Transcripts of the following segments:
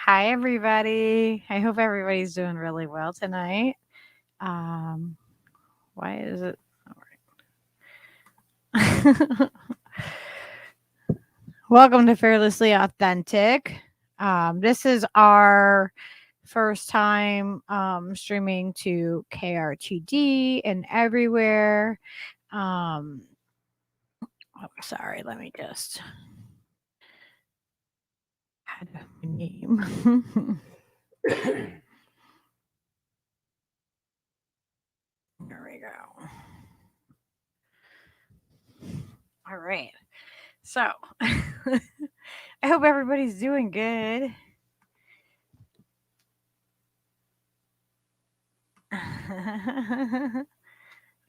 Hi, everybody. I hope everybody's doing really well tonight. Um, why is it? All right. Welcome to Fearlessly Authentic. This is our first time streaming to KRTD and everywhere. Um, sorry, let me just add my name. There we go. All right. So, I hope everybody's doing good.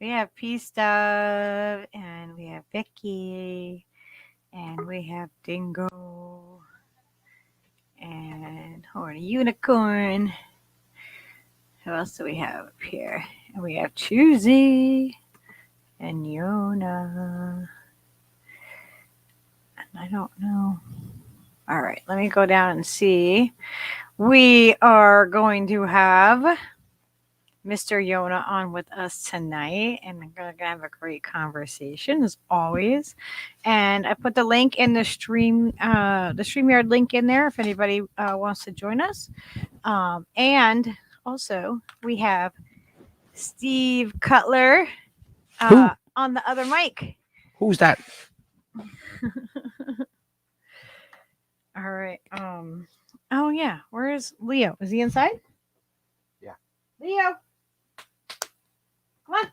We have Peace Dove, and we have Vicky, and we have Dingo, and Horny Unicorn. Who else do we have up here? And we have Choosy and Yona. And I don't know. All right, let me go down and see. We are going to have Mr. Yona on with us tonight, and we're going to have a great conversation as always. And I put the link in the StreamYard link in there if anybody wants to join us. And also we have Steve Cutler on the other mic. Who's that? All right. Oh yeah, where is Leo? Is he inside? Yeah. Leo. Come on.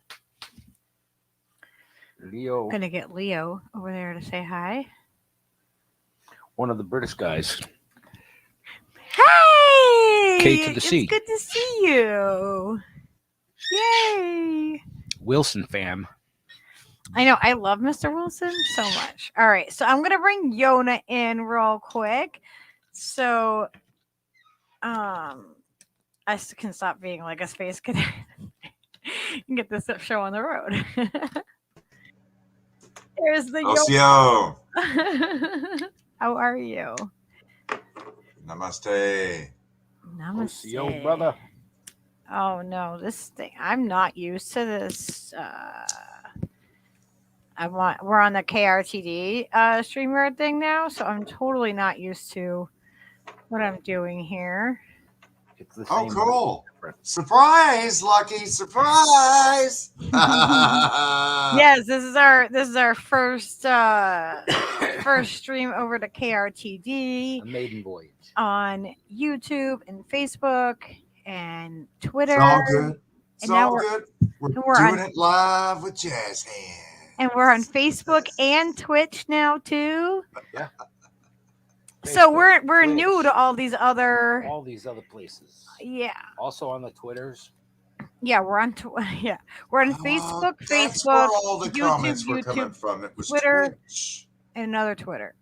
Leo. I'm gonna get Leo over there to say hi. One of the British guys. Hey! K to the C. It's good to see you. Yay! Wilson fam. I know. I love Mr. Wilson so much. All right. So I'm going to bring Yona in real quick. So I can stop being like a space cadet and get this show on the road. There's the Yona. How are you? Namaste. Namaste. Yo, brother. Oh no, this thing. I'm not used to this. We're on the KRTD StreamYard thing now, so I'm totally not used to what I'm doing here. It's the same. Oh, cool! Surprise, Lucky! Surprise! Yes, this is our first stream over to KRTD. A maiden voyage On YouTube and Facebook and Twitter. It's all good. It's and all good. We're doing it live with Jazz Hands. And we're on Facebook and Twitch now too. Yeah. Facebook, so we're Twitch, new to all these other places. Yeah. Also on the Twitters. Yeah, we're on we're on Facebook, That's where all the YouTube, comments were coming from. It was Twitter, Twitch. And another Twitter.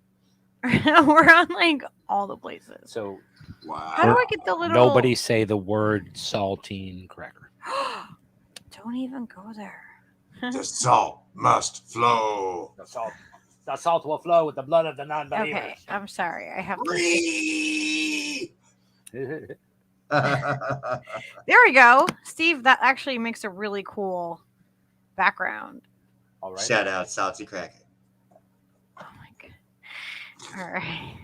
We're on like all the places. So wow. How do I get the little? Nobody say the word saltine cracker. Don't even go there. The salt must flow. The salt will flow with the blood of the non-believers. Okay, I'm sorry. I have to. There we go. Steve, that actually makes a really cool background. All right. Shout out Salty Cracker. Oh my god. All right.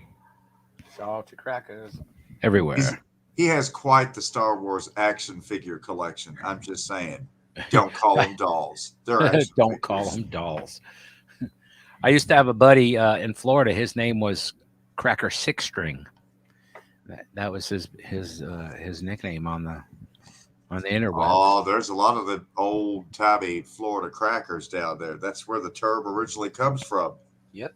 Salty crackers everywhere. He has quite the Star Wars action figure collection. I'm just saying. Don't call them dolls. Don't call them dolls. I used to have a buddy in Florida. His name was Cracker Six String. That was his nickname on the interweb. Oh, there's a lot of the old tabby Florida crackers down there. That's where the term originally comes from. Yep.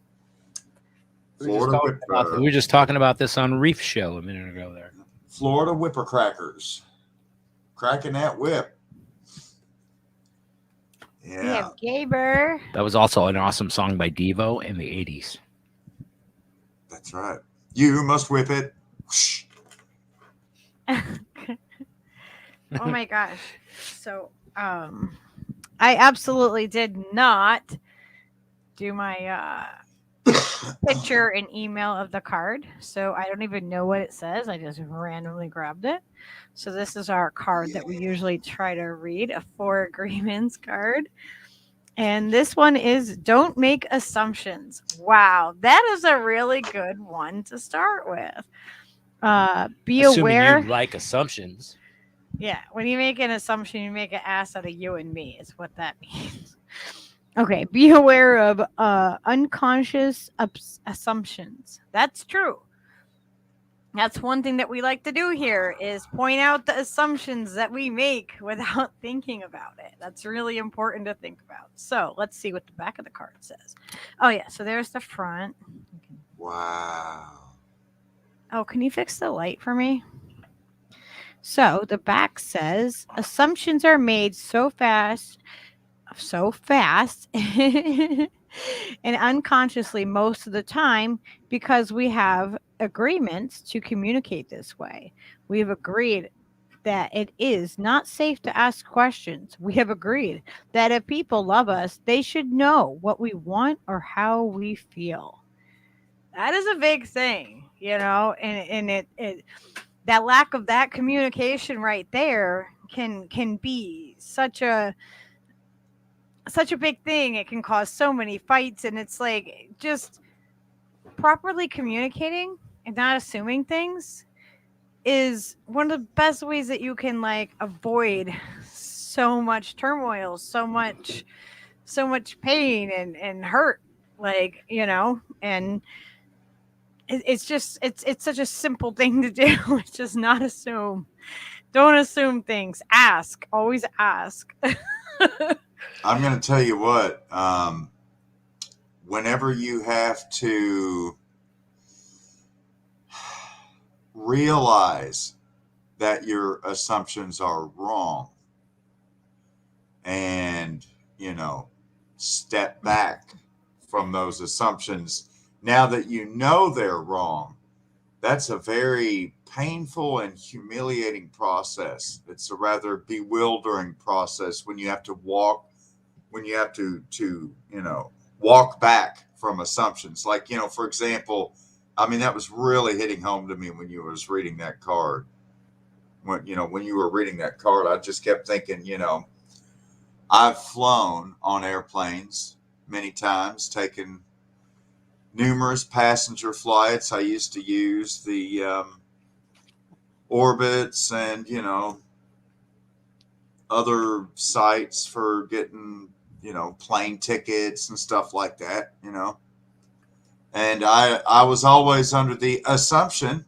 We were just talking about this on Reef Show a minute ago. There, Florida whipper crackers, cracking that whip. Yeah. We have Gaber. That was also an awesome song by Devo in the 80s. That's right. You must whip it. Oh my gosh. So I absolutely did not do my picture and email of the card. So I don't even know what it says. I just randomly grabbed it. So this is our card that we usually try to read, a 4 agreements card. And this one is don't make assumptions. Wow, that is a really good one to start with. Be Assuming you aware. like assumptions. Yeah, when you make an assumption, you make an ass out of you and me, is what that means. Okay, be aware of unconscious assumptions. That's true. That's one thing that we like to do here is point out the assumptions that we make without thinking about it. That's really important to think about. So let's see what the back of the card says. Oh yeah, so there's the front. Wow. Oh, can you fix the light for me? So the back says assumptions are made so fast, and unconsciously most of the time because we have agreements to communicate this way. We've agreed that it is not safe to ask questions. We have agreed that if people love us, they should know what we want or how we feel. That is a big thing, and it that lack of that communication right there can be such a big thing. It can cause so many fights, and it's like just properly communicating and not assuming things is one of the best ways that you can like avoid so much turmoil, so much pain and hurt, and it's just it's such a simple thing to do. It's just not assume. Don't assume things. Ask. Always ask. I'm going to tell you what. Whenever you have to realize that your assumptions are wrong and, step back from those assumptions, now that you know they're wrong, that's a very painful and humiliating process. It's a rather bewildering process when you have to walk walk back from assumptions. Like, for example, I mean, that was really hitting home to me when you was reading that card. When you were reading that card, I just kept thinking, I've flown on airplanes many times, taken numerous passenger flights. I used to use the orbits and, other sites for getting, plane tickets and stuff like that, And I was always under the assumption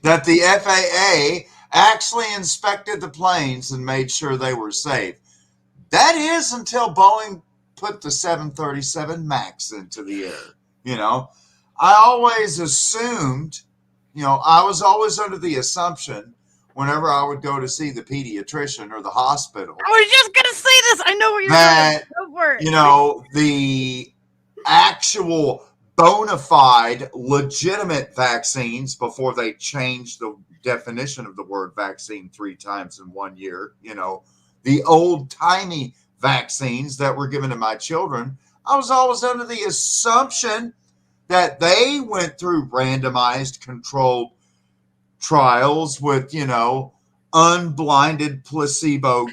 that the FAA actually inspected the planes and made sure they were safe. That is until Boeing put the 737 MAX into the air. I always assumed, I was always under the assumption whenever I would go to see the pediatrician or the hospital. I was just going to say this. I know what you're that, going to go for it. The actual bona fide, legitimate vaccines, before they changed the definition of the word vaccine 3 times in 1 year, the old-timey vaccines that were given to my children, I was always under the assumption that they went through randomized controlled trials with, unblinded placebo,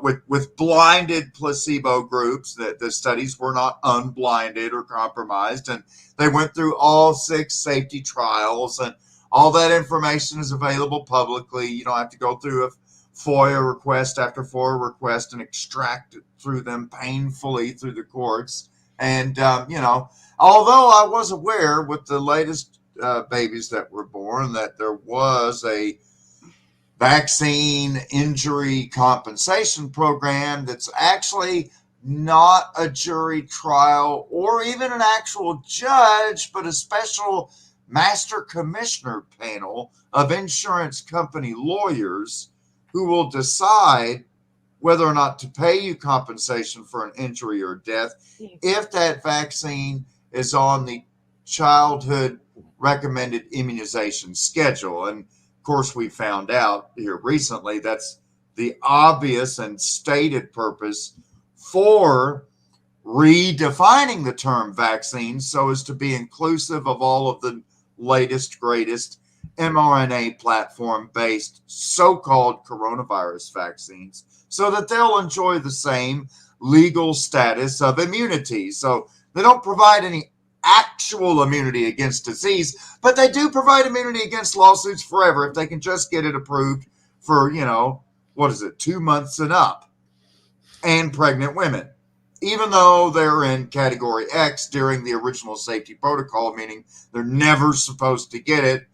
with blinded placebo groups, that the studies were not unblinded or compromised. And they went through all 6 safety trials, and all that information is available publicly. You don't have to go through a FOIA request after FOIA request and extract it through them painfully through the courts. And, although I was aware with the latest babies that were born that there was a vaccine injury compensation program that's actually not a jury trial or even an actual judge, but a special master commissioner panel of insurance company lawyers who will decide whether or not to pay you compensation for an injury or death if that vaccine is on the childhood recommended immunization schedule. And of course, we found out here recently that's the obvious and stated purpose for redefining the term vaccine so as to be inclusive of all of the latest, greatest mRNA platform based so called coronavirus vaccines so that they'll enjoy the same legal status of immunity. So they don't provide any actual immunity against disease, but they do provide immunity against lawsuits forever if they can just get it approved for, 2 months and up, and pregnant women, even though they're in category X during the original safety protocol, meaning they're never supposed to get it.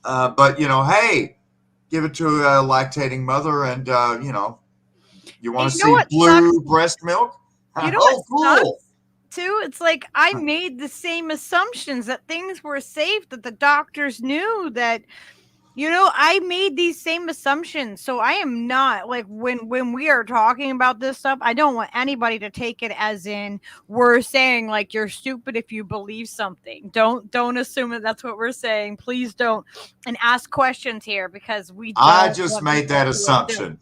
But, hey, give it to a lactating mother and, you want to see blue breast milk? You know what sucks too? It's like I made the same assumptions that things were safe, that the doctors knew that, I made these same assumptions. So I am not like when we are talking about this stuff, I don't want anybody to take it as in we're saying like you're stupid if you believe something. Don't assume that that's what we're saying. Please don't, and ask questions here because I just made that assumption.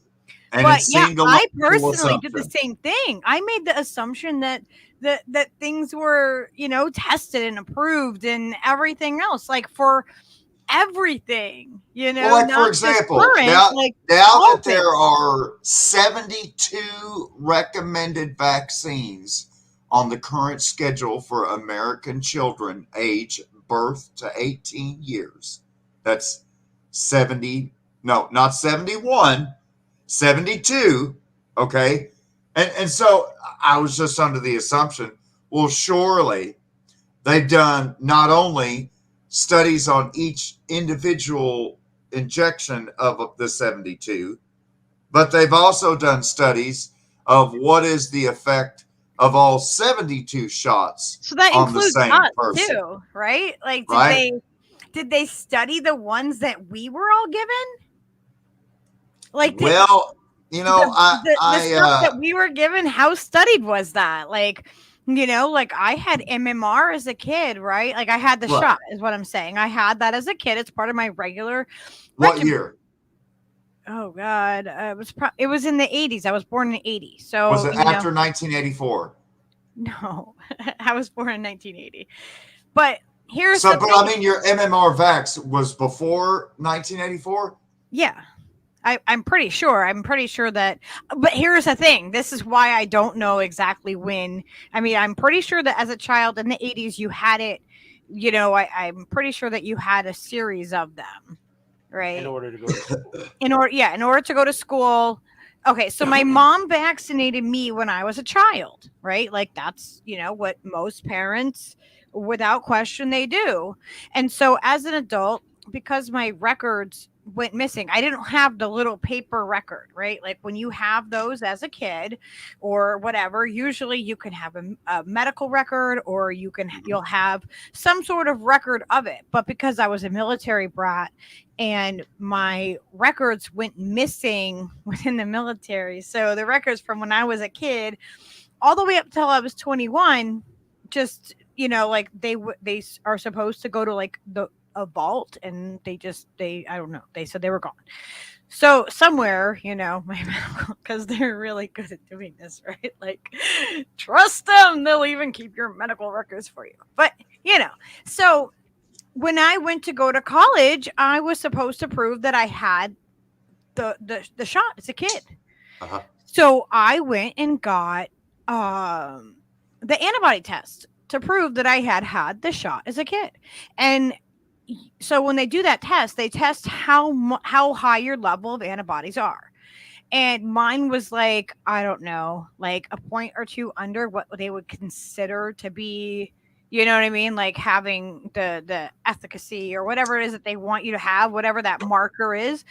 And but yeah, I personally did the same thing. I made the assumption that things were, tested and approved and everything else, like for everything, Well, like for example, now that there are 72 recommended vaccines on the current schedule for American children age birth to 18 years. That's 70, no, not 71, 72. Okay. And so I was just under the assumption, well, surely they've done not only studies on each individual injection of the 72, but they've also done studies of what is the effect of all 72 shots. So that includes us too, right? Like, did they study the ones that we were all given? Like, well, the stuff that we were given, how studied was that? Like, like I had MMR as a kid, right? Like I had the shot is what I'm saying. I had that as a kid. It's part of my regular. What year? Oh God. It was in the 80s. I was born in the 80s. So was it after 1984? No, I was born in 1980. But here's but I mean your MMR vax was before 1984? Yeah. I'm pretty sure that, but here's the thing. This is why I don't know exactly when. I mean, I'm pretty sure that as a child in the 80s, you had it, I'm pretty sure that you had a series of them, right? In order to go to school. In order to go to school. Okay. So my mom vaccinated me when I was a child, right? Like that's, what most parents without question they do. And so as an adult, because my records went missing, I didn't have the little paper record, right? Like when you have those as a kid or whatever, usually you can have a medical record or you'll have some sort of record of it. But because I was a military brat and my records went missing within the military, so the records from when I was a kid all the way up till I was 21, just, like they are supposed to go to like a vault and I don't know, they said they were gone. So somewhere, because they're really good at doing this, right? Like trust them, they'll even keep your medical records for you. But so when I went to go to college, I was supposed to prove that I had the shot as a kid. Uh-huh. So I went and got the antibody test to prove that I had the shot as a kid. And so when they do that test, they test how high your level of antibodies are. And mine was like, I don't know, like a point or two under what they would consider to be, you know what I mean? Like having the efficacy or whatever it is that they want you to have, whatever that marker is.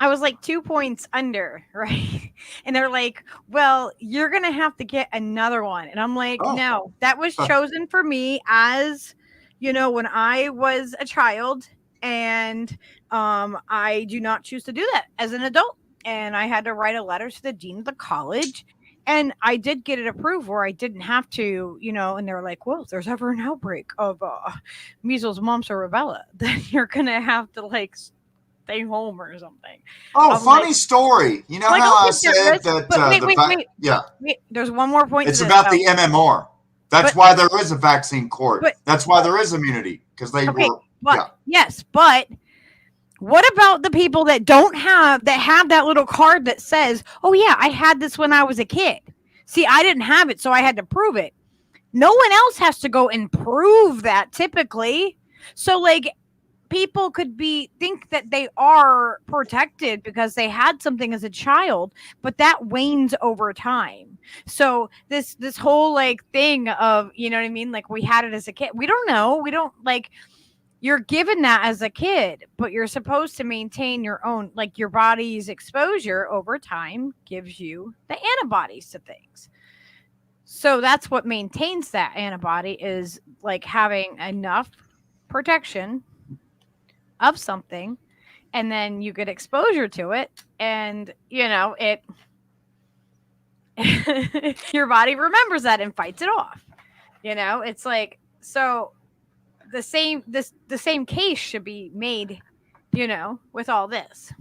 I was like 2 points under, right? And they're like, well, you're going to have to get another one. And I'm like, no, that was chosen for me as, when I was a child, and I do not choose to do that as an adult. And I had to write a letter to the dean of the college, and I did get it approved where I didn't have to, and they're like, well, if there's ever an outbreak of measles, mumps, or rubella, then you're going to have to like stay home or something. Oh, I'm funny like- story. You know Like, how okay, I said Douglas, that but wait. yeah, Wait, there's one more point it's to this. about though. the MMR. That's But- why there is a vaccine court. but- That's why there is immunity, because they Okay, were but yes, but what about the people that have that little card that says, "Oh yeah, I had this when I was a kid." See, I didn't have it, so I had to prove it. No one else has to go and prove that typically. So like people could think that they are protected because they had something as a child, but that wanes over time. So this whole like thing of, you know what I mean, like we had it as a kid, we don't know, we don't like, you're given that as a kid, but you're supposed to maintain your own, like your body's exposure over time gives you the antibodies to things. So that's what maintains that antibody, is like having enough protection of something, and then you get exposure to it, and you know it your body remembers that and fights it off. You know, it's like, so the same case should be made, you know, with all this.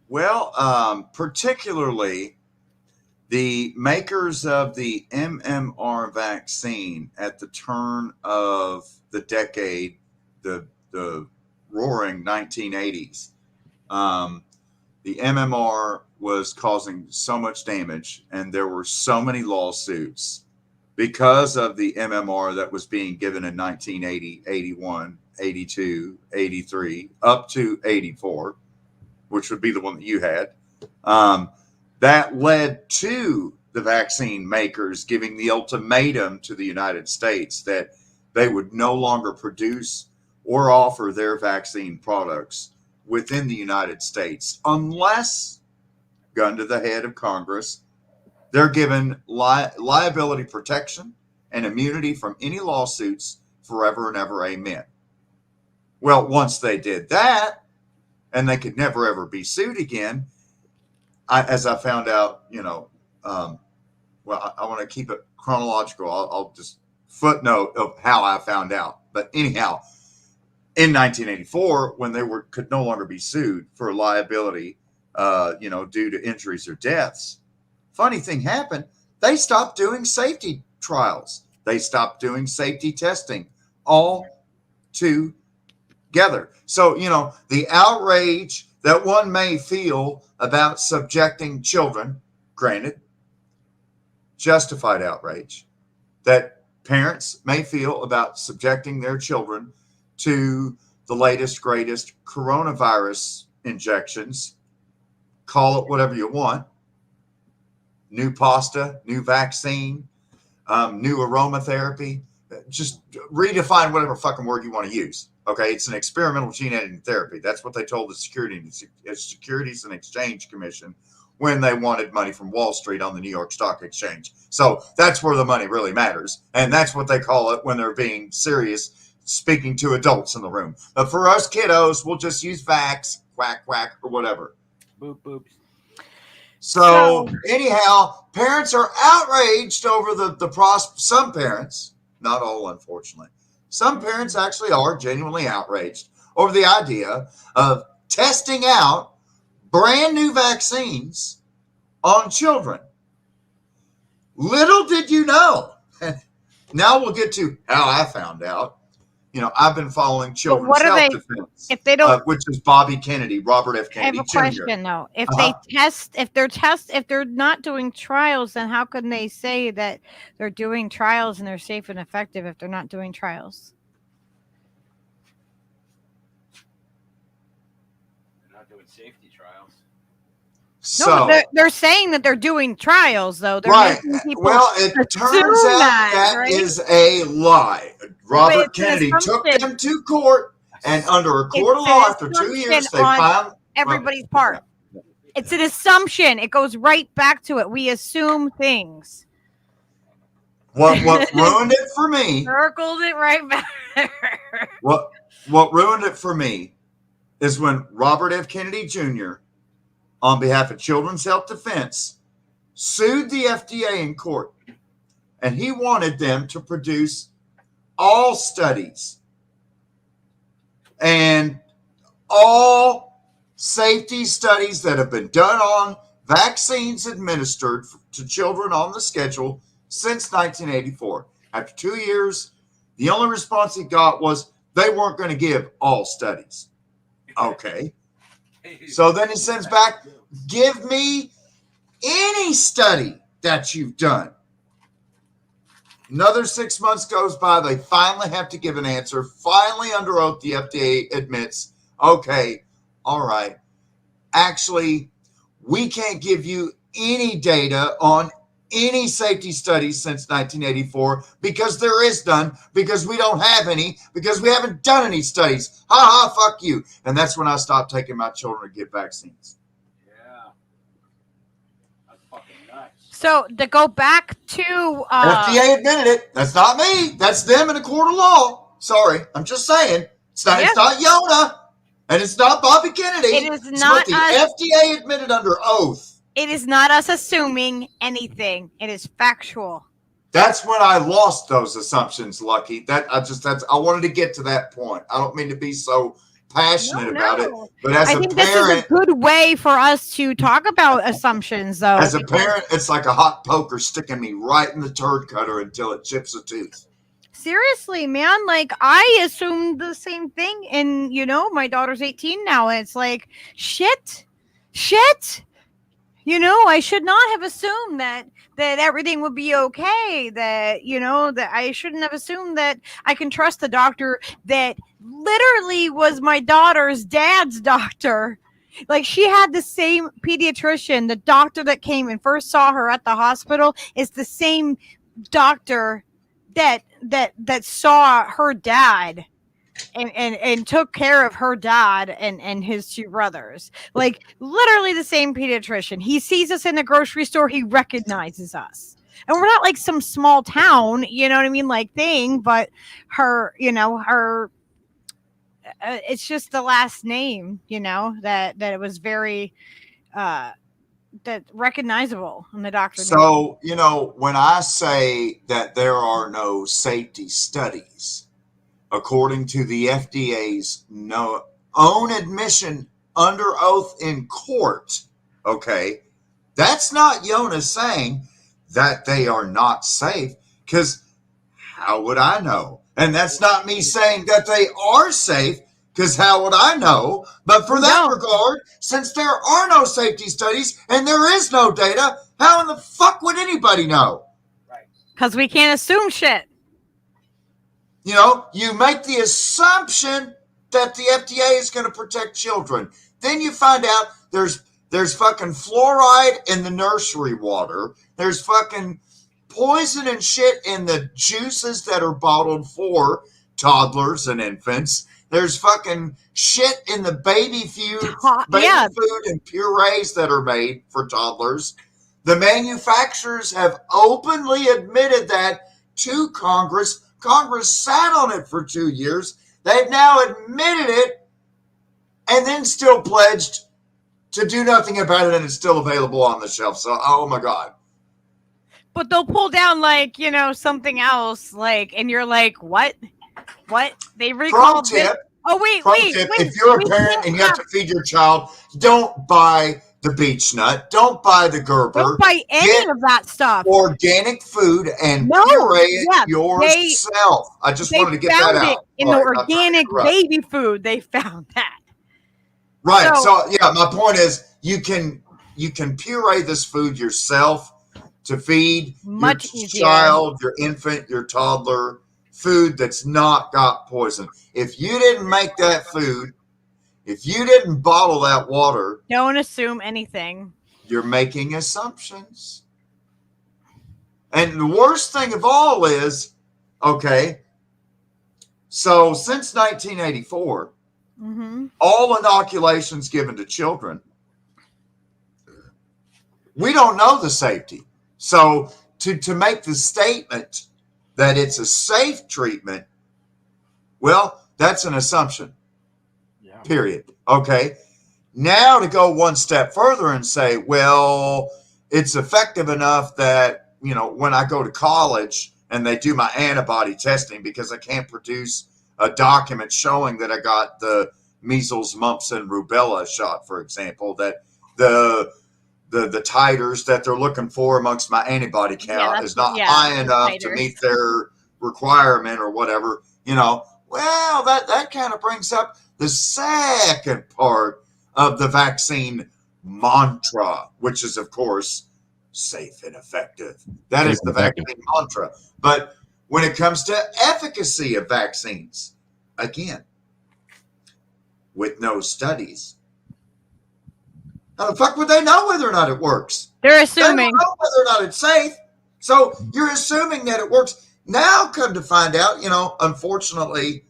Well, particularly the makers of the MMR vaccine at the turn of the decade, the roaring 1980s. The MMR was causing so much damage, and there were so many lawsuits because of the MMR that was being given in 1980, 81, 82, 83, up to 84, which would be the one that you had. That led to the vaccine makers giving the ultimatum to the United States that they would no longer produce or offer their vaccine products within the United States unless, gun to the head of Congress, they're given liability protection and immunity from any lawsuits forever and ever. Amen. Well, once they did that, and they could never ever be sued again, as I found out, you know, I want to keep it chronological. I'll just footnote of how I found out. But anyhow, in 1984, when they could no longer be sued for liability, due to injuries or deaths, funny thing happened. They stopped doing safety trials. They stopped doing safety testing all together. So, you know, the outrage that one may feel about subjecting children, granted, justified outrage, that parents may feel about subjecting their children to the latest, greatest coronavirus injections, call it whatever you want, new pasta, new vaccine, new aromatherapy, just redefine whatever fucking word you want to use. Okay, it's an experimental gene editing therapy. That's what they told the Securities and Exchange Commission when they wanted money from Wall Street on the New York Stock Exchange. So that's where the money really matters. And that's what they call it when they're being serious, speaking to adults in the room. But for us kiddos, we'll just use vax, quack, quack, or whatever. Boop, boop. So anyhow, parents are outraged over some parents, not all, unfortunately. Some parents actually are genuinely outraged over the idea of testing out brand new vaccines on children. Little did you know. Now we'll get to how I found out. You know, I've been following children's self-defense, if they don't, which is Bobby Kennedy, Robert F. Kennedy I have a Jr. question though. If they're not doing trials, then how can they say that they're doing trials and they're safe and effective if they're not doing trials? They're not doing safety trials. So they're saying that they're doing trials though. They're right. making people Well, it turns out that right? is a lie. Robert it's an Kennedy took assumption. them to court, and under a court of It's an law, after 2 years, they assumption on found everybody's part. It's an assumption. It goes right back to it. We assume things. What ruined it for me. Circled it right back. What ruined it for me is when Robert F. Kennedy Jr., on behalf of Children's Health Defense, sued the FDA in court, and he wanted them to produce all studies and all safety studies that have been done on vaccines administered to children on the schedule since 1984. After 2 years, the only response he got was they weren't going to give all studies. Okay. So then he sends back, give me any study that you've done. Another 6 months goes by. They finally have to give an answer. Finally, under oath, the FDA admits, okay, all right. Actually, we can't give you any data on any safety studies since 1984 because there is none, because we don't have any, because we haven't done any studies. Ha ha, fuck you. And that's when I stopped taking my children to get vaccines. Yeah. That's fucking nuts. So to go back to FDA admitted it. That's not me. That's them in a court of law. Sorry, I'm just saying. It's not Yona, and it's not Bobby Kennedy. It is it's not what the FDA admitted under oath. It is not us assuming anything. It is factual. That's when I lost those assumptions, Lucky. I wanted to get to that point. I don't mean to be so passionate about it, but as I a think parent, this is a good way for us to talk about assumptions, though. as a parent, it's like a hot poker sticking me right in the turd cutter until it chips a tooth. Seriously, man, like I assumed the same thing, and my daughter's 18 now, and it's like shit. I should not have assumed that everything would be okay. That I shouldn't have assumed that I can trust the doctor that literally was my daughter's dad's doctor. Like, she had the same pediatrician. The doctor that came and first saw her at the hospital is the same doctor that saw her dad and took care of her dad and his two brothers. Like, literally the same pediatrician. He sees us in the grocery store, he recognizes us. And we're not like some small town, you know what I mean, like thing, but her it's just the last name, that it was very that recognizable in the doctor. So, when I say that there are no safety studies, according to the FDA's own admission under oath in court, okay, that's not Yona saying that they are not safe, because how would I know? And that's not me saying that they are safe, because how would I know? But for that regard, since there are no safety studies and there is no data, how in the fuck would anybody know? Right. Because we can't assume shit. You make the assumption that the FDA is going to protect children. Then you find out there's fucking fluoride in the nursery water. There's fucking poison and shit in the juices that are bottled for toddlers and infants. There's fucking shit in the baby food and purees that are made for toddlers. The manufacturers have openly admitted that to Congress. Congress sat on it for 2 years. They've now admitted it and then still pledged to do nothing about it, and it's still available on the shelf. So, oh my God. But they'll pull down something else, and you're like, what? They recalled it. Oh, wait. If you're a parent and you have to feed your child, don't buy the beech nut. Don't buy the Gerber. Don't buy any of that stuff. Organic food and puree it yourself. I just wanted to get that out. In the organic baby food, they found that. Right. So my point is you can puree this food yourself to feed your child, your infant, your toddler, food that's not got poison. If you didn't make that food, if you didn't bottle that water, don't assume anything. You're making assumptions. And the worst thing of all is, okay, so since 1984, all inoculations given to children, we don't know the safety. So to make the statement that it's a safe treatment, well, that's an assumption. Yeah. Period. Okay. Now to go one step further and say, well, it's effective enough that, when I go to college and they do my antibody testing, because I can't produce a document showing that I got the measles, mumps, and rubella shot, for example, that the titers that they're looking for amongst my antibody count is not high enough to meet their requirement or whatever, well, that kind of brings up the second part of the vaccine mantra, which is, of course, safe and effective. That is the vaccine mantra. But when it comes to efficacy of vaccines, again, with no studies, how the fuck would they know whether or not it works? They're assuming. They don't know whether or not it's safe. So you're assuming that it works. Now come to find out, unfortunately,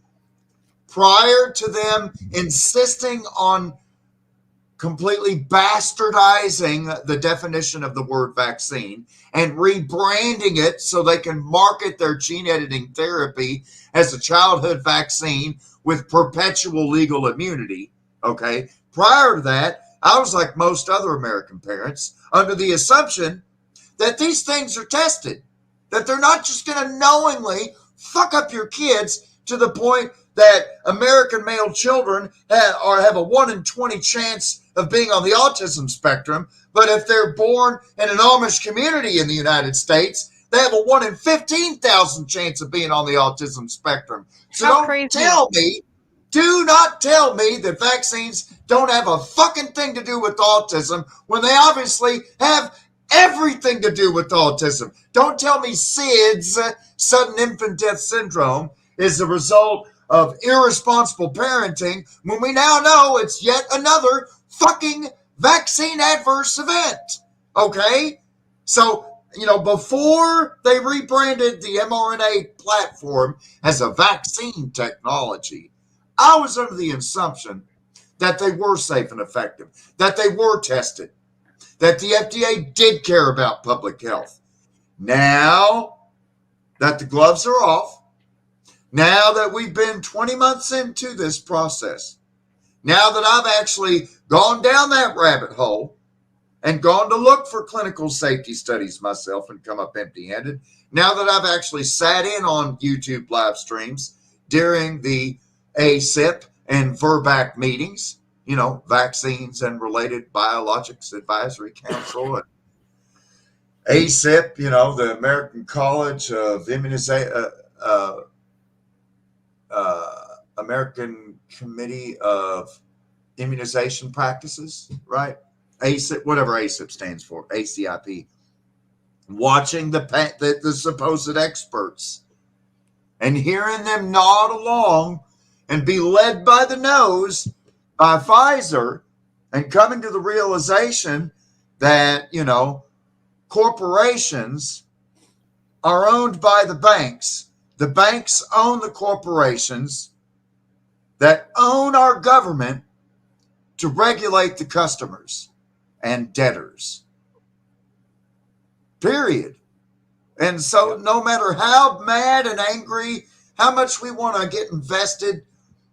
prior to them insisting on completely bastardizing the definition of the word vaccine and rebranding it so they can market their gene editing therapy as a childhood vaccine with perpetual legal immunity, okay? Prior to that, I was like most other American parents under the assumption that these things are tested, that they're not just going to knowingly fuck up your kids to the point that American male children have a 1 in 20 chance of being on the autism spectrum, but if they're born in an Amish community in the United States, they have a 1 in 15,000 chance of being on the autism spectrum. So do not tell me that vaccines don't have a fucking thing to do with autism when they obviously have everything to do with autism. Don't tell me SIDS, sudden infant death syndrome, is the result of irresponsible parenting when we now know it's yet another fucking vaccine adverse event. Okay? So, before they rebranded the mRNA platform as a vaccine technology, I was under the assumption that they were safe and effective, that they were tested, that the FDA did care about public health. Now that the gloves are off, now that we've been 20 months into this process, now that I've actually gone down that rabbit hole and gone to look for clinical safety studies myself and come up empty-handed, now that I've actually sat in on YouTube live streams during the ACIP and VRBAC meetings, vaccines and related biologics advisory council, and ACIP, the American College of American Committee of Immunization Practices, right? ACIP, whatever ACIP stands for, ACIP. Watching the supposed experts and hearing them nod along and be led by the nose by Pfizer and coming to the realization that, corporations are owned by the banks. The banks own the corporations that own our government to regulate the customers and debtors. Period. And so no matter how mad and angry, how much we want to get invested,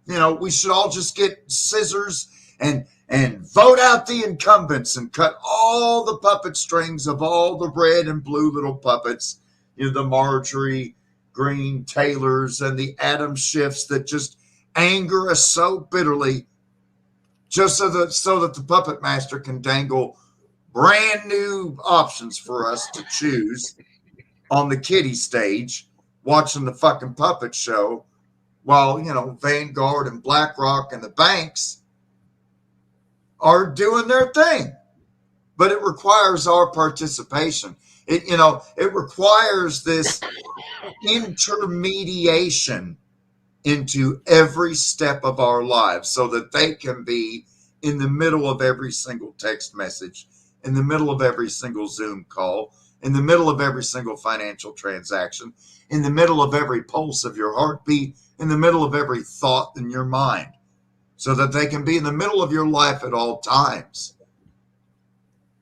we should all just get scissors and vote out the incumbents and cut all the puppet strings of all the red and blue little puppets, the Marjorie Green Taylors and the Adam Schiffs that just anger us so bitterly, just so that the puppet master can dangle brand new options for us to choose on the kiddie stage, watching the fucking puppet show, while, Vanguard and BlackRock and the banks are doing their thing. But it requires our participation. It requires this intermediation into every step of our lives so that they can be in the middle of every single text message, in the middle of every single Zoom call, in the middle of every single financial transaction, in the middle of every pulse of your heartbeat, in the middle of every thought in your mind, so that they can be in the middle of your life at all times.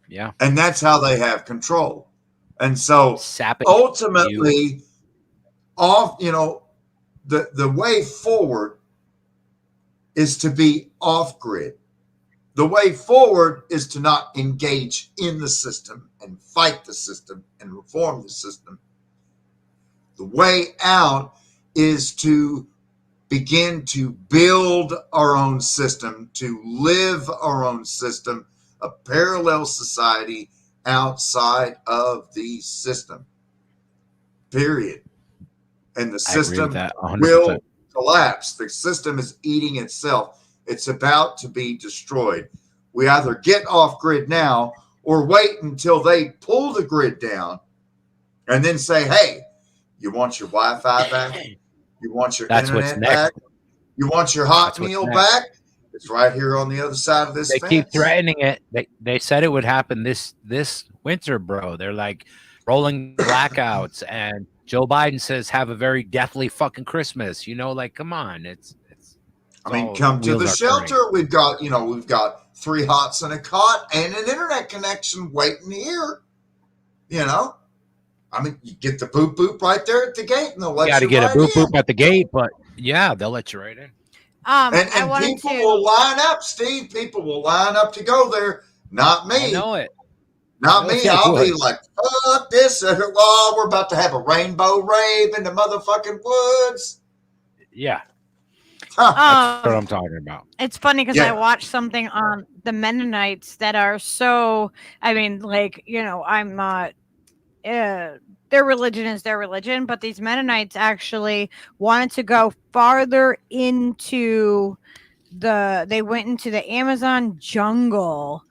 Yeah. And that's how they have control. And so ultimately, the way forward is to be off grid. The way forward is to not engage in the system and fight the system and reform the system. The way out is to begin to build our own system, to live our own system, a parallel society outside of the system. Period. And the I agree with system that 100%. will collapse. The system is eating itself. It's about to be destroyed. We either get off grid now or wait until they pull the grid down and then say, hey, you want your Wi-Fi back? You want your That's what's internet next. back? You want your hot That's what's meal next. back? It's right here on the other side of this They fence. keep threatening it. They said it would happen this winter, bro. They're like rolling blackouts, and Joe Biden says have a very deathly fucking Christmas. You know, like come on, it's I mean, all come to wheels the are shelter. turning. We've got 3 hots and a cot and an internet connection waiting here. You know, I mean, you get the boop boop right there at the gate, and they'll let You got to you get a right boop in. boop at the gate, but yeah, they'll let you right in. I And wanted people to. will line up, Steve. People will line up to go there. Not me. I know it. Not know me. they I'll be would. like, fuck this. Oh, we're about to have a rainbow rave in the motherfucking woods. Yeah, Huh. that's what I'm talking about. It's funny because Yeah. I watched something on the Mennonites that are so. I mean, like I'm not. Their religion is their religion, but these Mennonites actually wanted to go farther into they went into the Amazon jungle,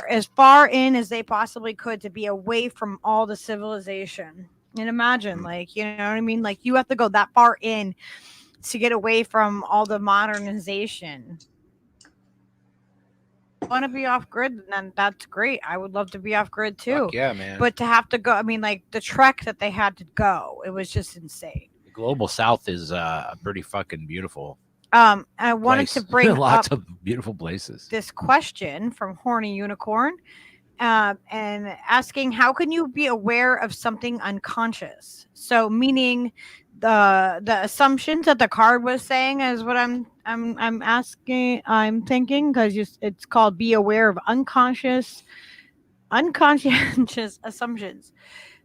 as far in as they possibly could to be away from all the civilization. And imagine, like, you know what I mean? Like, you have to go that far in to get away from all the modernization. Want to be off grid, then that's great. I would love to be off grid too. Fuck yeah, man. But to have to go, I mean, like the trek that they had to go, it was just insane. The global south is pretty fucking beautiful. I wanted to bring lots up of beautiful places. this question from Horny Unicorn, and asking how can you be aware of something unconscious? So meaning the assumptions that the card was saying is what I'm asking. I'm thinking because it's called be aware of unconscious assumptions.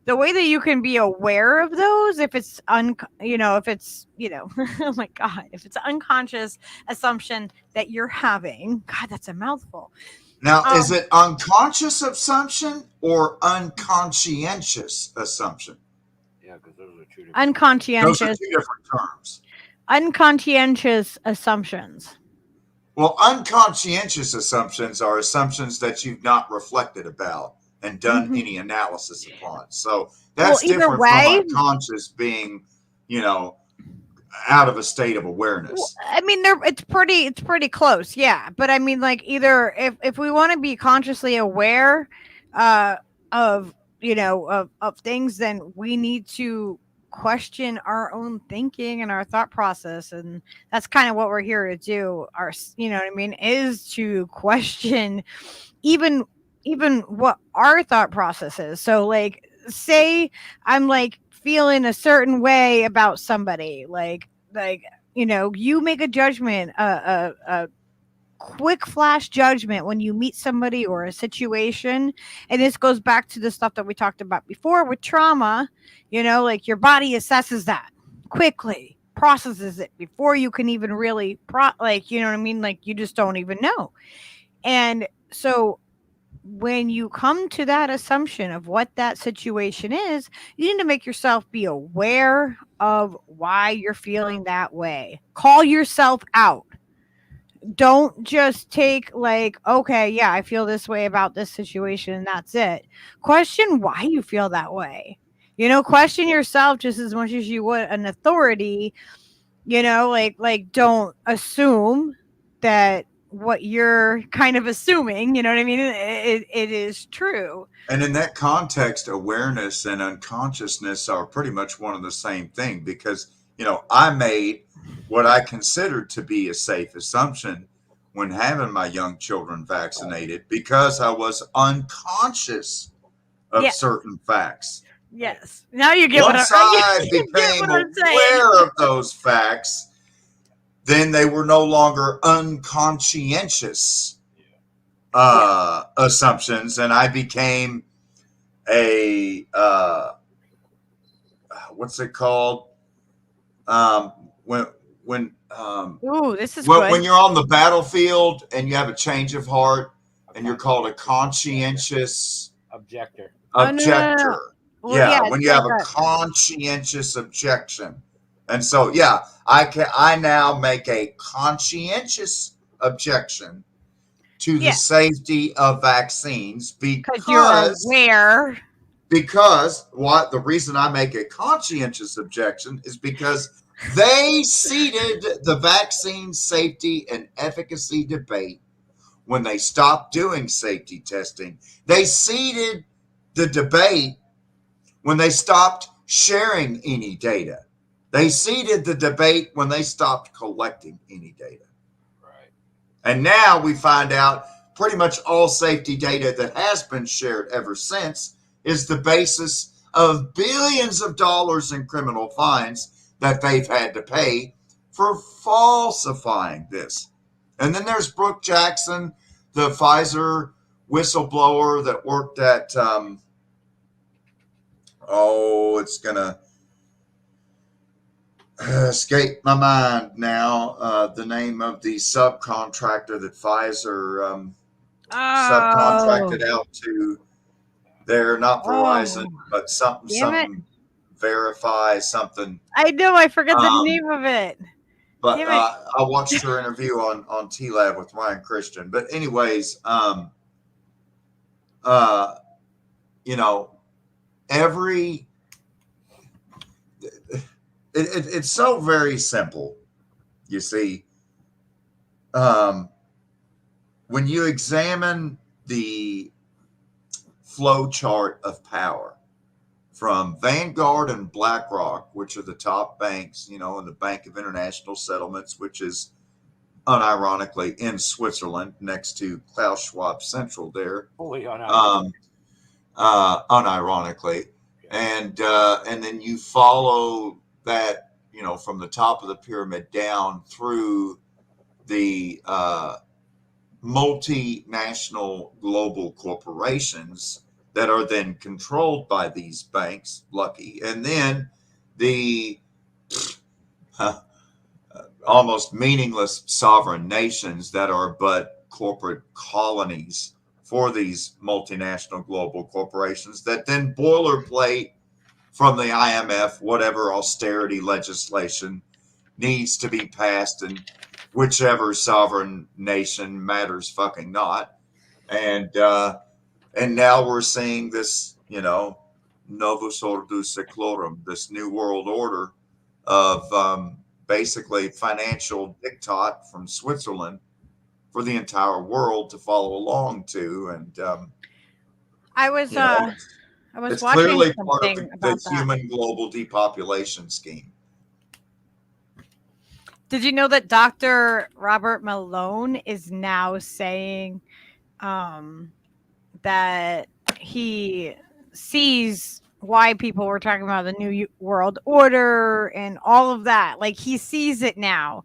The way that you can be aware of those, if it's oh my god, if it's an unconscious assumption that you're having, god, that's a mouthful. Now, is it unconscious assumption or unconscientious assumption? Yeah, because those are two different. Unconscientious. Those are 2 different terms. Unconscientious assumptions. Well, unconscientious assumptions are assumptions that you've not reflected about and done any analysis upon. So that's different from unconscious being, out of a state of awareness. Well, I mean, it's pretty close, yeah. But I mean, like, either if we want to be consciously aware of things, then we need to question our own thinking and our thought process, and that's kind of what we're here to do. Is to question even what our thought process is. So, like, say I'm like feeling a certain way about somebody, like you make a judgment, a quick flash judgment when you meet somebody or a situation, and this goes back to the stuff that we talked about before with trauma. Like, your body assesses that quickly, processes it before you can even really like, you know what I mean? Like, you just don't even know. And so when you come to that assumption of what that situation is, you need to make yourself be aware of why you're feeling that way. Call yourself out. Don't just take, like, okay, yeah, I feel this way about this situation and that's it. Question why you feel that way. Question yourself just as much as you would an authority. Like don't assume that what you're kind of assuming, you know what I mean, it is true. And in that context, awareness and unconsciousness are pretty much one and the same thing, because I made what I considered to be a safe assumption when having my young children vaccinated, because I was unconscious of certain facts. Yes. Now you get Once I became aware of those facts, then they were no longer unconscientious assumptions, and I became a what's it called? When Ooh, this is when good. you're on the battlefield and you have a change of heart and you're called a conscientious Objector. Oh, no, no, no, no. objector. Well, yeah, When it's you like have a conscientious objection. And so, I now make a conscientious objection to the Yeah. safety of vaccines because you're aware. the reason I make a conscientious objection is because they seeded the vaccine safety and efficacy debate when they stopped doing safety testing. They seeded the debate when they stopped sharing any data. They seeded the debate when they stopped collecting any data. Right. And now we find out pretty much all safety data that has been shared ever since is the basis of billions of dollars in criminal fines that they've had to pay for falsifying this. And then there's Brooke Jackson, the Pfizer whistleblower that worked at, it's going to escape my mind now, the name of the subcontractor that Pfizer subcontracted out to their, not Verizon, but something Verify something. I know, I forget the name of it. But I watched her interview on T-Lab with Ryan Christian. But anyways, it's so very simple. You see, when you examine the flow chart of power from Vanguard and BlackRock, which are the top banks, and the Bank of International Settlements, which is unironically in Switzerland next to Klaus Schwab Central there. Unironically. And then you follow that, from the top of the pyramid down through the multinational global corporations that are then controlled by these banks, lucky, and then the almost meaningless sovereign nations that are but corporate colonies for these multinational global corporations that then boilerplate from the IMF whatever austerity legislation needs to be passed in whichever sovereign nation matters fucking not. And now we're seeing this, novus ordo seclorum, this new world order of basically financial diktat from Switzerland for the entire world to follow along to. And I was it's watching clearly part of something the about that. human global depopulation scheme. Did you know that Dr. Robert Malone is now saying that he sees why people were talking about the New World Order and all of that? Like, he sees it now.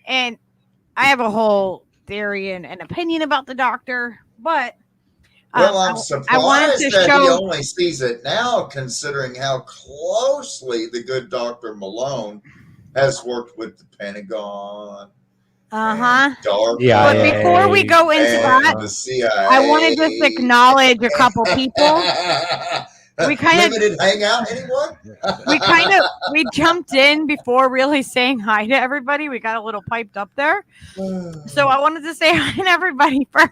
And I have a whole theory and an opinion about the doctor, but I'm surprised I wanted to that show... he only sees it now, considering how closely the good Dr. Malone has worked with the Pentagon. But before we go into that, the CIA, I want to just acknowledge a couple people. We kind of limited hangout. Anyone? we jumped in before really saying hi to everybody. We got a little piped up there, so I wanted to say hi to everybody first.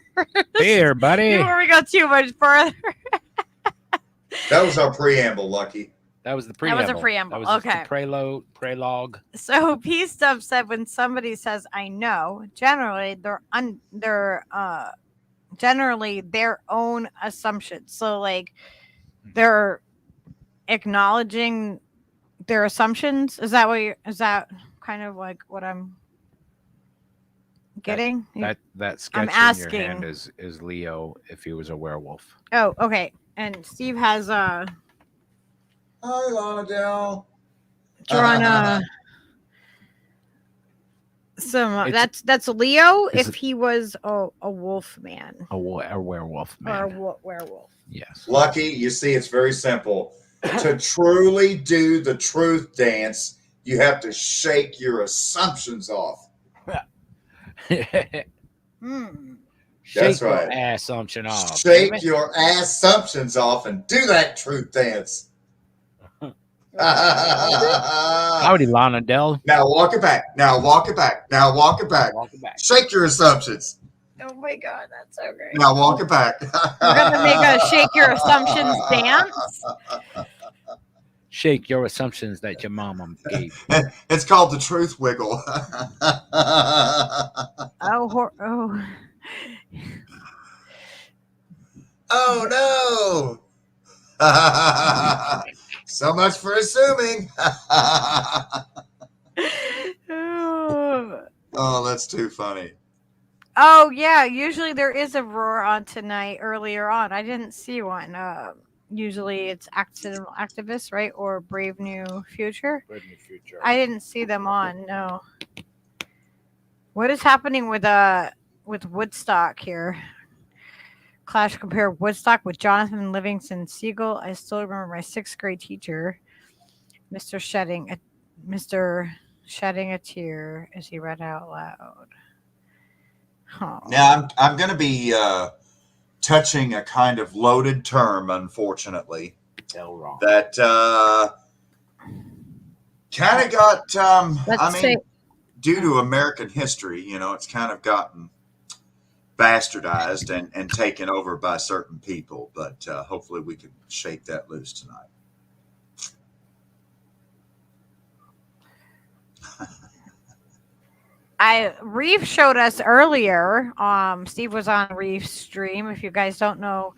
Hey, everybody! Before we go too much further. That was our preamble, Lucky. That was the preamble. That was a preamble. That was okay. The prologue. So P Stuff said when somebody says "I know," generally they're generally their own assumptions. So like they're acknowledging their assumptions. Is that kind of like what I'm getting? That sketch I'm asking. In your hand is Leo if he was a werewolf. Oh, okay. And Steve has Hi, Lana Del. drawn some. That's Leo if he was a wolf man. A werewolf man. Or a werewolf. Yes. Lucky, you see, it's very simple. To truly do the truth dance, You have to shake your assumptions off. Shake That's your right. assumption off. Shake your assumptions off and do that truth dance. Howdy, Lana Dell. Now walk it back. Now walk it back. Now walk it back. Walk it back. Shake your assumptions. Oh my God, that's so great. Now walk it back. We're gonna make a shake your assumptions dance. Shake your assumptions that your mama gave. It's called the truth wiggle. Oh. Oh no. So much for assuming. Oh, that's too funny. Oh yeah, usually there is a roar on tonight earlier on. I didn't see one. Usually it's accidental activists, right? Or Brave New Future. Brave New Future. I didn't see them on, no. What is happening with Woodstock here? Clash compare Woodstock with Jonathan Livingston Seagull. I still remember my 6th grade teacher, Mr. shedding a tear as he read out loud. Oh. Now I'm going to be touching a kind of loaded term, unfortunately. Tell wrong. That kind of got. Due to American history, it's kind of gotten bastardized and taken over by certain people. But hopefully, we can shake that loose tonight. Reef showed us earlier. Steve was on Reef's stream. If you guys don't know,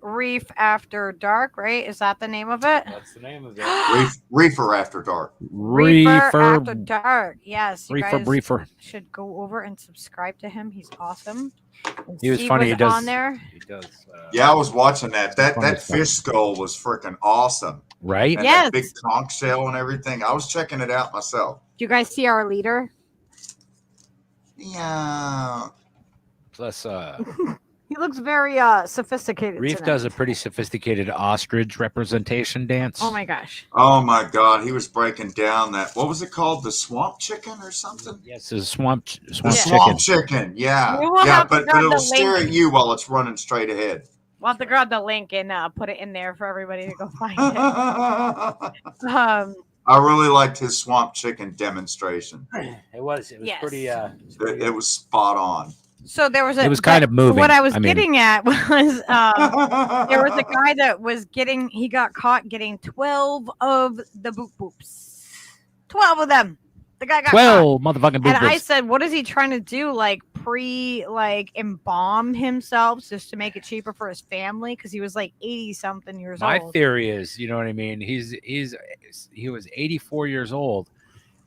Reef After Dark, right? Is that the name of it? That's the name of it. Reefer After Dark. Reefer After Dark. Yes, you guys Briefer. should go over and subscribe to him. He's awesome. And He was Steve funny. He does on there. He does. Yeah, I was watching that. That funny fish skull was freaking awesome. Right? And Yes. that big conch shell and everything. I was checking it out myself. Do you guys see our leader? Yeah. Plus, He looks very sophisticated. Reef tonight. does a pretty sophisticated ostrich representation dance. Oh my gosh. Oh my God, he was breaking down that. What was it called? The swamp chicken or something? Yes, it's swamp The chicken. swamp chicken. Yeah, We will yeah, have to but grab it'll the stare link. at you while it's running straight ahead. We'll have to grab the link and put it in there for everybody to go find it. I really liked his swamp chicken demonstration. It was Yes. pretty. It was spot on. So there was It was kind of moving. What I was I mean- getting at was there was a guy that was he got caught getting 12 of the boop boops. 12 of them. The guy got 12 motherfucking caught. big And I boobs. said, what is he trying to do? Embalm himself just to make it cheaper for his family? Because he was 80 something years My old. theory is, you know what I mean? He was 84 years old,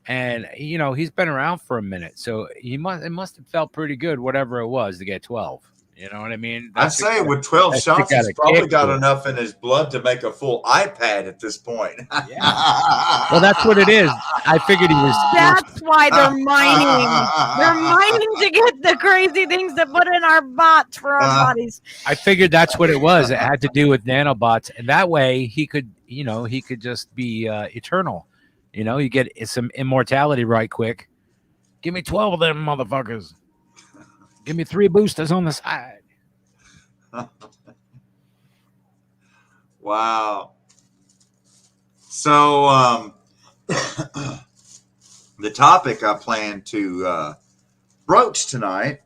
and he's been around for a minute, so it must have felt pretty good, whatever it was, to get 12. You know what I mean? I'd say with 12 that's shots, got he's a probably kick got to it. enough in his blood to make a full iPad at this point. Well, that's what it is. I figured he was. That's why they're mining. They're mining to get the crazy things to put in our bots for our bodies. I figured that's what it was. It had to do with nanobots, and that way he could just be eternal. You get some immortality right quick. Give me 12 of them motherfuckers. Give me 3 boosters on the side. Wow. So the topic I plan to broach tonight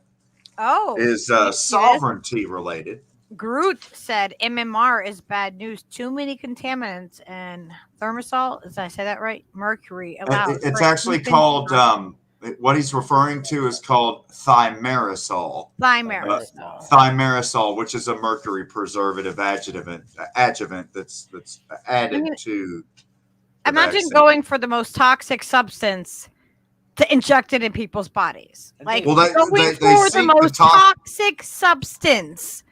is sovereignty related. Groot said MMR is bad news. Too many contaminants and thermosol. Did I say that right? Mercury allowed. It's actually called what he's referring to is called thimerosal. Thimerosal, which is a mercury preservative adjuvant that's added to. Imagine vaccine. going for the most toxic substance to inject it in people's bodies. Going for the most toxic substance.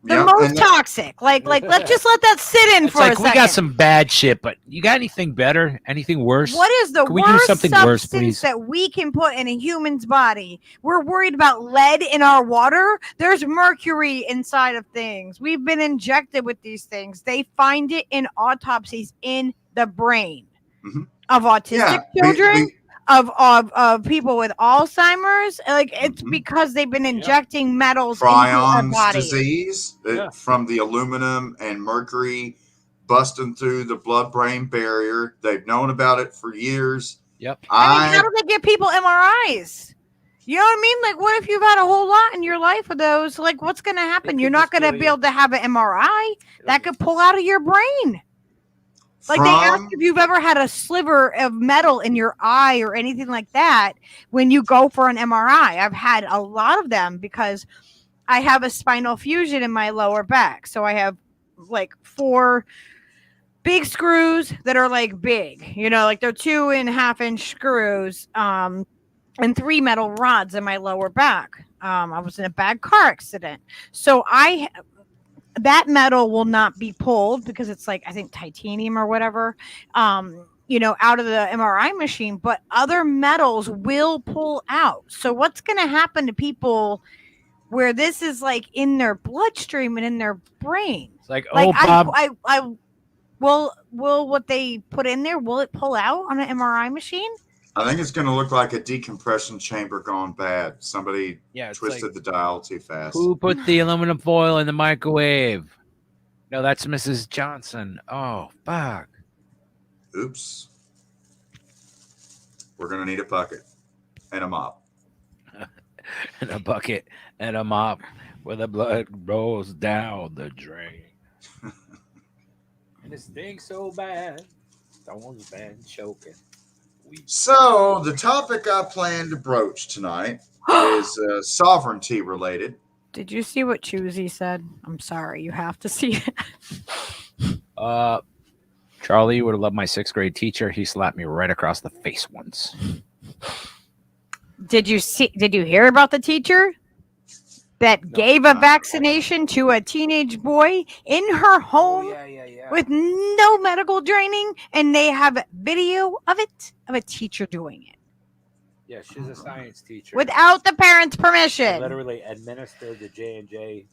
The most toxic. Let's just let that sit in for a second. We got some bad shit, but you got anything better? Anything worse? What is the worst substance that we can put in a human's body? We're worried about lead in our water. There's mercury inside of things. We've been injected with these things. They find it in autopsies in the brain. Mm-hmm. of autistic Yeah, children, of people with Alzheimer's. Like it's Mhm. because they've been injecting metals into our Prions bodies. disease Yeah. from the aluminum and mercury busting through the blood-brain barrier. They've known about it for years. Yep. I mean, how do they give people MRIs? You know what I mean? Like, what if you've had a whole lot in your life of those? Like, what's going to happen? could You're not just going to kill be you. able to have an MRI that could pull out of your brain. Like they ask from if you've ever had a sliver of metal in your eye or anything like that when you go for an MRI. I've had a lot of them because I have a spinal fusion in my lower back. So I have like 4 big screws that are like big, you know, like they're 2.5-inch screws, and 3 metal rods in my lower back. I was in a bad car accident. So that metal will not be pulled because it's like, I think titanium or whatever, you know, out of the MRI machine, but other metals will pull out. So what's going to happen to people where this is like in their bloodstream and in their brain? It's like, Like oh, Bob. I will what they put in there, will it pull out on an MRI machine? I think it's going to look like a decompression chamber gone bad. Somebody It's twisted like, the dial too fast. who put the aluminum foil in the microwave? No, that's Mrs. Johnson. Oh, fuck. Oops. We're going to need a bucket and a mop. And a bucket and a mop where the blood rolls down the drain. And it stinks so bad. Someone's been choking. So, the topic I plan to broach tonight is sovereignty related. Did you see what Choosy said? I'm sorry, you have to see it. Charlie, you would have loved my 6th grade teacher. He slapped me right across the face once. Did you hear about the teacher that gave a vaccination to a teenage boy in her home with no medical training, and they have video of a teacher doing it? Yeah, she's a science teacher. Without the parents' permission. Literally administered the J&J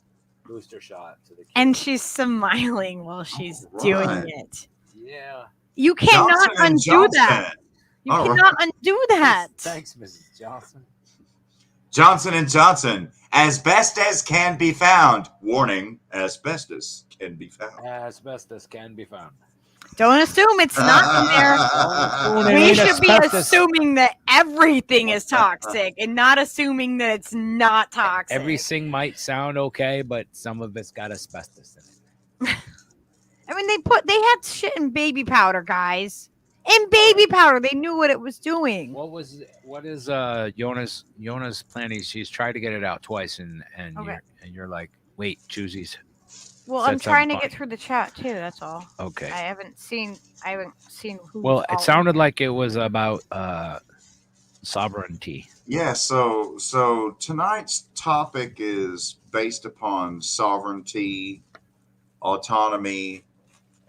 booster shot to the kids. And she's smiling while she's doing it. Yeah. You cannot undo that. You cannot undo that. Thanks, Mrs. Johnson. Johnson & Johnson, asbestos can be found. Warning, asbestos can be found. Asbestos can be found. Don't assume it's not in there. We should be assuming that everything is toxic and not assuming that it's not toxic. Everything might sound okay, but some of it's got asbestos in it. I mean, they had shit in baby powder, guys. In baby powder, they knew what it was doing. What is Yona's planning? She's tried to get it out twice, and Okay. you're like, wait, Choosie's. Well, I'm trying to get through the chat too. That's all. Okay. I haven't seen who. Well, it sounded like it was about sovereignty. Yeah, so tonight's topic is based upon sovereignty, autonomy,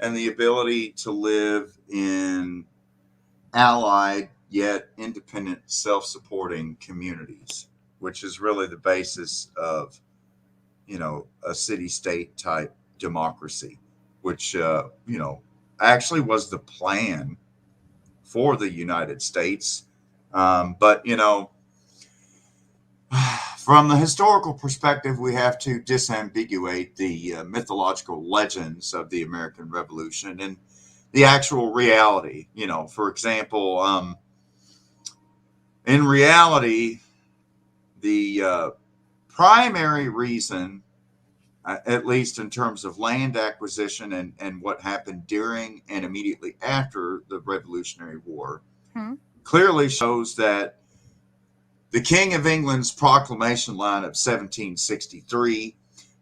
and the ability to live in allied yet independent, self-supporting communities, which is really the basis of, a city-state type democracy, which, actually was the plan for the United States. But, from the historical perspective, we have to disambiguate the mythological legends of the American Revolution and the actual reality. For example, in reality, the primary reason, at least in terms of land acquisition and what happened during and immediately after the Revolutionary War, clearly shows that the King of England's proclamation line of 1763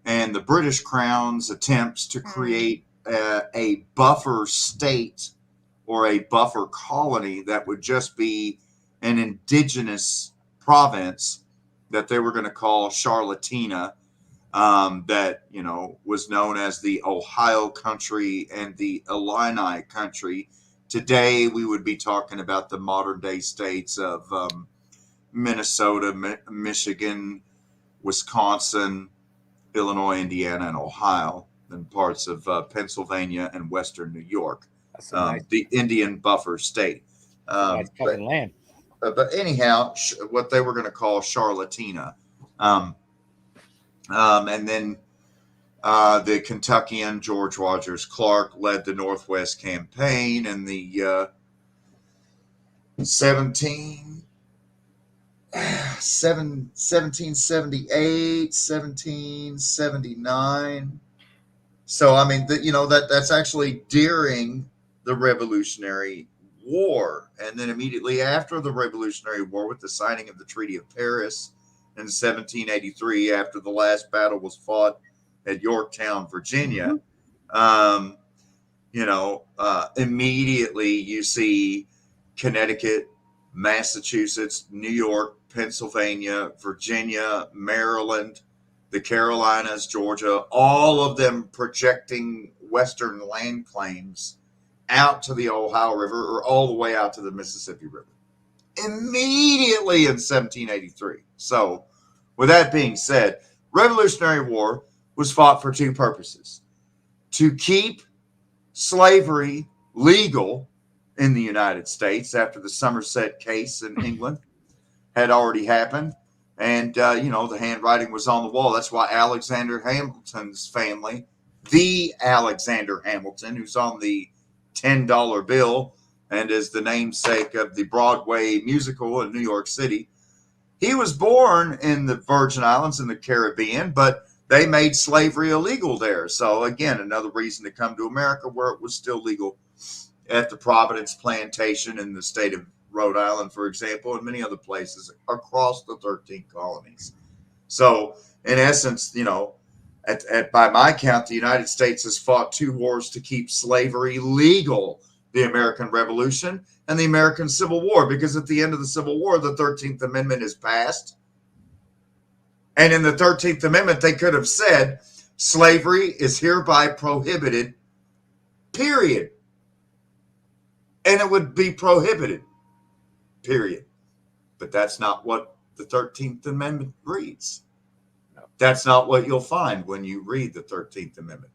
and the British Crown's attempts to create a buffer state or a buffer colony that would just be an indigenous province that they were going to call Charlotina, that was known as the Ohio country and the Illini country. Today we would be talking about the modern day states of Minnesota, Michigan, Wisconsin, Illinois, Indiana, and Ohio, and parts of Pennsylvania and Western New York, the Indian buffer state. Nice cut But of land. anyhow, what they were going to call Charlatina. And then the Kentuckian George Rogers Clark led the Northwest campaign in the 1778, 1779. So, I mean, that's actually during the Revolutionary War. And then immediately after the Revolutionary War, with the signing of the Treaty of Paris in 1783, after the last battle was fought at Yorktown, Virginia, immediately you see Connecticut, Massachusetts, New York, Pennsylvania, Virginia, Maryland, the Carolinas, Georgia, all of them projecting Western land claims out to the Ohio River or all the way out to the Mississippi River immediately in 1783. So, with that being said, Revolutionary War was fought for two purposes: to keep slavery legal in the United States after the Somerset case in England had already happened. And, the handwriting was on the wall. That's why Alexander Hamilton's family, the Alexander Hamilton, who's on the $10 bill and is the namesake of the Broadway musical in New York City, he was born in the Virgin Islands in the Caribbean, but they made slavery illegal there. So, again, another reason to come to America, where it was still legal at the Providence Plantation in the state of Rhode Island, for example, and many other places across the 13 colonies. So, in essence, by my count, the United States has fought two wars to keep slavery legal: the American Revolution and the American Civil War, because at the end of the Civil War, the 13th Amendment is passed. And in the 13th Amendment, they could have said, slavery is hereby prohibited, period. And it would be prohibited, period. But that's not what the 13th Amendment reads. No. That's not what you'll find when you read the 13th Amendment.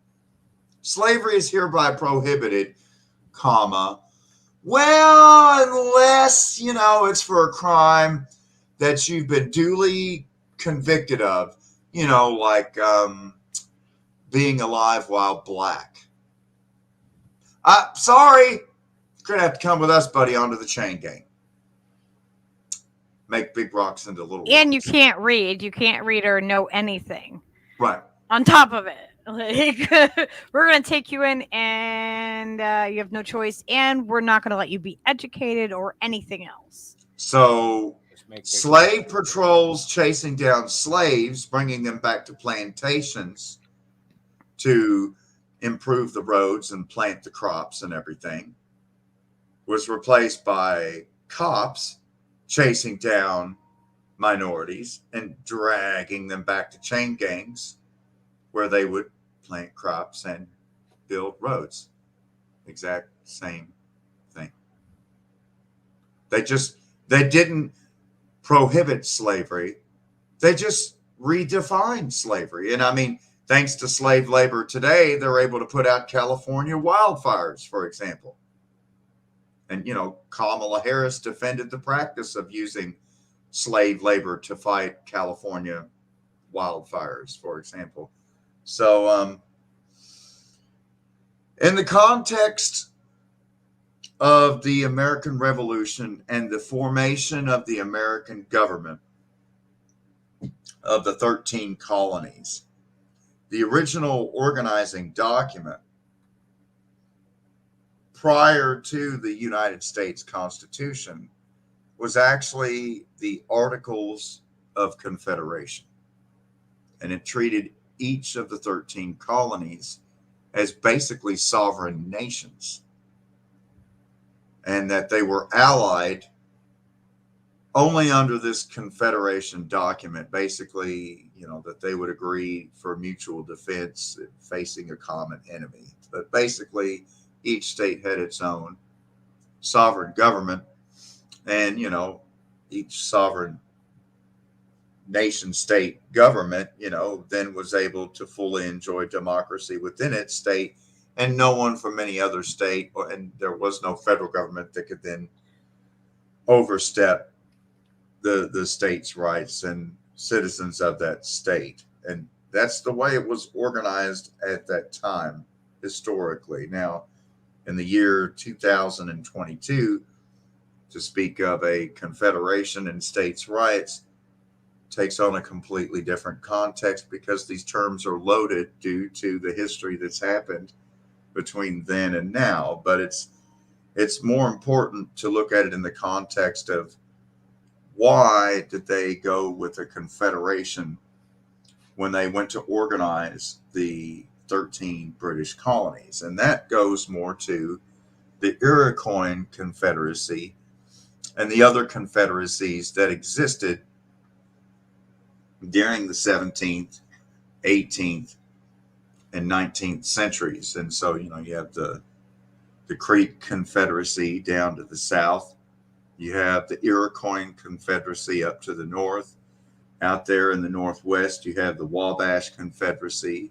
Slavery is hereby prohibited, comma, well, unless, it's for a crime that you've been duly convicted of, like being alive while black. Sorry, you're going to have to come with us, buddy, onto the chain gang. Make big rocks into little rocks. And you can't read. You can't read or know anything. Right. On top of it. Like, we're going to take you in and you have no choice. And we're not going to let you be educated or anything else. So, slave patrols chasing down slaves, bringing them back to plantations to improve the roads and plant the crops and everything, was replaced by cops chasing down minorities and dragging them back to chain gangs where they would plant crops and build roads. Exact same thing. They didn't prohibit slavery. They just redefined slavery. And I mean, thanks to slave labor today, they're able to put out California wildfires, for example. And, Kamala Harris defended the practice of using slave labor to fight California wildfires, for example. So, in the context of the American Revolution and the formation of the American government of the 13 colonies, the original organizing document prior to the United States Constitution was actually the Articles of Confederation. And it treated each of the 13 colonies as basically sovereign nations, and that they were allied only under this Confederation document, basically, that they would agree for mutual defense facing a common enemy. But basically, each state had its own sovereign government, and, each sovereign nation state government, then was able to fully enjoy democracy within its state, and no one from any other state, and there was no federal government that could then overstep the state's rights and citizens of that state. And that's the way it was organized at that time historically. Now, in the year 2022, to speak of a confederation and states' rights takes on a completely different context because these terms are loaded due to the history that's happened between then and now. But it's more important to look at it in the context of why did they go with a confederation when they went to organize the 13 British colonies. And that goes more to the Iroquois Confederacy and the other confederacies that existed during the 17th, 18th, and 19th centuries. And so, you have the Creek Confederacy down to the south. You have the Iroquois Confederacy up to the north. Out there in the northwest, you have the Wabash Confederacy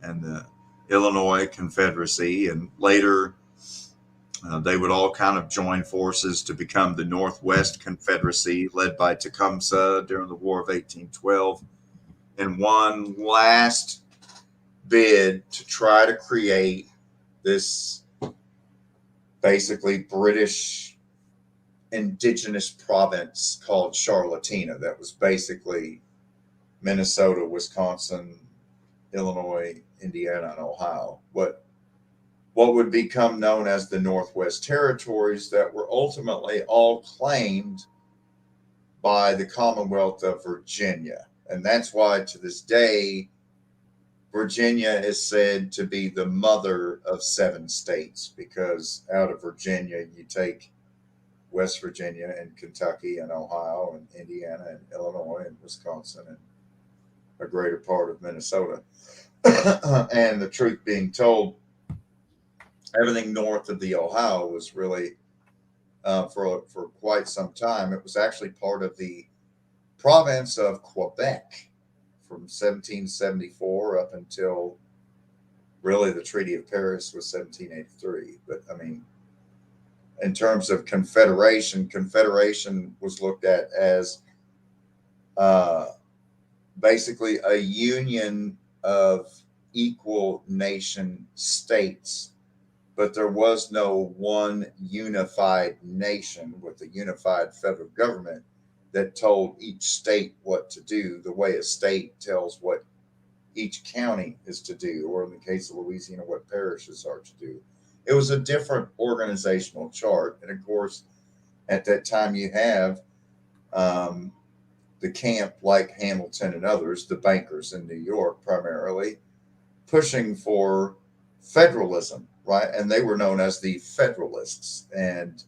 and the Illinois Confederacy. And later, they would all kind of join forces to become the Northwest Confederacy, led by Tecumseh during the War of 1812, in one last bid to try to create this basically British indigenous province called Charlottena. That was basically Minnesota, Wisconsin, Illinois, Indiana, and Ohio. What would become known as the Northwest Territories that were ultimately all claimed by the Commonwealth of Virginia. And that's why to this day, Virginia is said to be the mother of 7 states, because out of Virginia, you take West Virginia and Kentucky and Ohio and Indiana and Illinois and Wisconsin and a greater part of Minnesota. And the truth being told, everything north of the Ohio was really, for quite some time, it was actually part of the province of Quebec from 1774 up until really the Treaty of Paris was 1783. But I mean, in terms of confederation was looked at as basically a union of equal nation states, but there was no one unified nation with a unified federal government that told each state what to do, the way a state tells what each county is to do, or in the case of Louisiana, what parishes are to do. It was a different organizational chart. And of course, at that time, you have the camp like Hamilton and others, the bankers in New York primarily, pushing for federalism, right? And they were known as the Federalists. And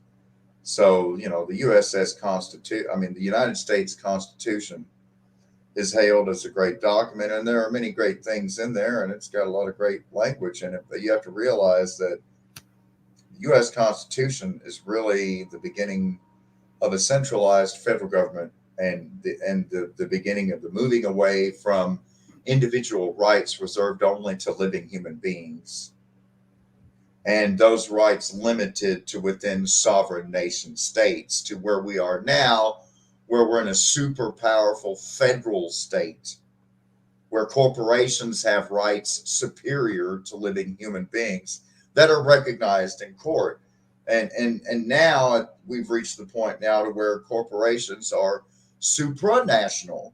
so, the the United States Constitution is hailed as a great document, and there are many great things in there, and it's got a lot of great language in it. But you have to realize that the U.S. Constitution is really the beginning of a centralized federal government, and the beginning of the moving away from individual rights reserved only to living human beings, and those rights limited to within sovereign nation states, to where we are now, where we're in a super powerful federal state, where corporations have rights superior to living human beings that are recognized in court. And now we've reached the point now to where corporations are supranational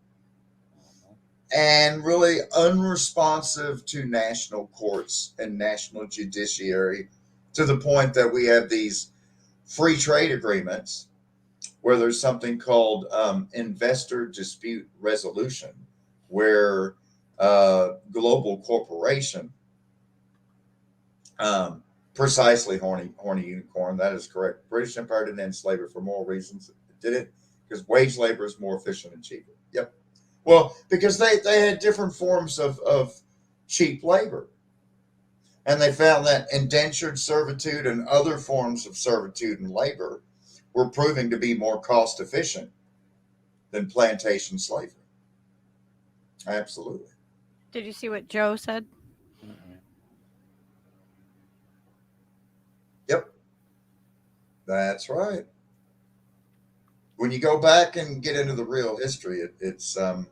and really unresponsive to national courts and national judiciary, to the point that we have these free trade agreements where there's something called investor dispute resolution, where global corporation, precisely horny unicorn, that is correct. British Empire didn't end slavery for moral reasons. It did it because wage labor is more efficient and cheaper. Yep. Well, because they had different forms of cheap labor. And they found that indentured servitude and other forms of servitude and labor were proving to be more cost efficient than plantation slavery. Absolutely. Did you see what Joe said? Yep. That's right. when you go back and get into the real history, it's a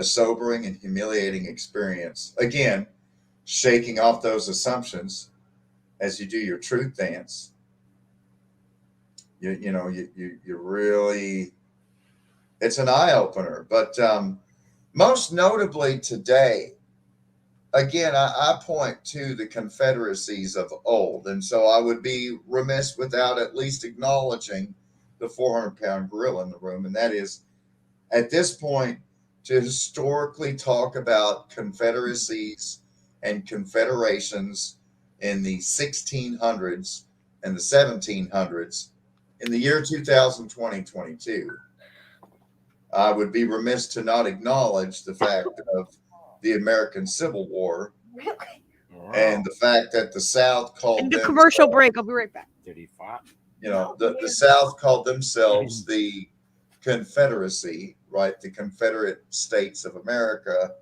sobering and humiliating experience. Again, shaking off those assumptions as you do your truth dance. You really, it's an eye opener. But most notably today, again, I point to the confederacies of old. And so I would be remiss without at least acknowledging the 400-pound gorilla in the room. And that is, at this point, to historically talk about confederacies and confederations in the 1600s and the 1700s in the year 2022, I would be remiss to not acknowledge the fact of the American Civil War and the fact that the South called And the them commercial break. I'll be right back. 35. the South called themselves the Confederacy, right? The Confederate States of America.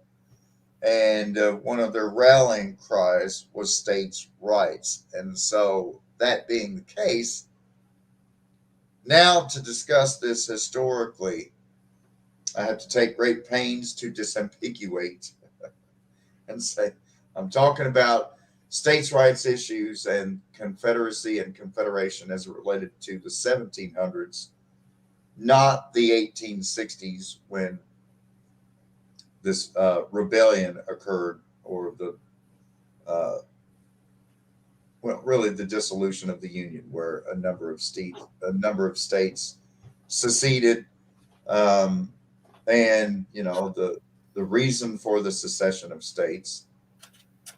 And one of their rallying cries was states' rights. And so, that being the case, now to discuss this historically, I have to take great pains to disambiguate and say, I'm talking about states' rights issues and Confederacy and Confederation as it related to the 1700s, not the 1860s when this rebellion occurred, or the really the dissolution of the Union, where a number of states seceded, and the reason for the secession of states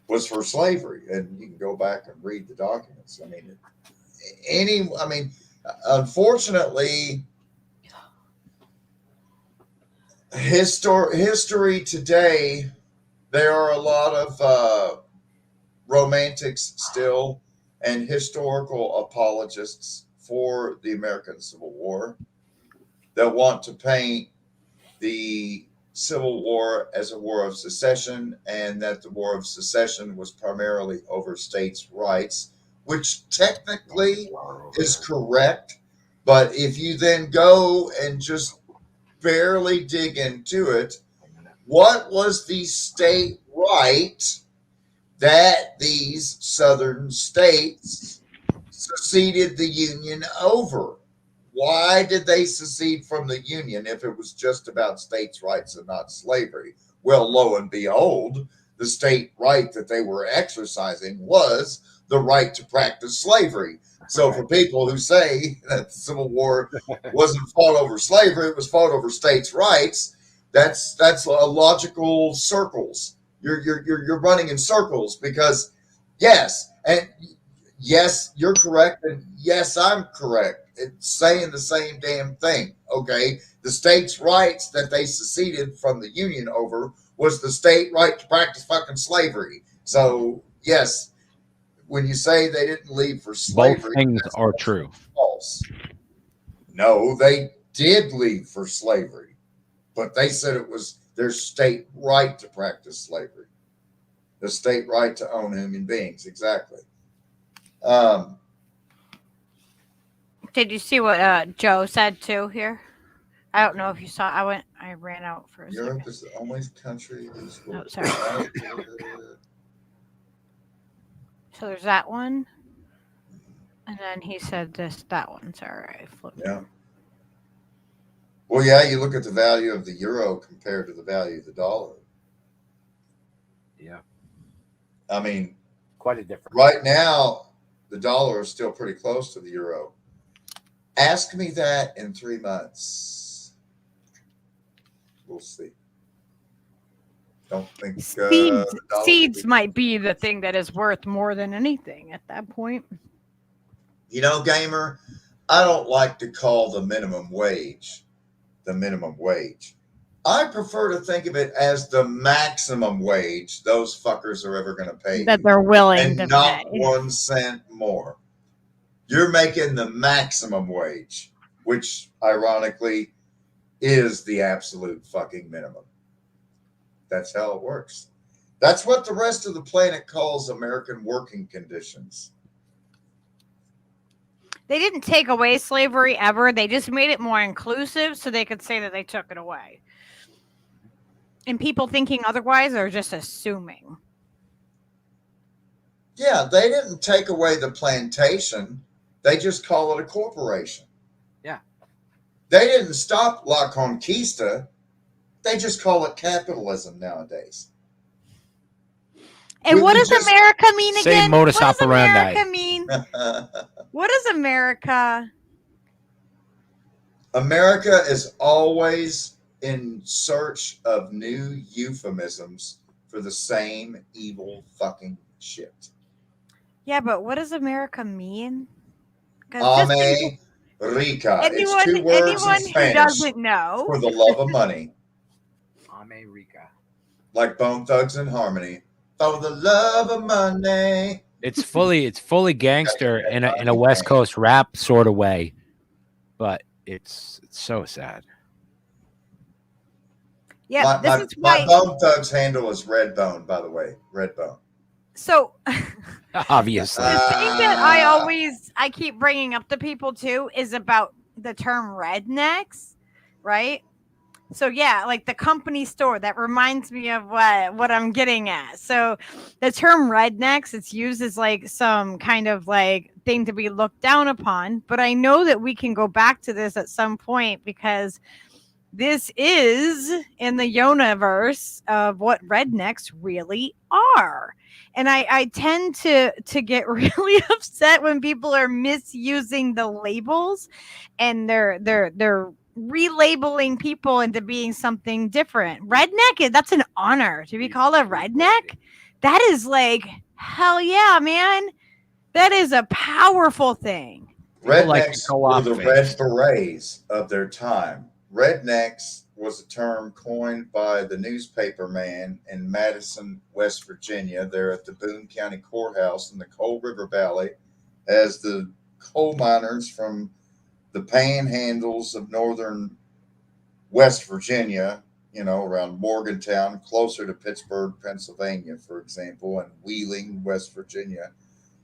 was for slavery, and you can go back and read the documents. Unfortunately, history today, there are a lot of romantics still and historical apologists for the American Civil War that want to paint the Civil War as a war of secession, and that the War of Secession was primarily over states' rights, which technically is correct. But if you then go and just barely dig into it, what was the state right that these southern states seceded the Union over? Why did they secede from the Union if it was just about states' rights and not slavery? Well, lo and behold, the state right that they were exercising was the right to practice slavery. So for people who say that the Civil War wasn't fought over slavery, it was fought over states' rights, that's a logical circles. You're running in circles, because yes, you're correct, and yes, I'm correct. It's saying the same damn thing. Okay, the states' rights that they seceded from the Union over was the state right to practice fucking slavery. So yes, when you say they didn't leave for slavery, both things are true. False. No, they did leave for slavery, but they said it was their state right to practice slavery, the state right to own human beings. Exactly. Did you see what Joe said too here? I don't know if you saw. I ran out for a Europe second. is the only country who's. Oh, sorry. So there's that one, and then he said that one. Sorry, I flipped. Yeah. Well, yeah, you look at the value of the euro compared to the value of the dollar. Yeah. I mean, Quite a difference. right now, the dollar is still pretty close to the euro. Ask me that in 3 months. We'll see. Don't think Seeds might be the thing that is worth more than anything at that point. Gamer, I don't like to call the minimum wage the minimum wage. I prefer to think of it as the maximum wage those fuckers are ever going to pay That you, they're willing and to not pay. 1 cent more. You're making the maximum wage, which ironically is the absolute fucking minimum. That's how it works. That's what the rest of the planet calls American working conditions. They didn't take away slavery ever. They just made it more inclusive so they could say that they took it away. And people thinking otherwise are just assuming. Yeah, they didn't take away the plantation. They just call it a corporation. Yeah. They didn't stop La Conquista. They just call it capitalism nowadays. And what does America mean Same again? modus What does operandi. America mean? What is America? America is always in search of new euphemisms for the same evil fucking shit. Yeah, but what does America mean? America. It's two words in Spanish who doesn't know for the love of money. America. Like Bone Thugs and Harmony. For the love of money. It's fully gangster in a West Coast rap sort of way, but it's so sad. Yeah, my Bone Thugs handle is Redbone, by the way. Redbone. So obviously, the thing that I keep bringing up to people too is about the term rednecks, right? So yeah, like the company store, that reminds me of what I'm getting at. So the term rednecks, it's used as like some kind of like thing to be looked down upon, but I know that we can go back to this at some point because this is in the universe of what rednecks really are. And I tend to get really upset when people are misusing the labels and they're relabeling people into being something different. Redneck, that's an honor to be called a redneck. That is like, hell yeah, man. That is a powerful thing. Rednecks were the Red Berets of their time. Rednecks was a term coined by the newspaper man in Madison, West Virginia, there at the Boone County Courthouse in the Coal River Valley, as the coal miners from the panhandles of northern West Virginia, around Morgantown, closer to Pittsburgh, Pennsylvania, for example, and Wheeling, West Virginia,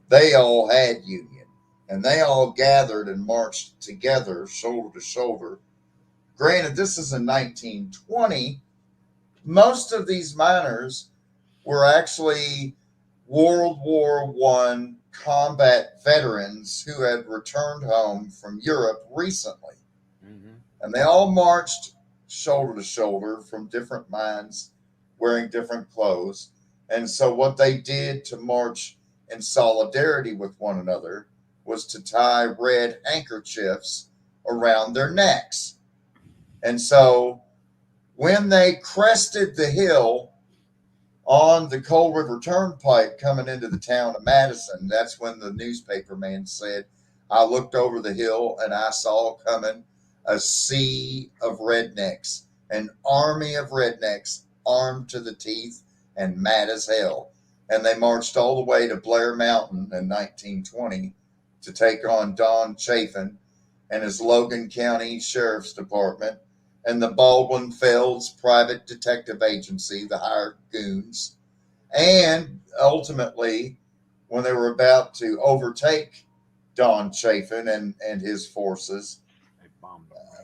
they all had union, and they all gathered and marched together, shoulder to shoulder. Granted, this is in 1920. Most of these miners were actually World War I combat veterans who had returned home from Europe recently. Mm-hmm. And they all marched shoulder to shoulder from different mines, wearing different clothes. And so what they did to march in solidarity with one another was to tie red handkerchiefs around their necks. And so when they crested the hill on the Coal River Turnpike coming into the town of Madison, that's when the newspaper man said, I looked over the hill and I saw coming a sea of rednecks, an army of rednecks armed to the teeth and mad as hell. And they marched all the way to Blair Mountain in 1920 to take on Don Chafin and his Logan County Sheriff's Department and the Baldwin Felds Private Detective Agency, the hired goons. And ultimately, when they were about to overtake Don Chafin and his forces,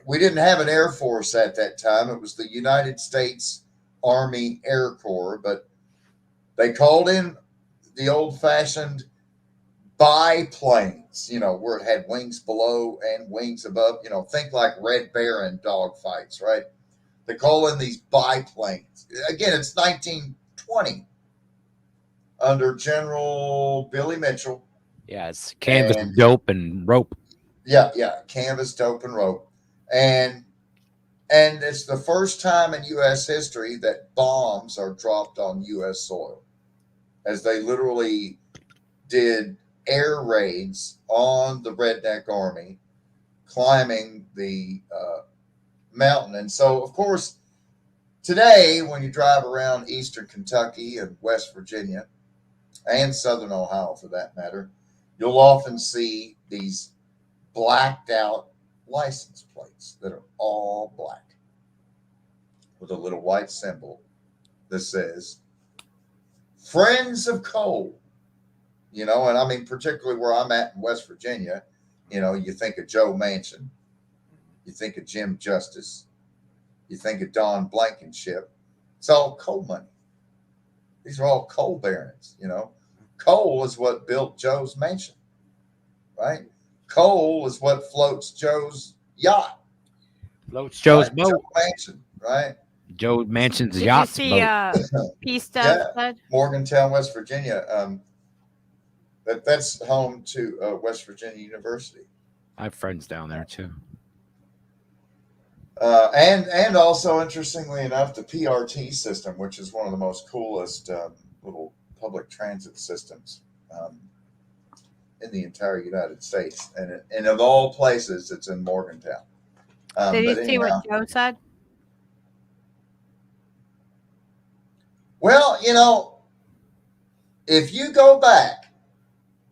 we didn't have an Air Force at that time. It was the United States Army Air Corps, but they called in the old-fashioned biplanes, where it had wings below and wings above, think like Red Baron dog fights, right? They call in these biplanes. Again, it's 1920 under General Billy Mitchell. Yeah, it's canvas, dope, and rope. Yeah, canvas, dope, and rope. And it's the first time in U.S. history that bombs are dropped on U.S. soil, as they literally did air raids on the Redneck Army, climbing the mountain. And so, of course, today, when you drive around eastern Kentucky and West Virginia, and southern Ohio for that matter, you'll often see these blacked out license plates that are all black with a little white symbol that says Friends of Coal. And I mean, particularly where I'm at in West Virginia, You think of Joe Manchin, you think of Jim Justice, you think of Don Blankenship. It's all coal money. These are all coal barons. Coal is what built Joe's mansion, right? Coal is what floats Joe's yacht. Floats Joe's Right? boat. Joe Manchin, right? Joe Manchin's Did you yacht's see boat. Peace Stuff Yeah, said? Morgantown, West Virginia. That's home to West Virginia University. I have friends down there too. And also, interestingly enough, the PRT system, which is one of the most coolest little public transit systems in the entire United States, and of all places, it's in Morgantown. Did you But see what anyhow, Joe said? well, if you go back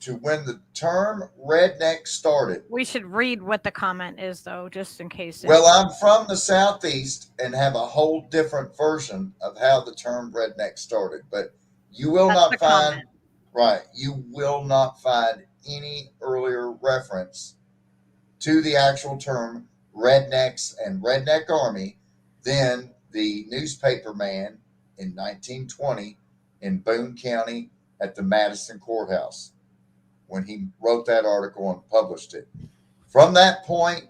to when the term redneck started. We should read what the comment is, though, just in case. Well, I'm from the Southeast and have a whole different version of how the term redneck started, but you will That's not the find, comment. right, you will not find any earlier reference to the actual term rednecks and redneck army than the newspaper man in 1920 in Boone County at the Madison Courthouse when he wrote that article and published it. From that point,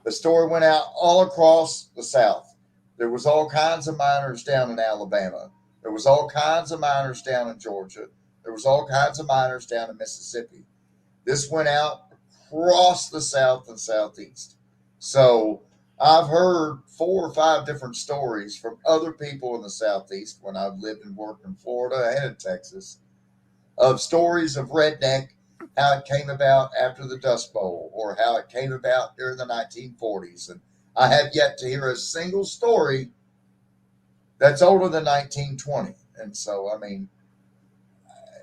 the story went out all across the South. There was all kinds of miners down in Alabama. There was all kinds of miners down in Georgia. There was all kinds of miners down in Mississippi. This went out across the South and Southeast. So I've heard 4 or 5 different stories from other people in the Southeast when I've lived and worked in Florida and in Texas of stories of redneck, how it came about after the Dust Bowl or how it came about during the 1940s. And I have yet to hear a single story that's older than 1920. And so, I mean,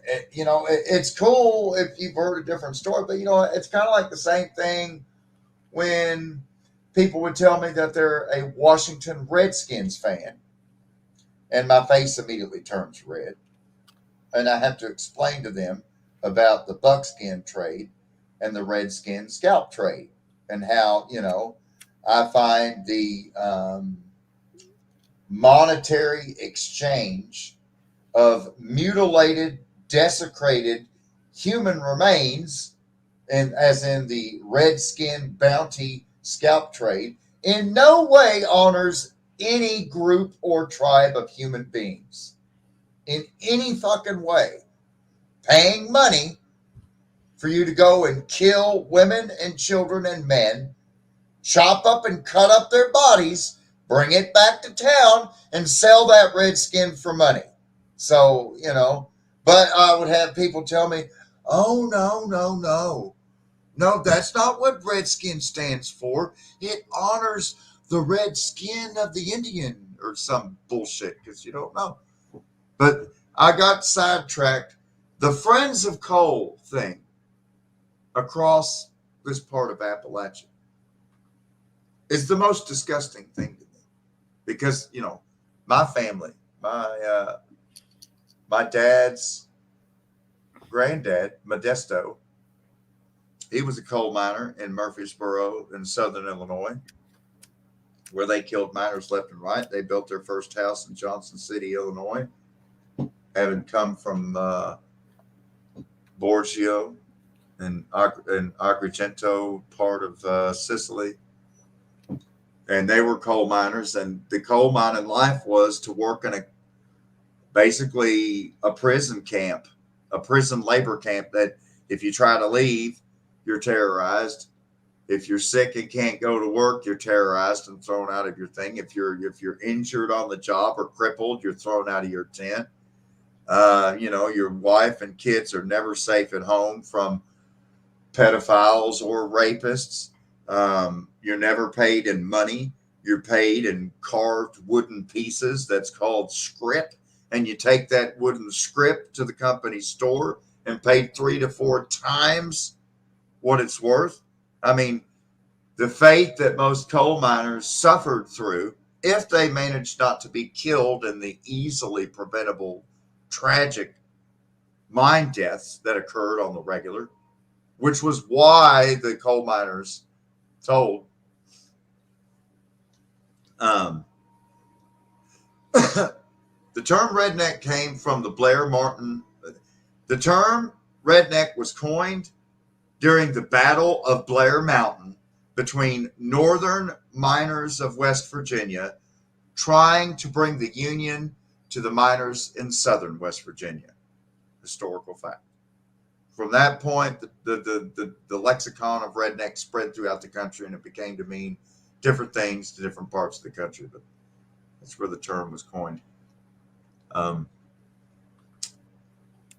it's cool if you've heard a different story, but, it's kind of like the same thing when people would tell me that they're a Washington Redskins fan and my face immediately turns red. And I have to explain to them about the buckskin trade and the redskin scalp trade and how, I find the monetary exchange of mutilated, desecrated human remains, and as in the redskin bounty scalp trade, in no way honors any group or tribe of human beings in any fucking way. Paying money for you to go and kill women and children and men, chop up and cut up their bodies, bring it back to town, and sell that redskin for money. So, but I would have people tell me, oh, no. No, that's not what redskin stands for. It honors the red skin of the Indian or some bullshit because you don't know. But I got sidetracked. The Friends of Coal thing across this part of Appalachia is the most disgusting thing to me because, my family, my dad's granddad, Modesto, he was a coal miner in Murfreesboro in southern Illinois, where they killed miners left and right. They built their first house in Johnson City, Illinois, having come from Borgio and Agrigento, part of Sicily. And they were coal miners, and the coal mining life was to work in basically a prison camp, a prison labor camp that if you try to leave, you're terrorized. If you're sick and can't go to work, you're terrorized and thrown out of your thing. If you're injured on the job or crippled, you're thrown out of your tent. Your wife and kids are never safe at home from pedophiles or rapists. You're never paid in money. You're paid in carved wooden pieces. That's called scrip. And you take that wooden scrip to the company store and pay 3 to 4 times what it's worth. I mean, the fate that most coal miners suffered through, if they managed not to be killed in the easily preventable, tragic mine deaths that occurred on the regular, which was why the coal miners told the term redneck came from the Blair Martin. The term redneck was coined during the Battle of Blair Mountain between northern miners of West Virginia trying to bring the Union to the miners in southern West Virginia. Historical fact. From that point, the lexicon of redneck spread throughout the country, and it became to mean different things to different parts of the country. But that's where the term was coined.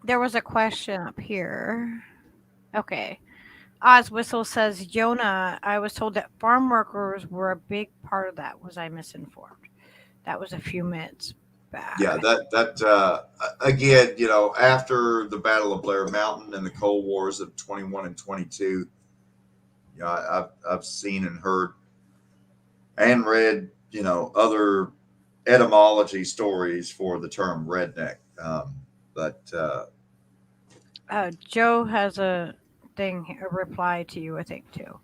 There was a question up here. Okay. Oz Whistle says, Yona, I was told that farm workers were a big part of that. Was I misinformed? That was a few minutes back. Yeah, that again, after the Battle of Blair Mountain and the Cold Wars of 21 and 22, I've seen and heard and read, other etymology stories for the term redneck. Joe has a reply to you, I think, too.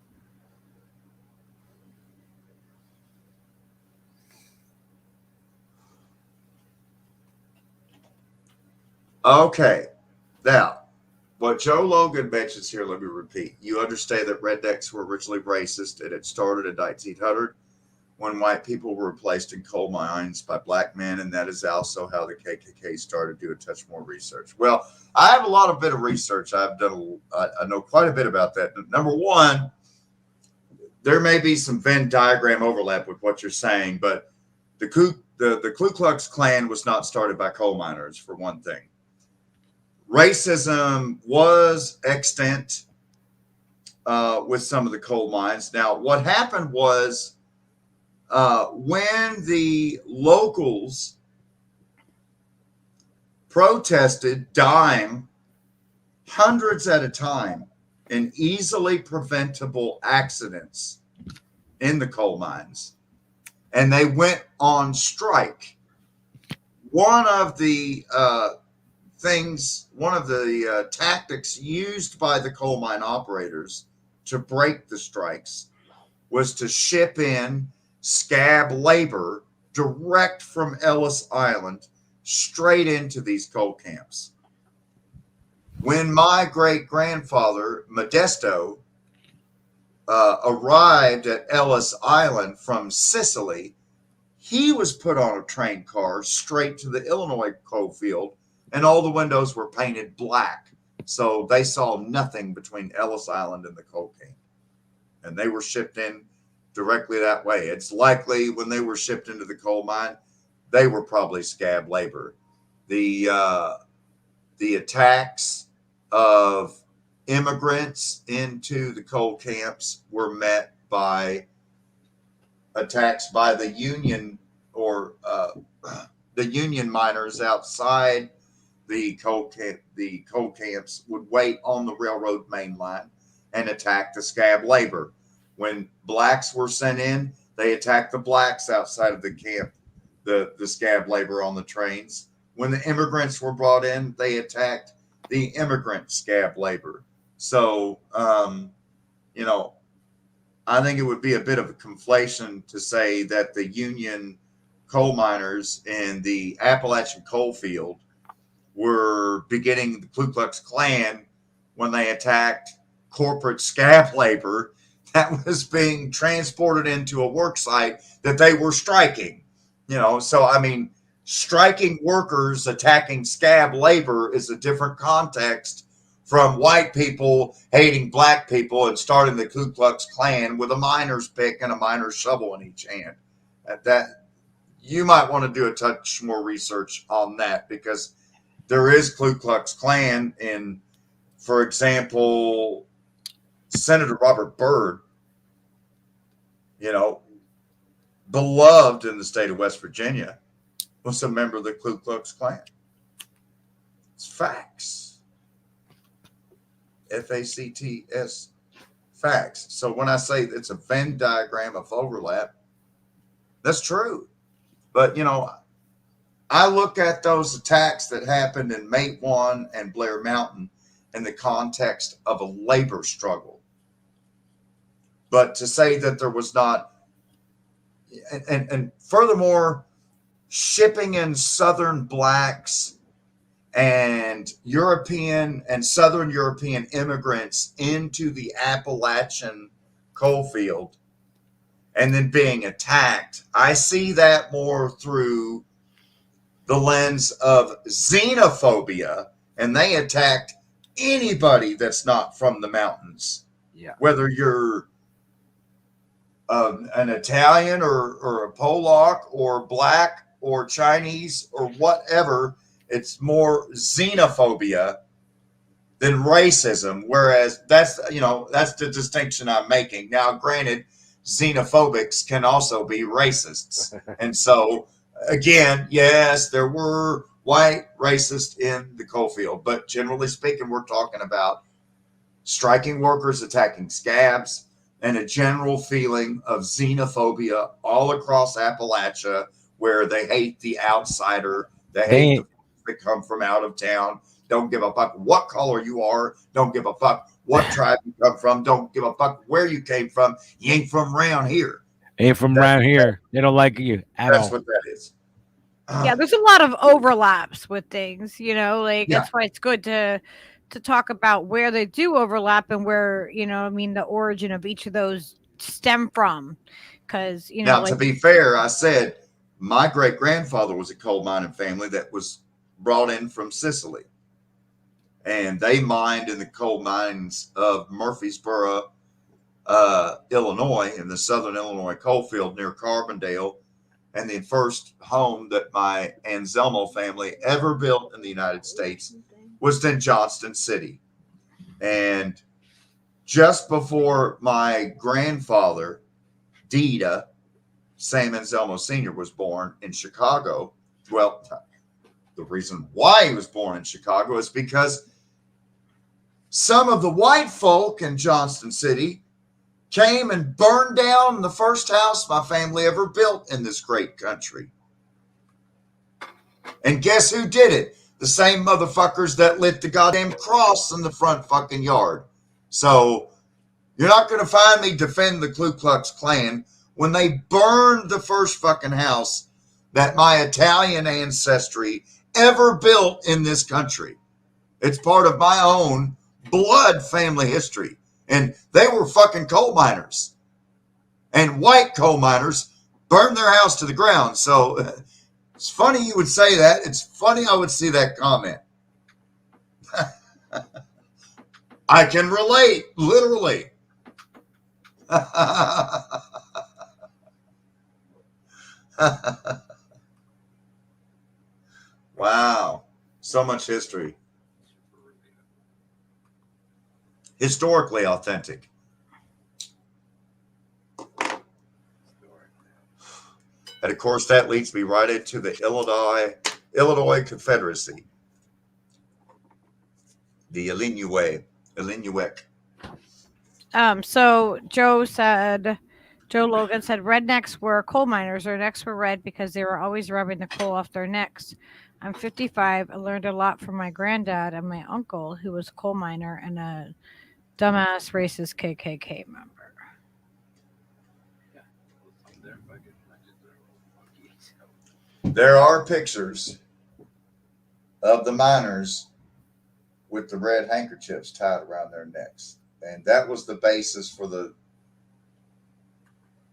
Okay. Now, what Joe Logan mentions here, let me repeat. You understand that rednecks were originally racist, and it started in 1900 when white people were replaced in coal mines by black men, and that is also how the KKK started to do a touch more research. Well, I have a lot of bit of research. I know quite a bit about that. Number one, there may be some Venn diagram overlap with what you're saying, but the Ku Klux Klan was not started by coal miners, for one thing. Racism was extant with some of the coal mines. Now, what happened was when the locals protested, dying hundreds at a time in easily preventable accidents in the coal mines, and they went on strike. One of the tactics used by the coal mine operators to break the strikes was to ship in scab labor direct from Ellis Island straight into these coal camps. When my great-grandfather, Modesto, arrived at Ellis Island from Sicily, he was put on a train car straight to the Illinois coal field, and all the windows were painted black. So they saw nothing between Ellis Island and the coal camp. And they were shipped in directly that way. It's likely when they were shipped into the coal mine, they were probably scab labor. The attacks of immigrants into the coal camps were met by attacks by the Union or the Union miners outside the coal camps would wait on the railroad main line and attack the scab labor. When blacks were sent in, they attacked the blacks outside of the camp, the scab labor on the trains. When the immigrants were brought in, they attacked the immigrant scab labor. So, I think it would be a bit of a conflation to say that the Union coal miners in the Appalachian coal field were beginning the Ku Klux Klan when they attacked corporate scab labor that was being transported into a work site that they were striking. So I mean, striking workers attacking scab labor is a different context from white people hating black people and starting the Ku Klux Klan with a miner's pick and a miner's shovel in each hand. That you might want to do a touch more research on that, because there is Ku Klux Klan in, for example, Senator Robert Byrd, beloved in the state of West Virginia, was a member of the Ku Klux Klan. It's facts. FACTS, facts. So when I say it's a Venn diagram of overlap, that's true. But, I look at those attacks that happened in Matewan and Blair Mountain, in the context of a labor struggle. But to say that there was not, and furthermore, shipping in Southern blacks and European and Southern European immigrants into the Appalachian coal field and then being attacked, I see that more through the lens of xenophobia, and they attacked anybody that's not from the mountains. Yeah. Whether you're an Italian or a Polak or black or Chinese or whatever, it's more xenophobia than racism. Whereas that's the distinction I'm making. Now, granted, xenophobics can also be racists, and so again, yes, there were white racists in the coal field, but generally speaking, we're talking about striking workers, attacking scabs, and a general feeling of xenophobia all across Appalachia, where they hate the outsider, they hate the folks that come from out of town, don't give a fuck what color you are, don't give a fuck what tribe you come from, don't give a fuck where you came from, you ain't from around here. Ain't from around here. They don't like you at all. That's what that is. Yeah, there's a lot of overlaps with things, like Yeah. that's why it's good to talk about where they do overlap and where, the origin of each of those stem from. Because, Now, to be fair, I said my great grandfather was a coal mining family that was brought in from Sicily. And they mined in the coal mines of Murfreesboro, Illinois, in the southern Illinois coal field near Carbondale. And the first home that my Anselmo family ever built in the United States was in Johnston City. And just before my grandfather, Dita, Sam Anselmo Sr., was born in Chicago, well, the reason why he was born in Chicago is because some of the white folk in Johnston City came and burned down the first house my family ever built in this great country. And guess who did it? The same motherfuckers that lit the goddamn cross in the front fucking yard. So you're not going to find me defend the Ku Klux Klan when they burned the first fucking house that my Italian ancestry ever built in this country. It's part of my own blood family history. And they were fucking coal miners. And white coal miners burned their house to the ground. So it's funny you would say that. It's funny I would see that comment. I can relate, literally. Wow. So much history. Historically authentic. And of course, that leads me right into the Illinois Confederacy. The Illini. So Joe Logan said rednecks were coal miners. Their necks were red because they were always rubbing the coal off their necks. I'm 55. I learned a lot from my granddad and my uncle, who was a coal miner and a dumbass racist KKK member. There are pictures of the miners with the red handkerchiefs tied around their necks. And that was the basis for the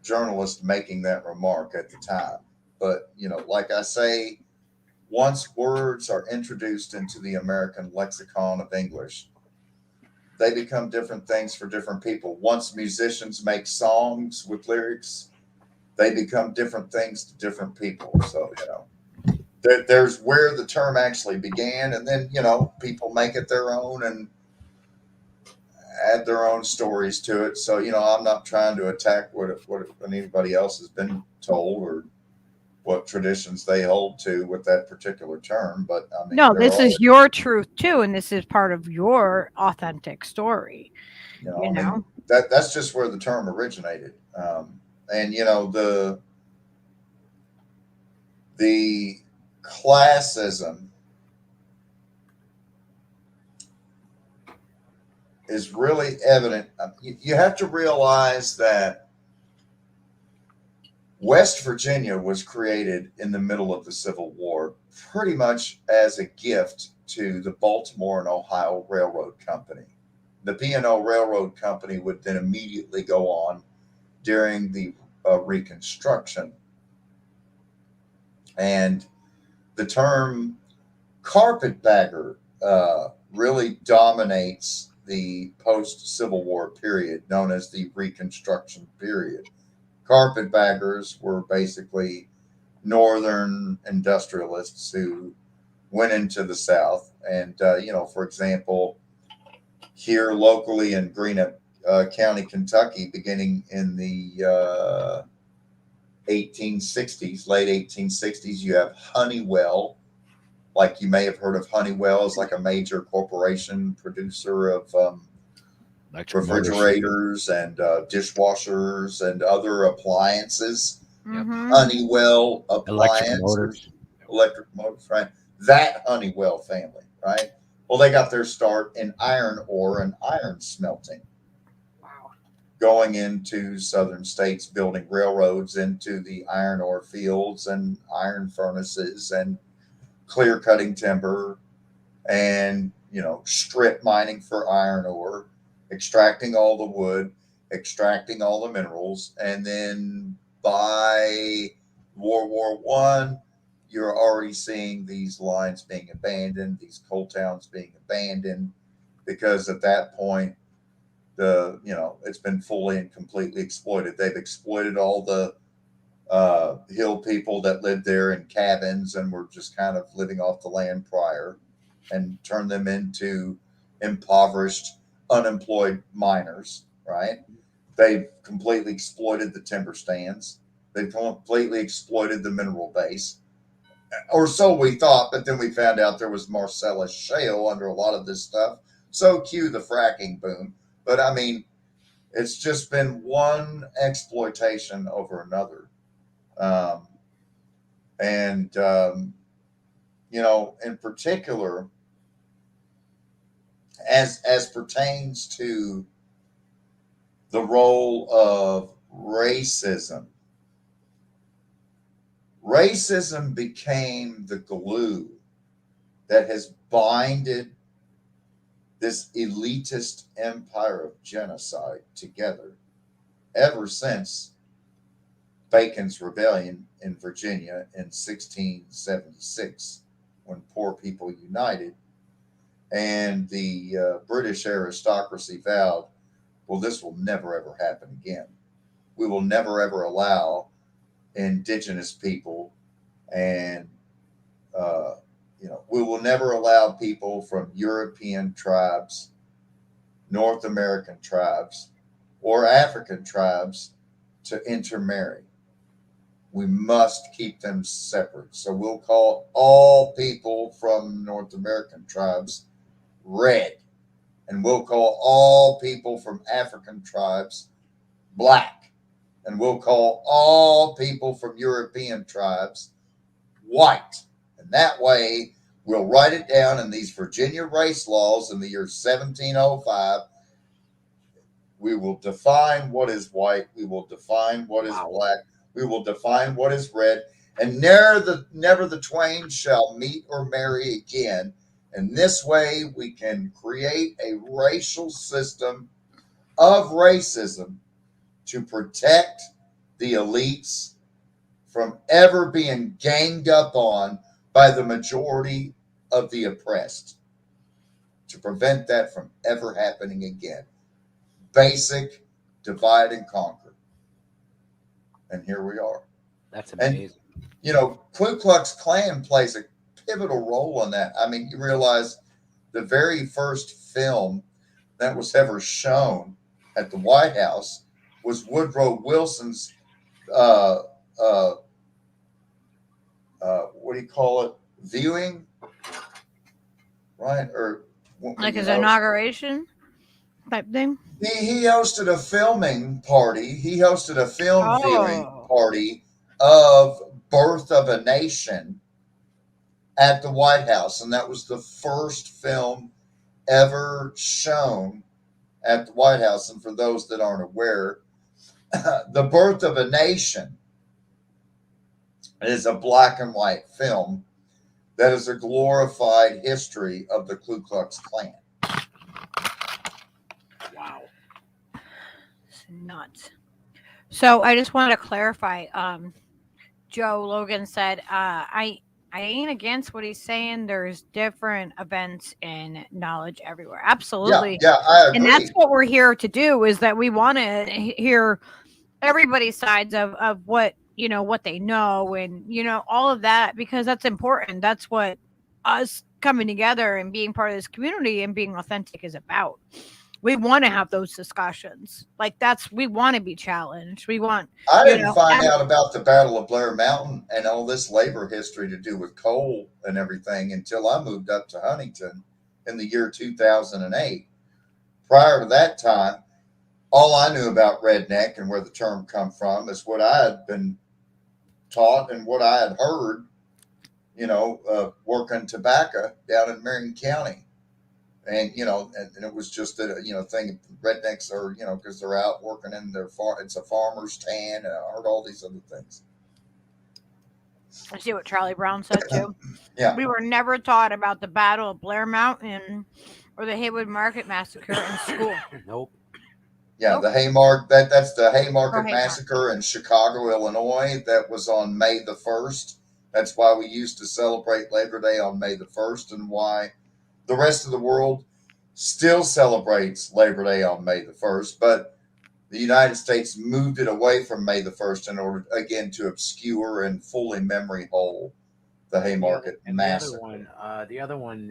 journalist making that remark at the time. But, like I say, once words are introduced into the American lexicon of English, they become different things for different people. Once musicians make songs with lyrics, they become different things to different people. So, there's where the term actually began, and then, people make it their own and add their own stories to it. So, I'm not trying to attack what anybody else has been told or what traditions they hold to with that particular term. But I mean, no, this is your truth too, and this is part of your authentic story. I mean, that's just where the term originated. And the classism is really evident. You have to realize that West Virginia was created in the middle of the Civil War pretty much as a gift to the Baltimore and Ohio Railroad Company. The P&O Railroad Company would then immediately go on during the Reconstruction. And the term carpetbagger really dominates the post-Civil War period, known as the Reconstruction period. Carpetbaggers were basically Northern industrialists who went into the South. And, for example, here locally in Greenup County, Kentucky, beginning in the 1860s, late 1860s, you have Honeywell. Like you may have heard of Honeywell as like a major corporation producer of refrigerators and dishwashers and other appliances. Mm-hmm. Honeywell appliances, electric motors, right? That Honeywell family, right? Well, they got their start in iron ore and iron smelting. Wow. Going into southern states, building railroads into the iron ore fields and iron furnaces and clear cutting timber and, strip mining for iron ore, extracting all the wood, extracting all the minerals. And then by World War One, you're already seeing these lines being abandoned, these coal towns being abandoned, because at that point, it's been fully and completely exploited. They've exploited all the hill people that lived there in cabins and were just kind of living off the land prior, and turned them into impoverished, unemployed miners, right? They've completely exploited the timber stands. They've completely exploited the mineral base. Or so we thought, but then we found out there was Marcellus shale under a lot of this stuff. So cue the fracking boom. But I mean, it's just been one exploitation over another. In particular, as pertains to the role of racism became the glue that has binded this elitist empire of genocide together ever since Bacon's Rebellion in Virginia in 1676, when poor people united, and the British aristocracy vowed, well, this will never ever happen again. We will never ever allow indigenous people and we will never allow people from European tribes, North American tribes, or African tribes to intermarry. We must keep them separate. So we'll call all people from North American tribes red, and we'll call all people from African tribes black, and we'll call all people from European tribes white. And that way, we'll write it down in these Virginia race laws in the year 1705. We will define what is white. We will define what is black. We will define what is red. And never the twain shall meet or marry again. And this way, we can create a racial system of racism to protect the elites from ever being ganged up on by the majority of the oppressed, to prevent that from ever happening again. Basic divide and conquer. And here we are. That's amazing. And, Ku Klux Klan plays a pivotal role in that. I mean, you realize the very first film that was ever shown at the White House was Woodrow Wilson's what do you call it? Viewing, right? Or like his inauguration type thing. He hosted a filming party. He hosted a film viewing party of Birth of a Nation at the White House, and that was the first film ever shown at the White House. And for those that aren't aware, The Birth of a Nation is a black and white film that is a glorified history of the Ku Klux Klan. Wow. It's nuts. So I just wanted to clarify. Joe Logan said, I ain't against what he's saying. There's different events and knowledge everywhere. Absolutely. Yeah, I agree. And that's what we're here to do, is that we want to hear everybody's sides of what, what they know, and, all of that, because that's important. That's what us coming together and being part of this community and being authentic is about. We want to have those discussions. Like, we want to be challenged. We want. I didn't find out about the Battle of Blair Mountain and all this labor history to do with coal and everything until I moved up to Huntington in the year 2008. Prior to that time, all I knew about redneck and where the term come from is what I had been taught and what I had heard, working tobacco down in Marion County. And, and it was just a, thing. Rednecks are, because they're out working in their farm. It's a farmer's tan. And I heard all these other things. I see what Charlie Brown said too. Yeah. We were never taught about the Battle of Blair Mountain or the Haywood Market Massacre in school. Nope. Yeah, Nope. the Haymarket. That's the Haymarket Massacre in Chicago, Illinois. That was on May the 1st. That's why we used to celebrate Labor Day on May the 1st, and why the rest of the world still celebrates Labor Day on May the 1st, but the United States moved it away from May the 1st in order, again, to obscure and fully memory hole the Haymarket Massacre. The other one,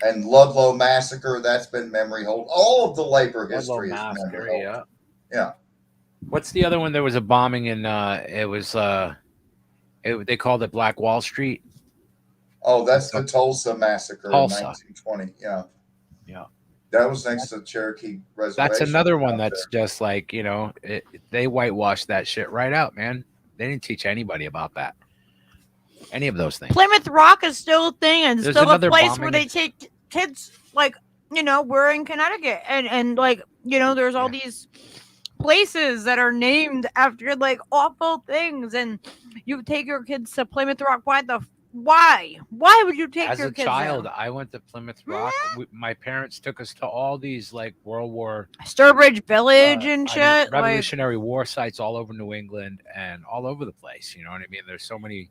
and Ludlow Massacre, that's been memory hold. All of the labor history is Massacre, memory hold. Yeah. What's the other one? There was a bombing in, they called it Black Wall Street. Oh, that's the Tulsa Massacre in 1920. Yeah. Yeah. That was next to Cherokee Reservation. That's another one that's just like, they whitewashed that shit right out, man. They didn't teach anybody about that. Any of those things. Plymouth Rock is still a thing, and There's still a another place bombing where they take kids, like, we're in Connecticut, and like, there's all these places that are named after like awful things, and you take your kids to Plymouth Rock. Why would you take your kids? As a child, there? I went to Plymouth Rock. My parents took us to all these like World War Sturbridge Village and shit, Revolutionary War sites all over New England and all over the place. You know what I mean? There's so many,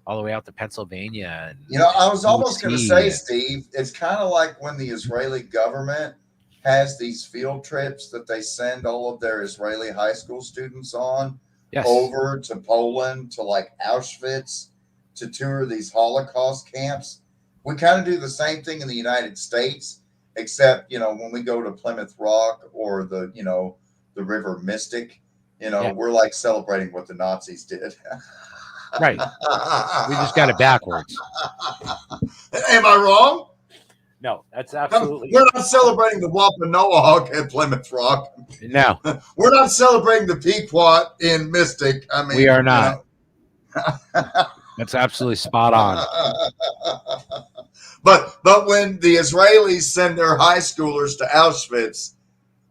all the way out to Pennsylvania. And, I was almost going to say, Steve, it's kind of like when the Israeli government has these field trips that they send all of their Israeli high school students on over to Poland, to like Auschwitz, to tour these Holocaust camps. We kind of do the same thing in the United States, except, when we go to Plymouth Rock or the River Mystic, we're like celebrating what the Nazis did. Right. We just got it backwards. Am I wrong? No, that's absolutely. We're not celebrating the Wampanoag at Plymouth Rock. No. We're not celebrating the Pequot in Mystic. I mean, we are not. That's absolutely spot on. But when the Israelis send their high schoolers to Auschwitz,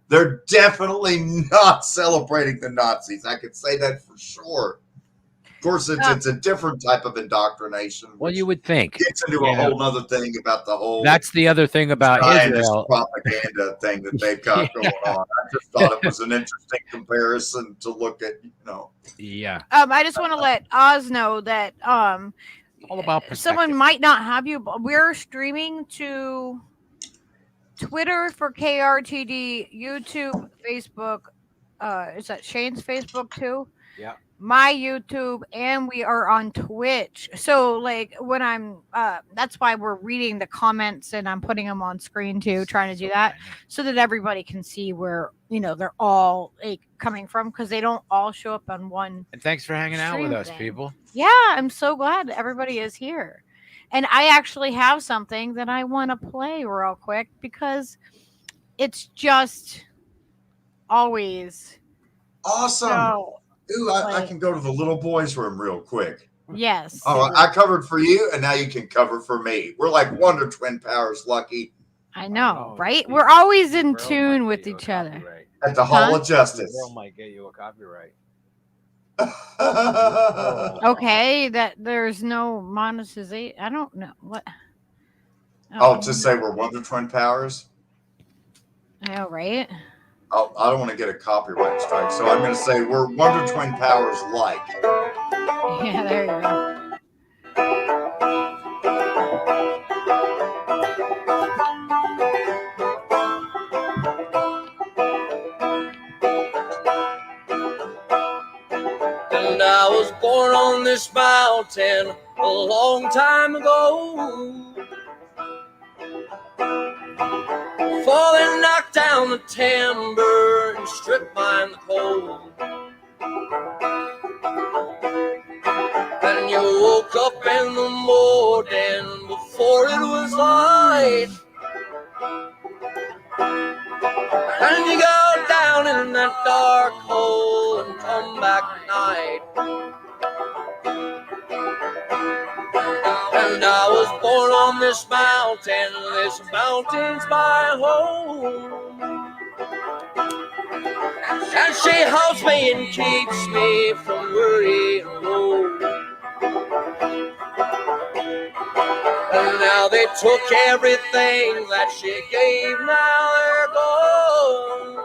they're definitely not celebrating the Nazis. I can say that for sure. Of course, it's a different type of indoctrination. Well, you would think. Gets into a whole other thing about the whole. That's the other thing about Israel. Propaganda thing that they've got going on. I just thought it was an interesting comparison to look at, Yeah. I just want to let Oz know that all about perspective. Someone might not have you, but we're streaming to Twitter for KRTD, YouTube, Facebook. Is that Shane's Facebook too? Yeah. My YouTube, and we are on Twitch. So like when I'm that's why we're reading the comments and I'm putting them on screen too, trying to do that so that everybody can see where they're all like coming from, because they don't all show up on one. And thanks for hanging out with us, people. Yeah, I'm so glad everybody is here. And I actually have something that I want to play real quick, because it's just always awesome. So, ooh, I can go to the little boys' room real quick. Yes. All right, I covered for you, and now you can cover for me. We're like Wonder Twin Powers, Lucky. I know, right? We're always in tune with each other. At the Hall of Girl Justice. might get you a copyright. Okay, that there's no monetization. I don't know what. Oh, to say we're Wonder Twin Powers. Oh, right. Oh, I don't want to get a copyright strike, so I'm going to say we're Wonder Twin Powers like. Yeah, there you go. And I was born on this mountain a long time ago. Before they knocked down the timber and stripped mine the coal. And you woke up in the morning before it was light. And you go down in that dark hole and come back at night. And I was born on this mountain's my home. And she holds me and keeps me from worry and woe. And now they took everything that she gave, now they're gone.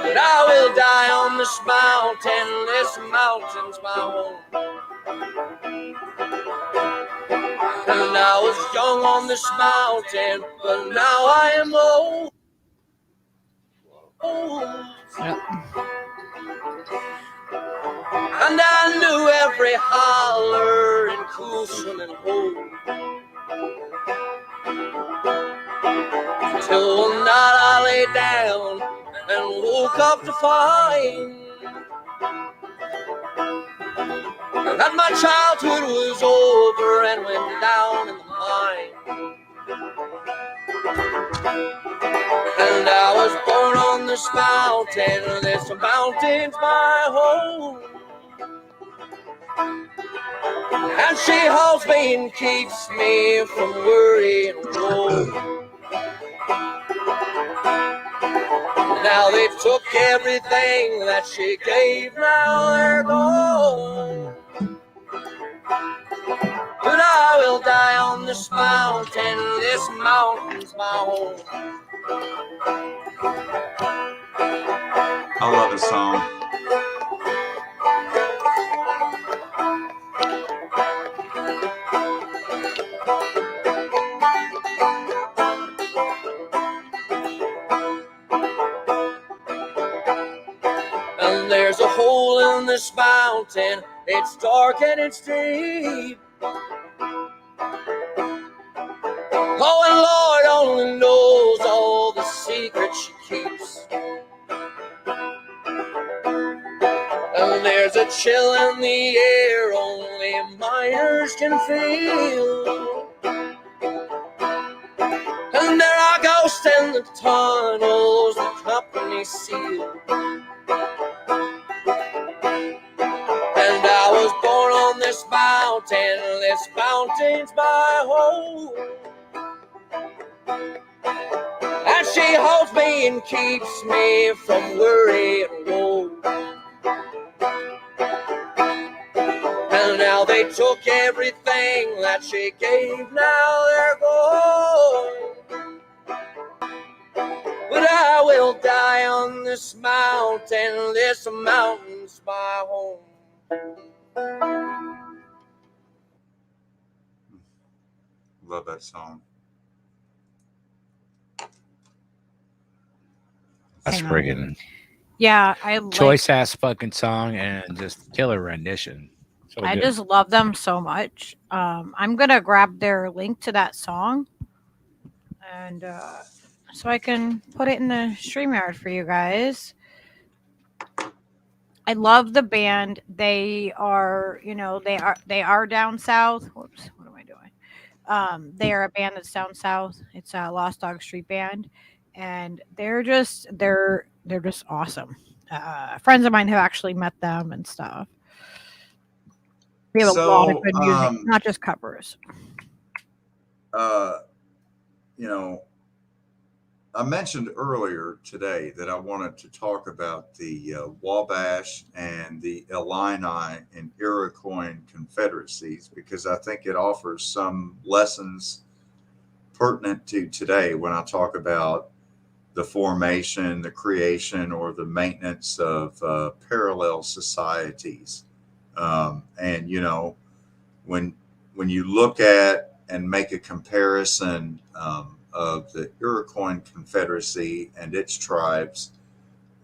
But I will die on this mountain's my home. And I was young on this mountain, but now I am old. Yep. And I knew every holler and cool swimming hole. Till one night I lay down and woke up to find that my childhood was over and went down in the mine. And I was born on this mountain's my home. And she holds me and keeps me from worry and woe. Now they took everything that she gave, now they're gone. But I will die on this mountain's my home. I love this song. And there's a hole in this mountain, it's dark and it's deep. Oh, and Lord only knows all the secrets she keeps. And there's a chill in the air only miners can feel. And there are ghosts in the tunnels the company seal. And I was born on this mountain's my home. And she holds me and keeps me from worry and woe. And now they took everything that she gave, now they're gone. But I will die on this mountain's my home. Love that song. That's friggin' Yeah, I like, choice ass fucking song and just killer rendition. So I good. just love them so much. I'm gonna grab their link to that song, and so I can put it in the StreamYard for you guys. I love the band. They are, they are down south. Whoops, what am I doing? They are a band that's down south. It's a Lost Dog Street band, and they're just awesome. Friends of mine have actually met them and stuff. We have a lot of good music, not just covers. you know, I mentioned earlier today that I wanted to talk about the Wabash and the Illini and Iroquois confederacies because I think it offers some lessons pertinent to today when I talk about the formation, the creation, or the maintenance of parallel societies. And when when you look at and make a comparison of the Iroquois Confederacy and its tribes,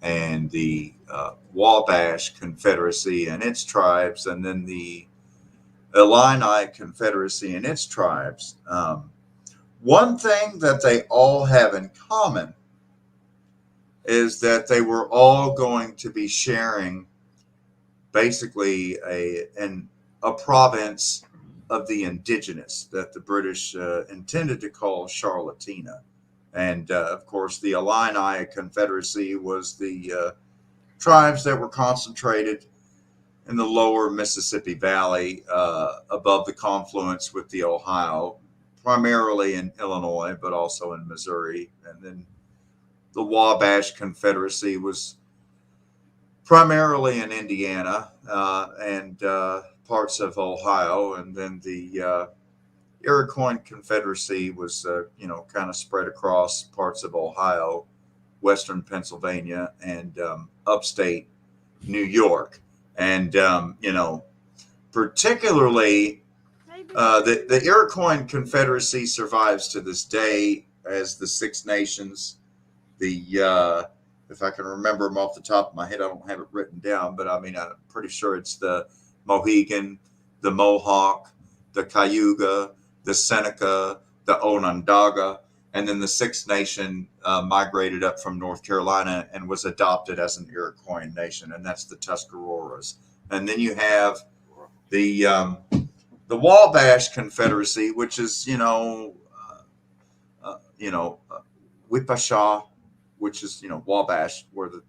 and the Wabash Confederacy and its tribes, and then the Illini Confederacy and its tribes. One thing that they all have in common is that they were all going to be sharing basically a province of the indigenous that the British intended to call Charlatina. And of course, the Illini Confederacy was the tribes that were concentrated in the lower Mississippi Valley above the confluence with the Ohio, primarily in Illinois, but also in Missouri. And then the Wabash Confederacy was primarily in Indiana and parts of Ohio. And then the Iroquois Confederacy was, kind of spread across parts of Ohio, western Pennsylvania, and upstate New York. And, particularly the Iroquois Confederacy survives to this day as the Six Nations. The if I can remember them off the top of my head, I don't have it written down, but I mean, I'm pretty sure it's the Mohegan, the Mohawk, the Cayuga, the Seneca, the Onondaga, and then the Six Nation migrated up from North Carolina and was adopted as an Iroquois nation, and that's the Tuscaroras. And then you have the Wabash Confederacy, which is Wipasha, which is Wabash, where it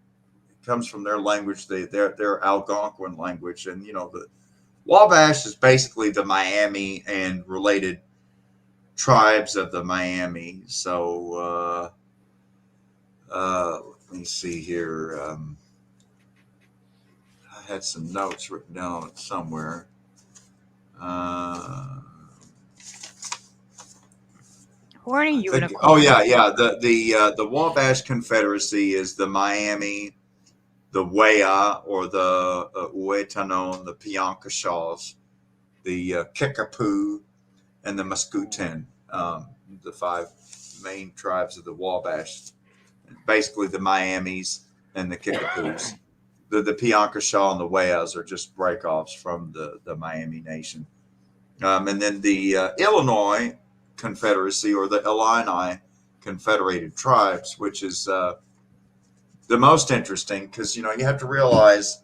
comes from their language, their Algonquin language, and the Wabash is basically the Miami and related tribes of the Miami. So let me see here. I had some notes written down on it somewhere. Who are you? The Wabash Confederacy is the Miami, the Wea or the Uitano, the Piankashaws, the Kickapoo, and the Mascoutin, the five main tribes of the Wabash. Basically, the Miamis and the Kickapoos. The Piankashaw and the Weas are just breakoffs from the Miami Nation. And then the Illinois Confederacy, or the Illini Confederated Tribes, which is the most interesting because, you have to realize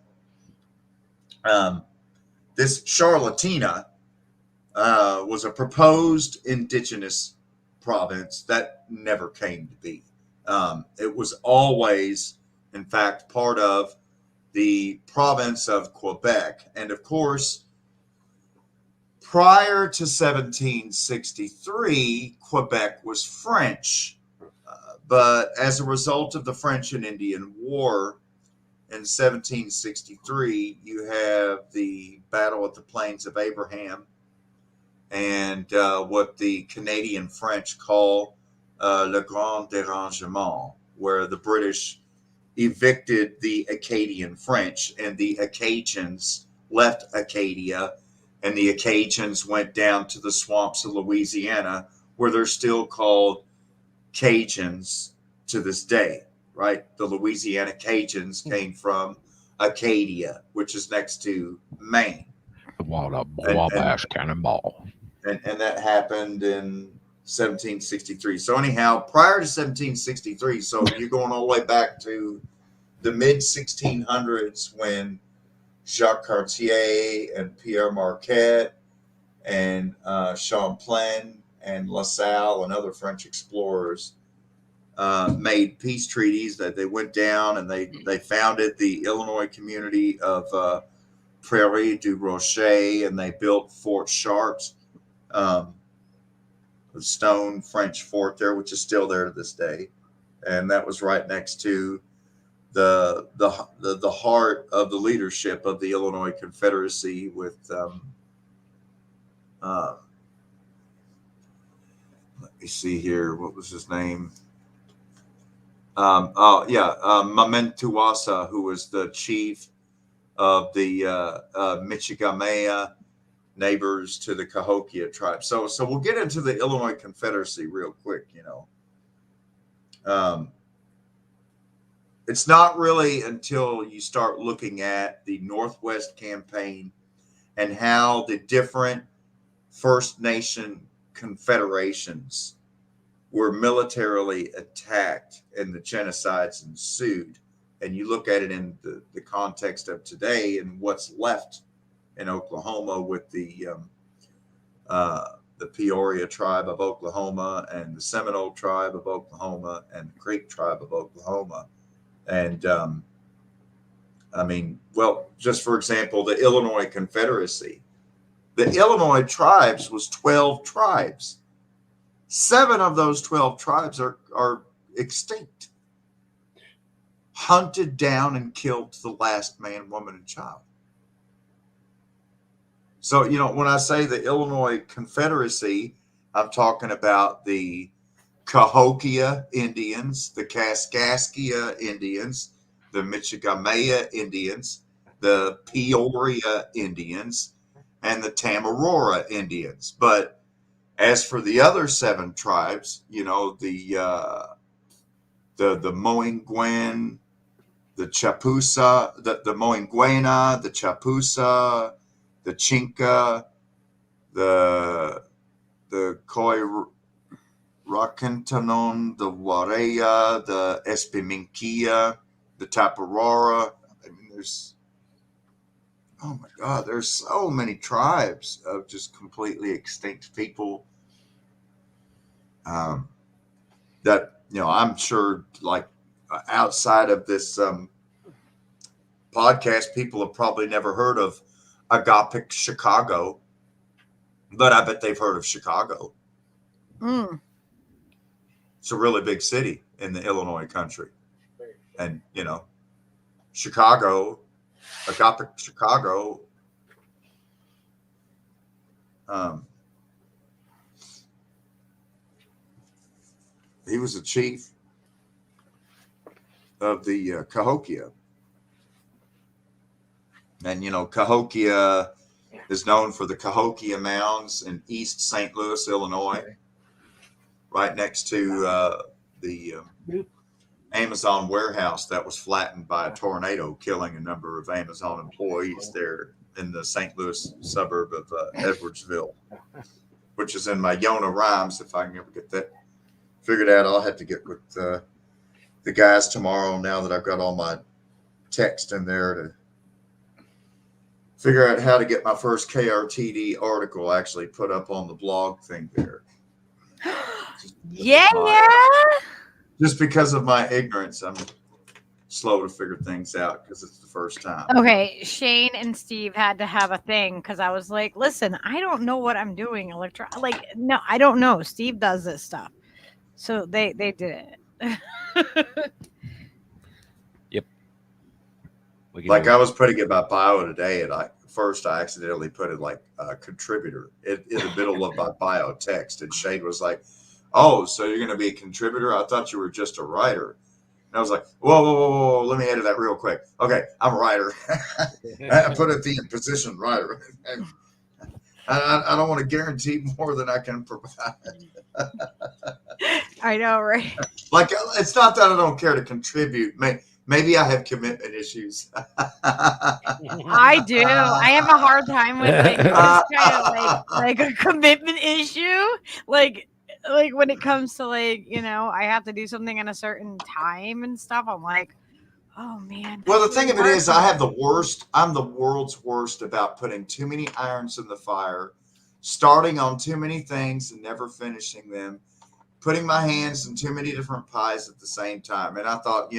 this Charlatina was a proposed indigenous province that never came to be. It was always, in fact, part of the province of Quebec. And of course, prior to 1763, Quebec was French. But as a result of the French and Indian War in 1763, you have the Battle at the Plains of Abraham and what the Canadian French call Le Grand Dérangement, where the British evicted the Acadian French, and the Acacians left Acadia, and the Acacians went down to the swamps of Louisiana, where they're still called Cajuns to this day, right? The Louisiana Cajuns came from Acadia, which is next to Maine. The Wabash Cannonball. And that happened in 1763. So anyhow, prior to 1763, so you're going all the way back to the mid 1600s when Jacques Cartier and Pierre Marquette and Champlain and La Salle and other French explorers made peace treaties, that they went down and they founded the Illinois community of Prairie du Rocher, and they built Fort Sharps the stone French fort there, which is still there to this day, and that was right next to the heart of the leadership of the Illinois Confederacy with let me see here, what was his name? Mamentuasa, who was the chief of the Michigamea neighbors to the Cahokia tribe. So we'll get into the Illinois Confederacy real quick. It's not really until you start looking at the Northwest Campaign and how the different First Nation confederations were militarily attacked and the genocides ensued. And you look at it in the context of today and what's left in Oklahoma with the Peoria tribe of Oklahoma and the Seminole tribe of Oklahoma and the Creek tribe of Oklahoma. And just for example, the Illinois Confederacy, the Illinois tribes was 12 tribes. 7 of those 12 tribes are extinct, hunted down and killed to the last man, woman, and child. So, when I say the Illinois Confederacy, I'm talking about the Cahokia Indians, the Kaskaskia Indians, the Michigamea Indians, the Peoria Indians, and the Tamarora Indians. But as for the other 7 tribes, the Moinguen, the Chapusa, the Moinguena, the Chapusa, the Chinca, the Coiracantanon, the Warea, the Espiminkia, the Taparora. Oh my God, there's so many tribes of just completely extinct people that, I'm sure, like, outside of this podcast, people have probably never heard of Agapic, Chicago, but I bet they've heard of Chicago. It's a really big city in the Illinois country. And, Chicago, Agapic, Chicago, he was the chief of the Cahokia. And, Cahokia is known for the Cahokia Mounds in East St. Louis, Illinois, right next to the Amazon warehouse that was flattened by a tornado, killing a number of Amazon employees there in the St. Louis suburb of Edwardsville, which is in my Yona rhymes. If I can ever get that figured out, I'll have to get with the guys tomorrow, now that I've got all my text in there, to figure out how to get my first KRTD article actually put up on the blog thing there. Yeah. Just because of my ignorance, I'm slow to figure things out because it's the first time. Okay, Shane and Steve had to have a thing because I was like, listen, I don't know what I'm doing. No, I don't know. Steve does this stuff. So they did it. Yep. I was putting in my bio today, and first I accidentally put it like a contributor in the middle of my bio text. And Shane was like, "Oh, so you're going to be a contributor? I thought you were just a writer." And I was like, whoa, let me edit that real quick. Okay, I'm a writer. I put it in position writer. And I don't want to guarantee more than I can provide. I know, right? It's not that I don't care to contribute. Maybe I have commitment issues. I do. I have a hard time with this kind of like a commitment issue. Like when it comes to I have to do something in a certain time and stuff. I'm like, oh man. Well, the thing of it is, I have the worst. I'm the world's worst about putting too many irons in the fire, starting on too many things and never finishing them, putting my hands in too many different pies at the same time. And I thought,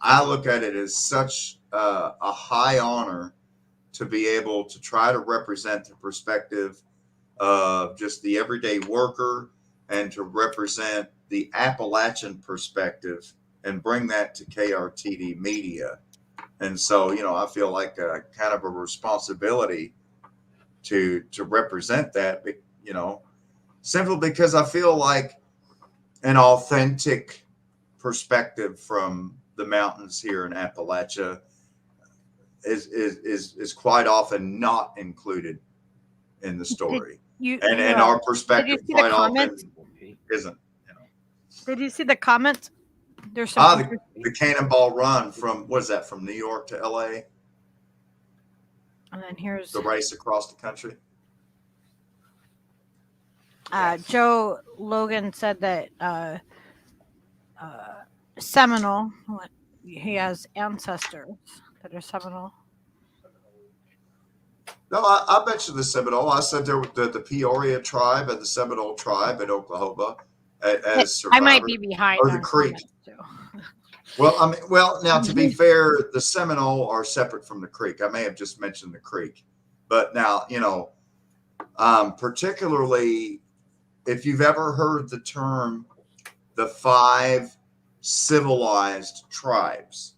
I look at it as such a high honor to be able to try to represent the perspective of just the everyday worker and to represent the Appalachian perspective and bring that to KRTD media. And so, I feel like a kind of a responsibility to represent that, simply because I feel like an authentic perspective from the mountains here in Appalachia is quite often not included in the story. And our perspective quite often isn't. Did you see the comments? There's some the Cannonball Run from, what is that, from New York to LA? And then here's the race across the country. Joe Logan said that Seminole, he has ancestors that are Seminole. No, I mentioned the Seminole. I said there the Peoria tribe and the Seminole tribe in Oklahoma as survivors. I might be behind. Or the Creek. Well, now to be fair, the Seminole are separate from the Creek. I may have just mentioned the Creek, but now particularly if you've ever heard the term the 5 civilized tribes,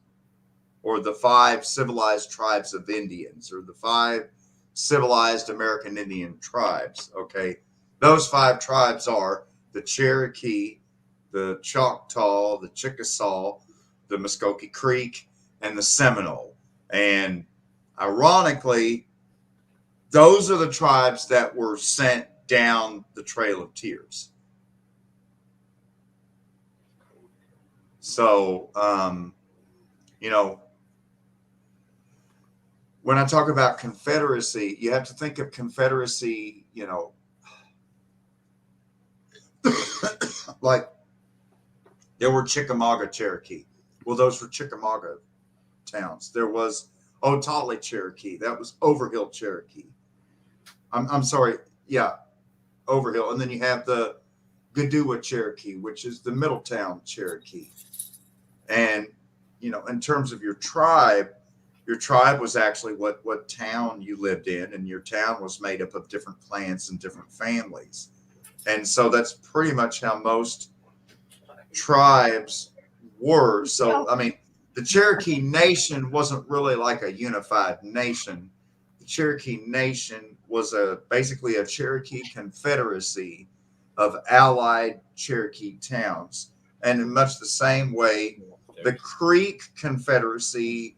or the 5 civilized tribes of Indians, or the 5 civilized American Indian tribes. Okay. Those 5 tribes are the Cherokee, the Choctaw, the Chickasaw, the Muskogee Creek, and the Seminole. And ironically, those are the tribes that were sent down the Trail of Tears. So, when I talk about Confederacy, you have to think of Confederacy, like there were Chickamauga Cherokee. Well, those were Chickamauga towns. There was Otali Cherokee. That was Overhill Cherokee. I'm sorry. Yeah, Overhill. And then you have the Gadua Cherokee, which is the Middletown Cherokee. And, in terms of your tribe was actually what town you lived in, and your town was made up of different clans and different families. And so that's pretty much how most tribes were. So, the Cherokee Nation wasn't really like a unified nation. The Cherokee Nation was basically a Cherokee Confederacy of allied Cherokee towns. And in much the same way, the Creek Confederacy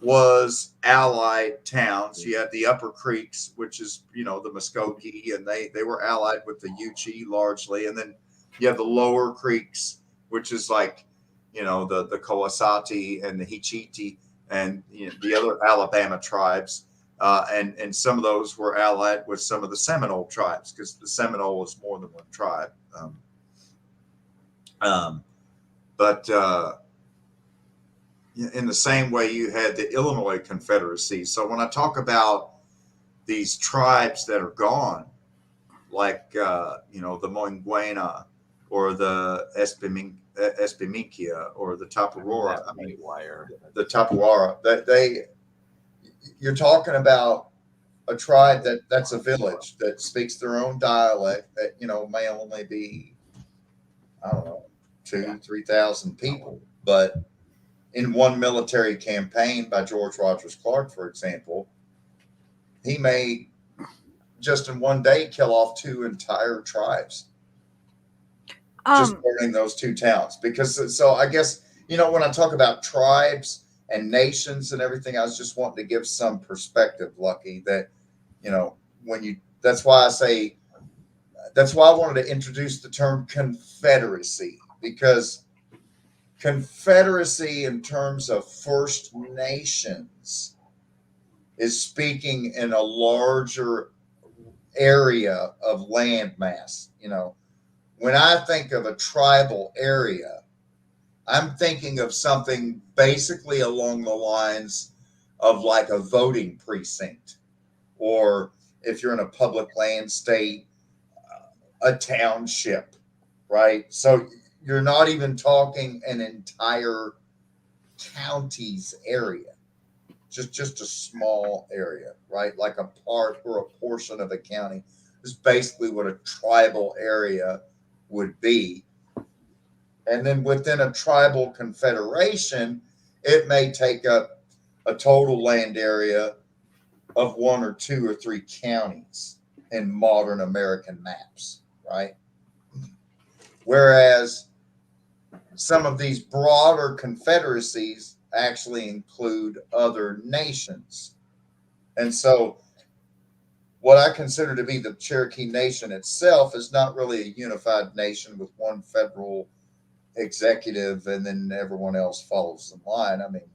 was allied towns. You had the Upper Creeks, which is, the Muskogee, and they were allied with the Yuchi largely. And then you have the Lower Creeks, which is like, the Coasati and the Hichiti and the other Alabama tribes. And some of those were allied with some of the Seminole tribes, because the Seminole was more than one tribe. But in the same way, you had the Illinois Confederacy. So when I talk about these tribes that are gone, like the Moinguena or the Espimikia or the Tapawara, the Tapawara, you're talking about a tribe that's a village that speaks their own dialect that may only be, I don't know, 2,000-3,000 people, but in one military campaign by George Rogers Clark, for example, he may just in one day kill off 2 entire tribes, just burning those 2 towns. Because so I guess, when I talk about tribes and nations and everything, I was just wanting to give some perspective, Lucky, that, that's why I wanted to introduce the term Confederacy, because Confederacy in terms of First Nations is speaking in a larger area of landmass. When I think of a tribal area, I'm thinking of something basically along the lines of like a voting precinct, or if you're in a public land state, a township, right? So you're not even talking an entire county's area, just a small area, right? Like a part or a portion of a county. is basically what a tribal area would be. And then within a tribal confederation, it may take up a total land area of 1 or 2 or 3 counties in modern American maps, right? Whereas some of these broader confederacies actually include other nations. And so what I consider to be the Cherokee Nation itself is not really a unified nation with one federal executive and then everyone else follows in line. I mean,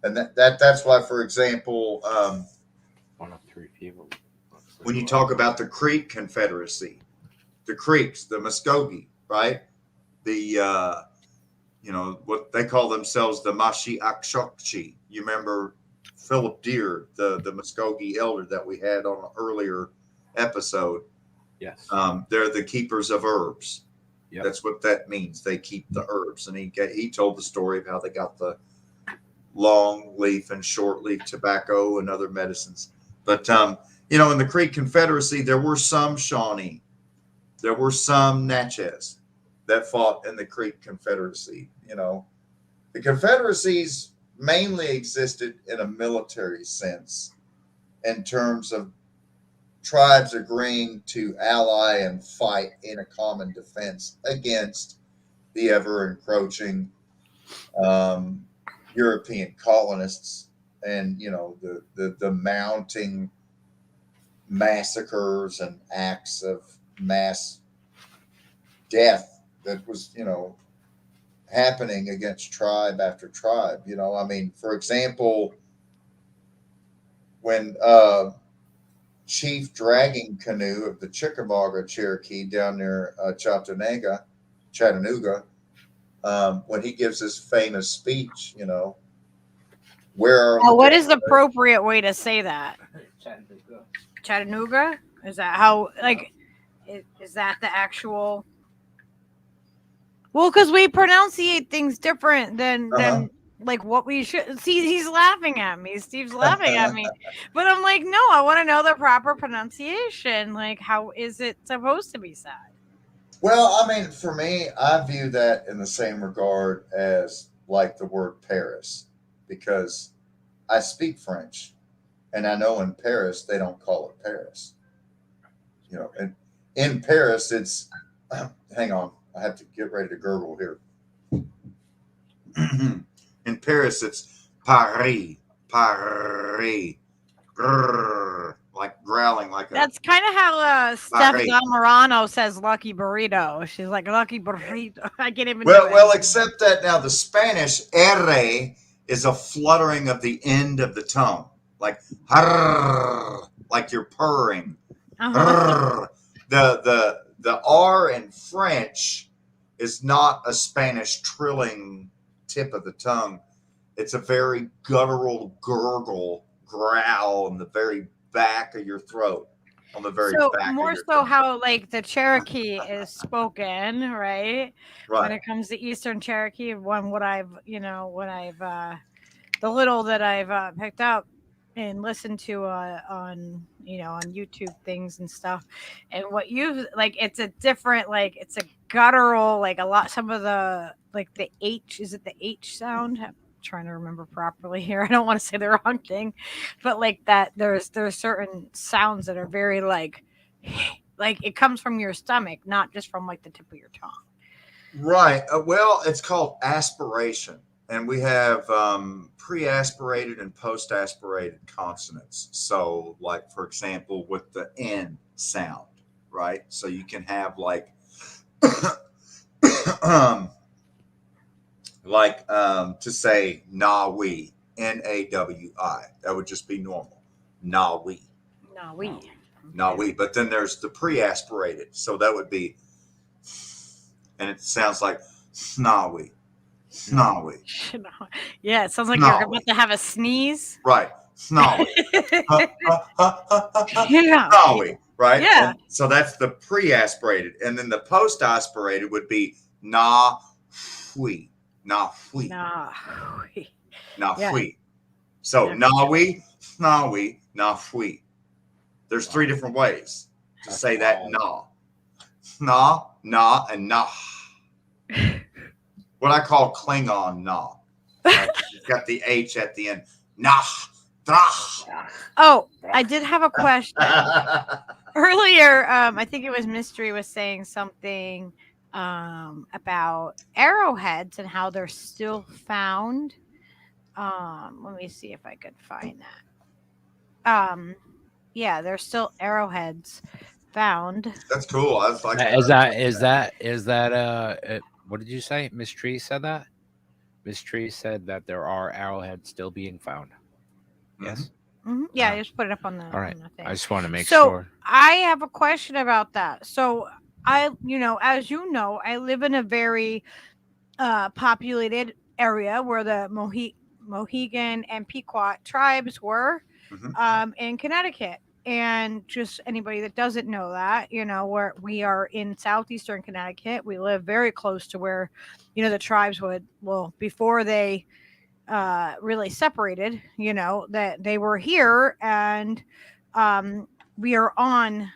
and that's why, for example, One of 3 people. when you talk about the Creek Confederacy, the Creeks, the Muskogee, right? The what they call themselves, the Mashiachshokchi. You remember Philip Deere, the Muskogee elder that we had on an earlier episode. Yes. They're the keepers of herbs. Yep. That's what that means. They keep the herbs, and he told the story of how they got the long leaf and short leaf tobacco and other medicines. But in the Creek Confederacy, there were some Shawnee, there were some Natchez that fought in the Creek Confederacy. The confederacies mainly existed in a military sense, in terms of tribes agreeing to ally and fight in a common defense against the ever encroaching European colonists, and the mounting massacres and acts of mass death that was happening against tribe after tribe. I mean, for example, when Chief Dragging Canoe of the Chickamauga Cherokee down near Chattanooga, when he gives his famous speech, where are what is the appropriate way to say that? Chattanooga? Is that how, like, is that the actual? Well, because we pronunciate things different than like what we should. See, he's laughing at me. Steve's laughing at me. But I'm like, no, I want to know the proper pronunciation. Like, how is it supposed to be said? Well, I mean, for me, I view that in the same regard as like the word Paris, because I speak French, and I know in Paris they don't call it Paris. And in Paris it's hang on, I have to get ready to gurgle here. In Paris it's Paris, grrr, like growling like That's kind of how Steph Paris. Zamorano says "lucky burrito." She's like "lucky burrito." I can't even. Well, except that now the Spanish R is a fluttering of the end of the tongue, like like you're purring. The R in French is not a Spanish trilling tip of the tongue. It's a very guttural gurgle, growl in the very back of your throat. On the very back more of your so tongue. how like the Cherokee is spoken, right? When it comes to Eastern Cherokee, what I've the little that I've picked up and listened to on YouTube things and stuff, and what you've like, it's a different, like, it's a guttural, like a lot, some of the, like, the H, is it the H sound? I'm trying to remember properly here. I don't want to say the wrong thing, but like that, there's certain sounds that are very like it comes from your stomach, not just from like the tip of your tongue. Right. Well, it's called aspiration. And we have pre-aspirated and post-aspirated consonants. So, like, for example, with the N sound, right? So you can have like, to say Nawi, Nawi. That would just be normal. Nawi. Nawi. But then there's the pre-aspirated. So that would be, and it sounds like Snawi. Snawi. Yeah, it sounds like you're about to have a sneeze. Right. Snawi. Snawi. Right? Yeah. And so that's the pre-aspirated. And then the post-aspirated would be na-fui. Na-fui. Nah. Na-fui. So nawi, snawi, na-fui. There's 3 different ways. to say that nah. Nah, nah, and nah. What I call Klingon nah. Like, it's got the H at the end. Nah, drach. Oh, I did have a question. Earlier, I think it was Mystery was saying something about arrowheads and how they're still found. Let me see if I could find that. Yeah, there's still arrowheads found. That's cool. That's like Is that what did you say? Miss Tree said that? Miss Tree said that there are arrowheads still being found. Yes. Mm-hmm. Yeah, Uh-huh. I just put it up on the, All right. on the thing. I just want to make So sure. I have a question about that. So I, as you know, I live in a very populated area where the Mohegan and Pequot tribes were in Connecticut. And just anybody that doesn't know that, where we are in southeastern Connecticut, we live very close to where, the tribes before they really separated, that they were here, and we are on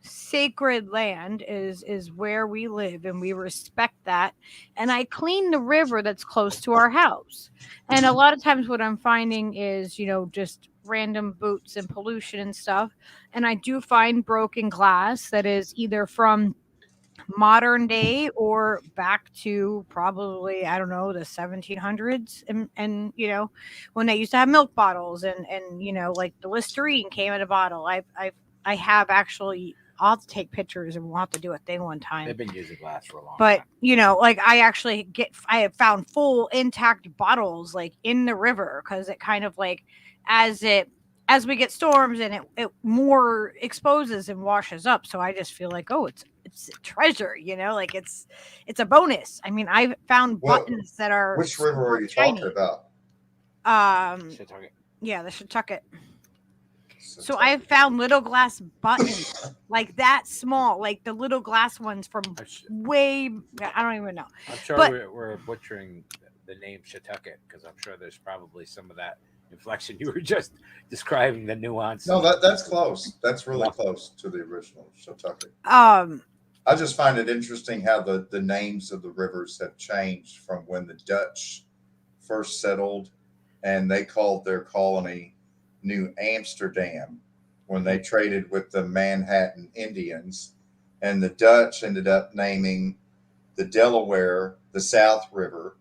sacred land is where we live, and we respect that. And I clean the river that's close to our house, and a lot of times what I'm finding is just random boots and pollution and stuff. And I do find broken glass that is either from modern day or back to probably, I don't know, the 1700s, and when they used to have milk bottles, and like the Listerine came in a bottle. I have actually, I'll have to take pictures, and we'll have to do a thing one time. They've been using glass for a long But time. like I have found full intact bottles like in the river, because it kind of like as we get storms, and it more exposes and washes up. So I just feel like, oh, it's a treasure, like it's a bonus. I mean, I've found buttons that are Which river are you shiny. talking about? Yeah, the Shetucket. So I've found little glass buttons like that small, like the little glass ones from way, I don't even know. I'm sure But we're butchering the name Shetucket, because I'm sure there's probably some of that inflection you were just describing, the nuance. No, that's close. That's really close to the original Shetucket. I just find it interesting how the names of the rivers have changed from when the Dutch first settled, and they called their colony New Amsterdam when they traded with the Manhattan Indians, and the Dutch ended up naming the Delaware the South River,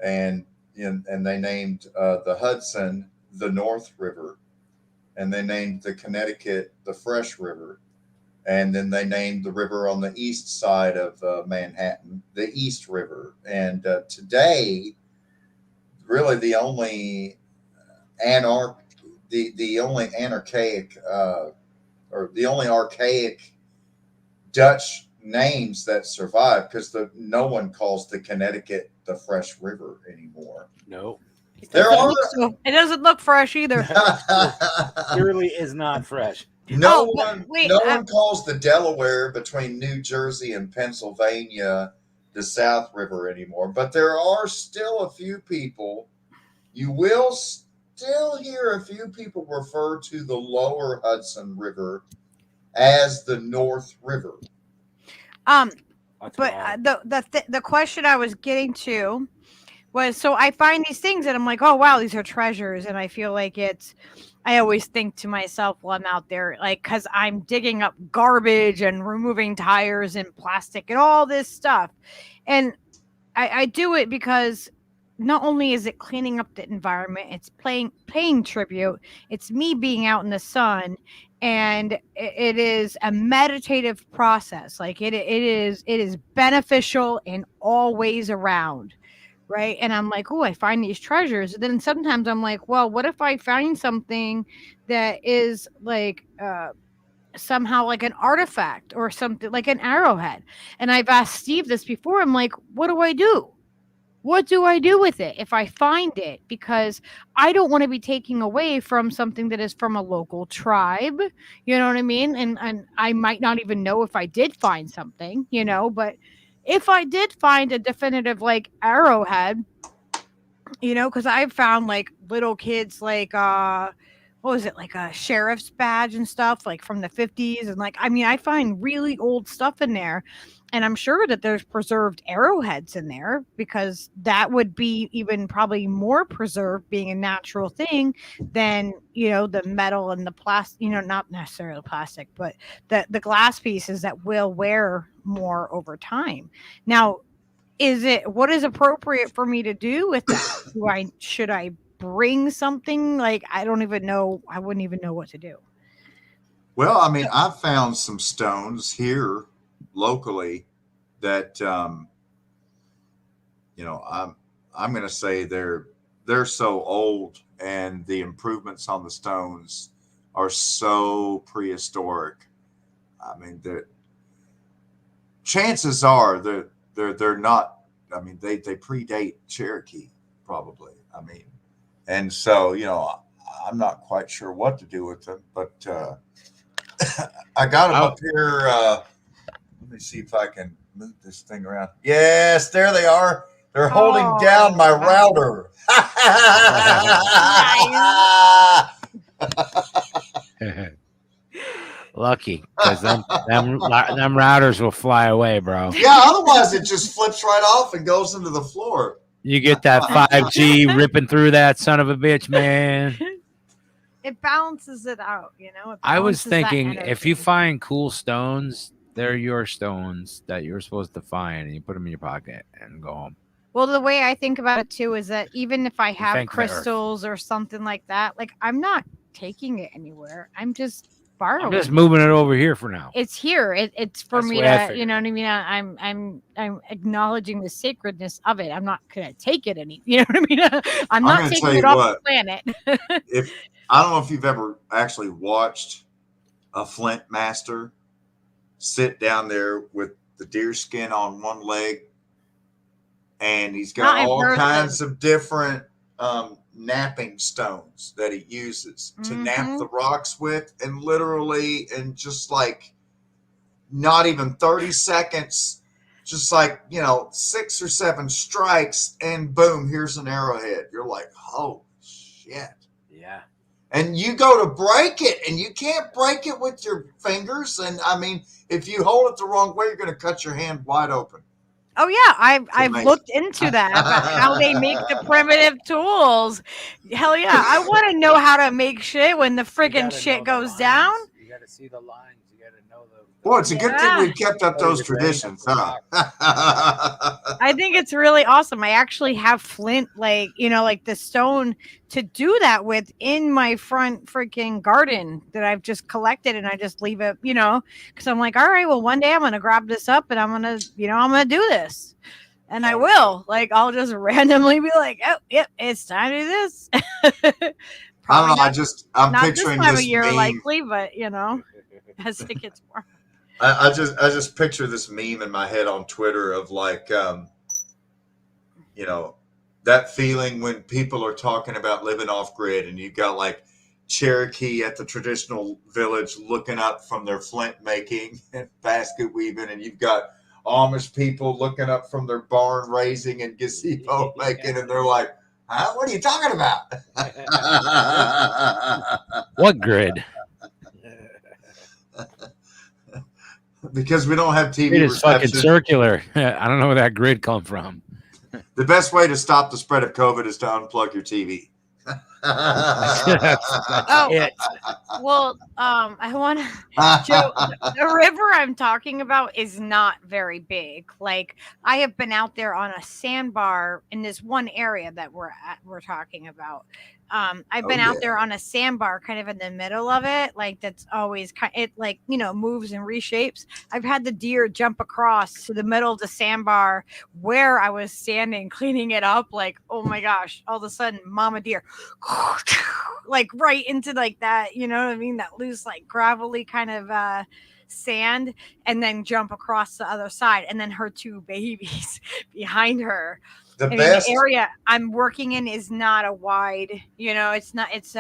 and they named the Hudson the North River, and they named the Connecticut the Fresh River, and then they named the river on the east side of Manhattan the East River. And today, really the only the only anarchaic or the only archaic Dutch names that survive, because no one calls the Connecticut the Fresh River anymore. No, it doesn't look fresh either. Clearly is not fresh. No one calls the Delaware between New Jersey and Pennsylvania the South River anymore. But there are still a few people. You will still hear a few people refer to the lower Hudson River as the North River. But the question I was getting to was, so I find these things and I'm like, oh wow, these are treasures, and I feel like I always think to myself while I'm out there, like, because I'm digging up garbage and removing tires and plastic and all this stuff, and I do it because not only is it cleaning up the environment, it's paying tribute. It's me being out in the sun, and it is a meditative process. Like it is beneficial in all ways around, right? And I'm like, oh, I find these treasures. And then sometimes I'm like, well, what if I find something that is like somehow like an artifact or something, like an arrowhead? And I've asked Steve this before. I'm like, what do I do? What do I do with it if I find it? Because I don't want to be taking away from something that is from a local tribe. You know what I mean? And I might not even know if I did find something, but if I did find a definitive like arrowhead, because I've found like little kids like what was it, like a sheriff's badge and stuff, like from the 50s. And like, I mean, I find really old stuff in there. And I'm sure that there's preserved arrowheads in there because that would be even probably more preserved being a natural thing than, the metal and the plastic, not necessarily plastic, but the glass pieces that will wear more over time. Now, what is appropriate for me to do with that? Should I bring something? Like, I don't even know. I wouldn't even know what to do. Well, I mean, I found some stones here locally that I'm going to say they're so old, and the improvements on the stones are so prehistoric. I mean, the chances are they're not. I mean, they predate Cherokee probably. I mean, and so I'm not quite sure what to do with them, but I got them up here. Let me see if I can move this thing around. Yes, there they are. They're holding down my router. Lucky, because them routers will fly away, bro. Yeah, otherwise it just flips right off and goes into the floor. You get that 5G ripping through that son of a bitch, man. It balances it out, I was thinking, if you find cool stones, they're your stones that you're supposed to find, and you put them in your pocket and go home. Well, the way I think about it too is that even if I have crystals or something like that, like, I'm not taking it anywhere. I'm just borrowing. I'm just moving it over here for now. It's here. It's for me to, you know what I mean? I'm acknowledging the sacredness of it. I'm not gonna take it you know what I mean? I'm not taking it off the planet. I don't know if you've ever actually watched a flint master sit down there with the deer skin on one leg, and he's got all kinds of different napping stones that he uses to nap the rocks with, and literally in just like not even 30 seconds, just like 6 or 7 strikes, and boom, here's an arrowhead. You're like, oh shit. Yeah. And you go to break it, and you can't break it with your fingers. And I mean, if you hold it the wrong way, you're going to cut your hand wide open. Oh yeah, I've looked into that, about how they make the primitive tools. Hell yeah, I want to know how to make shit when the friggin' shit goes down. You got to see the lines. You got to know the. Well, it's a good thing we kept up those traditions, huh? I think it's really awesome. I actually have flint, like the stone to do that with in my front freaking garden that I've just collected, and I just leave it, because I'm like, all right, well, one day I'm gonna grab this up and I'm gonna do this, and I will. Like, I'll just randomly be like, oh, yep, it's time to do this. I don't know. I'm not picturing this time this of year, meme. likely, but as it gets more. I just picture this meme in my head on Twitter of like, that feeling when people are talking about living off grid, and you've got like Cherokee at the traditional village looking up from their flint making and basket weaving, and you've got Amish people looking up from their barn raising and gazebo making, and they're like, huh? What are you talking about? What grid? Because we don't have TV It is reception. fucking circular. I don't know where that grid come from. The best way to stop the spread of COVID is to unplug your TV. Well, I want to. Joe, the river I'm talking about is not very big. Like, I have been out there on a sandbar in this one area that we're talking about. I've been out there on a sandbar, kind of in the middle of it, like that's always moves and reshapes. I've had the deer jump across to the middle of the sandbar where I was standing, cleaning it up. Like, oh my gosh! All of a sudden, mama deer, like right into like that, you know what I mean? That loose, like gravelly kind of sand, and then jump across the other side, and then her 2 babies behind her. The area I'm working in is not a wide, it's not, it's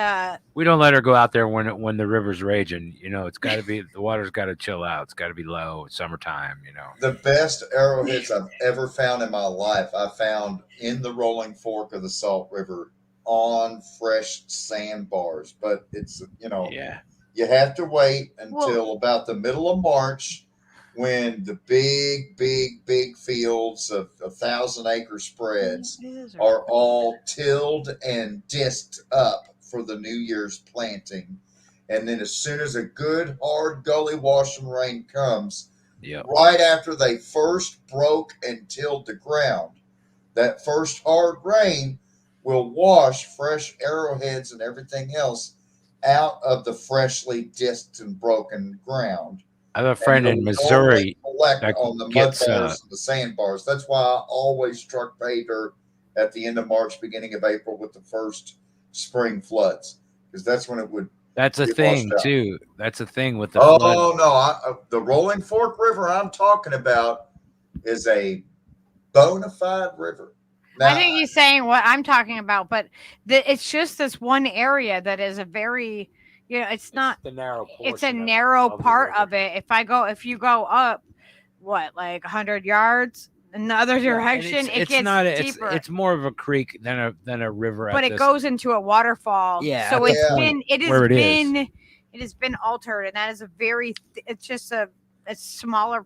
we don't let her go out there when the river's raging. It's got to be, the water's got to chill out. It's got to be low. It's summertime, The best arrowheads I've ever found in my life, I found in the rolling fork of the Salt River on fresh sandbars, but it's, Yeah. you have to wait until about the middle of March when the big fields of 1,000-acre spreads are all tilled and disked up for the New Year's planting. And then as soon as a good hard gully washing rain comes, right after they first broke and tilled the ground, that first hard rain will wash fresh arrowheads and everything else out of the freshly disked and broken ground. I have a friend in Missouri collect on the mud bars and the sandbars. That's why I always truck pay dirt at the end of March, beginning of April with the first spring floods, because that's when it would. That's a thing too. That's a thing with the flood. No, the Rolling Fork River I'm talking about is a bona fide river. Now, I think he's saying what I'm talking about, but it's just this one area that is a very, it's not the narrow. It's a narrow part of it. If you go up, like 100 yards in the other direction, it gets deeper. It's more of a creek than a river. But it goes into a waterfall. Yeah. So it has been altered, and that is it's just a smaller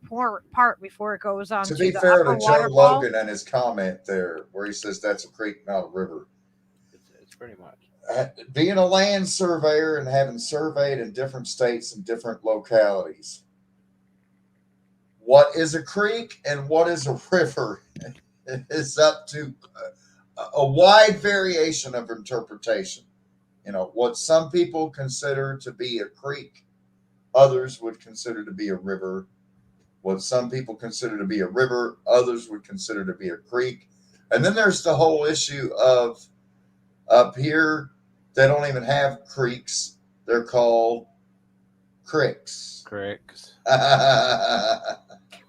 part before it goes on. To be fair to Joe Logan and his comment there, where he says that's a creek, not a river. It's pretty much. Being a land surveyor and having surveyed in different states and different localities, what is a creek and what is a river is up to a wide variation of interpretation. What some people consider to be a creek, others would consider to be a river. What some people consider to be a river, others would consider to be a creek. And then there's the whole issue of up here, they don't even have creeks. They're called cricks.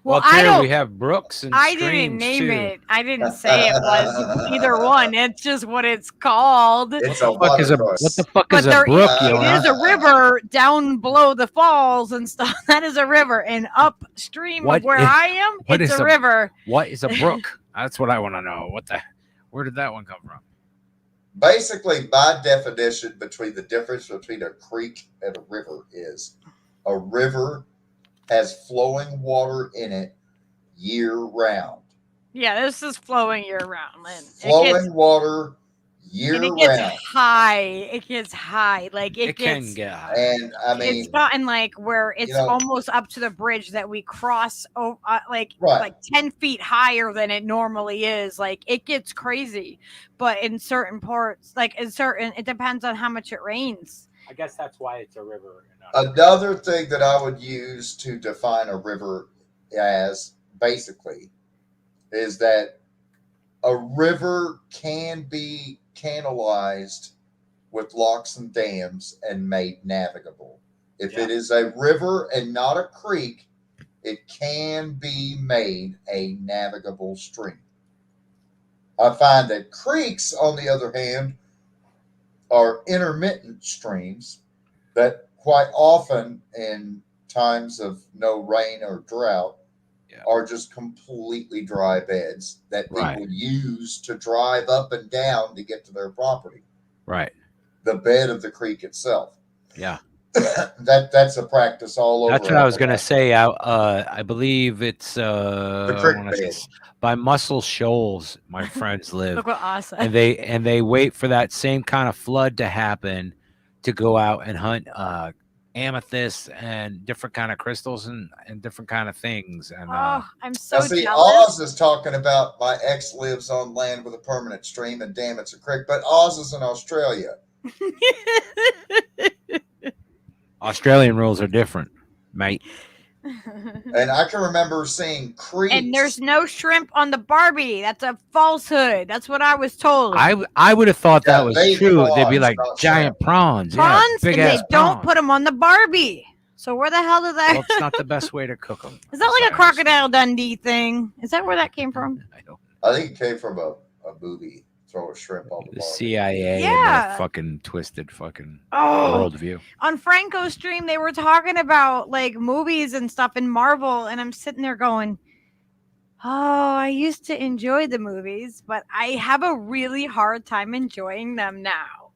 Well, here we have brooks and streams. I didn't name it. I didn't say it was either one. It's just what it's called. What the fuck is a brook? It is a river down below the falls and stuff. That is a river. And upstream of where I am, it's a river. What is a brook? That's what I want to know. Where did that one come from? Basically, my definition the difference between a creek and a river is a river has flowing water in it year round. Yeah, this is flowing year round. Flowing water year round. It gets high. It gets high. It can get high. And I mean, it's gotten where it's almost up to the bridge that we cross, like 10 feet higher than it normally is. It gets crazy. But in certain parts, it depends on how much it rains. I guess that's why it's a river. Another thing that I would use to define a river as basically is that a river can be canalized with locks and dams and made navigable. If it is a river and not a creek, it can be made a navigable stream. I find that creeks, on the other hand, are intermittent streams that quite often in times of no rain or drought are just completely dry beds that people use to drive up and down to get to their property. Right. The bed of the creek itself. Yeah. That's a practice all over. That's what I was going to say. I believe it's the creek bed. By Muscle Shoals. My friends live. Look what awesome. And they wait for that same kind of flood to happen to go out and hunt amethyst and different kind of crystals and different kind of things. And I'm so jealous. Oz is talking about my ex lives on land with a permanent stream, and damn, it's a creek. But Oz is in Australia. Australian rules are different, mate. And I can remember seeing creeks. And there's no shrimp on the Barbie. That's a falsehood. That's what I was told. I would have thought that was true. Prawns, they'd be like giant prawns. Prawns, big and ass they don't put them on the Barbie. So where the hell did that? Well, it's not the best way to cook them. Is that like a Crocodile Dundee thing? Is that where that came from? I think it came from a movie. Throw a shrimp on the CIA and their fucking twisted fucking worldview. On Franco's stream, they were talking about movies and stuff in Marvel, and I'm sitting there going, Oh, I used to enjoy the movies, but I have a really hard time enjoying them now.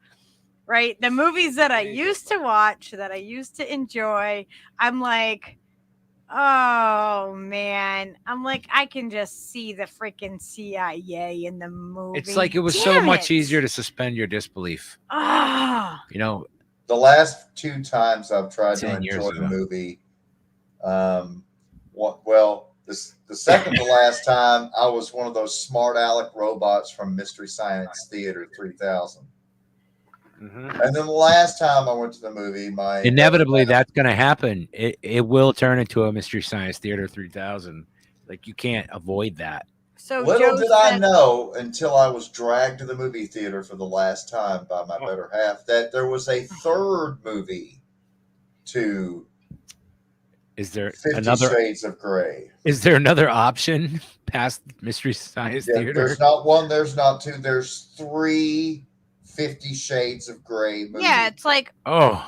Right? The movies that I used to watch, that I used to enjoy, I'm like, oh man. I'm like, I can just see the freaking CIA in the movie. It's like it was so much easier to suspend your disbelief. Ah, You know, The last 2 times I've tried to 10 years enjoy the ago. movie, the second to last time I was one of those smart aleck robots from Mystery Science Theater 3000. Mhm. And then the last time I went to the movie, my Inevitably, that's going to happen. It will turn into a Mystery Science Theater 3000. Like, you can't avoid that. so little Joe did I said, know until I was dragged to the movie theater for the last time by my better half that there was a third movie to Is there 50 another? Shades of Grey. Is there another option past Mystery Science Yeah, Theater? there's not one, there's not two, there's 3 50 Shades of Grey movies. yeah, it's like Oh,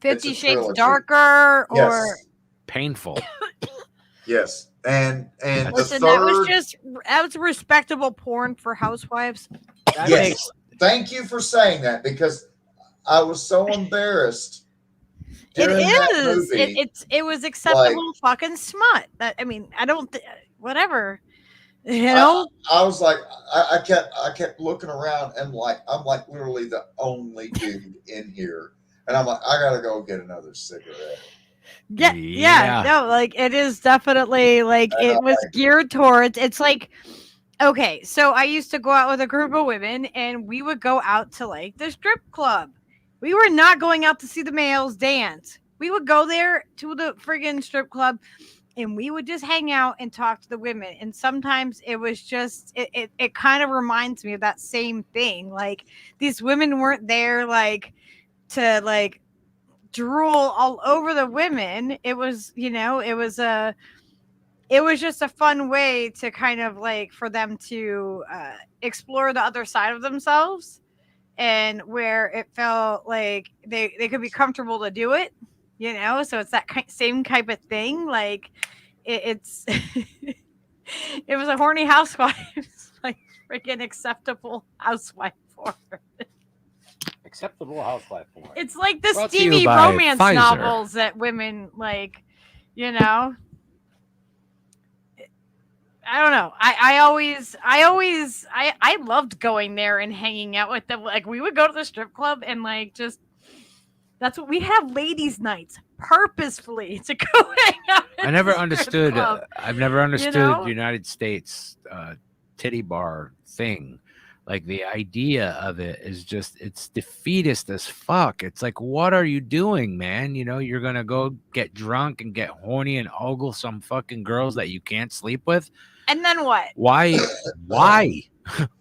50 It's a Shades trilogy. Darker, or Yes. painful. Yes. And the listen, third, that was respectable porn for housewives. That yes. makes- Thank you for saying that, because I was so embarrassed during that is. movie. It was acceptable fucking smut. That, I mean, I don't whatever. You know? I was like, I kept looking around, and I'm like literally the only dude in here, and I'm like, I gotta go get another cigarette. Yeah, no, like it is definitely like it was geared towards. It's like, okay, so I used to go out with a group of women, and we would go out to like the strip club. We were not going out to see the males dance. We would go there to the friggin' strip club, and we would just hang out and talk to the women. And sometimes it was just it kind of reminds me of that same thing. Like, these women weren't there like to like drool all over the women. It was, it was just a fun way to kind of like for them to explore the other side of themselves, and where it felt like they could be comfortable to do it, so it's that same type of thing. Like it's it was a horny housewife, like freaking acceptable housewife for her. Acceptable housewife porn. It's like the Brought to you steamy by romance Pfizer. novels that women like, I don't know. I loved going there and hanging out with them. Like, we would go to the strip club and like just, that's what we have, ladies' nights purposefully to go hang out. I never understood. I've never understood know? the United States titty bar thing. Like, the idea of it is just, it's defeatist as fuck. It's like, what are you doing, man? You're going to go get drunk and get horny and ogle some fucking girls that you can't sleep with. And then what? Why?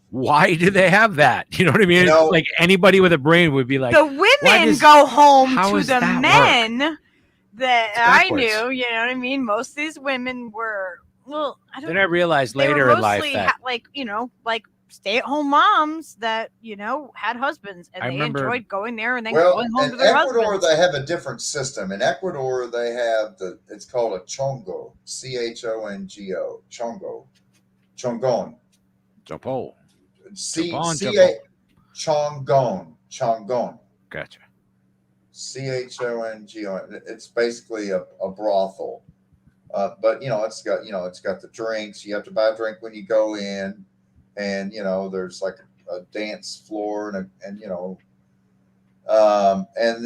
Why do they have that? You know what I mean? Like, anybody with a brain would be like, the women go home to the men work? that I knew. You know what I mean? Most of these women were, well, I don't know. Then I realized later in life that, like stay-at-home moms that had husbands, and they enjoyed going there and then going home to their Ecuador, husbands. they have a different system. In Ecuador, they have it's called a chongo, CHONGO, chongon, Japon. chongon. Gotcha. CHONGO. It's basically a brothel, but it's got the drinks. You have to buy a drink when you go in. And there's like a dance floor and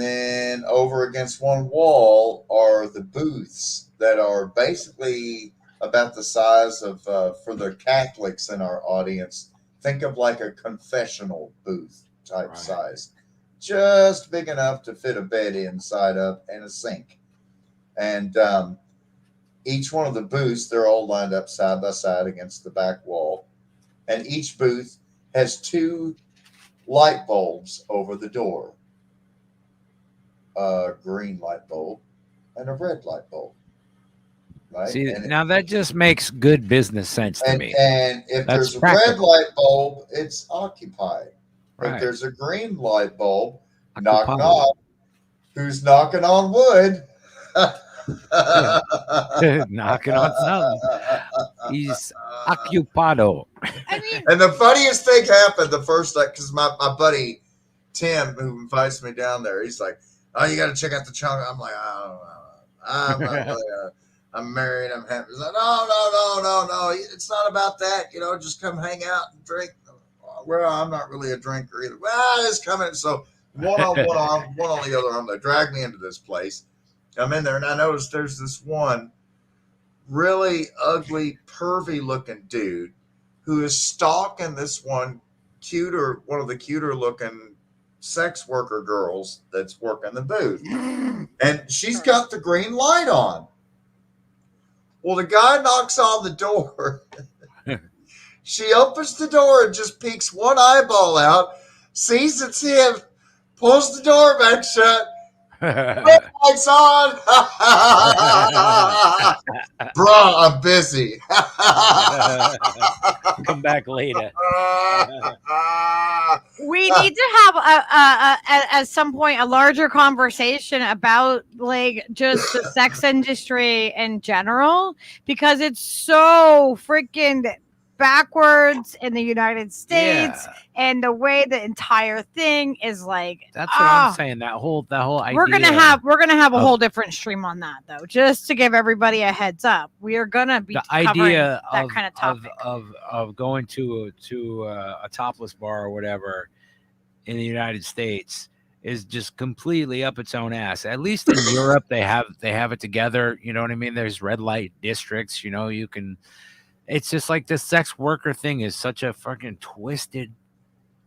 then over against one wall are the booths that are basically about the size of, for the Catholics in our audience, think of like a confessional booth type size, just big enough to fit a bed inside of and a sink. And each one of the booths, they're all lined up side by side against the back wall. And each booth has 2 light bulbs over the door. A green light bulb and a red light bulb. Right? See, now that just makes good business sense to me. And if there's a red light bulb, it's occupied. If there's a green light bulb, knock knock. Who's knocking on wood? Knocking on something. He's Occupado. I mean, And the funniest thing happened the first night because my buddy Tim, who invites me down there, he's like, "Oh, you got to check out the chunk." I'm like, "I don't know. I'm not really. I'm married. I'm happy." He's like, "No. It's not about that. You know, just come hang out and drink." Well, I'm not really a drinker either. Well, it's coming. So one on one arm, one on the other arm. They drag me into this place. I'm in there, and I notice there's this one really ugly, pervy looking dude who is stalking this one of the cuter looking sex worker girls that's working the booth. And she's got the green light on. Well, the guy knocks on the door. She opens the door and just peeks one eyeball out, sees it's him, pulls the door back shut. Lights on. Bruh, I'm busy. Come back later. we need to have at some point a larger conversation about like just the sex industry in general, because it's so freaking backwards in the United States, and the way the entire thing is like. That's what I'm saying. That whole idea. We're gonna have a whole different stream on that though, just to give everybody a heads up. We are gonna be the covering idea that kind of topic of going to a topless bar or whatever in the United States is just completely up its own ass. At least in Europe, they have it together. You know what I mean? There's red light districts. You know, you can. It's just like the sex worker thing is such a fucking twisted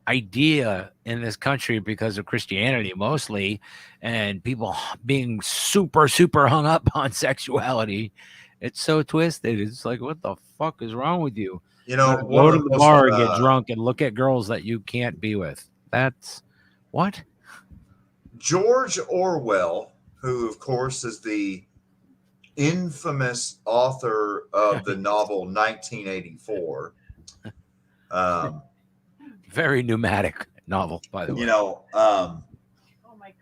idea in this country because of Christianity mostly, and people being super hung up on sexuality. It's so twisted. It's like, what the fuck is wrong with you? You know, go to the bar and get drunk and look at girls that you can't be with. That's what? George Orwell, who of course is the infamous author of the novel 1984. Very pneumatic novel, by the way. You know, oh my God.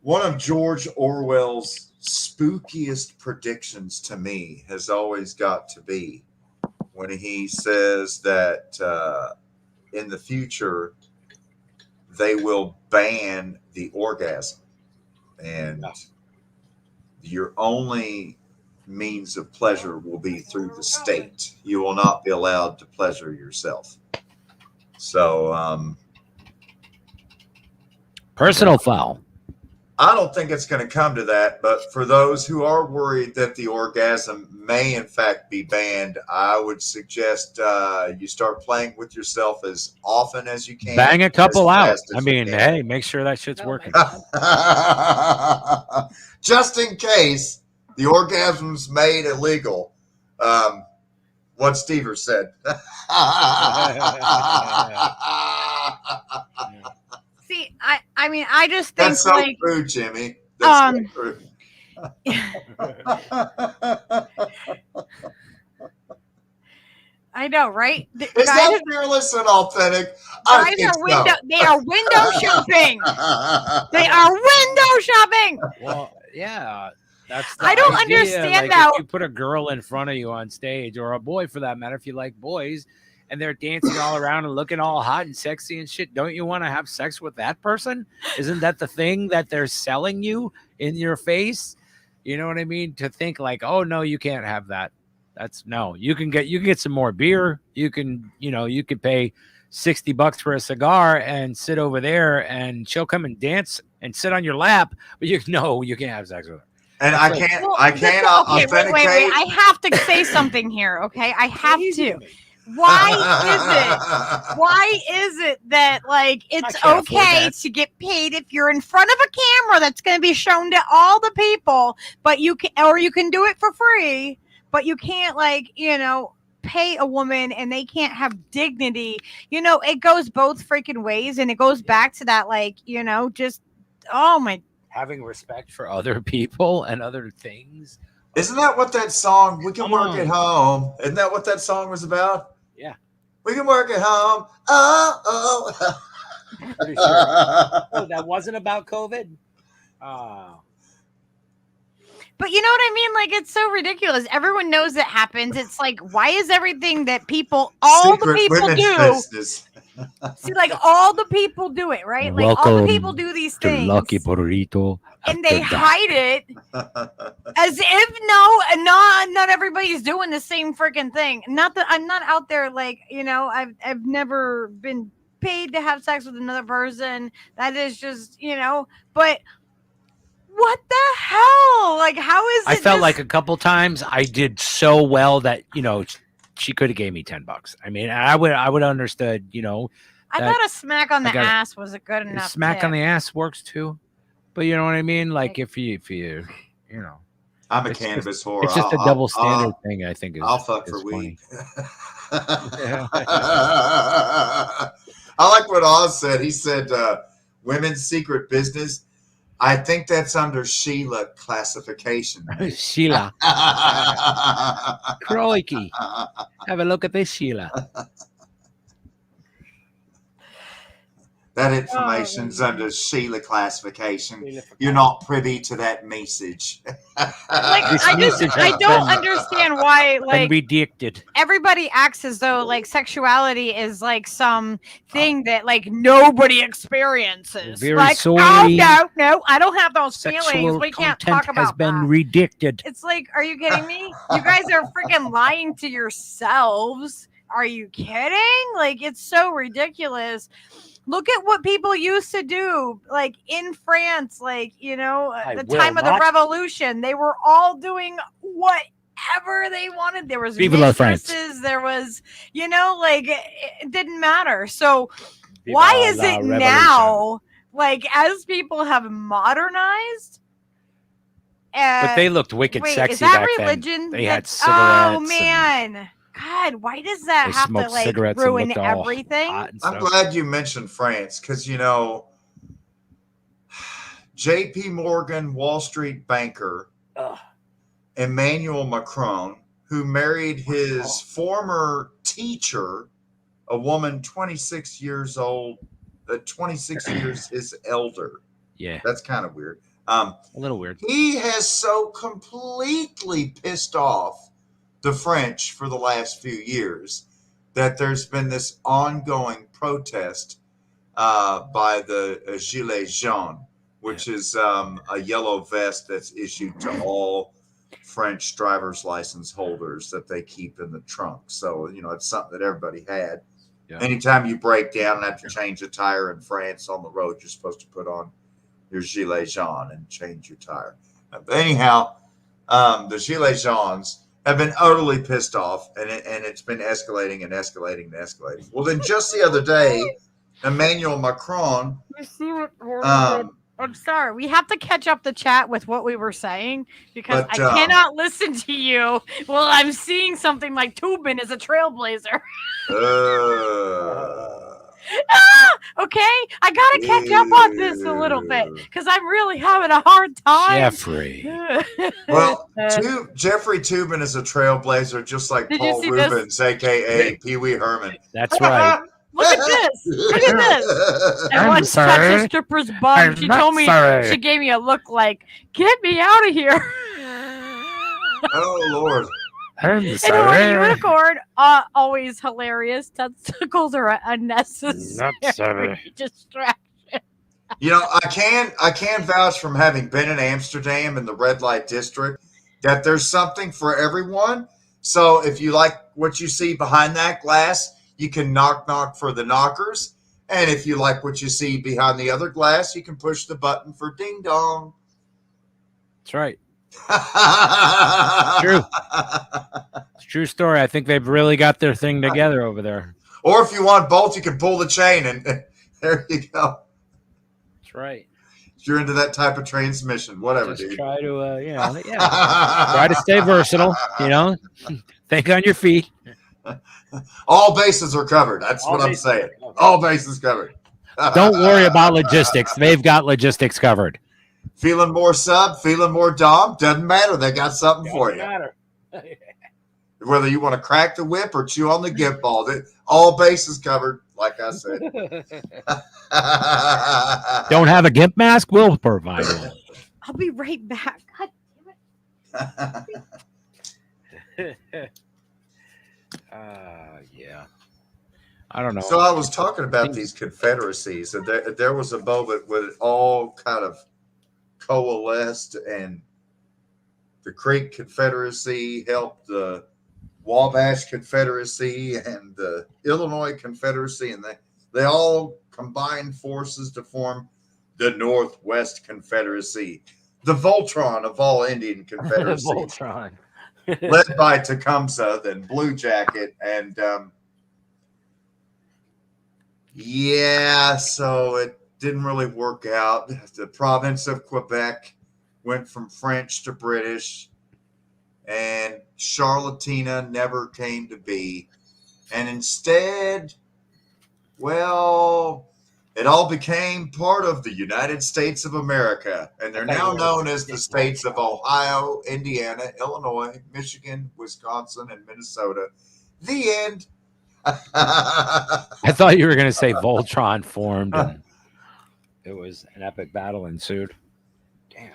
One of George Orwell's spookiest predictions to me has always got to be when he says that in the future they will ban the orgasm, and your only means of pleasure will be through the state. You will not be allowed to pleasure yourself. So, personal foul. I don't think it's going to come to that, but for those who are worried that the orgasm may in fact be banned, I would suggest you start playing with yourself as often as you can. Bang a couple out. I mean, hey, make sure that shit's working. Just in case the orgasm's made illegal. What Stever said. See, I mean, I just think that's so like true, Jimmy. That's so true. I know, right? Is that fearless and authentic? I think so. They are window shopping. They are window shopping. Well, yeah. That's I don't idea. understand like, that. If you put a girl in front of you on stage, or a boy for that matter, if you like boys, and they're dancing all around and looking all hot and sexy and shit, don't you want to have sex with that person? Isn't that the thing that they're selling you in your face? You know what I mean? To think like, oh no, you can't have that. That's no. You can get some more beer. You can pay $60 for a cigar and sit over there, and she'll come and dance and sit on your lap, but you can't have sex with her. And I can't authenticate. Wait. I have to say something here, okay? I have to. Why is it that like it's okay to get paid if you're in front of a camera that's going to be shown to all the people, but you can do it for free, but you can't pay a woman and they can't have dignity. It goes both freaking ways, and it goes back to that just oh my. Having respect for other people and other things. Isn't that what that song, We Can Work at Home? Isn't that what that song was about? Yeah. We can work at home. Oh. Pretty sure. Oh, that wasn't about COVID? But you know what I mean? Like, it's so ridiculous. Everyone knows it happens. It's like, why is everything that people, all Secret the people women's do, business. see, like, all the people do it, right? Like, all the people do these things. Lucky Burrito. And they hide it as if not everybody's doing the same freaking thing. Not that I'm not out there like, I've never been paid to have sex with another person. That is just, but what the hell? Like, how is it? I felt like a couple times I did so well that, she could have gave me $10. I mean, I would understood, I thought a smack on the ass was a good enough smack tip. on the ass works too. But you know what I mean? Like if you I'm a cannabis whore. It's just a double standard thing, I think. I'll fuck for weed. I like what Oz said. He said, women's secret business. I think that's under Sheila classification. Sheila. Crikey. Have a look at this, Sheila. That information's under Sheila classification. You're not privy to that message. I don't understand why, like, redacted. Everybody acts as though like sexuality is like some thing that like nobody experiences. Very like, sorry. oh no, I don't have those feelings. We can't talk about has been that. redacted. It's like, are you kidding me? You guys are freaking lying to yourselves. Are you kidding? Like, it's so ridiculous. Look at what people used to do, like in France, like, the time of the revolution. They were all doing whatever they wanted. There was mistresses, there was, like, it didn't matter. So why is it now, like, as people have modernized? But they looked wicked sexy is that back religion? then. They had cigarettes. Oh, man. God, why does that have to like ruin everything? I'm glad you mentioned France because, J.P. Morgan, Wall Street banker, Emmanuel Macron, who married his former teacher, a woman 26 years old, 26 years his elder. Yeah. That's kind of weird. A little weird. He has so completely pissed off the French for the last few years that there's been this ongoing protest by the Gilets Jaunes, which is a yellow vest that's issued to all French driver's license holders that they keep in the trunk. So, it's something that everybody had. Yeah. Anytime you break down and have to change a tire in France on the road, you're supposed to put on your Gilets Jaunes and change your tire. But anyhow, the Gilets Jaunes have been utterly pissed off, and it's been escalating and escalating and escalating. Well, then just the other day, Emmanuel Macron. I'm sorry. We have to catch up the chat with what we were saying because I cannot listen to you while I'm seeing something like Tubin is a trailblazer. Okay, I gotta catch up on this a little bit because I'm really having a hard time. Jeffrey. Well, Jeffrey Tubin is a trailblazer, just like Paul Rubens, aka Pee Wee Herman. That's right. Look at this! Look at this! And once Texas stripper's bum, she told me she gave me a look like, "Get me out of here!" Oh Lord. I'm sorry. And unicorn, always hilarious. Testicles are unnecessary distraction. I can vouch from having been in Amsterdam in the red light district that there's something for everyone. So if you like what you see behind that glass, you can knock for the knockers. And if you like what you see behind the other glass, you can push the button for ding dong. That's right. True. It's a true story. I think they've really got their thing together over there. Or if you want both, you can pull the chain and there you go. That's right. If you're into that type of transmission, whatever, just dude. Try to, try to stay versatile, think on your feet. All bases are covered. That's what I'm saying. Okay. All bases covered. Don't worry about logistics. They've got logistics covered. Feeling more sub, feeling more dom, doesn't matter. They got something for you. Whether you want to crack the whip or chew on the gift ball, all bases covered, like I said. Don't have a gimp mask? We'll provide it. I'll be right back. God damn it. Yeah. I don't know. So I was talking about these confederacies, and there was a moment when it all kind of coalesced, and the Creek Confederacy helped the Wabash Confederacy and the Illinois Confederacy, and they all combined forces to form the Northwest Confederacy, the Voltron of all Indian confederacies, Voltron. led by Tecumseh, then Blue Jacket, and yeah, so it didn't really work out. The province of Quebec went from French to British, and Charlottena never came to be. And instead, well, it all became part of the United States of America, and they're now known as the states of Ohio, Indiana, Illinois, Michigan, Wisconsin, and Minnesota. The end. I thought you were going to say Voltron formed and it was an epic battle ensued. Damn.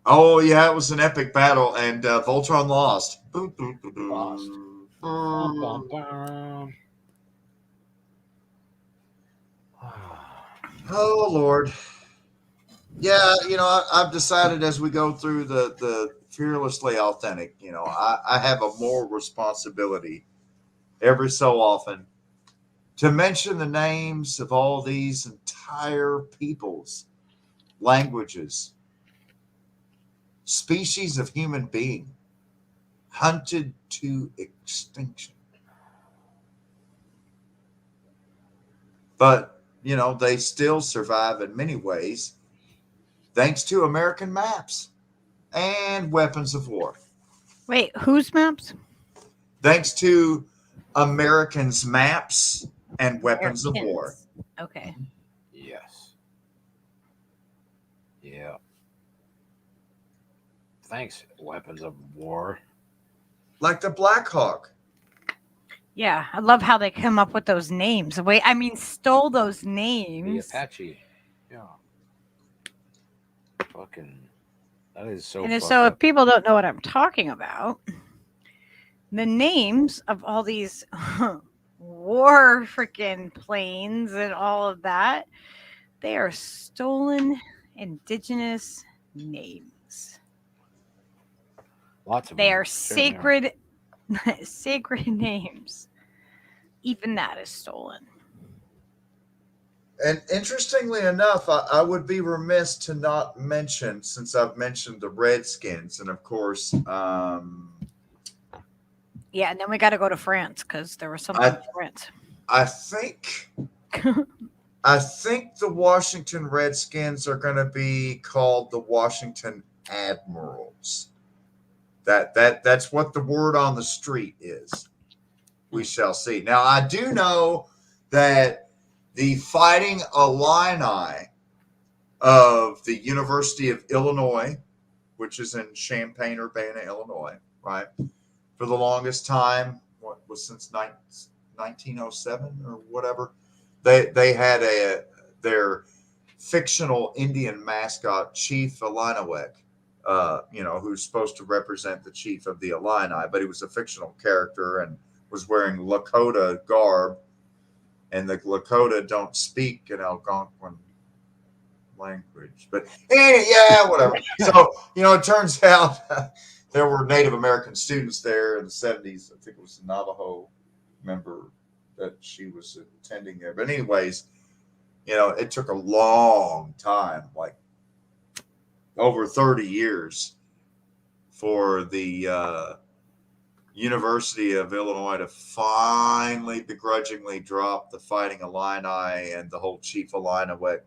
Oh, yeah, it was an epic battle, and Voltron lost. Lost. Bum, bum, bum. Oh, Lord. Yeah, I've decided as we go through the Fearlessly Authentic, I have a moral responsibility every so often to mention the names of all these entire peoples, languages, species of human being hunted to extinction. But, they still survive in many ways thanks to American maps and weapons of war. Wait, whose maps? Thanks to Americans' maps and weapons of war. Okay. Yes. Yeah. Thanks, weapons of war. Like the Black Hawk. Yeah, I love how they come up with those names. Stole those The names. Apache. Yeah. Fucking. That is so. And fucked so, up. if people don't know what I'm talking about, the names of all these war freaking planes and all of that, they are stolen indigenous names. Lots of They them. are sacred, sacred names. Even that is stolen. And interestingly enough, I would be remiss to not mention, since I've mentioned the Redskins, and of course, Yeah, and then we got to go to France because there was something in France. I think the Washington Redskins are going to be called the Washington Admirals. That's what the word on the street is. We shall see. Now, I do know that the Fighting Illini of the University of Illinois, which is in Champaign-Urbana, Illinois, right? For the longest time, what was since 1907 or whatever, they had their fictional Indian mascot, Chief Illiniwek, who's supposed to represent the chief of the Illini, but he was a fictional character and was wearing Lakota garb, and the Lakota don't speak an Algonquin language. But yeah, whatever. So, it turns out there were Native American students there in the 70s. I think it was a Navajo member that she was attending there. But anyways, it took a long time, like over 30 years, for the University of Illinois to finally begrudgingly drop the Fighting Illini and the whole Chief Illiniwek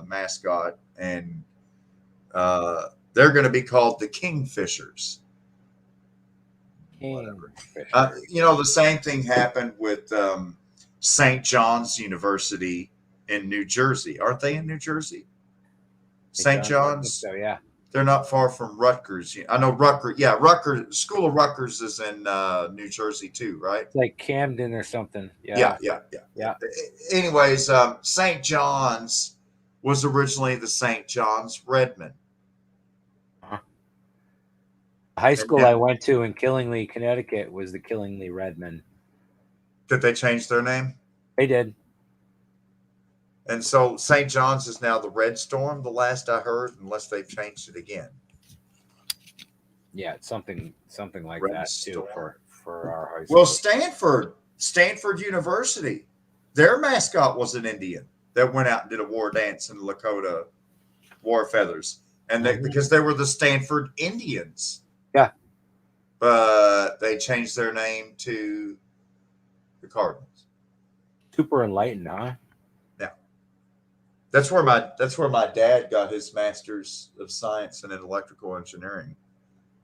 mascot, and they're going to be called the Kingfishers. The same thing happened with St. John's University in New Jersey. Aren't they in New Jersey? St. John's? So, yeah. They're not far from Rutgers. I know Rutgers. Yeah, Rutgers. School of Rutgers is in New Jersey too, right? It's like Camden or something. Yeah. Anyways, St. John's was originally the St. John's Redmond. Uh-huh. High school Yeah. I went to in Killingly, Connecticut was the Killingly Redmen. Did they change their name? They did. And so St. John's is now the Red Storm, the last I heard, unless they've changed it again. Yeah, it's something like Red that too Storm. for our high school. Well, Stanford University, their mascot was an Indian that went out and did a war dance in Lakota war feathers. And because they were the Stanford Indians. Yeah. But they changed their name to the Cardinals. Super enlightened, huh? Yeah. That's where my dad got his master's of science in electrical engineering.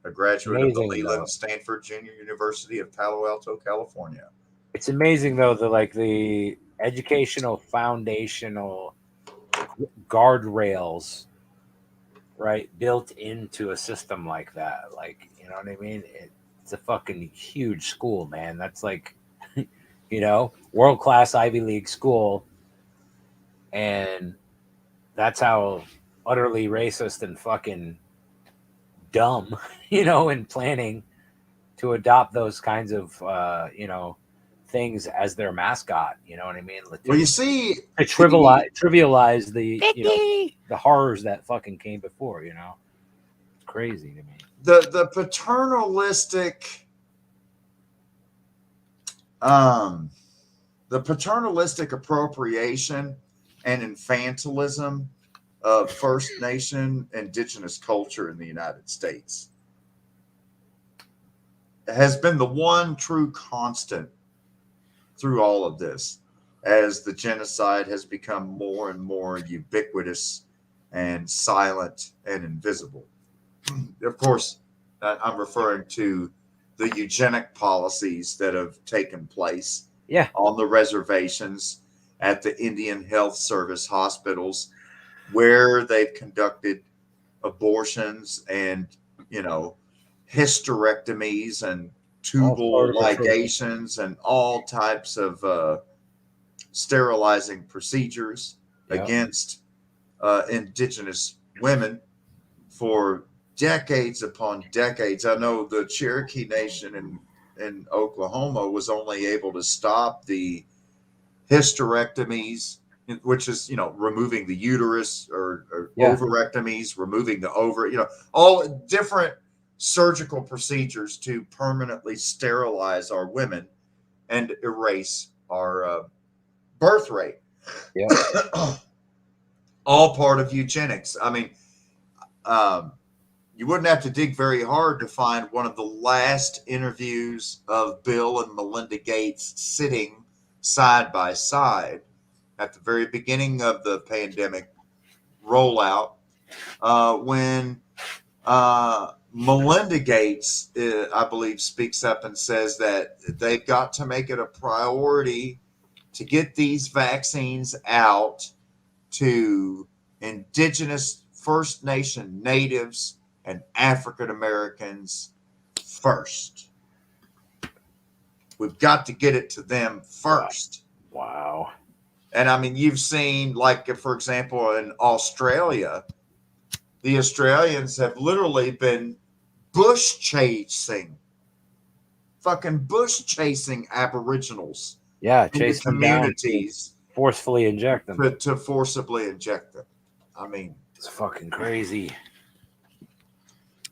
A graduate of the Leland Stanford Junior University of Palo Alto, California. It's amazing though, the educational foundational guardrails, right, built into a system like that. Like, you know what I mean? It's a fucking huge school, man. That's like, you know, world-class Ivy League school. And that's how utterly racist and fucking dumb, you know, in planning to adopt those kinds of, you know, things as their mascot. You know what I mean? Well, you see, to trivialize the, you know, the horrors that fucking came before. You know, it's crazy to me. The paternalistic, appropriation and infantilism of First Nation indigenous culture in the United States has been the one true constant through all of this, as the genocide has become more and more ubiquitous and silent and invisible. Of course, I'm referring to the eugenic policies that have taken place on the reservations, at the Indian Health Service hospitals, where they've conducted abortions and, you know, hysterectomies and tubal ligations and all types of sterilizing procedures against indigenous women for decades upon decades. I know the Cherokee Nation in Oklahoma was only able to stop the hysterectomies, which is, you know, removing the uterus, or ovarectomies, removing the ovary, you know, all different surgical procedures to permanently sterilize our women and erase our birth rate. All part of eugenics. I mean, you wouldn't have to dig very hard to find one of the last interviews of Bill and Melinda Gates sitting side by side at the very beginning of the pandemic rollout, when Melinda Gates, I believe, speaks up and says that they've got to make it a priority to get these vaccines out to indigenous First Nation natives and African Americans first. We've got to get it to them first. Wow. And I mean, you've seen, like, for example, in Australia, the Australians have literally been bush chasing Aboriginals. Chase them communities down, forcefully inject them. To forcibly inject them. I mean, it's fucking crazy.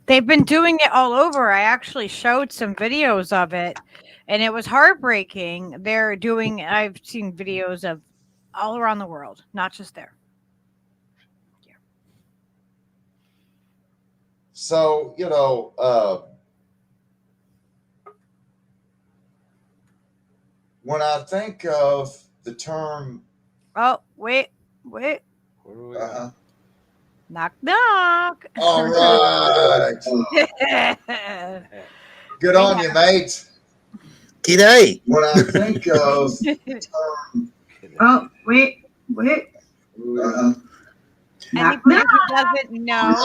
They've been doing it all over. I actually showed some videos of it, and it was heartbreaking. I've seen videos of all around the world, not just there. Yeah. So, you know, when I think of the term... Oh, wait. Knock, knock. All right. Good on you, mate. G'day. When I think of the term... Oh, wait. Anybody who doesn't know?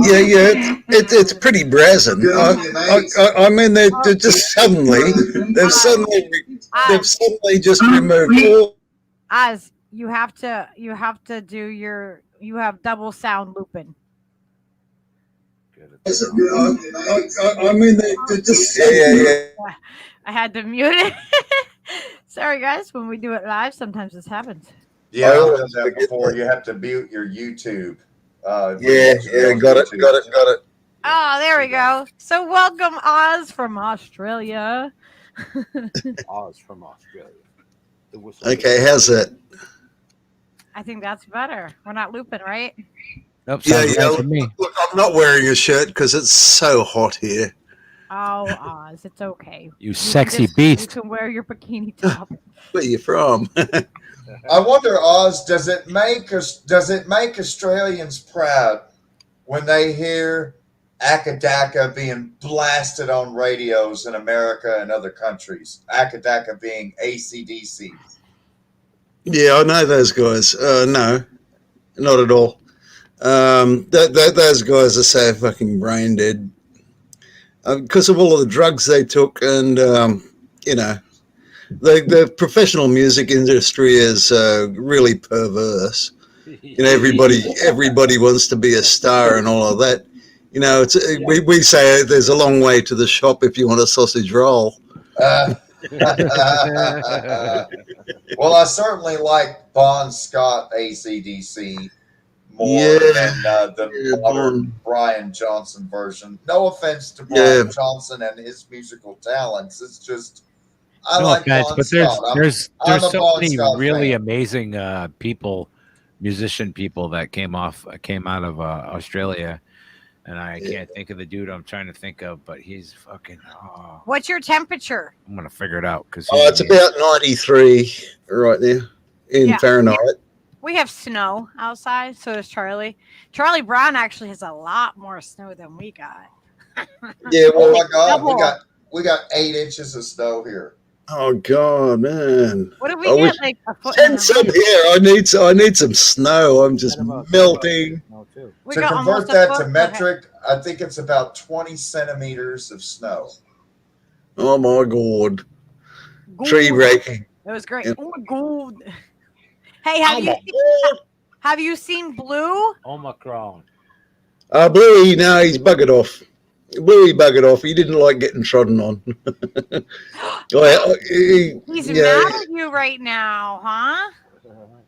Yeah, it's pretty brazen. I mean, they've suddenly just removed all. Oz, you have to do you have double sound looping. Good at I mean, they're just yeah. I had to mute it. Sorry, guys. When we do it live, sometimes this happens. Yeah, I I've always done that forget before. that. You have to mute your YouTube. Got it. Oh, there we go. So welcome, Oz from Australia. Oz from Australia. Okay, how's that? I think that's better. We're not looping, right? Nope, sounds right to Look, me. I'm not wearing a shirt because it's so hot here. Oh, Oz, it's okay. You sexy beast. You can wear your bikini top. Where you from? I wonder, Oz, does it make Australians proud when they hear Akadaka being blasted on radios in America and other countries? Akadaka being ACDC. Yeah, I know those guys. No, not at all. Those guys are so fucking brain dead because of all of the drugs they took, and the professional music industry is really perverse. Everybody wants to be a star and all of that. We say there's a long way to the shop if you want a sausage roll. Well, I certainly like Bon Scott ACDC more than the modern Brian Johnson version. No offense to Brian Johnson and his musical talents. It's just I no like offense, Bon but Scott. there's I'm a so Bon many Scott really fan. amazing musician people that came out of Australia, and I can't think of the dude I'm trying to think of, but he's fucking. Oh, What's your temperature? I'm gonna figure it out because it's about 93 right now in Fahrenheit. We have snow outside, so does Charlie. Charlie Brown actually has a lot more snow than we got. Yeah, Oh my God, we got 8 inches of snow here. Oh God, man! What did we get? Like a foot? Send some here. I need some snow. I'm just melting. To convert that to metric, I think it's about 20 centimeters of snow. Oh my God! Tree breaking. It was great. Yep. Oh my God! Hey, have you seen Blue? Omicron. Bluey, no, he's buggered off. Bluey buggered off. He didn't like getting trodden on. He's mad at you right now, huh?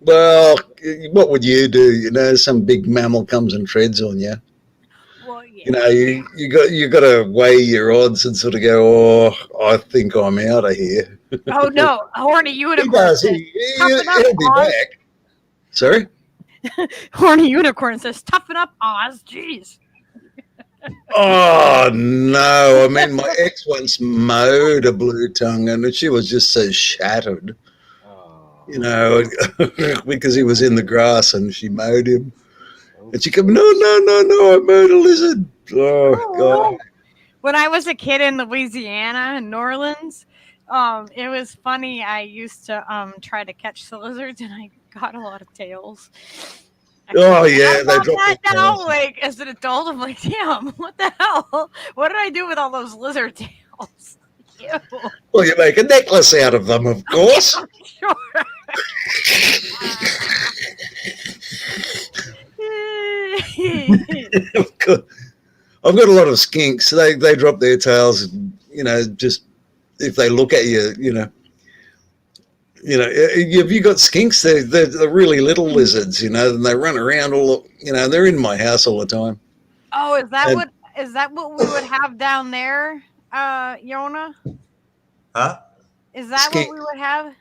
Well, what would you do? Some big mammal comes and treads on you. Well, yeah. You got to weigh your odds and sort of go, I think I'm out of here. Oh no, horny unicorn. He does. He'll be back. Sorry? Horny unicorn says, "Toughen up, Oz." Jeez. Oh no! I mean, my ex once mowed a blue tongue, and she was just so shattered. Because he was in the grass, and she mowed him, and she came, no! I mowed a lizard. Oh God! When I was a kid in Louisiana, in New Orleans, it was funny. I used to try to catch the lizards, and I got a lot of tails. They dropped that now. Like as an adult, I'm like, damn, what the hell? What did I do with all those lizard tails? Ew. Well, you make a necklace out of them, of course. Sure. I've got a lot of skinks. They drop their tails, just if they look at you, have you got skinks? They're really little lizards, and they run around they're in my house all the time. Oh, is that what we would have down there, Yona? Huh? Is that what we would have?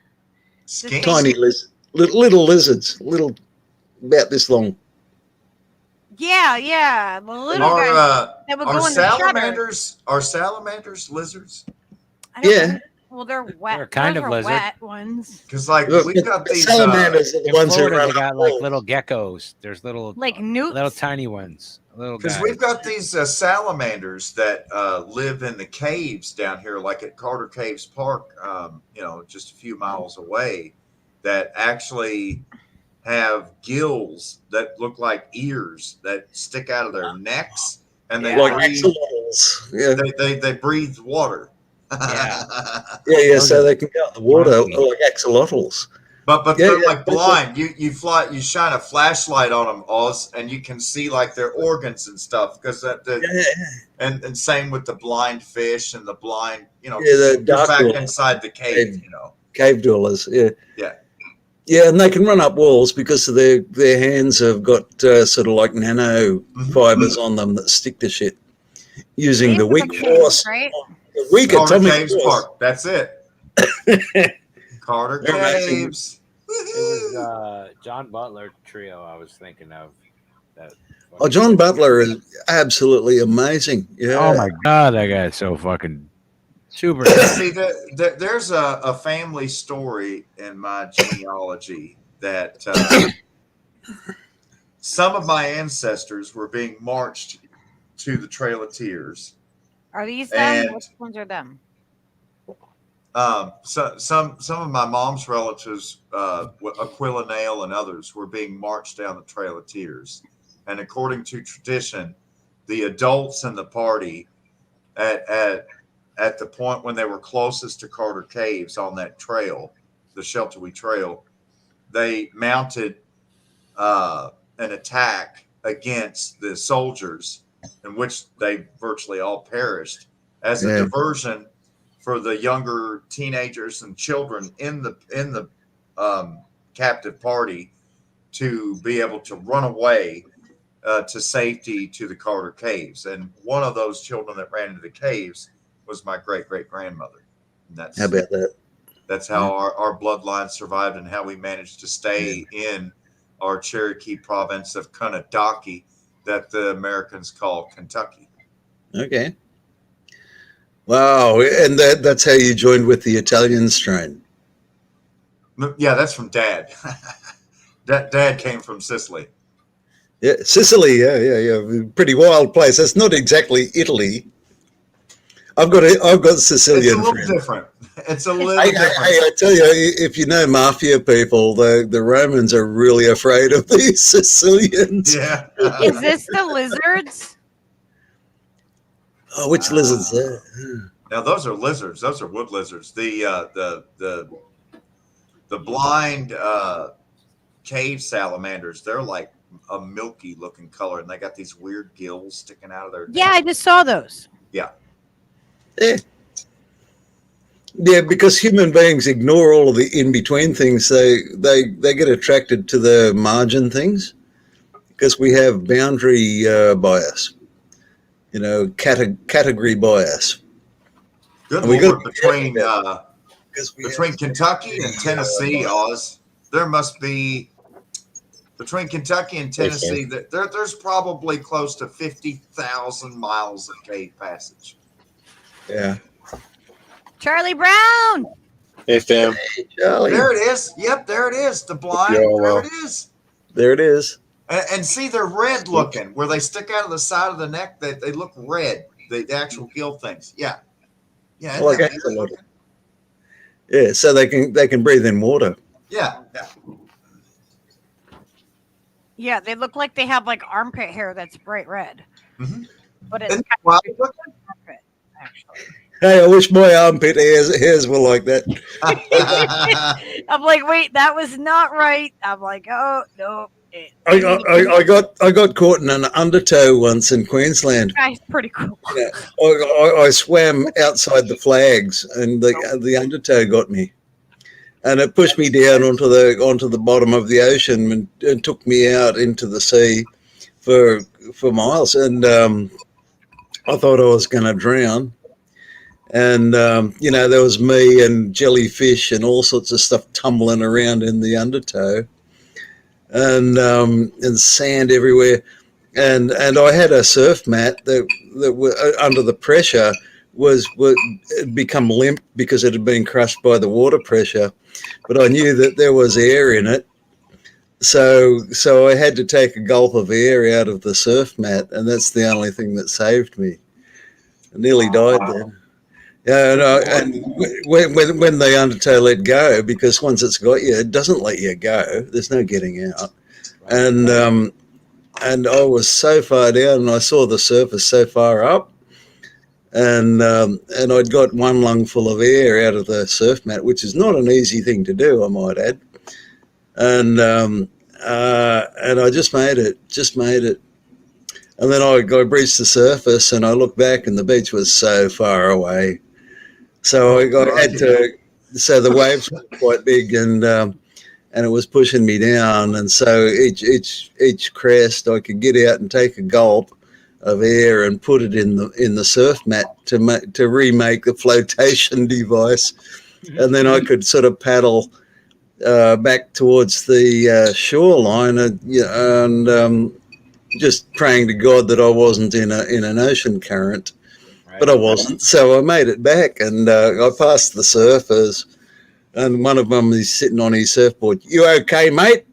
Skink? Tiny little lizards, about this long. Yeah, the little guys that would go in the Are salamanders lizards? Yeah. Well, they're wet. They're kind of lizard. Wet ones. Because we've got these salamanders are the ones Florida, who run. They got like little geckos. There's little newts, little tiny ones. Because we've got these salamanders that live in the caves down here, like at Carter Caves Park. Just a few miles away, that actually have gills that look like ears that stick out of their necks, and they like breathe, axolotls. Yeah, they breathe water. yeah. So they can go out the water like axolotls. But Yeah, they're yeah, like blind. You shine a flashlight on them, Oz, and you can see like their organs and stuff. Because yeah, and same with the blind fish and the blind, yeah, because the you're dark back dwellers, inside the cave. cave dwellers. Yeah, Yeah. yeah, and they can run up walls because of their hands have got sort of like nano fibers on them that stick to shit using Names the of the weak caves, force, right? the weak Carter atomic Caves force. Park. That's it. Carter They're amazing. Caves. It was John Butler trio I was thinking of. That Oh, John Butler is absolutely amazing. Yeah. Oh my god, that guy is so fucking super. See, there's a family story in my genealogy that some of my ancestors were being marched to the Trail of Tears. Are these them? And Which ones are them? so some of my mom's relatives, Aquila Nail and others, were being marched down the Trail of Tears. And according to tradition, the adults in the party at the point when they were closest to Carter Caves on that trail, the Sheltowee Trail, they mounted an attack against the soldiers, in which they virtually all perished, as a diversion for the younger teenagers and children in the captive party to be able to run away to safety to the Carter Caves. And one of those children that ran into the caves was my great-great-grandmother. And How about that? that's how our bloodline survived, and how we managed to stay in our Cherokee province of Kunadaki, that the Americans call Kentucky. Okay. Wow, and that's how you joined with the Italian strain. Yeah, that's from Dad. Dad came from Sicily. Yeah, Sicily. Yeah. Pretty wild place. That's not exactly Italy. I've got Sicilian It's a little friends. different. It's a little Hey, different. I tell you, if you know mafia people, the Romans are really afraid of these Sicilians. Yeah. Is this the lizards? Oh, which lizards? Now those are lizards. Those are wood lizards. The blind cave salamanders. They're like a milky looking color, and they got these weird gills sticking out of their. Yeah, I just saw those. Yeah. Yeah, because human beings ignore all of the in-between things. They get attracted to the margin things because we have boundary bias, category bias. Good We Lord, got- between Kentucky and Tennessee, Oz, there must be between Kentucky and Tennessee that there's probably close to 50,000 miles of cave passage. Yeah. Charlie Brown. Hey, fam. Hey, Charlie. There it is. Yep, there it is. The blind. Yo, there it is. There it is. And see, they're red looking. Where they stick out of the side of the neck, they look red. The actual gill things. Yeah. Yeah. Like isn't that axolotl. weird looking? Yeah, so they can breathe in water. Yeah. Yeah, they look like they have like armpit hair that's bright red. Mhm. But it's Isn't kind that wild of looking? armpit, actually. Hey, I wish my armpit hairs were like that. I'm like, wait, that was not right. I'm like, oh no. I got caught in an undertow once in Queensland. That's pretty cool. Yeah, I swam outside the flags, and the undertow got me, and it pushed me down onto the bottom of the ocean and took me out into the sea for miles. And I thought I was going to drown. And there was me and jellyfish and all sorts of stuff tumbling around in the undertow, and sand everywhere. And I had a surf mat that under the pressure had become limp because it had been crushed by the water pressure, but I knew that there was air in it, so I had to take a gulp of air out of the surf mat, and that's the only thing that saved me. I nearly died then. Yeah, and when the undertow let go, because once it's got you, it doesn't let you go. There's no getting out, and I was so far down, and I saw the surface so far up, and I'd got one lung full of air out of the surf mat, which is not an easy thing to do, I might add. and I just made it. And then I reached the surface, and I looked back, and the beach was so far away. So I had to. So the waves were quite big, and it was pushing me down. And so each crest, I could get out and take a gulp of air and put it in the surf mat to remake the flotation device, and then I could sort of paddle back towards the shoreline, and just praying to God that I wasn't in an ocean current. Right. But I wasn't, so I made it back, and I passed the surfers, and one of them is sitting on his surfboard. You okay, mate?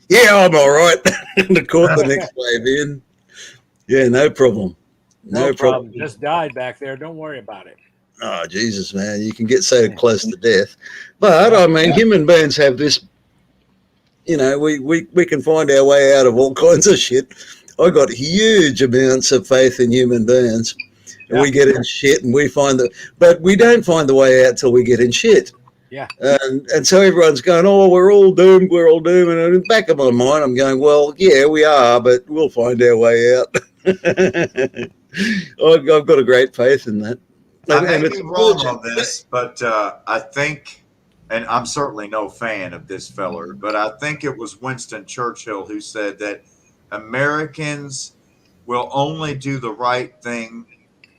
Yeah, I'm all right. And I caught the next wave in. Yeah, no problem. No problem. Just died back there. Don't worry about it. Oh, Jesus, man. You can get so close to death. But, I mean, human beings have this, we can find our way out of all kinds of shit. I got huge amounts of faith in human beings. And we get in shit, and we find but we don't find the way out till we get in shit. Yeah. And so everyone's going, oh, we're all doomed. And in the back of my mind, I'm going, well, yeah, we are, but we'll find our way out. I've got a great faith in that. I may be wrong on this, but I think, and I'm certainly no fan of this feller, but I think it was Winston Churchill who said that Americans will only do the right thing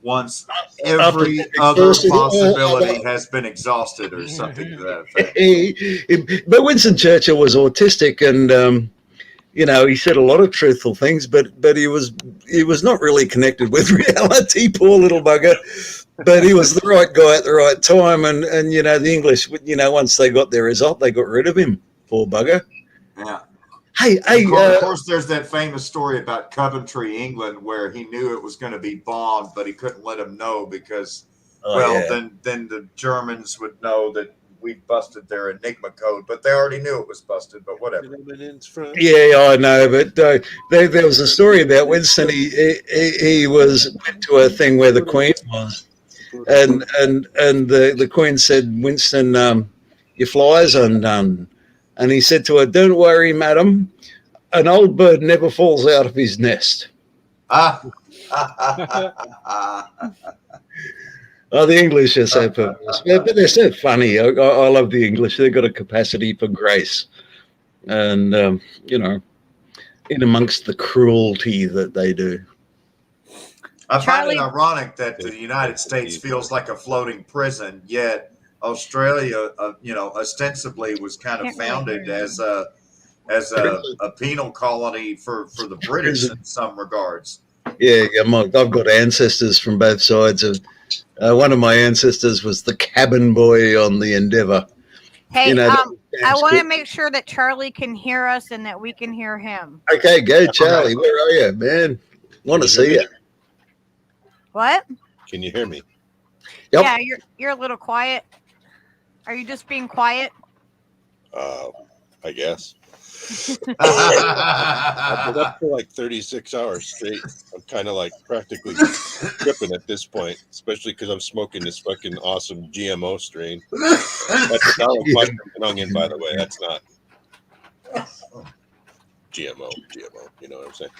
once every other possibility has been exhausted, or something to that effect. But Winston Churchill was autistic, and he said a lot of truthful things, but he was not really connected with reality, poor little bugger. But he was the right guy at the right time, and the English, once they got their result, they got rid of him, poor bugger. Yeah. Hey, of course, there's that famous story about Coventry, England, where he knew it was going to be bombed, but he couldn't let them know because, then the Germans would know that we busted their Enigma code, but they already knew it was busted. But whatever. Yeah, I know. But there was a story about Winston. He went to a thing where the Queen was, and the Queen said, Winston, your fly's undone. And he said to her, don't worry, madam, an old bird never falls out of his nest. Oh, the English are so perverse. But they're so funny. I love the English. They've got a capacity for grace. And, in amongst the cruelty that they do. I find it ironic that the United States feels like a floating prison, yet Australia, ostensibly was kind of founded as a penal colony for the British in some regards. Yeah, I've got ancestors from both sides. One of my ancestors was the cabin boy on the Endeavour. Hey, I want to make sure that Charlie can hear us and that we can hear him. Okay, go, Charlie. Where are you, man? Want to see you. What? Can you hear me? Yep. Yeah, you're a little quiet. Are you just being quiet? I guess. I've been up for like 36 hours straight. I'm kind of like practically tripping at this point, especially because I'm smoking this fucking awesome GMO strain. That's not like mushroom and onion, by the way. That's not GMO. You know what I'm saying?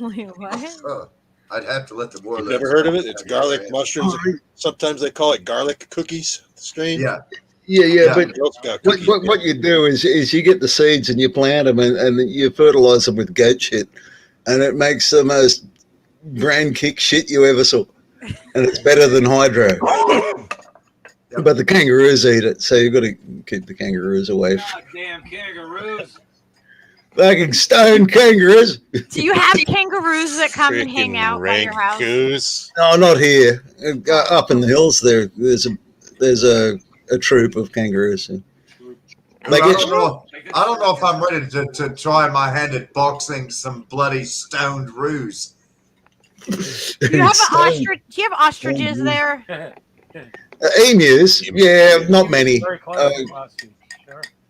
Wait, what? I'd have to let the boy. You've never heard of it? It's garlic mushrooms. Sometimes they call it garlic cookies strain. Yeah. But what you do is you get the seeds and you plant them and you fertilize them with goat shit, and it makes the most brain kick shit you ever saw, and it's better than hydro. But the kangaroos eat it, so you've got to keep the kangaroos away. Goddamn kangaroos! Fucking stone kangaroos. Do you have kangaroos that come and hang out by your house? Goose. No, not here. Up in the hills, there's a troop of kangaroos. I don't know if I'm ready to try my hand at boxing some bloody stoned roos. Do you have an ostrich? Do you have ostriches there? Emus? Yeah, not many.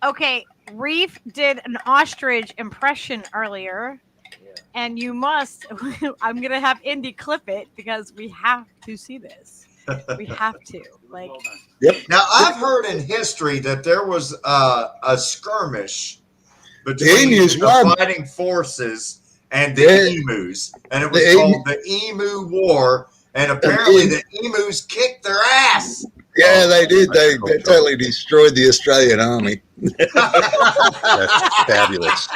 Okay, Reef did an ostrich impression earlier, and you must. I'm gonna have Indy clip it because we have to see this. We have to. Like, Now, I've heard in history that there was a skirmish The between emus the won. fighting forces and the Yeah. emus, and it was The called the Emu War. And apparently, the emus kicked their ass. Yeah, they did. I They hope so. totally destroyed the Australian army. That's fabulous.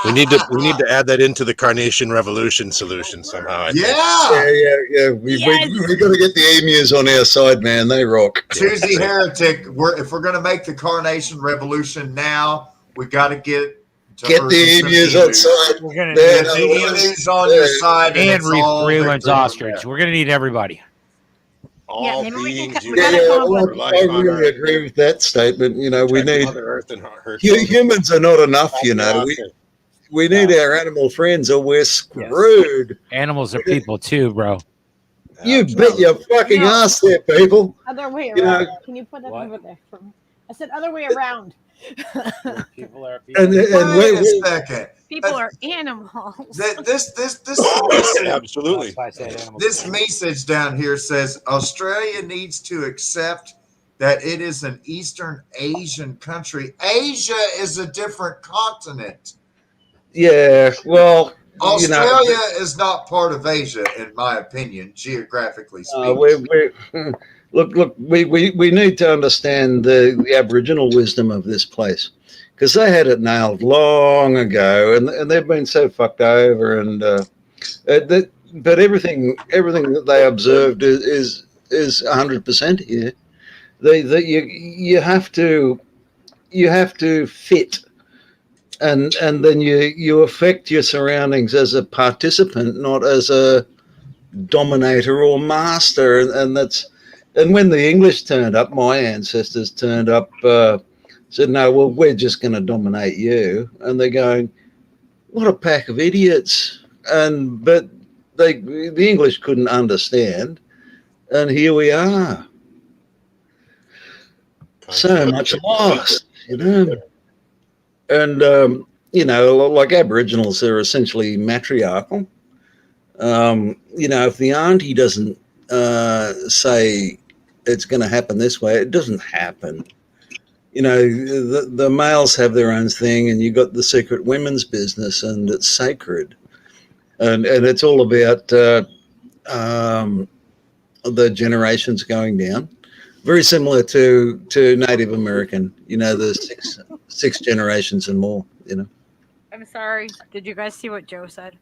We need to add that into the Carnation Revolution solution somehow. I think. Yeah. We got to get the emus on our side, man. They rock. Tuesday Heretic, if we're going to make the Carnation Revolution now, we got to get the emus on side. We're gonna Yeah, Get no, the emus on your side, and and it's all Freeland's victory. ostrich. We're gonna need everybody. All maybe we can beings we gotta unite come up for with- life I on really Earth. agree with that statement. You know, we Protect need Mother Earth and her humans are not enough. You know, we need our animal friends, or we're screwed. Animals are people too, bro. You bet your fucking ass there, people. Other way You around. know- Can you put that What? over there for me? I said other way around. People are people. And Wait a we, second. People are animals. Absolutely. That's why I said animals. This message down here says Australia needs to accept that it is an Eastern Asian country. Asia is a different continent. yeah, well, Australia is not part of Asia, in my opinion, geographically speaking. Look, we need to understand the Aboriginal wisdom of this place, because they had it nailed long ago, and they've been so fucked over, and but everything that they observed is 100% here. You have to fit, and then you affect your surroundings as a participant, not as a dominator or master, and when the English turned up, my ancestors turned up, said, no, well, we're just going to dominate you. And they're going, what a pack of idiots. But the English couldn't understand. And here we are. So much lost, you know. And, like Aboriginals, they're essentially matriarchal. If the auntie doesn't say it's going to happen this way, it doesn't happen. The males have their own thing, and you got the secret women's business, and it's sacred, and it's all about the generations going down. Very similar to Native American, the six generations and more. I'm sorry. Did you guys see what Joe said?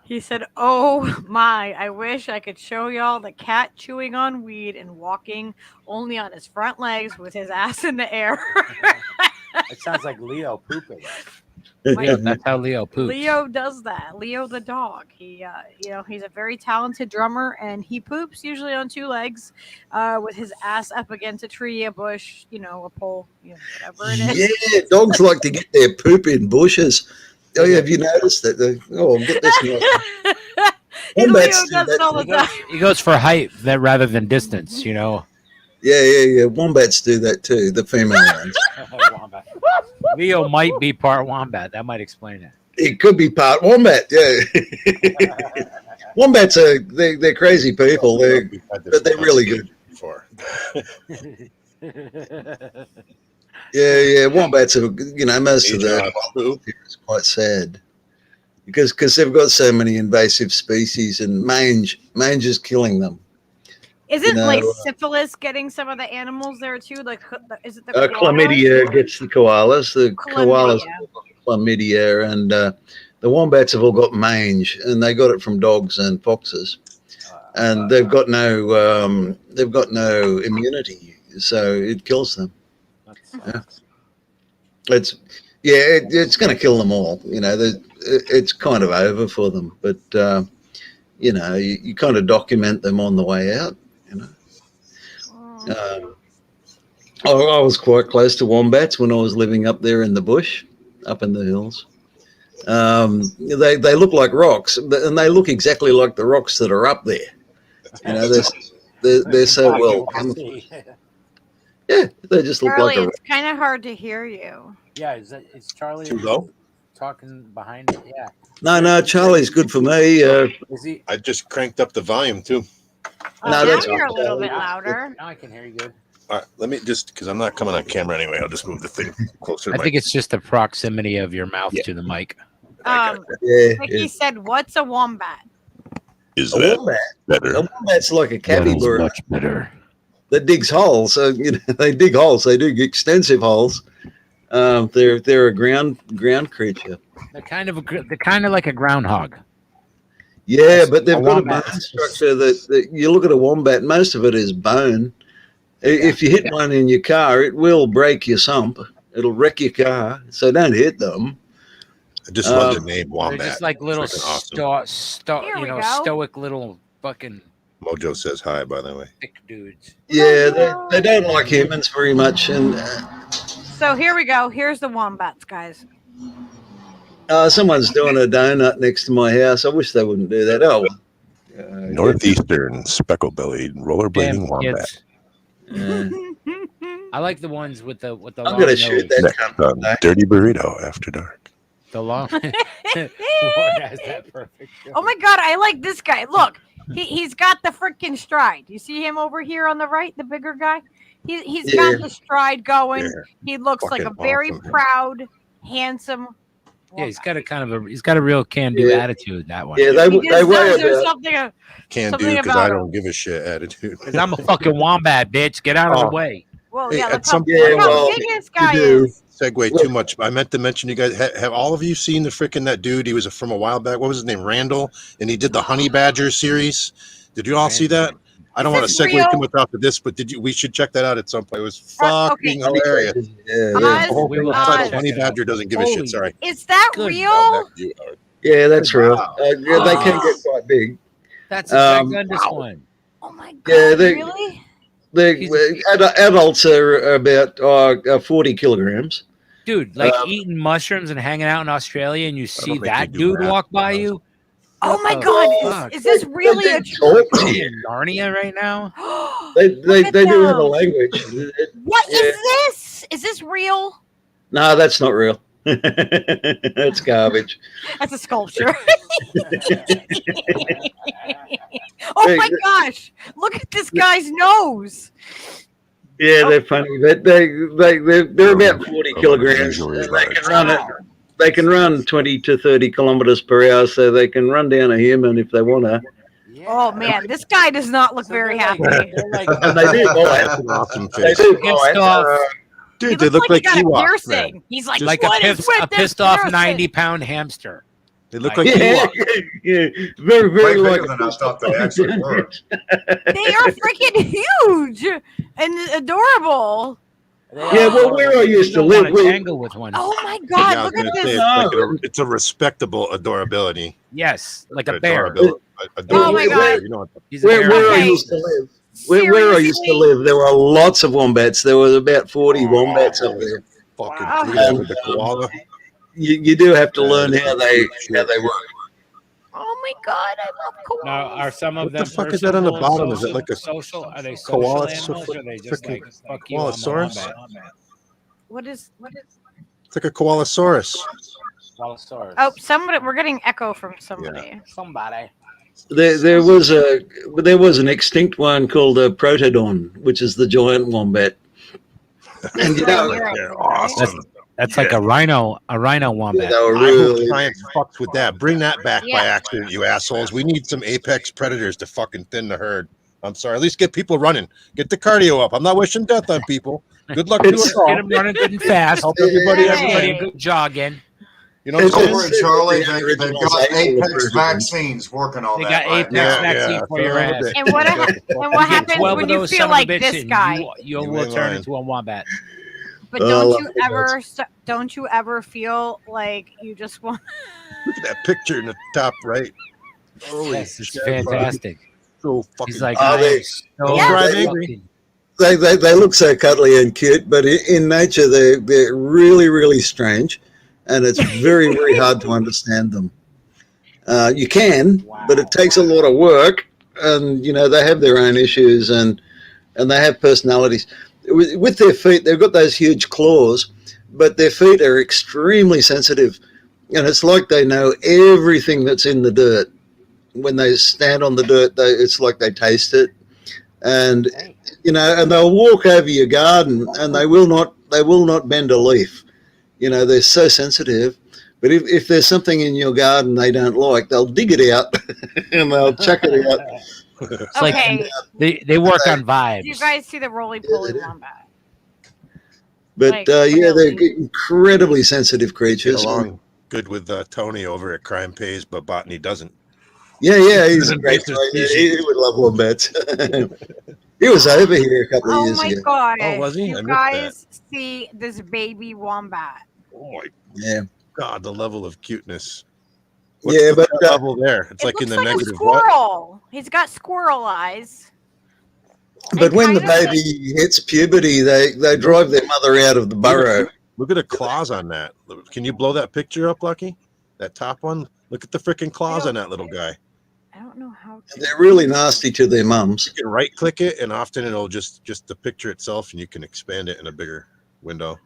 He said, oh my, I wish I could show y'all the cat chewing on weed and walking only on his front legs with his ass in the air. It sounds like Leo pooping. My- That's how Leo poops. Leo does that. Leo the dog. He, he's a very talented drummer, and he poops usually on two legs, with his ass up against a tree, a bush, a pole, whatever it is. Yeah, dogs like to get their poop in bushes. Oh, yeah, have you noticed that? Get this. Leo Wombats do does it that. all the time. He goes for height rather than distance, Yeah. Wombats do that too, the female ones. Wombat. Leo might be part wombat. That might explain it. It could be part wombat, yeah. Wombats they're crazy people. But they're really good. Before. Yeah. Wombats are, most of Deja the vu. is quite sad because they've got so many invasive species, and mange is killing them. Isn't like syphilis getting some of the animals there too? Like, is it the koalas? Chlamydia gets the koalas. The koalas Chlamydia. have got chlamydia, and the wombats have all got mange, and they got it from dogs and foxes, and they've got no immunity, so it kills them. It's going to kill them all. It's kind of over for them, but you kind of document them on the way out. I was quite close to wombats when I was living up there in the bush, up in the hills. They look like rocks, and they look exactly like the rocks that are up there. They're so well camouflaged. Yeah, they just look Charlie, like a rock. it's kind of hard to hear you. Yeah, is Charlie Too low? talking behind it. Yeah. No, Charlie's good for me. Is he? I just cranked up the volume too. No, now that's you're a okay. little bit louder. Now I can hear you good. All right, let me just because I'm not coming on camera anyway. I'll just move the thing closer. I think it's just the proximity of your mouth Yeah. to the mic. Yeah, Mickey said, "What's a wombat?" is a that wombat. better? A wombat's like a capybara much better. that digs holes. So they dig holes. They dig extensive holes. They're a ground creature. They're kind of like a groundhog. Yeah, but they've A got a wombat. bone structure that you look at a wombat. Most of it is bone. If you hit one in your car, it will break your sump. It'll wreck your car. So don't hit them. I just love the name They're Wombat. just like little Freaking awesome. Here we go. stoic little fucking Mojo says hi, by the way. thick dudes. Yeah, they don't like humans very much. And So here we go. Here's the wombats, guys. someone's doing a donut next to my house. I wish they wouldn't do that. Oh, Northeastern speckle-bellied rollerblading Damn wombat. kids. yeah. I like the ones with the I'm long gonna nose. shoot that Next cunt on today. Dirty Burrito After Dark. The long. Lord has that perfect. Oh my god, I like this guy. Look, he's got the freaking stride. You see him over here on the right, the bigger guy? He's Yeah. got the stride going. Yeah. He looks like a Fucking very awesome. proud, handsome. Yeah, he's got a real can-do Yeah. attitude. That one. Yeah, He they just weigh does. There's about. something. Can Something do because about I him. don't give a shit attitude. 'Cause I'm a fucking wombat, bitch. Get out of the Oh. way. Well, Hey, yeah. at Look how, some point- look how well, big this guy do. is. Segue too much. I meant to mention you guys have all of you seen the freaking that dude? He was from a while back. What was his name? Randall, and he did the Honey Badger series. Did you all see that? I don't Is want to this segue real? too much off of this, but did you? We should check that out at some point. It was Okay. fucking hilarious. Yeah, Oz, The whole thing was Oz. titled Honey Badger doesn't give a Holy- shit. Sorry. Is that Good real? yeah, that's real. Wow. Yeah, they can get quite big. That's a Um, Gundus one. Oh my god! Yeah, they- Really? Adults are about 40 kilograms. Dude, like eating mushrooms and hanging out in Australia, and you see make that me do dude math. walk by you. Oh What my the god! fuck? Is this really They a? talk to Are you. you in Narnia right now? They Look at do have a them. language. What is Yeah. this? Is this real? No, that's not real. That's garbage. That's a sculpture. Oh my gosh! Look at this guy's nose. Yeah, they're funny. They're about 40 kilograms. Usually And they can large. run it. They can run 20 to 30 kilometers per hour, so they can run down a human if they want to. Oh man, this guy does not look very happy. They're like And they do That's bite. an awesome They face. do Pissed bite. off. He Dude, they look like like he got a Ewoks, piercing. man. He's like, like what is with a this pissed off piercing? 90-pound hamster. They look like Yeah, Ewoks. yeah, very, very Way like. bigger than I thought they actually were. They are freaking huge and adorable. Yeah, well, where I used to You don't live, wanna we- tangle with one. Oh my Yeah, god, I was look at gonna say, this. it's a respectable adorability. Yes, like a bear. Oh my God. You know what? He's a Where bear. I Okay. used to live. Where I used to live, there were lots of wombats. There was about 40 wombats up there. Fucking Wow. look at that with the koala. You do have to learn how they work. Oh my god, I love koalas. Now, are some of What them the fuck is that on the personable and bottom? Is it like a social? Are they social koala? animals, or are they just Freaking like fuck you? I'm a koalasaurus? wombat? What is? It's like a koalasaurus. Koalasaurus. Oh, somebody. We're getting echo from somebody. Somebody. There was an extinct one called a protodon, which is the giant wombat. And you know, They're awesome. That's like a rhino wombat. they were I hope really. science fucks with that. Bring that back Yeah. by accident, you assholes. We need some apex predators to fucking thin the herd. I'm sorry. At least get people running. Get the cardio up. I'm not wishing death on people. Good luck to It's- us all. Get them running good and fast. Help everybody. Hey. Everybody good jogging. You know what I'm Over saying? in Charlie, The they've original got cycle Apex version. vaccines working on They that got right Apex now. vaccine for your son of a ass. bitch. And what happens 12 when of you those feel son of a like bitch this and guy? You You will ain't turn lying. into a wombat. But Oh, I don't love you it, ever? Don't you ever feel like you just want? Look at that picture in the top right. Holy Yes, it's shit, fantastic. bro. So fucking. He's like, Oh, I am they- so Yeah. Drive fucking- angry. They look so cuddly and cute, but in nature they're really, really strange, and it's very, very hard to understand them. You can, but it takes a lot of work, and you know they have their own issues, and they have personalities. With their feet, they've got those huge claws, but their feet are extremely sensitive. and it's like they know everything that's in the dirt. When they stand on the dirt, it's like they taste it, and and they'll walk over your garden, and they will not bend a leaf. They're so sensitive. But if there's something in your garden they don't like, they'll dig it out and they'll chuck it out. It's Okay. like they work on vibes. Do you guys see the roly-poly wombat? But Like, they're really? incredibly sensitive Get creatures. along good with Tony over at Crime Pays, but Botany doesn't. Yeah, he's a great Invasive guy. species. He would love wombats. He was over here a couple of Oh years my ago. god! Oh, was he? I You missed guys see this baby wombat? Oh my Yeah, God, the level of cuteness. yeah, What's but the level there? It's It like in looks the like a negative what? squirrel. He's got squirrel eyes. but when the kind of- baby hits puberty, they drive their mother out of the burrow. Look at the claws on that. Can you blow that picture up, Lucky? That top one? Look at the freaking claws on that little guy. I don't know how. They're really nasty to their mums. You can right click it, and often it'll just the picture itself, and you can expand it in a bigger window.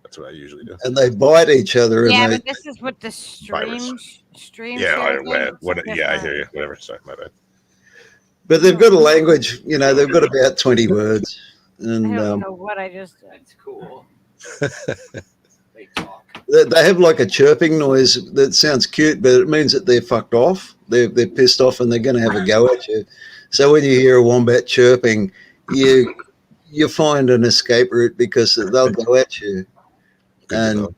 That's what I usually do. And they bite each other. Yeah, And but this is what the stream share thing, it's I different. hear you. Whatever. Sorry, my bad. but they've got a language. They've got about 20 words. I And don't know what I just did. That's cool. They talk. they have like a chirping noise that sounds cute, but it means that they're fucked off. They're pissed off and they're going to have a go at you. So when you hear a wombat chirping, you find an escape route because they'll go at you. Good to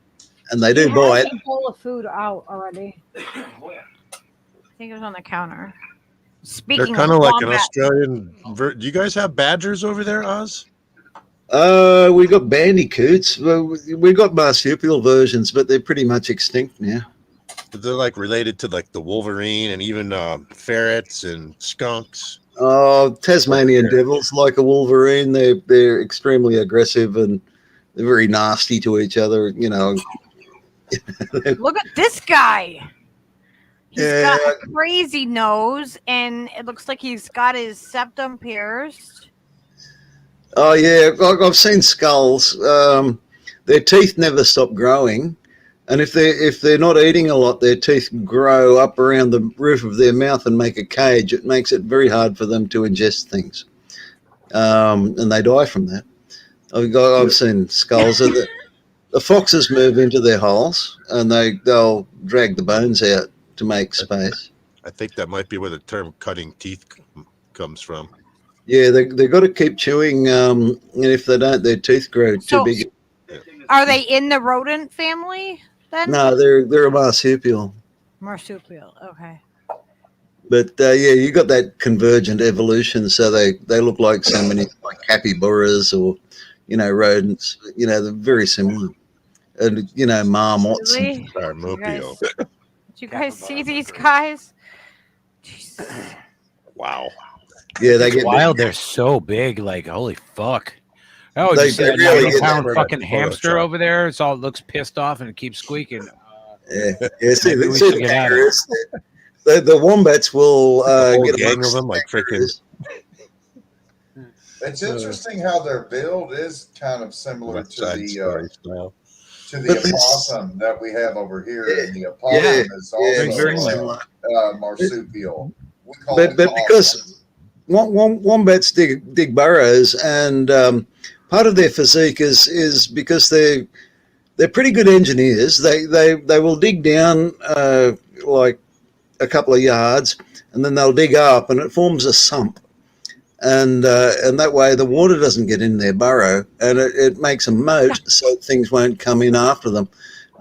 And know. they do bite. A bowl of food out already. I think it was on the counter. They're Speaking kind of of like an wombat, Australian. Do you guys have badgers over there, Oz? We got bandicoots. We got marsupial versions, but they're pretty much extinct now. They're like related to like the wolverine and even ferrets and skunks. Tasmanian devils, like a wolverine, they're extremely aggressive and they're very nasty to each other. look at this guy. He's Yeah. got a crazy nose, and it looks like he's got his septum pierced. Oh yeah, I've seen skulls. Their teeth never stop growing, and if they're not eating a lot, their teeth grow up around the roof of their mouth and make a cage. It makes it very hard for them to ingest things, and they die from that. I've seen skulls. The foxes move into their holes, and they'll drag the bones out to make space. I think that might be where the term "cutting teeth" comes from. Yeah, they've got to keep chewing, and if they don't, their teeth grow too So- big. Are they in the rodent family then? No, they're a marsupial. Marsupial. Okay. But yeah, you got that convergent evolution, so they look like so many like capybaras or rodents. They're very similar, and marmots. Really? Marsupial. Did you guys see these guys? Jesus. Wow. Yeah, they get Wild. They're so big. Like holy fuck. Oh, They- you see they that really 9-pound get- fucking Photoshop. hamster over there? It looks pissed off and it keeps squeaking. Yeah. Maybe See, we see should the get at kangaroos. The wombats will A whole get gang amongst of them, like freaking. kangaroos. It's interesting how their build is kind of similar West to Side the Story style. to the But this- opossum that we have over here. Yeah. And the opossum Yeah. is Yeah, also very a similar. marsupial. We call But them because opossums. wombats dig burrows, and part of their physique is because they're pretty good engineers. They will dig down like a couple of yards, and then they'll dig up, and it forms a sump, and that way the water doesn't get in their burrow, and it makes a moat so things won't come in after them.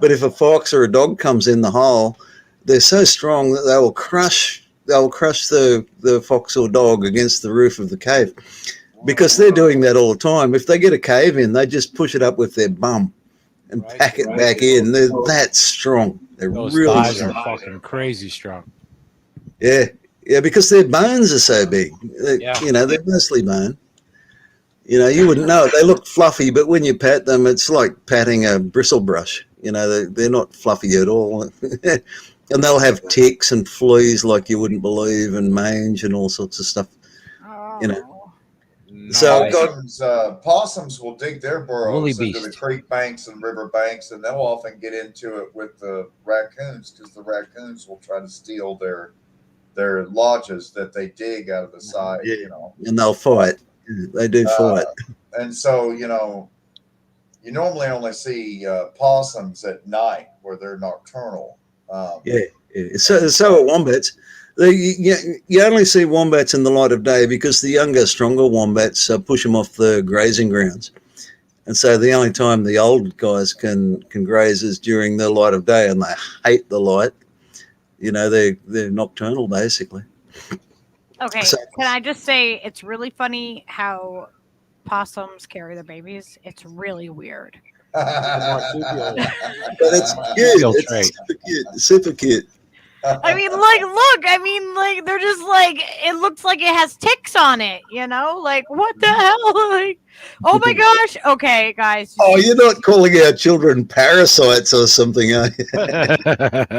But if a fox or a dog comes in the hole, they're so strong that they will crush the fox or dog against the roof of the cave, because they're doing that all the time. If they get a cave in, they just push it up with their bum and pack it back in. They're that strong. They're Those really thighs strong. are fucking crazy strong. Yeah, because their bones are so big. Yeah. They're mostly bone. You wouldn't know it. They look fluffy, but when you pat them, it's like patting a bristle brush. They're not fluffy at all. And they'll have ticks and fleas like you wouldn't believe, and mange and all sorts of stuff. Oh. So Possums will dig their Woolly burrows into the beast. creek banks and river banks, and they'll often get into it with the raccoons because the raccoons will try to steal their lodges that they dig out of the side. Yeah. You know, and they'll fight. They do fight. and so you normally only see possums at night where they're nocturnal. Yeah. So are wombats. You only see wombats in the light of day because the younger, stronger wombats push them off the grazing grounds. And so the only time the old guys can graze is during the light of day, and they hate the light. They're nocturnal, basically. Okay, So- can I just say it's really funny how possums carry their babies? It's really weird. But it's cute. It's super cute. I mean, look, they're just like, it looks like it has ticks on it, Like, what the hell? Like, oh my gosh. Okay, guys. Oh, you're not calling our children parasites or something, are you?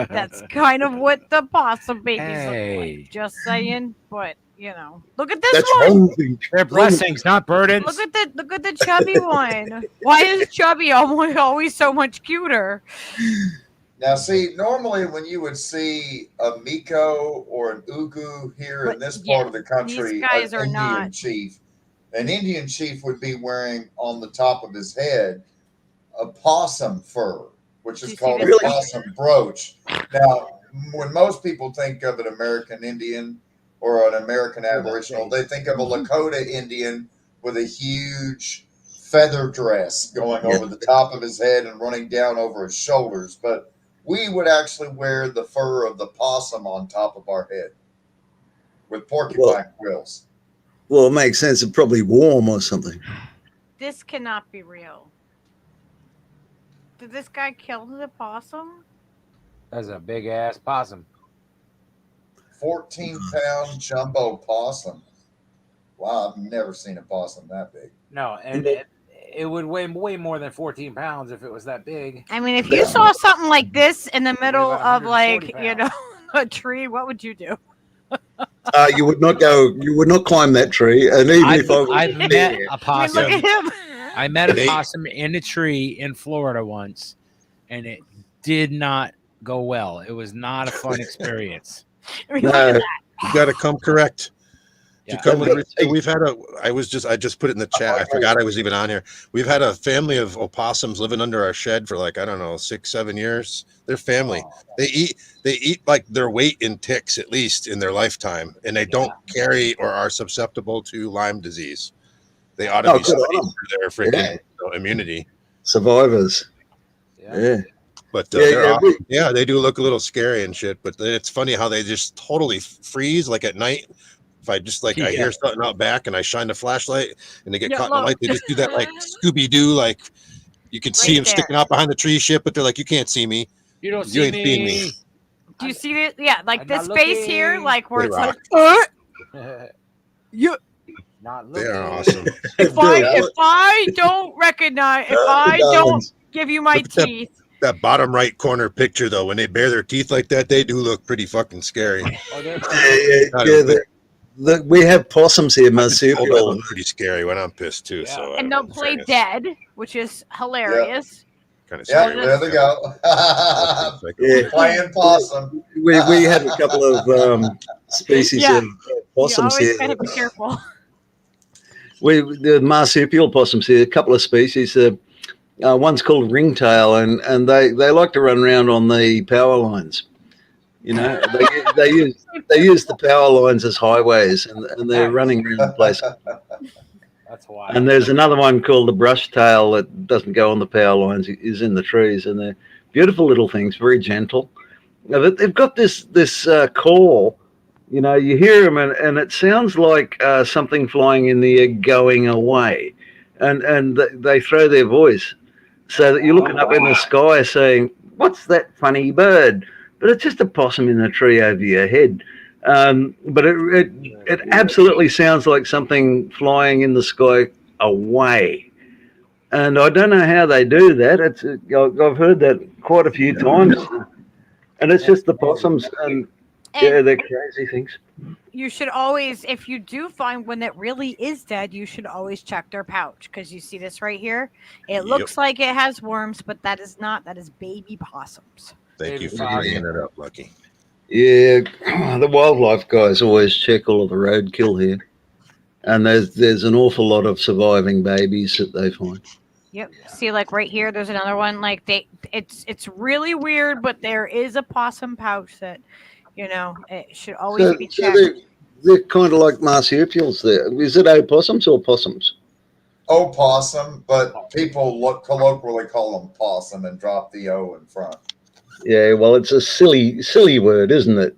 That's kind of what the possum babies Hey. look like. Just saying, but look at this That's one. wrong. They're blessings, not burdens. Look at the chubby one. Why is chubby always so much cuter? Now, see, normally when you would see a Miko or an Ugu here in this part of the country, these guys are an Indian chief would be wearing on the top of his head a possum fur, which is called a possum brooch. Now, when most people think of an American Indian or an American Aboriginal, they think of a Lakota Indian with a huge feather dress going over the top of his head and running down over his shoulders. But we would actually wear the fur of the possum on top of our head with porcupine quills. Well, it makes sense. It's probably warm or something. This cannot be real. Did this guy kill the possum? That's a big ass possum. 14-pound jumbo possum. Wow, I've never seen a possum that big. No, and it would weigh way more than 14 pounds if it was that big. I mean, if you saw something like this in the middle of, like, a tree, what would you do? You would not climb that tree. And even I've met a possum. I mean, look at him. I met a possum in a tree in Florida once, and it did not go well. It was not a fun experience. You got to come correct. We've had I just put it in the chat. I forgot I was even on here. We've had a family of opossums living under our shed for 6-7 years. They're family. They eat like their weight in ticks at least in their lifetime, and they don't carry or are susceptible to Lyme disease. They ought to be studied for their freaking immunity. Survivors. Yeah. But they do look a little scary and shit. But it's funny how they just totally freeze at night. If I just I hear something out back and I shine the flashlight and they get caught in the light, they just do that Scooby-Doo, you can see them sticking out behind the tree shit, but they're like, you can't see me. You don't see me. Do you see it? Yeah, this face here, where it's like, you. They are awesome. If I don't give you my teeth. That bottom right corner picture, though, when they bare their teeth like that, they do look pretty fucking scary. We have possums here, marsupial. Pretty scary when I'm pissed too. So and they'll play dead, which is hilarious. Kind of scary. There they go. Playing possum. We have a couple of species of possums here. You always gotta be careful. The marsupial possums here, a couple of species. One's called ringtail, and they like to run around on the power lines. They use the power lines as highways, and they're running around the place. That's wild. And there's another one called the brush tail that doesn't go on the power lines; is in the trees, and they're beautiful little things, very gentle. They've got this call. You hear them, and it sounds like something flying in the air going away, and they throw their voice so that you're looking up in the sky saying, "What's that funny bird?" But it's just a possum in the tree over your head. But it absolutely sounds like something flying in the sky away. And I don't know how they do that. I've heard that quite a few times. And it's just the possums. And they're crazy things. you should always, if you do find one that really is dead, you should always check their pouch, because you see this right here. It looks like it has worms, but that is not. That is baby possums. Thank you for Foggy. bringing it up, Lucky. Yeah, the wildlife guys always check all of the roadkill here, and there's an awful lot of surviving babies that they find. Yep. See, like right here, there's another one. Like it's really weird, but there is a possum pouch that, it should always be checked. They're kind of like marsupials. There, is it opossums or possums? Opossum, but people colloquially call them possum and drop the O in front. Yeah, well, it's a silly word, isn't it?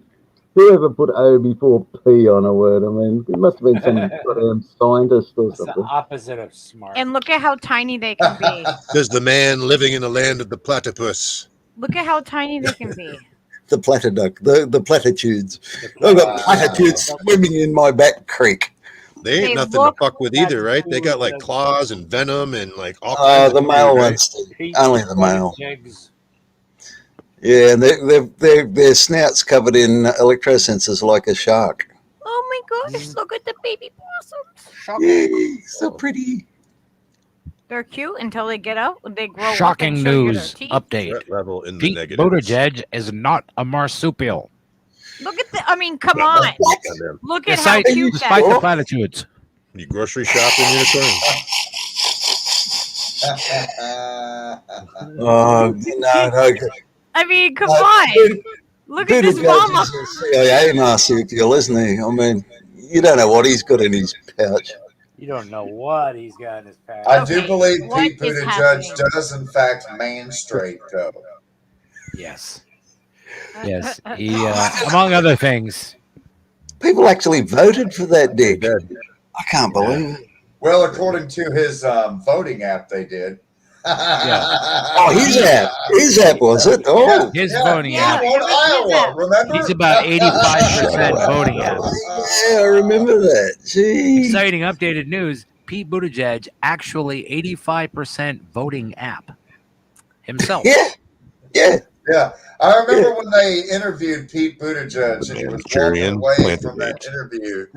Whoever put O before P on a word? I mean, it must have been some goddamn scientist or It's the something. opposite of smart. And look at how tiny they can be. Says the man living in the land of the platypus. Look at how tiny they can be. The platyduck, the platitudes. I've got platitudes swimming in my back creek. They ain't nothing to fuck with either, right? They got like claws and venom and like all kinds The of male food, right? ones, only the male. Yeah, and their snouts covered in electrosensors like a shark. Oh my gosh! Look at the baby possums. Yeah, so pretty. They're cute until they get out. They grow. Shocking up and show you news their teeth. update. Threat level in the Pete negative. Buttigieg is not a marsupial. Look at the. I mean, come on. Look at how Despite, cute that despite is. the platitudes. You grocery shopping unicorn. Oh, no. I mean, come on. Look at this mama. He's a CIA marsupial, isn't he? I mean, you don't know what he's got in his pouch. You don't know what he's got in his pouch. I do believe what Pete is Buttigieg happening? does, in fact, menstruate, though. Yes. Yes. He, among other things. People actually voted for that dick. I can't believe it. Well, according to his voting app, they did. Oh, his app was it? Oh, His voting app. Won Iowa, remember? He's about 85% voting app. yeah, I remember that. Gee. Exciting updated news. Pete Buttigieg actually 85% voting app himself. Yeah. Yeah, I remember when they interviewed Pete Buttigieg and he was walking away from that interview,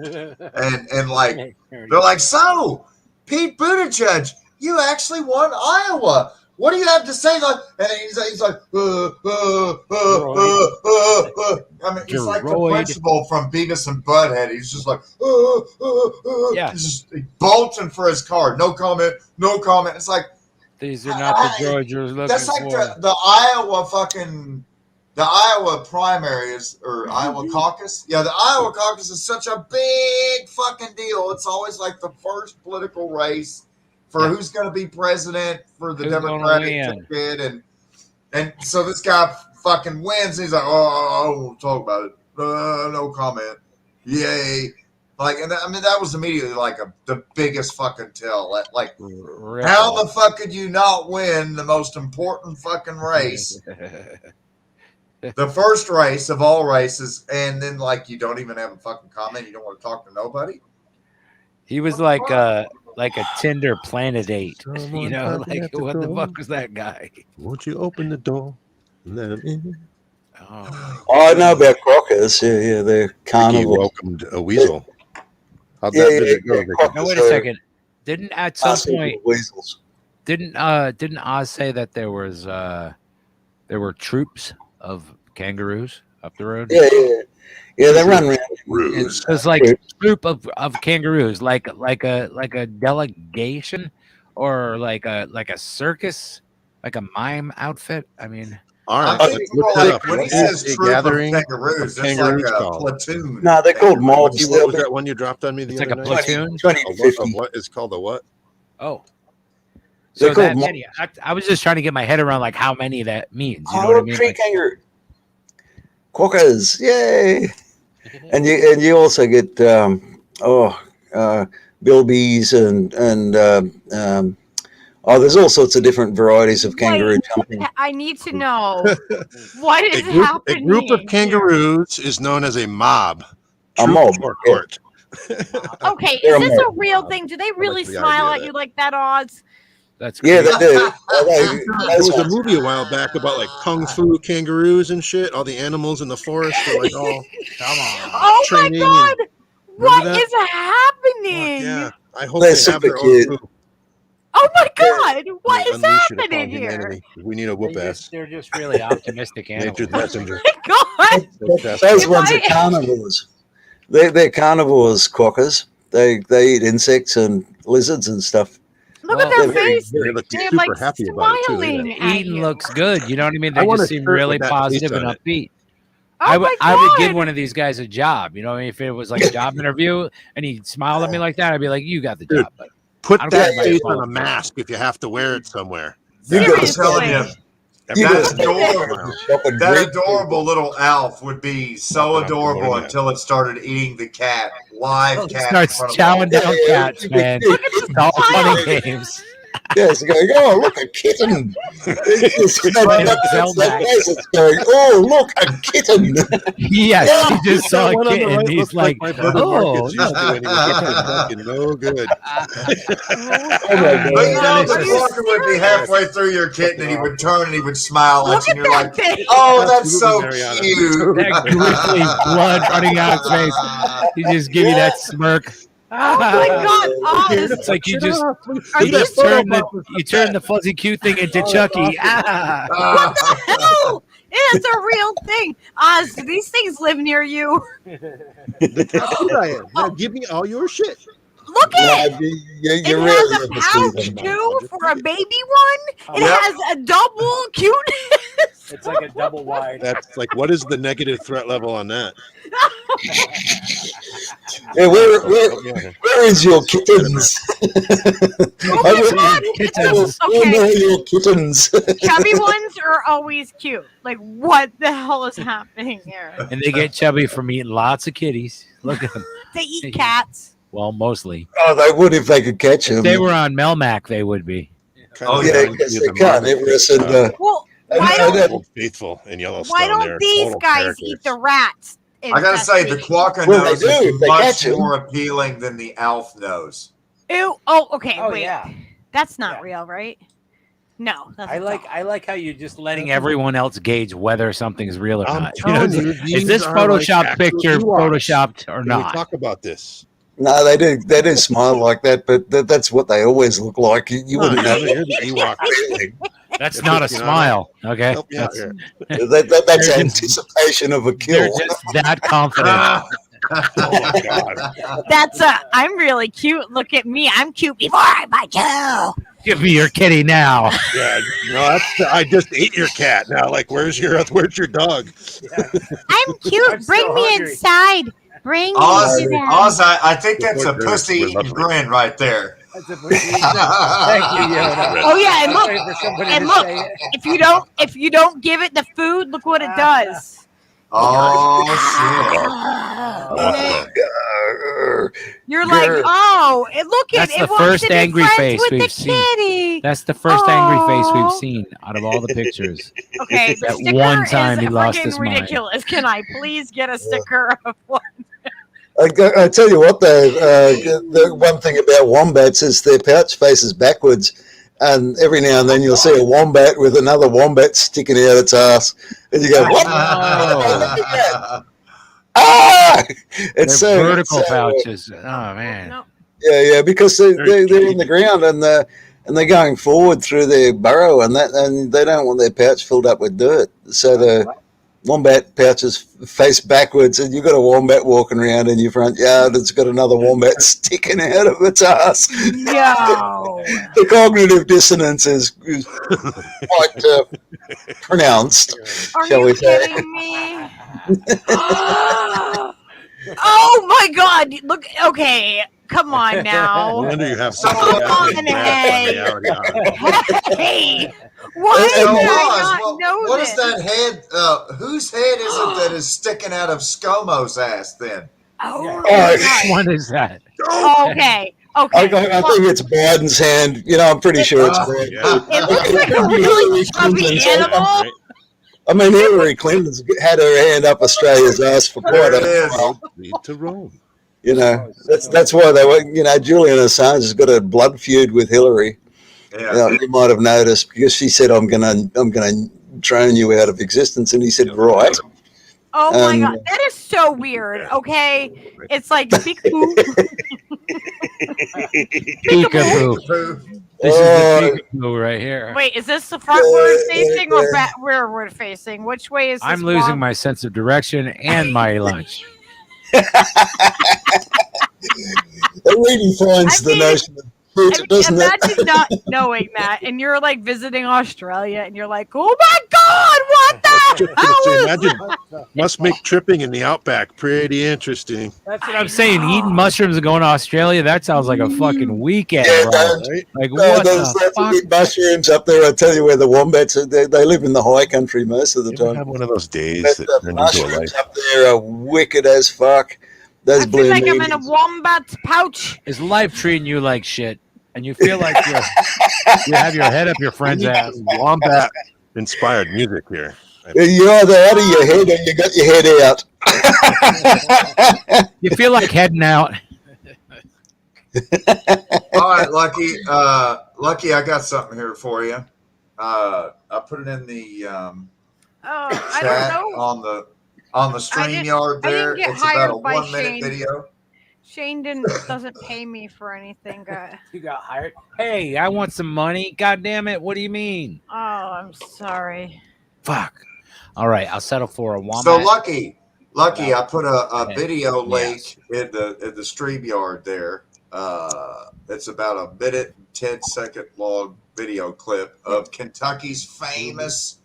and like they're like, "So, Pete Buttigieg, you actually won Iowa. What do you have to say?" Like, and he's like, I mean, he's like the principal from Beavis and Butthead. He's just like, Yeah. he's just bolting for his card. No comment. No comment. It's like. These are not the Georgians looking That's like for. the Iowa primaries or Iowa caucus. Yeah, the Iowa caucus is such a big fucking deal. It's always like the first political race for who's going to be president for the Democratic ticket, and so this guy fucking wins. And he's like, "Oh, I won't talk about it. No comment. Yay." Like, and I mean, that was immediately like the biggest fucking tell. Like, how the fuck could you not win the most important fucking race? The first race of all races, and then like you don't even have a fucking comment. You don't want to talk to nobody. He was like a Tinder Planet-8. You know, like what the fuck was that guy? Won't you open the door? Let him in. Oh, I know about crockers. Yeah, they're He carnivores. welcomed a weasel. How'd that visit go? now wait a second. Didn't at some point Weasels. didn't Oz say that there were troops of kangaroos up the road? Yeah, they run around. It's like a troop of kangaroos, like a delegation, or like a circus, like a mime outfit. I mean, All I'm right, thinking look more that like up. when What he says is a troop of gathering kangaroos, of it's kangaroos like a called? platoon. No, they're called mobs. What was that one you dropped on me the it's like other a night? platoon. 20 A to what, 50. what is called a what? Oh, They're so that called many. I was just trying to get my head around like how many that means. You know what I mean? Tree Like, kangaroo. Quokkas, yay! And you also get bilbies and there's all sorts of different varieties of kangaroo jumping. I need to know what is A happening. group of kangaroos is known as a mob. A Troop mob, or yeah. court. Okay, They're is this a a real thing? Do they really the smile idea at that- you like that, Oz? That's Yeah, crazy. they do. There was a movie a while back about like kung fu kangaroos and shit. All the animals in the forest are like all Come on. Oh my training. God! What that? is Fuck, happening? yeah, I hope They're they have super their cute. own food. Oh my God! What They is unleash it upon happening here? humanity. We need a whoop ass. They're just really optimistic animals. Nature's messenger. God! Those If ones I- are carnivores. They're carnivores, quokkas. They eat insects and lizards and stuff. Look Well, at their they're very face. They look They're super like happy about it too. Look at smiling that. at Eating you. looks good. You know what I mean? I They want just a seem shirt really with that positive face and on it. upbeat. Oh my I would give God. one of these guys a job. You know, if it was like a job interview and he smiled at me like that, I'd be like, "You got the Dude, job." But Put I don't that care about face your on a mask if you have to wear it somewhere. You I'm gotta telling you, You that gotta adorable, shop at that Greek adorable little elf would be so Popping up adorable more than until it started eating the cat, live cat. in starts front of chowing all. down cats, man. It's all fun Yeah. and games. Yeah, it's going, oh, look, a kitten. It's going, oh, look, a kitten. Yes, he just saw That a one on the kitten. right He's looks like, my brother "Oh, Marcus used to when he would get to fucking no good. Oh, my But God. you know, the Are you Quaker would be halfway through your kitten and he would turn and he would smile Look at you, at and you're like, that thing. oh, that's so Absolutely, Mariana. cute. that grizzly blood running out his face." He just give you that smirk. Oh my God! Oh, It's like you just Are you these just turn the fuzzy Q thing into Chucky. Ah. what the hell? It's a real thing. Oz, do these things live near you? Now give me all your shit. Look at it. You're It really has a pouch too for a baby one. It Yep. has a double cuteness. It's like a double wide. That's like, what is the negative threat level on that? Yeah, Help me out here. where is your kittens? Oh I my will- God! Kittens. Where Okay. are your kittens? Chubby ones are always cute. Like, what the hell is happening here? And they get chubby from eating lots of kitties. Look at them. They eat cats. Well, mostly. Oh, they would if they could catch If them. they were on Melmac, they would be. Oh, yeah, yeah. because they can't. Everest and Well, I why know don't that- Old Faithful in Yellowstone. why don't they're these total guys characters. eat the rats? I gotta say, the quokka Well, they nose do, is they much catch 'em. more appealing than the elf nose. Ew. Oh, okay. Oh, wait. yeah. That's not Yeah. real, right? No. That's I not. like how you're just letting everyone else gauge whether something's real or I'm not. You know, telling you, is these this are like Photoshop actual picture Ewoks. photoshopped or Can we not? talk about this? No, they do smile like that, but that's what they always look like. You No, wouldn't know. you're the Ewok. That's If not a it's, you know, smile. Okay, Help me out here. That's They're just- anticipation of a they're kill. just that confident. Oh my god. I'm really cute. Look at me. I'm cute before I bite you. Give me your kitty now. Yeah, no, I just ate your cat. Now, like, where's your dog? I'm cute. I'm Bring so me hungry. inside. Bring Oz, me to them. Oz, I think that's a We're pussy-eating lovely. grin right there. Thank you, Yoda. Oh yeah, and look, Wait for somebody and to look. say it. If you don't give it the food, look what it does. Oh, You're like, Grr. oh, and look at That's it. the wants first to be angry friends face with we've the seen. kitty. That's the first angry face Aw. we've seen out of all the pictures. Okay, the That sticker one time is he lost freaking his mind. ridiculous. Can I please get a sticker of one? I tell you what, though, the one thing about wombats is their pouch faces backwards, and every now and then you'll see a wombat with another wombat sticking out its ass, and you go, "What? Ah!" It's They're so vertical it's so- pouches. Oh man. No. Yeah, because they're Very on the ground and they're going forward through their burrow, and they don't want their pouch filled up with dirt, so the wombat pouches face backwards, and you've got a wombat walking around in your front yard that's got another wombat sticking out of its ass. No. The cognitive dissonance is quite pronounced, Are shall you we say. kidding me? Oh my God! Look, okay, come on No now. wonder you have Come such on, a goddamn hey. reality on it. Hey, why Hey, did I Oz, not know what this? is that head? Whose head is it that is sticking out of ScoMo's ass then? Oh, Yeah. my Oh, God. What is that? Okay. I Okay. think it's Biden's hand. I'm pretty sure it's Oh, Biden. yeah. It looks like a really chubby animal. Right? I mean, Hillary Clinton's had her hand up Australia's ass for There quite it a is. while. Lead to Rome. That's why they were. Julian Assange has got a blood feud with Hillary, Yeah. You might have noticed because she said, I'm gonna drone you out of existence, and he said, right. Oh my god, Um, that is so weird. Okay, it's like peekaboo. Peekaboo. Peekaboo. This is the peekaboo right here. Wait, is this the frontward facing or rearward facing? Which way is this? I'm losing my sense of direction and my lunch. It really finds the notion of shit, doesn't it? Imagine not knowing that, and you're like visiting Australia, and you're like, "Oh my god, what the hell is Imagine that?" must make tripping in the outback pretty interesting. That's what I'm saying. Eating mushrooms and going to Australia, that sounds like a fucking weekend. Yeah, Right? Right? Like, No, what there's the fuck? big mushrooms up there. I tell you where the wombats are. They live in the high country most of the You ever time. have one of those days But that the turned into a life? mushrooms up there are wicked as fuck. Those I feel blue like I'm in a meanies. wombat's pouch. Is life treating you like shit? And you feel like you have your head up your friend's ass. Wombat inspired music here. You're either out of your head or you got your head out. You feel like heading out. All right, Lucky. Lucky, I got something here for you. I put it in the I chat don't know. on the StreamYard I didn't there. get It's about a hired by 1 minute Shane. video. Shane doesn't pay me for anything. You got hired. Hey, I want some money. God damn it. What do you mean? Oh, I'm sorry. Fuck. All right, I'll settle for a wombat. So Lucky, I put a video link Yes. in the StreamYard there. It's about a minute and 10-second long video clip of Kentucky's famous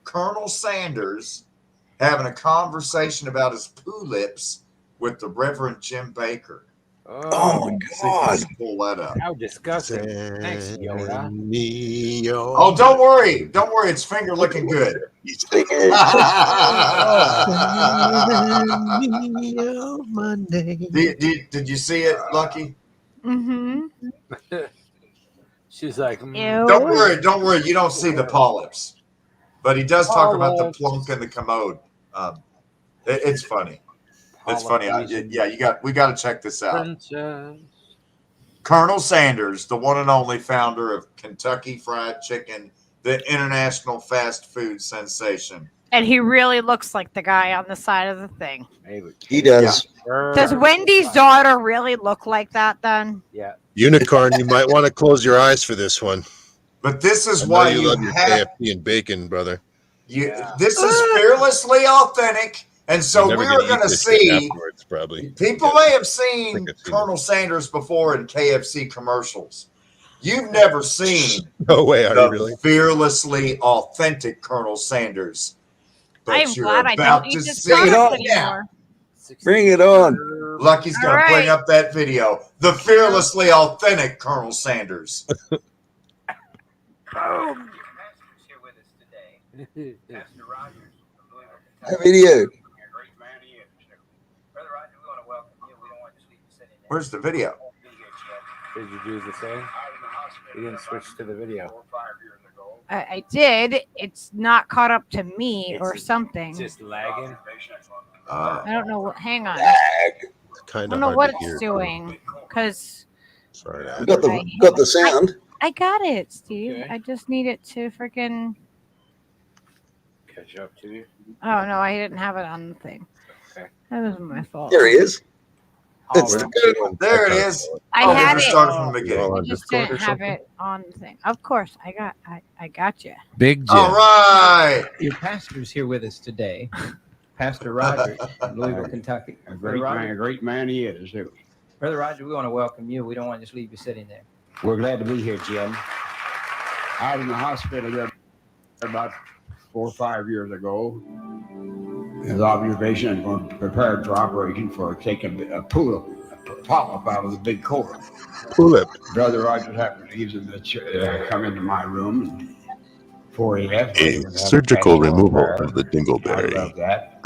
Colonel Sanders having a conversation about his poo lips with the Reverend Jim Baker. Oh my God. Pull that up. How disgusting. Thanks, Yoda. Oh, don't worry. It's finger looking good. Did you see it, Lucky? Mm-hmm. She's like, Ew. Don't worry. You don't see the polyps. But he does talk about the plunk in the commode. It's funny. It's funny. We got to check this out. Colonel Sanders, the one and only founder of Kentucky Fried Chicken, the international fast food sensation. And he really looks like the guy on the side of the thing. He does. Does Wendy's daughter really look like that then? Yeah. Unicorn, you might want to close your eyes for this one. But this is I know why you you love your have KFC and bacon, brother. This is fearlessly authentic. And so You're we're never going to eat this shit see afterwards, probably. people may have seen I've seen Colonel Sanders before in KFC commercials. You've never seen No way, are you the really? fearlessly authentic Colonel Sanders. But I am you're glad I about don't to eat this see it product now. anymore. Bring it on. Lucky's going to All bring right. up that video. The fearlessly authentic Colonel Sanders. A video. Where's the video? Did you do the thing? You didn't switch to the video. I did. It's not caught up to me or something. Just lagging. I don't know what. Hang on. I Kind don't of know hard what to it's hear. doing because Sorry. Got the sound. I got it, Steve. Okay. I just need it to freaking. Catch up to you. Oh no, I didn't have it on the thing. Okay. That was my fault. There he is. It's Oh, the good one. There it is. I Oh, had we're it. starting from the You're beginning. all I on just Discord didn't or have something? it on the thing. Of course, I got you. Big Jim. All right. Your pastor's here with us today, Pastor Rogers, from Louisville, Kentucky. A great man he is. Brother Roger, we want to welcome you. We don't want to just leave you sitting there. We're glad to be here, Jim. I was in the hospital there about 4 or 5 years ago. His observation and prepared for operation for taking a polyp out of the big core. Tulip. Brother Rogers happened to use come into my room and before he left. A surgical removal of the dingleberry. I love that.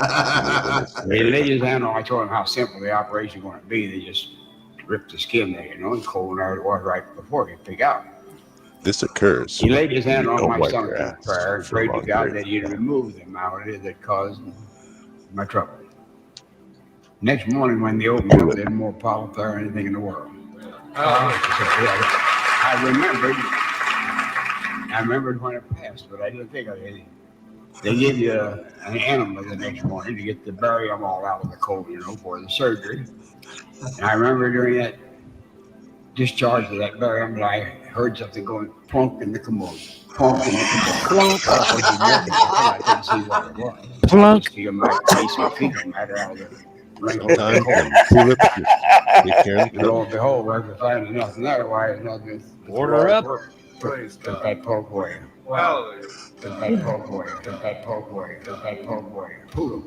They laid his hand on. I told him how simple the operation was going to be. They just ripped the skin there, and cold there it was right before he pick out. This occurs. He laid his hand You on don't my wipe stomach your in ass prayer and for a prayed to long God period that of he'd time. remove the malady that caused my trouble. Next morning when they opened up, there was more polyp there than anything in the world. I remembered I remembered when it passed, but I didn't think of it. They gave you an enema the next morning to get the barium all out of the coat, for the surgery. And I remember during that discharge of that barium, I heard something going plunk in the commode. Plunk in the commode. I couldn't see what it was. Plunk. I just feel my face and feet no matter how the wrinkles. Time and tulip. Take care of And lo and behold, I could find nothing there. Why nothing? Order up. Put that poke away. Wow. Put that poke away. Put that poke away. Put that poke away. Pull.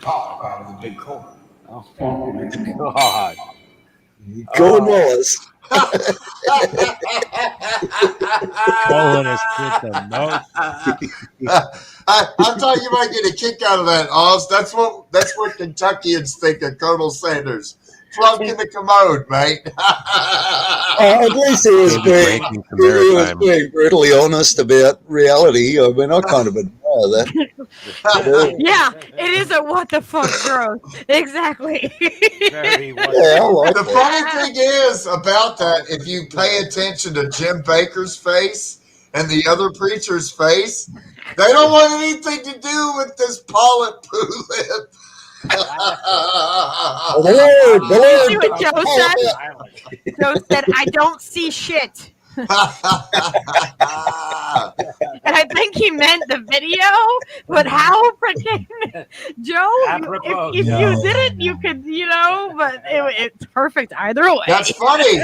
Talk out of the big coat. Oh God. Going Wallace. Calling us with the mouth. I thought you might get a kick out of that, Oz. That's what Kentuckians think of Colonel Sanders. Plunk in the commode, mate. At least he was being brutally honest about reality. I mean, I kind of admire that. Yeah, it is a what the fuck gross. Exactly. The funny thing is about that, if you pay attention to Jim Baker's face and the other preacher's face, they don't want anything to do with this polyp lip. See what Joe said? Joe said, I don't see shit. And I think he meant the video, but how freaking Joe, if you did it, you could, but it's perfect either way. That's funny.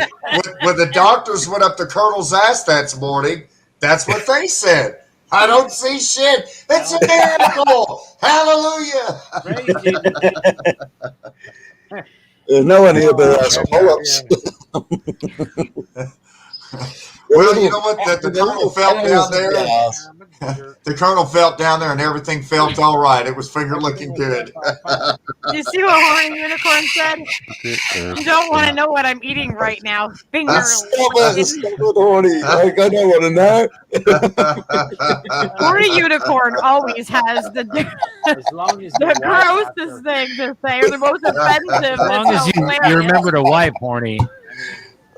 When the doctors went up the Colonel's ass that morning, that's what they said. I don't see shit. It's a miracle. Hallelujah. No one here but us polyps. Well, you know what? The Colonel felt down there. The Colonel felt down there, and everything felt all right. It was finger looking good. You see what Horny Unicorn said? You don't want to know what I'm eating right now. Finger Stop it, Horny. I don't want to know. Horny Unicorn always has the grossest thing to say, or the most offensive. As long as you remember to wipe, Horny.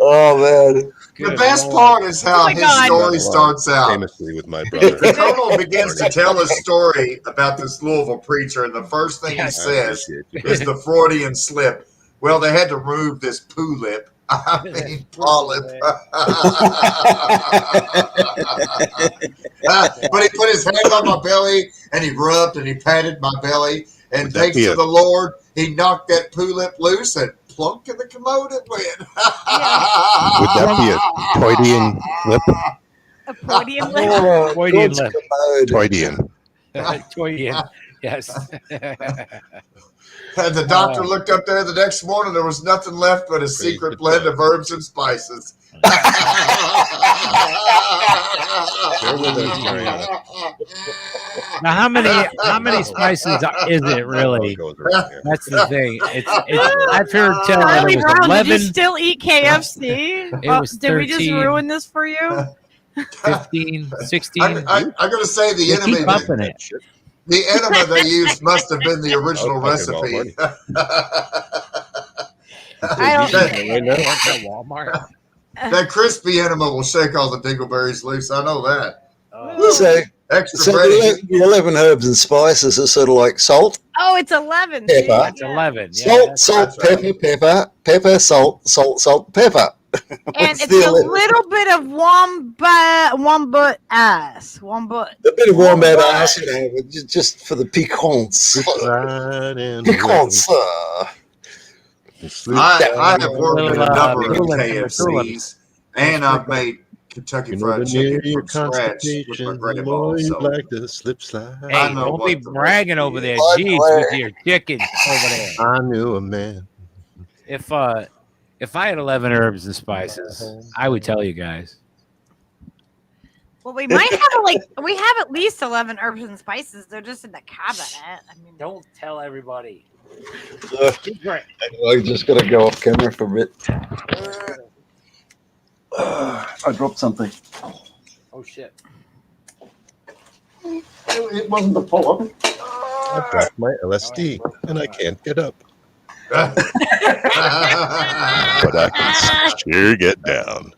Oh, man. The best part is how his story starts out. Famously with my brother. The Colonel begins to tell a story about this Louisville preacher, and the first thing he says is the Freudian slip. Well, they had to remove this polyp. I mean, polyp. But he put his hand on my belly, and he rubbed and he patted my belly, and thanks to the Lord, he knocked that polyp loose and plunk in the commode it went. Would that be a Toydian lip? A Freudian lip? Freudian lip. Toydian. Toydian. Yes. And the doctor looked up there the next morning. There was nothing left but a secret blend of herbs and spices. Now, how many spices is it really? That's the thing. I've heard tell that it was Brown, 11. did you still eat KFC? It was did we just 13. ruin this for you? 15, 16. I'm going to say the enemy. Keep upping it. The enema they used must have been the original recipe. Walmart. That crispy enema will shake all the dingleberries loose. I know that. So Extra the 11 herbs and spices are sort of like salt, Oh, it's 11. pepper, That's 11. Yeah, salt, pepper, salt, pepper. And it's the a little bit of wombat ass. Wombat. A bit of wombat ass, just for the piquance. Piquance. I have worked at a number of KFCs, and I've made Kentucky Fried Chicken from scratch with my grandma. So like to slip slide. Hey, don't be bragging over there. Jeez, with your chickens over there. I knew a man. If I had 11 herbs and spices, I would tell you guys. Well, we might have we have at least 11 herbs and spices. They're just in the cabinet. I mean, Don't tell everybody. I just got to go off camera for a bit. I dropped something. Oh, shit. It wasn't the polyp. I dropped my LSD and I can't get up. But I can sure get down.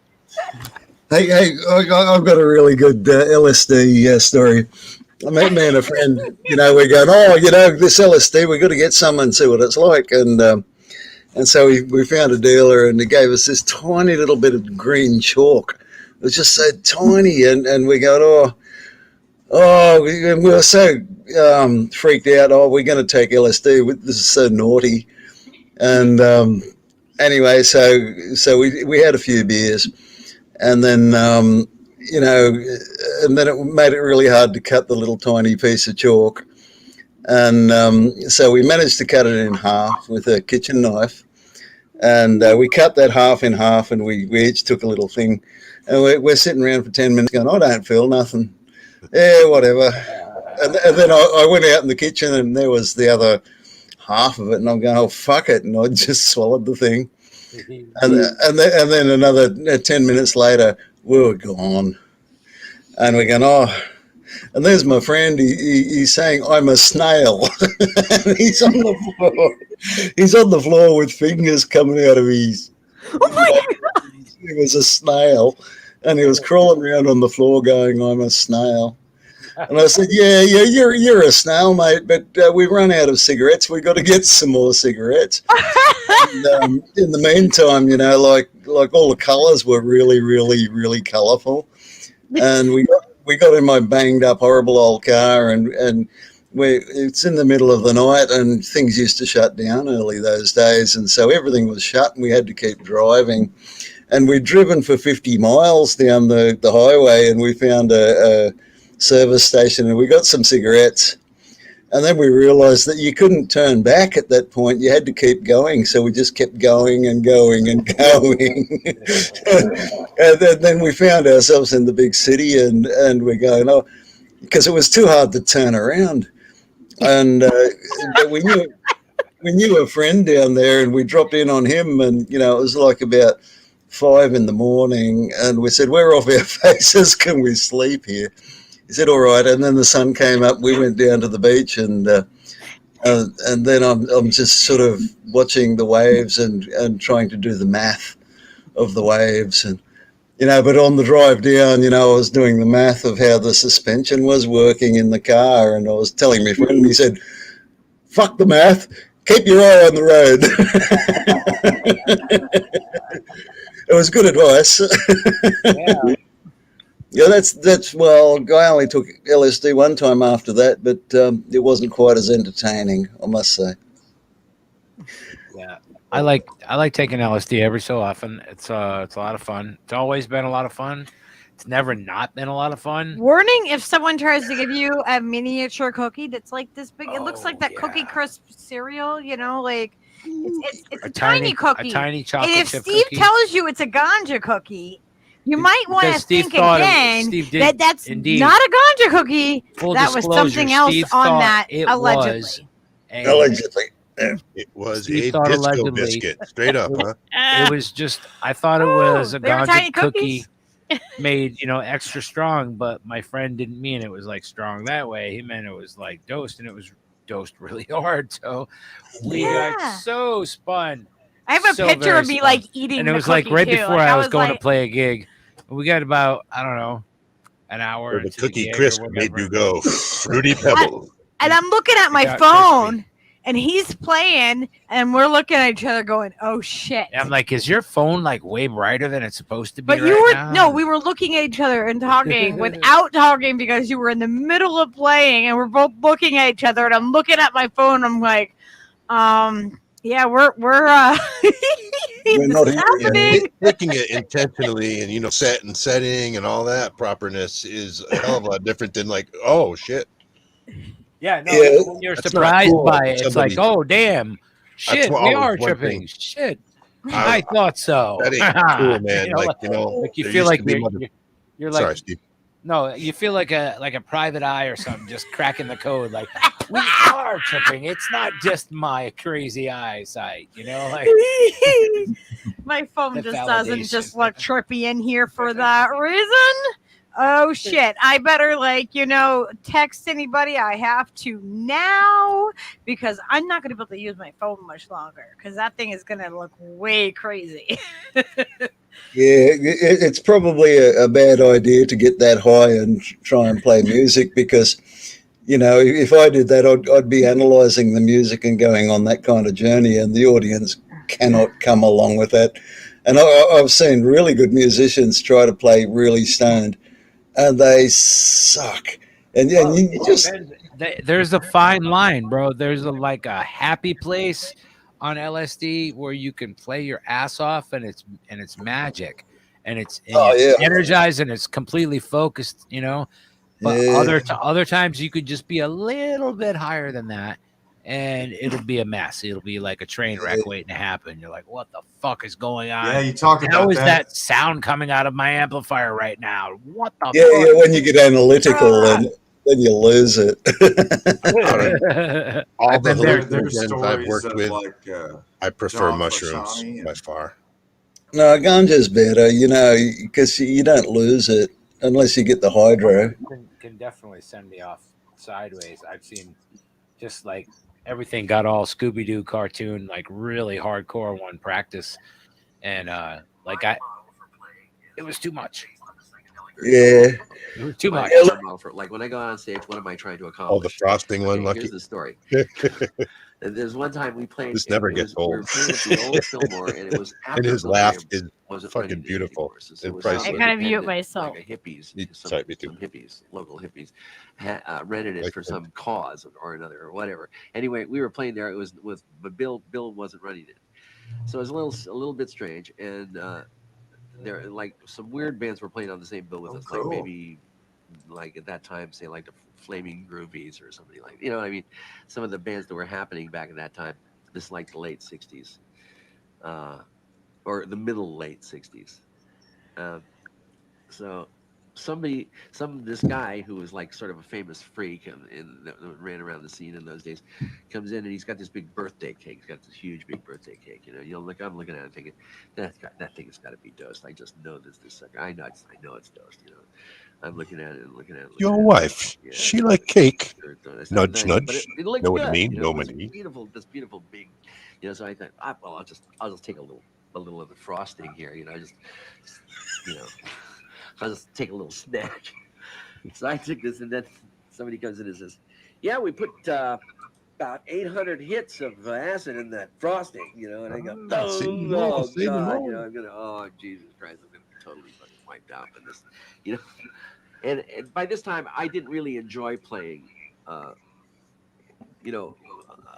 Hey, I've got a really good LSD story. Me and a friend, we're going, this LSD, we've got to get some and see what it's like. And so we found a dealer, and he gave us this tiny little bit of green chalk. It was just so tiny, and we go, we were so freaked out. Oh, we're going to take LSD. This is so naughty. And anyway, so we had a few beers, and then and then it made it really hard to cut the little tiny piece of chalk. And so we managed to cut it in half with a kitchen knife. And we cut that half in half, and we each took a little thing. And we're sitting around for 10 minutes going, I don't feel nothing. Yeah, whatever. And then I went out in the kitchen, and there was the other half of it. And I'm going, oh, fuck it. And I just swallowed the thing. And then another 10 minutes later, we were gone. And we're going, oh. And there's my friend. He's saying, I'm a snail. And he's on the floor. He's on the floor with fingers coming out of his. Oh my God. He was a snail. And he was crawling around on the floor going, I'm a snail. And I said, yeah, you're a snail, mate, but we've run out of cigarettes. We've got to get some more cigarettes. And, in the meantime, like all the colours were really, really, really colourful. And we got in my banged up, horrible old car, and it's in the middle of the night, and things used to shut down early those days. And so everything was shut, and we had to keep driving. And we'd driven for 50 miles down the highway, and we found a service station, and we got some cigarettes. And then we realized that you couldn't turn back at that point. You had to keep going. So we just kept going and going and going. And then we found ourselves in the big city, and we're going, oh, because it was too hard to turn around. And but we knew a friend down there, and we dropped in on him, and, it was like about 5 a.m, and we said, we're off our faces. Can we sleep here? He said, all right. And then the sun came up. We went down to the beach, and then I'm just sort of watching the waves and trying to do the math of the waves. And, but on the drive down, I was doing the math of how the suspension was working in the car. And I was telling my friend, and he said, fuck the math. Keep your eye on the road. It was good advice. Yeah. Yeah, that's well. I only took LSD one time after that, but it wasn't quite as entertaining, I must say. Yeah, I like taking LSD every so often. It's a lot of fun. It's always been a lot of fun. It's never not been a lot of fun. Warning: if someone tries to give you a miniature cookie that's like this big, it looks like that Cookie Crisp cereal. Like it's a tiny cookie. A tiny chocolate and if chip Steve cookie. tells you it's a ganja cookie, you might want to think again that that's indeed. not a ganja cookie. Full that was disclosure, something else Steve on thought that it allegedly. was Allegedly. Yeah. It was Steve a thought disco allegedly. biscuit, straight up, huh? It was just, I thought it was a they were tiny ganja cookie cookies. made, extra strong, but my friend didn't mean it was like strong that way. He meant it was like dosed, and it was dosed really hard. So we got so spun. I have a So picture very of me spun. like eating And it the was like cookie, right too. before Like, I was going like, to play a gig. We got about, I don't know, an hour. Or the into cookie gig or crisp made whatever. you go, Fruity Pebbles. And I'm looking at my It got phone, crispy. and he's playing, and we're looking at each other going, oh, shit. And I'm like, is your phone like way brighter than it's supposed to be? But right you were, now? no, we were looking at each other and talking without talking because you were in the middle of playing, and we're both looking at each other, and I'm looking at my phone, I'm like, yeah, we're We're not it's here happening. Picking it intentionally and setting and all that properness is a hell of a lot different than like, oh shit. Yeah, no, Yeah. when you're That's not surprised cool. by it. It's like, Somebody- oh, damn. Shit, what we always are one tripping. thing. Shit. I- I thought so. That ain't cool, man. Like you there feel used like to be you're like, Sorry, Steve. no, you feel like a private eye or something just cracking the code. Like, we are tripping. It's not just my crazy eyesight, like. My phone The just doesn't validation. just look trippy in here for that reason. Oh shit. I better text anybody I have to now because I'm not gonna be able to use my phone much longer because that thing is gonna look way crazy. it's probably a bad idea to get that high and try and play music because, you know, if I did that, I'd be analysing the music and going on that kind of journey, and the audience cannot come along with that. And I've seen really good musicians try to play really stoned, and they suck. And yeah, Well, you it just depends. There's a fine line, bro. There's like a happy place on LSD where you can play your ass off, and it's magic, and it's yeah, energized and it's completely focused, you know. But yeah, other times you could just be a little bit higher than that, and it'll be a mess. It'll be like a train wreck waiting to happen. You're like, what the fuck is going on? Yeah, you talk How about is that. that sound coming out of my amplifier right now? What the yeah. fuck? When you get analytical, and then you lose it. All I've the been there. There's hallucinogens I've stories worked of with, like I prefer John mushrooms Frusciante by and far. No, ganja's better, you know, because you don't lose it unless you get the hydro. Can definitely send me off sideways. I've seen just like everything got all Scooby Doo cartoon, like really hardcore one practice, and like it was too much. Yeah. It was too My much. water bottle for like when I go on stage, what am I trying to Oh, the accomplish? frosting one, Okay, Lucky. here's the story. There's one time we played. This never it gets was, we were old. playing at the old Fillmore, and it was And after his Bill laugh Graham is wasn't fucking running it beautiful. anymore. So it And was some priceless. I gotta mute independent, myself. like a hippies, You- some, sorry, me too. some hippies, local hippies, rented it Like for that. some cause or another or whatever. Anyway, we were playing there. It was but Bill wasn't running it, so it was a little bit strange. And there like some weird bands were playing on the same bill with us, like cool. maybe like at that time, say like the Flaming Groovies or somebody like, you know what I mean? Some of the bands that were happening back at that time, this like the late '60s, or the middle late '60s. So this guy who was like sort of a famous freak and that ran around the scene in those days, comes in and he's got this big birthday cake. He's got this huge big birthday cake. You know, I'm looking at it thinking that thing has got to be dosed. I just know this sucker. I know it's dosed. You know, I'm looking at it and looking at it. Your wife, Yeah, she like cake. Nudge, but nudge. it looked Know good. what I mean? You Know know, what it I was mean? beautiful. This beautiful big. You know, so I thought, well, I'll just take a little of the frosting here. You know, you know. I'll just take a little snack. So I took this, and then somebody comes in and says, "Yeah, we put about 800 hits of acid in that frosting." You know, and I go, "Oh God, you know, I'm gonna, oh Jesus Christ, I'm gonna be totally fucking wiped out by this." You know, and by this time, I didn't really enjoy playing. You know,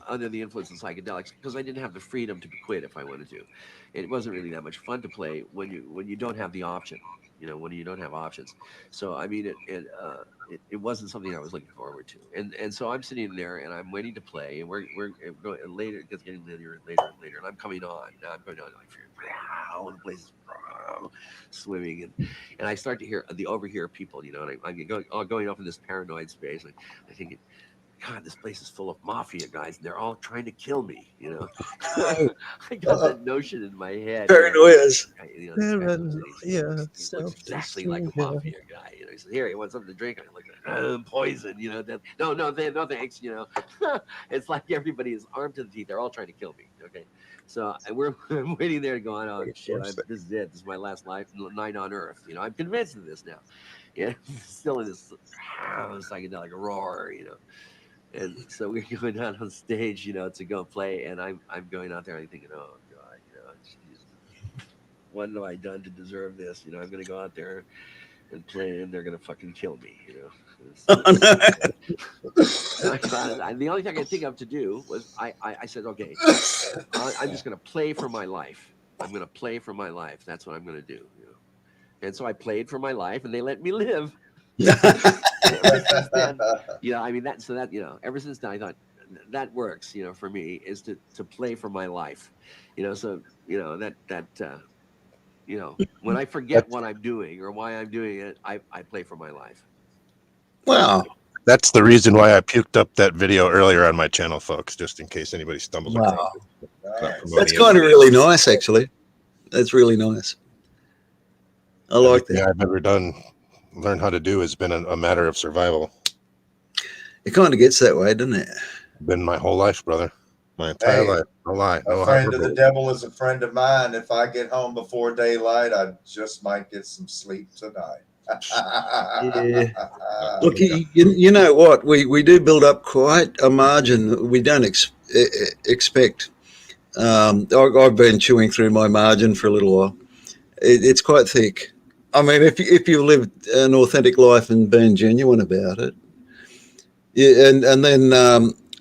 under the influence of psychedelics, because I didn't have the freedom to quit if I wanted to. It wasn't really that much fun to play when you don't have the option. You know, when you don't have options. So I mean, it wasn't something I was looking forward to. And so I'm sitting there and I'm waiting to play, and we're going later. It gets getting later and later and later, and I'm coming on. Now I'm going on like and the place is swimming, and I start to hear the overhear people. You know, and I'm going off in this paranoid space. And I think, God, this place is full of mafia guys, and they're all trying to kill me. You know, I got that notion in my head. Paranoias. You know, he looks exactly like a mafia guy. You know, he says, "Here, you want something to drink?" I look at poison. You know, no thanks. You know, it's like everybody is armed to the teeth. They're all trying to kill me. Okay, so I'm waiting there, going, "Oh shit, this is it. This is my last night on Earth." You know, I'm convinced of this now. Yeah, still in this psychedelic roar. You know. And so we're going out on stage, you know, to go play, and I'm going out there and I'm thinking, oh God, you know, Jesus, what have I done to deserve this? You know, I'm going to go out there and play, and they're going to fucking kill me, you know. The only thing I could think of to do was I said, okay, I'm just going to play for my life. I'm going to play for my life. That's what I'm going to do, you know. And so I played for my life, and they let me live. Ever since then, you know, I mean you know, ever since then I thought that works, you know, for me is to play for my life, you know. So you know that you know, when I forget what I'm doing or why I'm doing it, I play for my life. Wow. That's the reason why I puked up that video earlier on my channel, folks, just in case anybody stumbles across it. That's kind of really nice, actually. That's really nice. I like that. I've ever learned how to do has been a matter of survival. It kind of gets that way, doesn't it? Been my whole life, brother. My entire Hey, life. No lie. a No friend of the hyperbole. devil is a friend of mine. If I get home before daylight, I just might get some sleep tonight. Yeah. Look, you know what? We do build up quite a margin that we don't expect. I've been chewing through my margin for a little while. It's quite thick. I mean, if you've lived an authentic life and been genuine about it, yeah, and then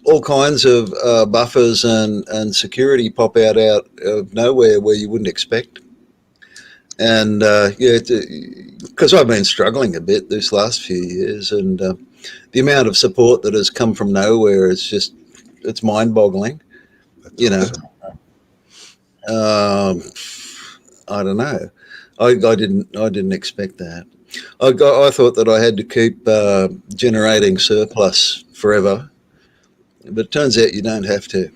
all kinds of buffers and security pop out of nowhere where you wouldn't expect. And yeah, because I've been struggling a bit this last few years, and the amount of support that has come from nowhere is just it's mind-boggling. That's You know, awesome. I don't know. I didn't expect that. I thought that I had to keep generating surplus forever, but it turns out you don't have to.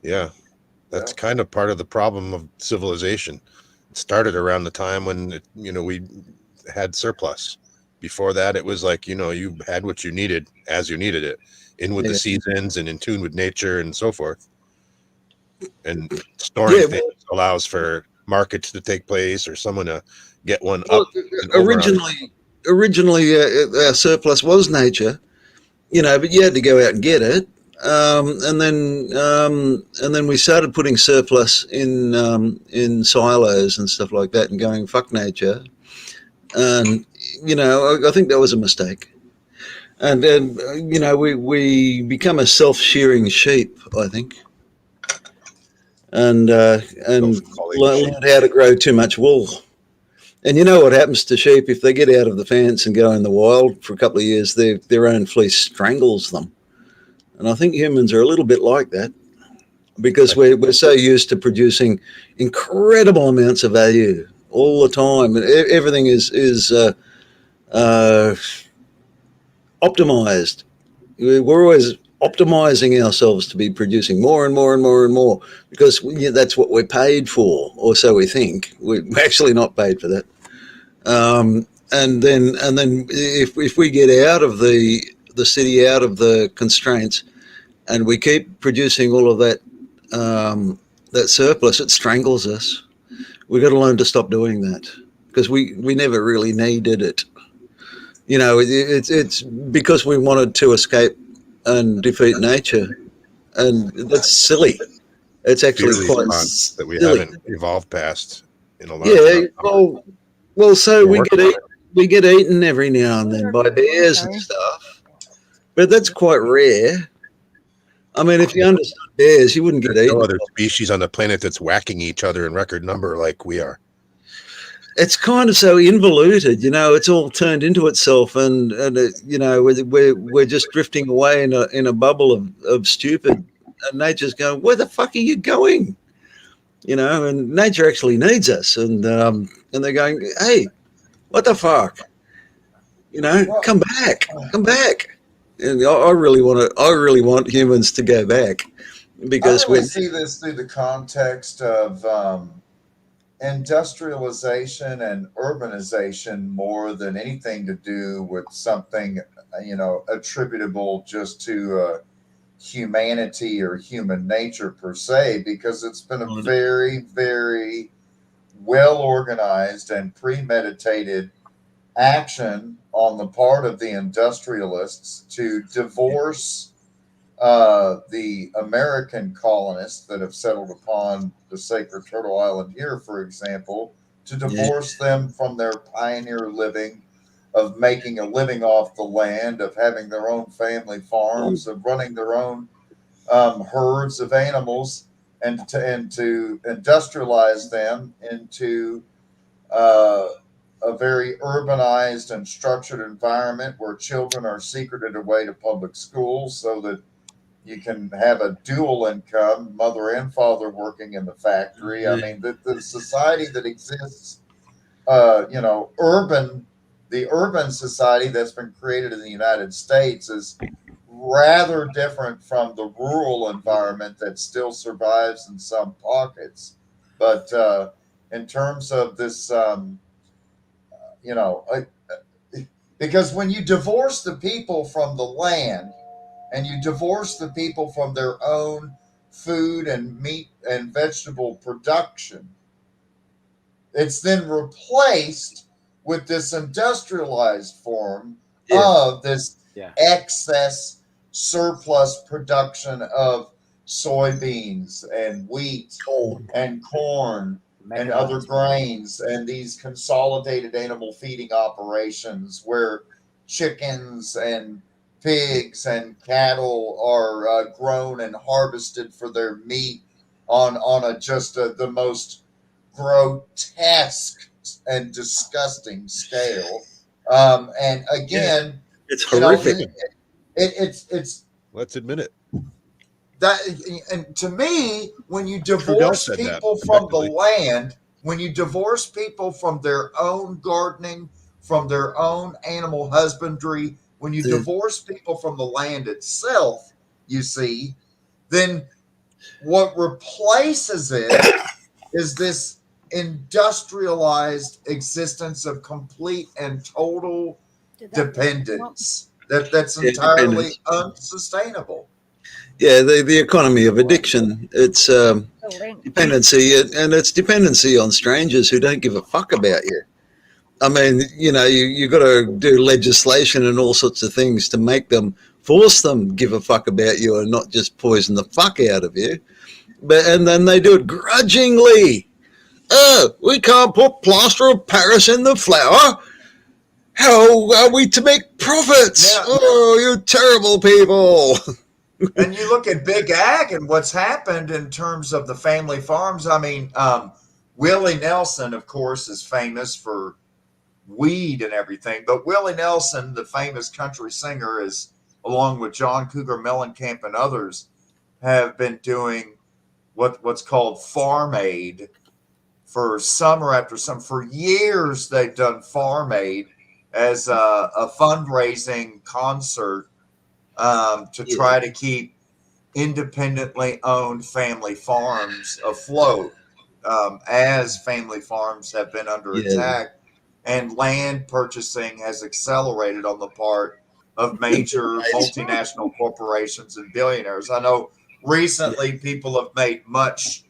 Yeah. That's kind of part of the problem of civilization. It started around the time when, we had surplus. Before that, it was like, you had what you needed as you needed it, in with the Yeah. seasons and in tune with nature and so forth. And storing Yeah, things allows for markets to take place or someone to get one well, up and over on. originally, our surplus was nature, but you had to go out and get it. And then we started putting surplus in silos and stuff like that, and going fuck nature. And I think that was a mistake. And then we become a self-shearing sheep, I think, and learned how to grow too much wool. And you know what happens to sheep if they get out of the fence and go in the wild for a couple of years? Their own fleece strangles them. And I think humans are a little bit like that because we're so used to producing incredible amounts of value all the time. Everything is optimized. We're always optimizing ourselves to be producing more and more and more and more because that's what we're paid for, or so we think. We're actually not paid for that. And then if we get out of the city, out of the constraints, and we keep producing all of that that surplus, it strangles us. We've got to learn to stop doing that because we never really needed it. It's because we wanted to escape and defeat nature, and that's silly. It's actually Fear quite response that we silly. haven't evolved past in a large Yeah, enough number. well, so We're working on it. we get eaten every now and then by bears and stuff, but that's quite rare. I mean, if you understood bears, you wouldn't get There's eaten. no other species on the planet that's whacking each other in record number like we are. It's kind of so involuted, it's all turned into itself, and we're just drifting away in a bubble of stupid, and nature's going, where the fuck are you going? And nature actually needs us, and they're going, hey, what the fuck? Come back. And I really want humans to go back because I really see this through the context of industrialization and urbanization more than anything to do with something, attributable just to humanity or human nature per se, because it's been a very, very well organized and premeditated action on the part of the industrialists to divorce the American colonists that have settled upon the sacred Turtle Island here, for example, to divorce them from their pioneer living of making a living off the land, of having their own family farms, of running their own herds of animals, and to industrialize them into a very urbanized and structured environment where children are secreted away to public schools so that you can have a dual income, mother and father working in the factory. I mean, the society that exists, the urban society that's been created in the United States is rather different from the rural environment that still survives in some pockets. But in terms of this, you know, because when you divorce the people from the land, and you divorce the people from their own food and meat and vegetable production, it's then replaced with this industrialized form of this excess surplus production of soybeans and wheat and corn and other grains, and these consolidated animal feeding operations where chickens and pigs and cattle are grown and harvested for their meat on the most grotesque and disgusting scale. And again, it's horrific. It's let's admit it. That, and to me, when you divorce people from the land, when you divorce people from their own gardening, from their own animal husbandry, when you divorce people from the land itself, you see, then what replaces it is this industrialized existence of complete and total dependence that's entirely unsustainable. Yeah, the economy of addiction. It's dependency, and it's dependency on strangers who don't give a fuck about you. I mean, you got to do legislation and all sorts of things to make them, force them give a fuck about you and not just poison the fuck out of you. And then they do it grudgingly. Oh, we can't put plaster of Paris in the flour. How are we to make profits? Yeah. Oh, you terrible people. And you look at Big Ag and what's happened in terms of the family farms. I mean, Willie Nelson, of course, is famous for weed and everything. But Willie Nelson, the famous country singer, is, along with John Cougar Mellencamp and others, have been doing what's called Farm Aid for summer after summer. For years, they've done Farm Aid as a fundraising concert to try to keep independently owned family farms afloat, as family farms have been under attack, and land purchasing has accelerated on the part of major multinational corporations and billionaires. I know recently people have made much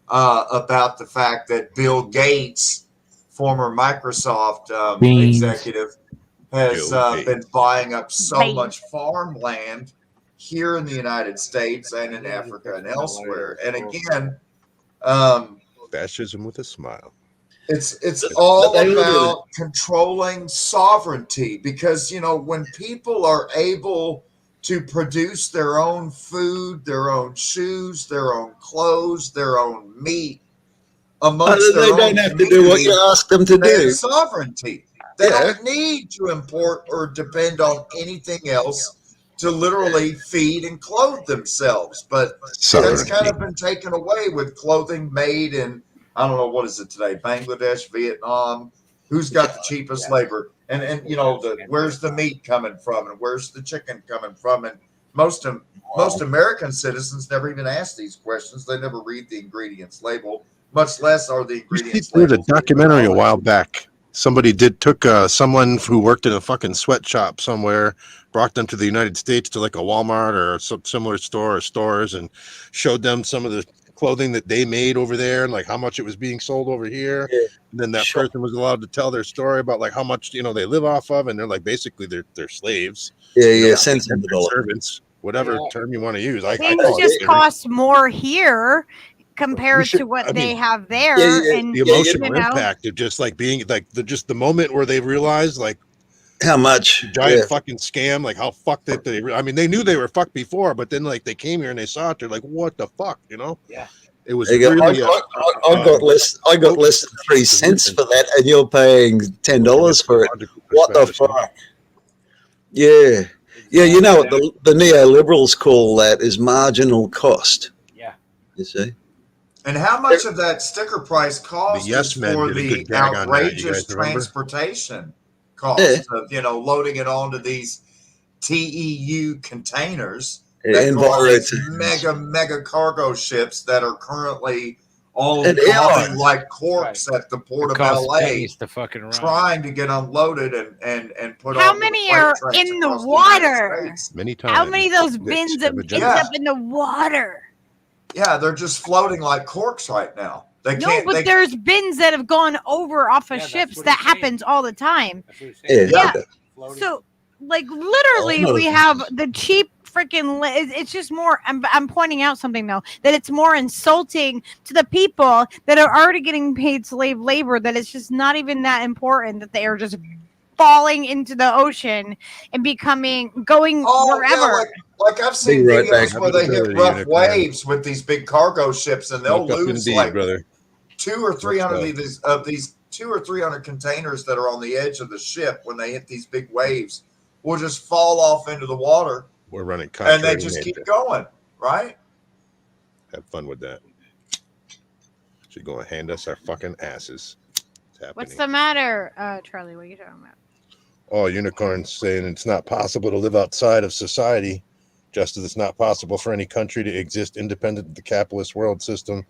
about the fact that Bill Gates, former Microsoft executive, has been buying up so much farmland here in the United States and in Africa and elsewhere. And again, fascism with a smile. It's all about controlling sovereignty, because, when people are able to produce their own food, their own shoes, their own clothes, their own meat amongst their own, they don't have to do what you ask them to do. Sovereignty. They don't need to import or depend on anything else to literally feed and clothe themselves. But that's kind of been taken away with clothing made in, I don't know, what is it today? Bangladesh, Vietnam. Who's got the cheapest labor? And where's the meat coming from? And where's the chicken coming from? And most American citizens never even ask these questions. They never read the ingredients label, much less are the ingredients labeled. There's a documentary a while back. Somebody took someone who worked in a fucking sweatshop somewhere, brought them to the United States to like a Walmart or some similar store or stores, and showed them some of the clothing that they made over there and like how much it was being sold over here. And then that person was allowed to tell their story about like how much they live off of, and they're like basically they're slaves. Servants, whatever term you want to use. Things just cost more here compared to what they have there. And the emotional impact of just like being like the moment where they realized like how much giant fucking scam, like how fucked it they knew they were fucked before, but then like they came here and they saw it, they're like, what the fuck, it was really I got less than 3 cents for that, and you're paying $10 for it. What the fuck? You know what the neoliberals call that is marginal cost. You see. And how much of that sticker price cost is for the outrageous transportation cost of loading it onto these TEU containers that go on these mega cargo ships that are currently all And bobbing airlines. like corks at the port of LA, to fucking run. trying to get unloaded and put How on many freight are trains in the across United water? States. Many times. How many of those Dicks bins have have a end Yeah. up in the water? Yeah, they're just floating like corks right now. They No, can't. but They, there's bins that have gone over off of Yeah, that's ships. what That he's saying. happens all the time. That's what he's Yeah, saying. Yeah. Floating. So, like, literally, Oh, no. we have the cheap freaking. It's just more. I'm pointing out something though, that it's more insulting to the people that are already getting paid slave labor. That it's just not even that important that they are just falling into the ocean and going oh wherever. yeah, like I've seen Be right videos back. where they hit Ability, rough unicorn. waves with these big cargo ships, and they'll Smoke up lose indeed, like brother. 200 or 300 Much so. of these 200 or 300 containers that are on the edge of the ship. When they hit these big waves, will just fall off into the water, We're running and contrary they to just nature. keep going. Right? Have fun with that. She's going to hand us our fucking asses. It's happening. What's the matter, Charlie? What are you talking about? Oh, unicorns saying it's not possible to live outside of society, just as it's not possible for any country to exist independent of the capitalist world system.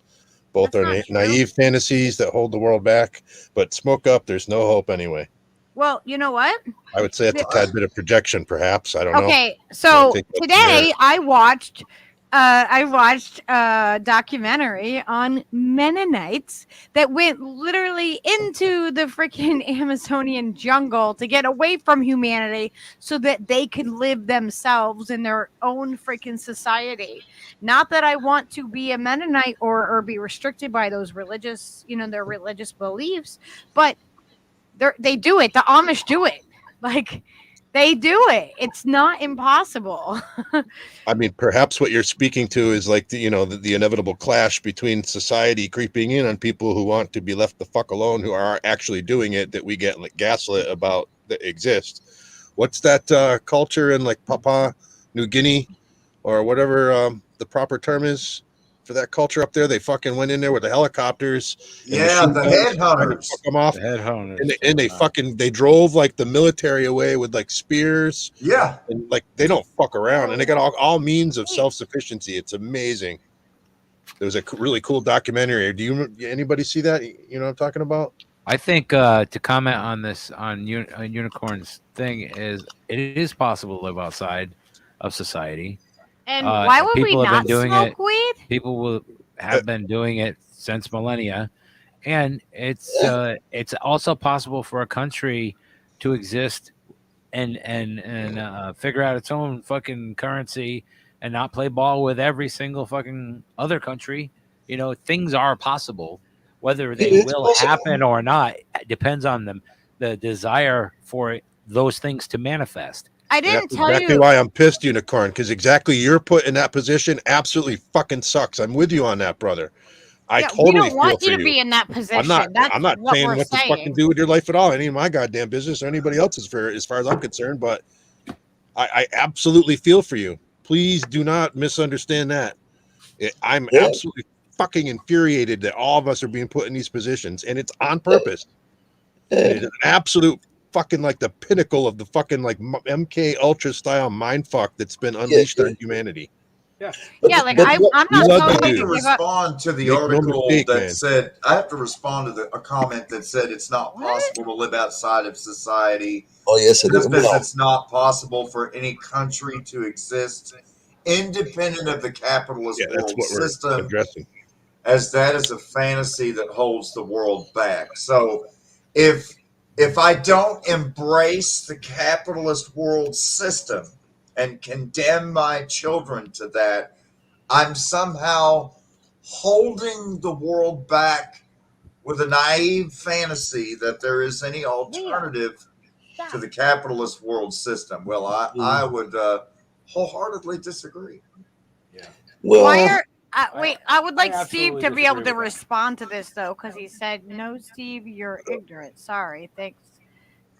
Both That's are not true. naive fantasies that hold the world back, but smoke up, there's no hope anyway. Well, you know what? I would say it's a tad bit of projection, perhaps. I don't know. Okay, so take that today merit. I watched a documentary on Mennonites that went literally into the freaking Amazonian jungle to get away from humanity so that they could live themselves in their own freaking society. Not that I want to be a Mennonite or be restricted by those religious, their religious beliefs, but they do it. The Amish do it. Like, they do it. It's not impossible. I mean, perhaps what you're speaking to is like the inevitable clash between society creeping in on people who want to be left the fuck alone, who are actually doing it, that we get like gaslit about that exist. What's that culture in like Papua New Guinea or whatever the proper term is for that culture up there? They fucking went in there with the helicopters. Yeah, the headhunters. Fuck them off. The headhunters. And they drove like the military away with like spears. Yeah. And like they don't fuck around, and they got all means of self-sufficiency. It's amazing. There was a really cool documentary. Anybody see that? You know what I'm talking about? I think to comment on this on unicorns thing is it is possible to live outside of society. And why would we people have not been doing smoke it. weed? People will have been doing it since millennia, and it's also possible for a country to exist and figure out its own fucking currency and not play ball with every single fucking other country. Things are possible. Whether they will happen or not depends on the desire for those things to manifest. I didn't tell exactly you why I'm pissed, unicorn, because exactly you're put in that position absolutely fucking sucks. I'm with you on that, brother. I totally we don't want feel you for to be in that position. I'm not what saying we're what to saying. fucking do with your life at all. Any of my goddamn business or anybody else's, as far as I'm concerned. But I absolutely feel for you. Please do not misunderstand that. I'm absolutely fucking infuriated that all of us are being put in these positions, and it's on purpose. It is an absolute fucking like the pinnacle of the fucking like MK Ultra style mindfuck that's been unleashed on humanity. Yeah, I'm not I have telling to you to give up. respond to the Make no article mistake, that man. said, I have to respond to a comment that said it's not possible to live outside of society. Oh, yes, it is. Just because it's not possible for any country to exist independent of the capitalist Yeah, that's world what we're system, addressing. as that is a fantasy that holds the world back. So if I don't embrace the capitalist world system and condemn my children to that, I'm somehow holding the world back with a naive fantasy that there is any alternative to the capitalist world system. Well, I would wholeheartedly disagree. Well, Wait, I would like I Steve absolutely to be able disagree to with that. respond to this though, because he said, "No, Steve, you're ignorant." Sorry, thanks.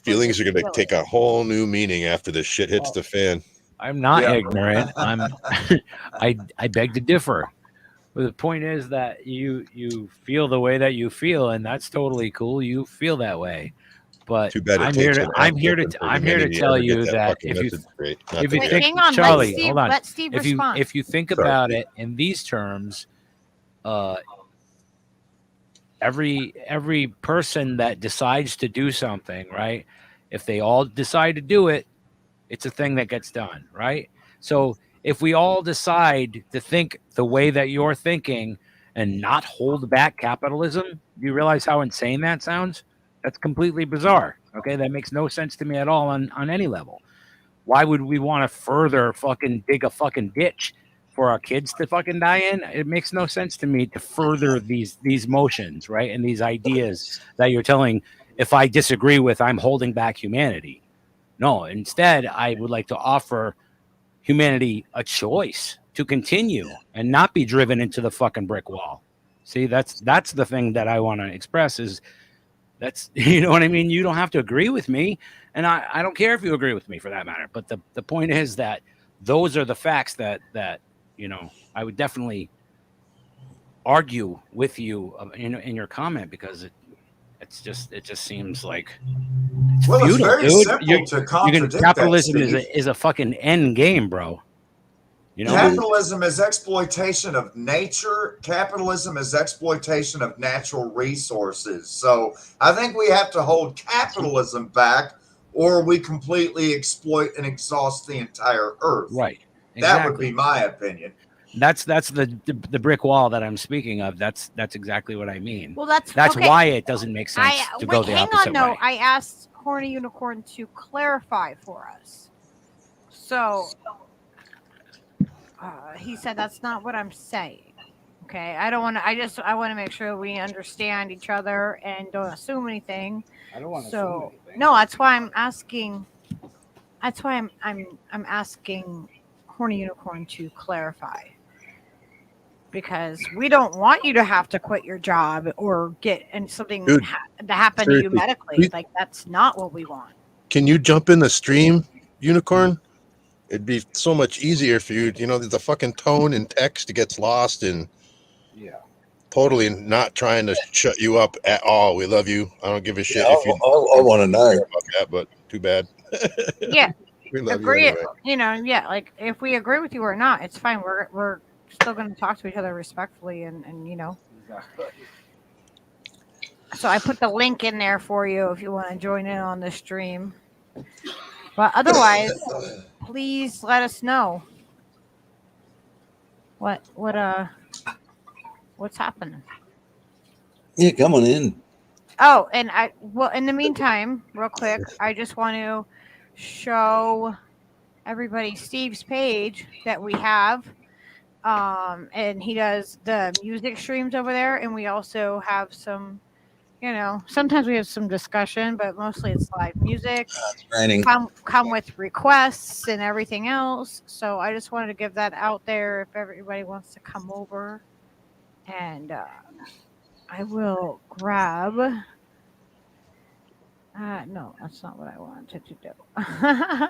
Feelings are going to take a whole new meaning after this shit hits the fan. I'm not ignorant. I beg to differ. But the point is that you feel the way that you feel, and that's totally cool. You feel that way. But Too bad it I'm takes here an to I'm here to outlook for I'm here to humanity tell ever get you that fucking if you message straight. Not if you that Wait, think hang on, Charlie, let Steve, hold on. let Steve respond. If you think Sorry. about it in these terms, every person that decides to do something, right? If they all decide to do it, it's a thing that gets done, right? So if we all decide to think the way that you're thinking and not hold back capitalism, do you realize how insane that sounds? That's completely bizarre. Okay, that makes no sense to me at all on any level. Why would we want to further fucking dig a fucking ditch for our kids to fucking die in? It makes no sense to me to further these motions, right? And these ideas that you're telling, if I disagree with, I'm holding back humanity. No, instead, I would like to offer humanity a choice to continue and not be driven into the fucking brick wall. See, that's the thing that I want to express is that's, you know what I mean? You don't have to agree with me. And I don't care if you agree with me for that matter. But the point is that those are the facts that, you know, I would definitely argue with you in your comment, because it just seems like it's Well, it's futile, very dude. simple to contradict Capitalism that, Steve. is a fucking end game, bro. You know, capitalism is exploitation of nature. Capitalism is exploitation of natural resources. So I think we have to hold capitalism back, or we completely exploit and exhaust the entire earth. Right. That Exactly. would be my opinion. That's the brick wall that I'm speaking of. That's exactly what I mean. Well, that's okay. Why it doesn't make sense to go the opposite way. I asked Horny Unicorn to clarify for us. So he said that's not what I'm saying. Okay, I don't want to. I want to make sure we understand each other and don't assume anything. I don't want to assume anything. No, that's why I'm asking. That's why I'm asking Horny Unicorn to clarify. Because we don't want you to have to quit your job or get something to happen to you medically. Like, that's not what we want. Can you jump in the stream, Unicorn? It'd be so much easier for you. You know, there's a fucking tone in text gets lost, and totally not trying to shut you up at all. We love you. I don't give a shit if you. I want to know about that, but too bad. Yeah, we love agree. You anyway. You know, yeah. Like, if we agree with you or not, it's fine. We're still going to talk to each other respectfully, and you know. Exactly. So I put the link in there for you if you want to join in on the stream. But otherwise, please let us know what's happening. Yeah, come on in. Oh, and in the meantime, real quick, I just want to show everybody Steve's page that we have. And he does the music streams over there, and we also have some, you know, sometimes we have some discussion, but mostly it's live music. Come with requests and everything else. So I just wanted to give that out there if everybody wants to come over. And I will grab. No, that's not what I wanted to do. I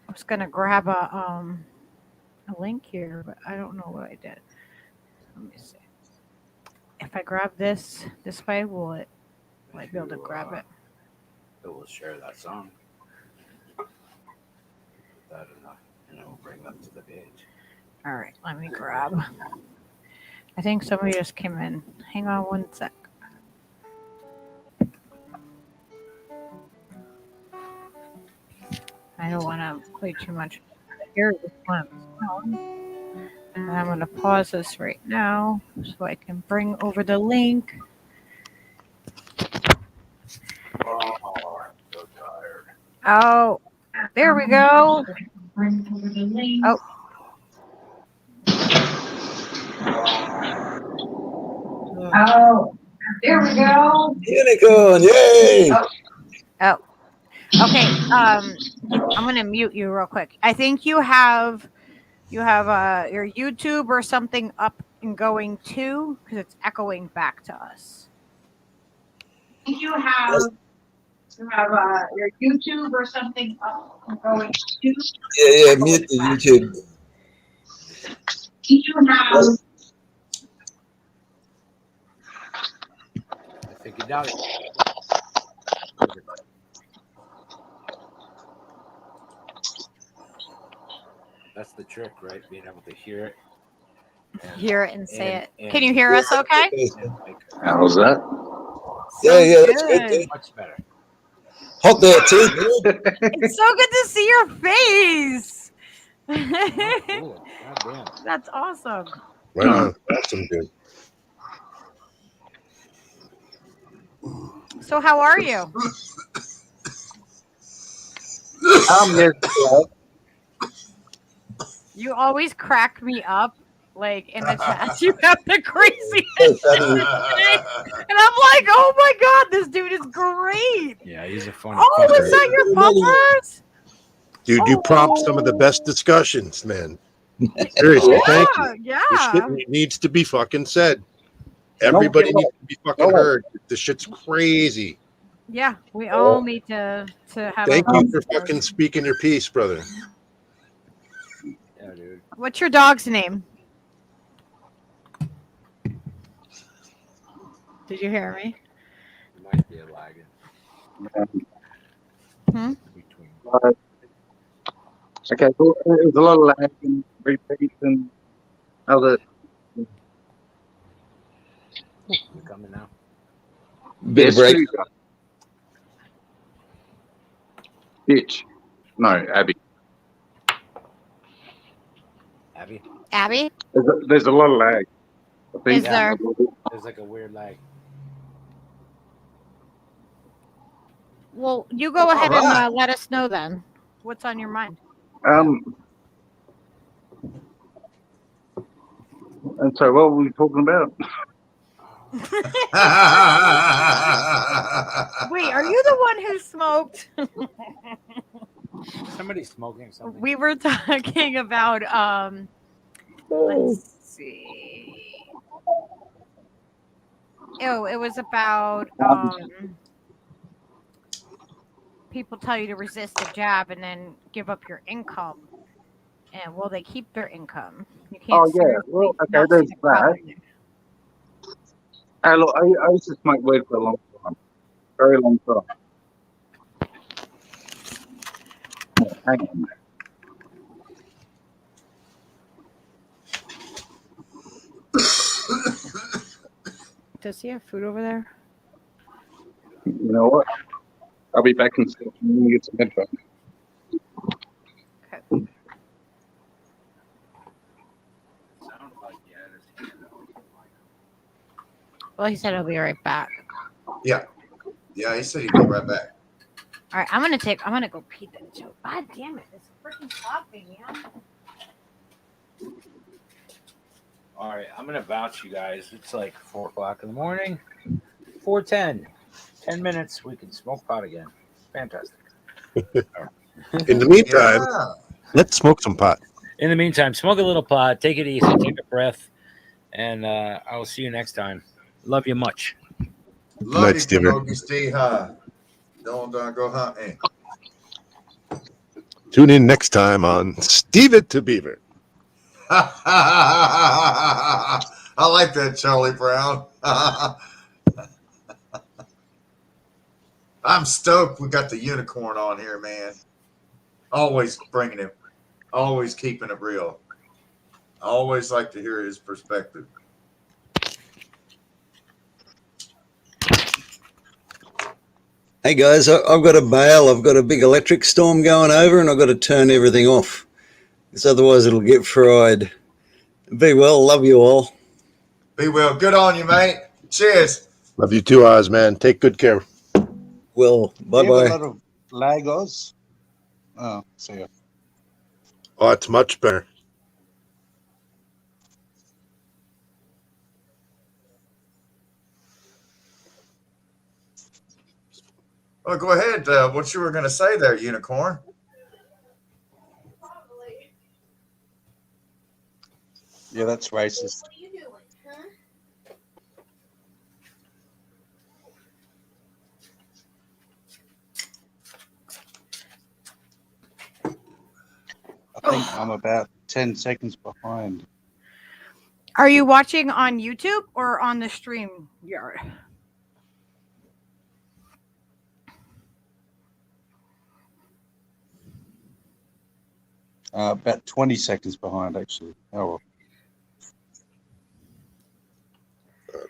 was gonna grab a link here, but I don't know what I did. Let me see. If I grab this way, will I be able to grab it? It will share that song. That enough, and it will bring them to the page. All right, let me grab. I think somebody just came in. Hang on one sec. I don't want to play too much. Here this one. And I'm going to pause this right now so I can bring over the link. Oh, I'm so tired. Oh, there we go. Bring over the link. Oh. Oh, there we go. Unicorn, yay! Oh. Okay. I'm gonna mute you real quick. I think you have your YouTube or something up and going too, because it's echoing back to us. You have your YouTube or something up and going too. Yeah, mute the YouTube. You have. I think you doubt it. That's the trick, right? Being able to hear it hear it and say it. and- Can you hear us okay? How's that? Yeah, Sounds yeah, that's good. good. Dude. Much better. Hot there too. Dude. It's so good to see your face. Cool. God damn. That's awesome. Right on. Awesome, dude. So how are you? Yes. You always crack me up, like in the chat. You have the craziest That's shit funny. to say. And I'm like, oh my god, this dude is great. Yeah, he's a funny Oh, fucker. is that your puppers? Dude, you prompt some of the best discussions, man. Seriously, thank you. Yeah, This shit yeah. needs to be fucking said. Everybody needs to be fucking heard. This shit's crazy. Yeah, we all need to have Thank a you for fucking speaking your piece, brother. Yeah, dude. What's your dog's name? Did you hear me? There might be a lag Hmm? between. Okay, so there's a lot of lag and repeats and other. You coming now? Bit of break. Bitch. No, Abby. Abby? Abby? There's a lot of lag. I think. Is there? There's like a weird lag. Well, you go ahead and let us know then. What's on your mind? And so what were we talking about? Wait, are you the one who smoked? Somebody's smoking something. We were talking about let's see. Oh, it was about people tell you to resist a jab and then give up your income. And will they keep their income? You can't. Oh yeah, well okay, there's that. Look, I used to smoke weed for a long time, very long time. Oh, hang on. Does he have food over there? You know what? I'll be back in a second. Let me get some headphones. Okay. Well, he said he'll be right back. Yeah. Yeah, he said he'd be right back. All right, I'm gonna go pee then, Joe. God damn it, it's freaking stopping, man. All right, I'm gonna bounce you guys. It's like 4 o'clock in the morning. 4:10. 10 minutes. We can smoke pot again. Fantastic. In the meantime, Yeah. let's smoke some pot. In the meantime, smoke a little pot. Take it easy. Take a breath, and I will see you next time. Love you much. Love Night, you, Stever. Kamogi. Stay high. Don't go hunting. Tune in next time on Steve It to Beaver. I like that, Charlie Brown. I'm stoked we got the unicorn on here, man. Always bringing it, always keeping it real. I always like to hear his perspective. Hey guys, I've got a bail. I've got a big electric storm going over and I've got to turn everything off. Because otherwise it'll get fried. Be well. Love you all. Be well. Good on you, mate. Cheers. Love you too, Oz, man. Take good care. Well, Do you have a bye-bye. lot of Lagos? Oh, see ya. Oh, it's much better. Well, go ahead. What you were going to say there, unicorn? Yeah, that's racist. I think I'm about 10 seconds behind. Are you watching on YouTube or on the stream yard? About 20 seconds behind, actually. Oh, well.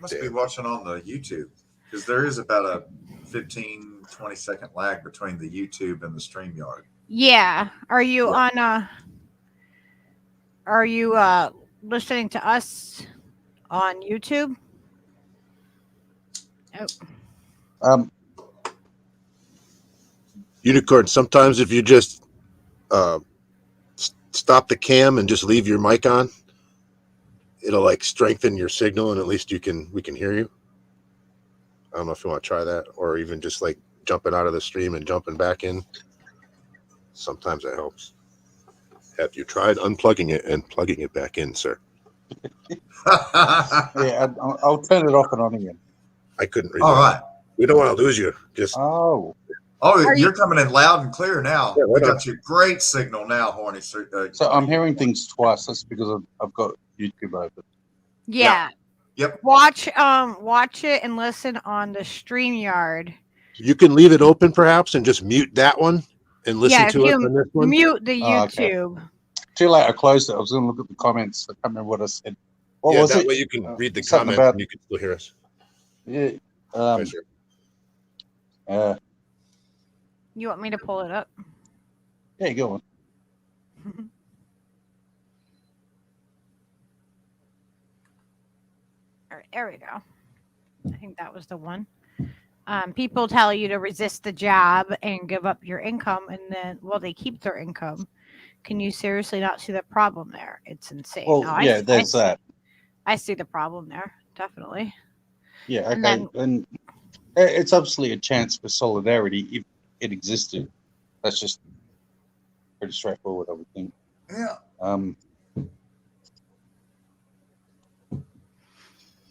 Must be watching on the YouTube because there is about a 15-20 second lag between the YouTube and the StreamYard. Yeah. Are you on? Are you listening to us on YouTube? Oh. Unicorn, sometimes if you just stop the cam and just leave your mic on, it'll like strengthen your signal and at least we can hear you. I don't know if you want to try that, or even just like jumping out of the stream and jumping back in. Sometimes that helps. Have you tried unplugging it and plugging it back in, sir? Yeah, I'll turn it off and on again. I couldn't read All that. right. We don't want to lose you. Just Oh, you're coming in loud and clear now. Yeah, we right got you great signal now, Horny. So I'm hearing things twice. That's because I've got YouTube open. Yeah. Yep. Watch it and listen on the StreamYard. you can leave it open perhaps and just mute that one and listen Yeah, if to it you on this one. mute the Oh, okay. YouTube. Too late. I closed it. I was going to look at the comments. I can't remember what I said. What Yeah, was that it? way you can read the something comments about- and you can still hear us. Yeah. Right, sir. You want me to pull it up? Yeah, go on. All right, there we go. I think that was the one. People tell you to resist the job and give up your income, and then, well, they keep their income. Can you seriously not see the problem there? It's insane. Well, No, yeah, there's that. I see the problem there, definitely. Yeah, okay. And then- And it's obviously a chance for solidarity if it existed. That's just pretty straightforward, I would think. Yeah.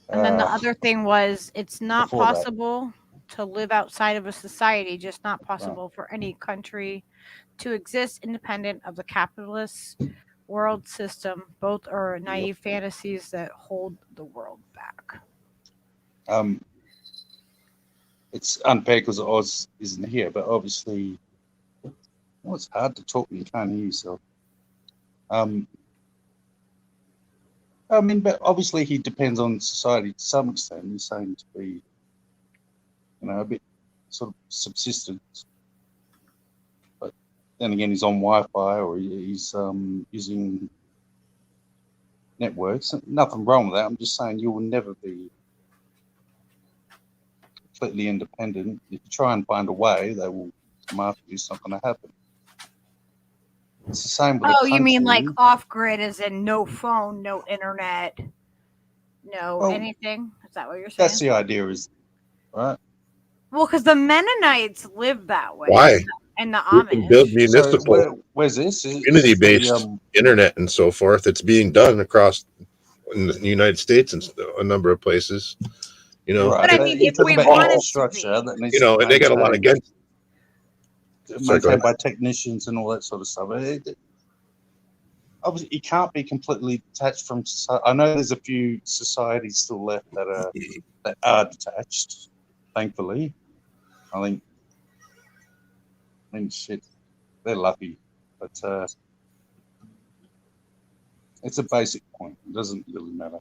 And then the other thing was, it's not before that. possible to live outside of a society, just not possible for any country to exist independent of the capitalist world system. Both are naive fantasies that hold the world back. It's unfair because Oz isn't here, but obviously, well, it's hard to talk when you can't hear yourself. I mean, but obviously he depends on society to some extent. He's saying to be, a bit sort of subsistence. But then again, he's on Wi-Fi or he's using networks. Nothing wrong with that. I'm just saying you will never be completely independent. If you try and find a way, they will come after you. It's not going to happen. It's the same with Oh, the you mean like country. off grid, as in no phone, no internet, no Well, anything? Is that what you're saying? That's the idea, is right? Well, because the Mennonites live that way. Why? And the We can Amish. build municipal Where's this? community-based internet and so forth. It's being done across in the United States and a number of places. But I mean, if we wanted to be, and they got a lot against. Sorry, go maintained ahead. by technicians and all that sort of stuff. Obviously, you can't be completely detached from society. I know there's a few societies still left that are detached. Thankfully, I mean, shit, they're lucky, but it's a basic point. It doesn't really matter.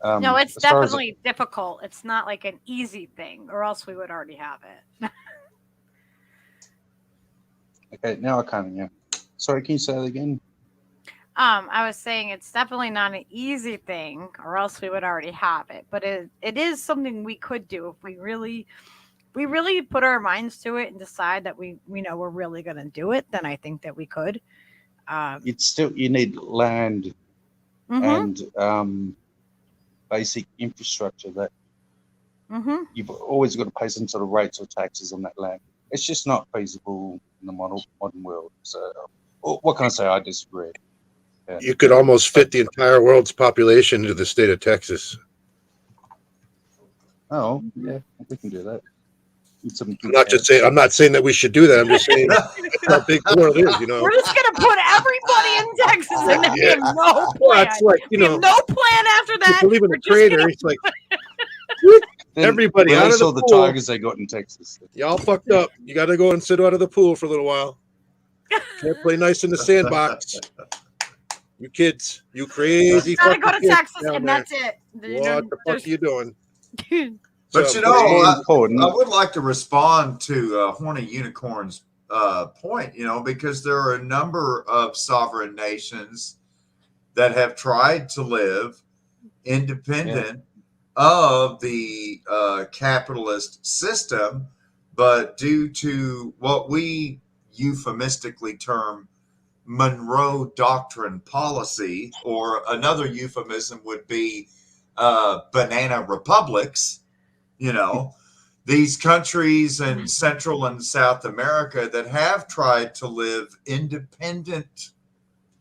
no, it's as far as- definitely difficult. It's not like an easy thing, or else we would already have it. Okay, now I can't hear. Sorry, can you say that again? I was saying it's definitely not an easy thing, or else we would already have it. But it is something we could do if we really put our minds to it and decide that we're really going to do it. Then I think that we could. You need land and basic infrastructure that you've always got to pay some sort of rates or taxes on that land. It's just not feasible in the modern world. So, what can I say? I disagree. Yeah. You could almost fit the entire world's population into the state of Texas. Oh, yeah, we can do that. I'm not saying that we should do that. I'm just saying how big the world is. We're just going to put everybody in Texas, and then we have no plan. Well, it's like, we have no plan after that. You believe in We're the just creator. gonna- It's like Then everybody out of release the all the pool. tigers they got in Texas. Y'all fucked up. You got to go and sit out of the pool for a little while. Can't play nice in the sandbox. You kids, you crazy Gotta go fucking to kids Texas, down and there. that's it. What the fuck are you doing? But Something I would like to respond to Horny Unicorn's point, because there are a number of sovereign nations that have tried to live independent of the capitalist system, but due to what we euphemistically term Monroe Doctrine policy, or another euphemism would be banana republics, these countries in Central and South America that have tried to live independent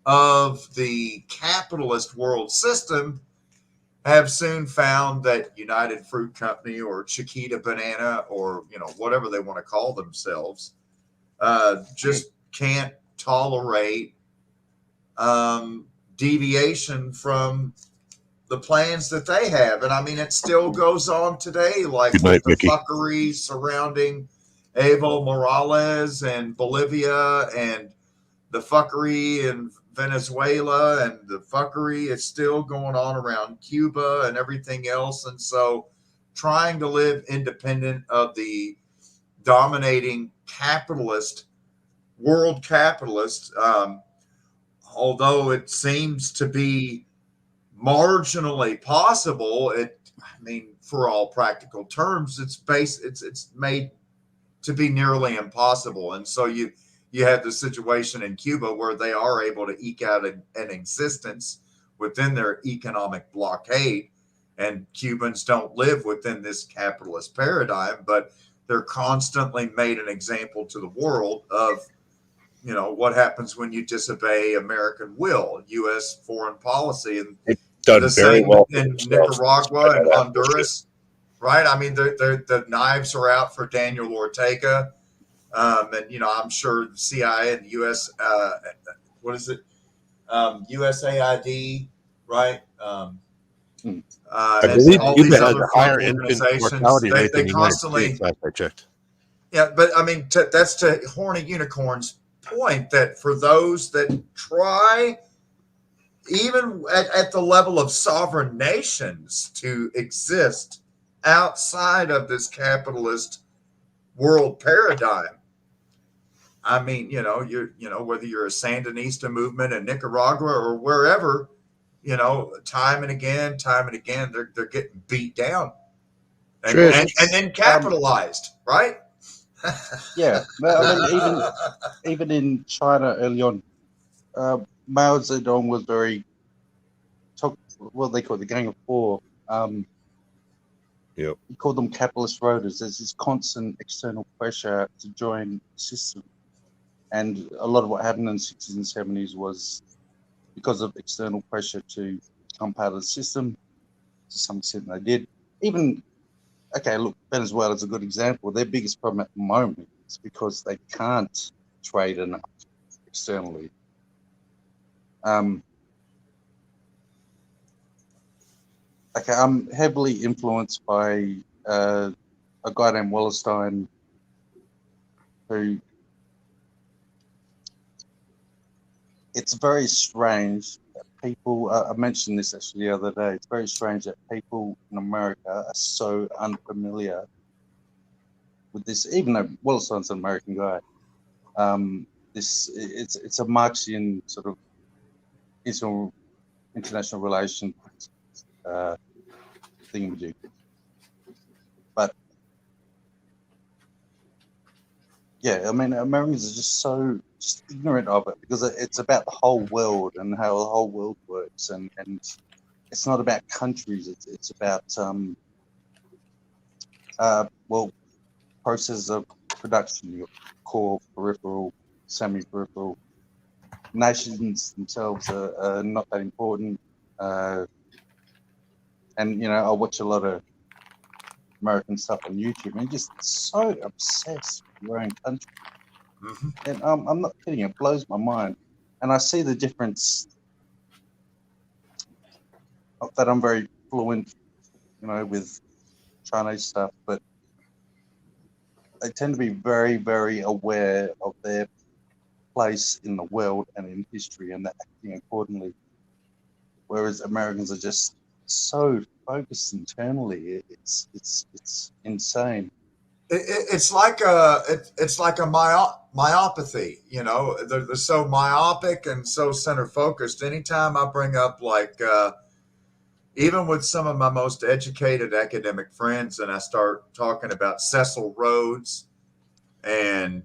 of the capitalist world system have soon found that United Fruit Company or Chiquita Banana or whatever they want to call themselves just can't tolerate deviation from the plans that they have. And I mean, it still goes on today, like Good night, with the Mickey. fuckery surrounding Evo Morales and Bolivia, and the fuckery in Venezuela, and the fuckery is still going on around Cuba and everything else. And so trying to live independent of the dominating world capitalist, although it seems to be marginally possible, for all practical terms, it's made to be nearly impossible. And so you have the situation in Cuba where they are able to eke out an existence within their economic blockade, and Cubans don't live within this capitalist paradigm, but they're constantly made an example to the world of what happens when you disobey American will, U.S. foreign policy. And done the very same well for in themselves. Nicaragua and That Honduras, right? I mean, the knives are out for Daniel Ortega. And, I'm sure the CIA and U.S., what is it? USAID, right? I And believe all Cuba these has other a higher front infant organizations, mortality rate they than the United constantly, States, last I checked. yeah, but I mean, that's to Horny Unicorn's point, that for those that try, even at the level of sovereign nations, to exist outside of this capitalist world paradigm. I mean, whether you're a Sandinista movement in Nicaragua or wherever, time and again, they're getting beat down and then capitalized, right? Yeah, but I mean, even in China early on, Mao Zedong was very what they call it, the Gang of Four. Yep. He called them capitalist roaders. There's this constant external pressure to join the system, and a lot of what happened in the 60s and 70s was because of external pressure to become part of the system. To some extent, they did. Even look, Venezuela is a good example. Their biggest problem at the moment is because they can't trade enough externally. I'm heavily influenced by a guy named Wallerstein, who, it's very strange that people, I mentioned this actually the other day, it's very strange that people in America are so unfamiliar with this, even though Wallerstein's an American guy. It's a Marxian sort of international relations thingamajig. But yeah, I mean, Americans are just ignorant of it, because it's about the whole world and how the whole world works, and it's not about countries. It's about processes of production. Your core, peripheral, semi-peripheral. Nations themselves are not that important. And I watch a lot of American stuff on YouTube, and just so obsessed with your own country. Mm-hmm. And I'm not kidding, it blows my mind. And I see the difference. Not that I'm very fluent, with Chinese stuff, but they tend to be very, very aware of their place in the world and in history, and they're acting accordingly. whereas Americans are just so focused internally. It's insane. It's like a myopathy, you know. They're so myopic and so center focused. Anytime I bring up even with some of my most educated academic friends, and I start talking about Cecil Rhodes and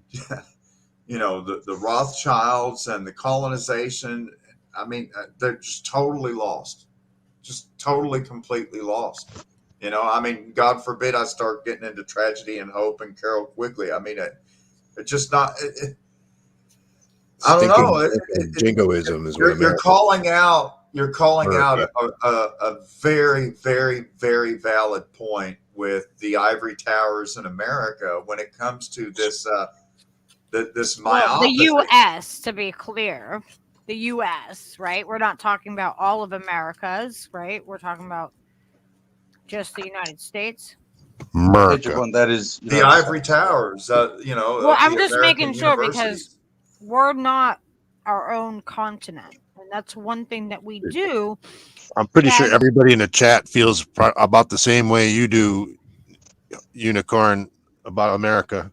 you know the Rothschilds and the colonization, I mean, they're just totally lost, just totally completely lost. You know, I mean, God forbid I start getting into tragedy and hope and Carol Quigley. I mean, it's just not. I don't know. Jingoism is what You're America. calling out. You're calling America. out a very, very, very valid point with the ivory towers in America when it comes to this this Well, the myopathy. U.S. to be clear, the U.S. Right? We're not talking about all of Americas, right? We're talking about just the United States. America. That is The ivory towers. You know. Well, I'm the just American making sure universities. because we're not our own continent, and that's one thing that we do. I'm pretty sure as- everybody in the chat feels about the same way you do, Unicorn, about America.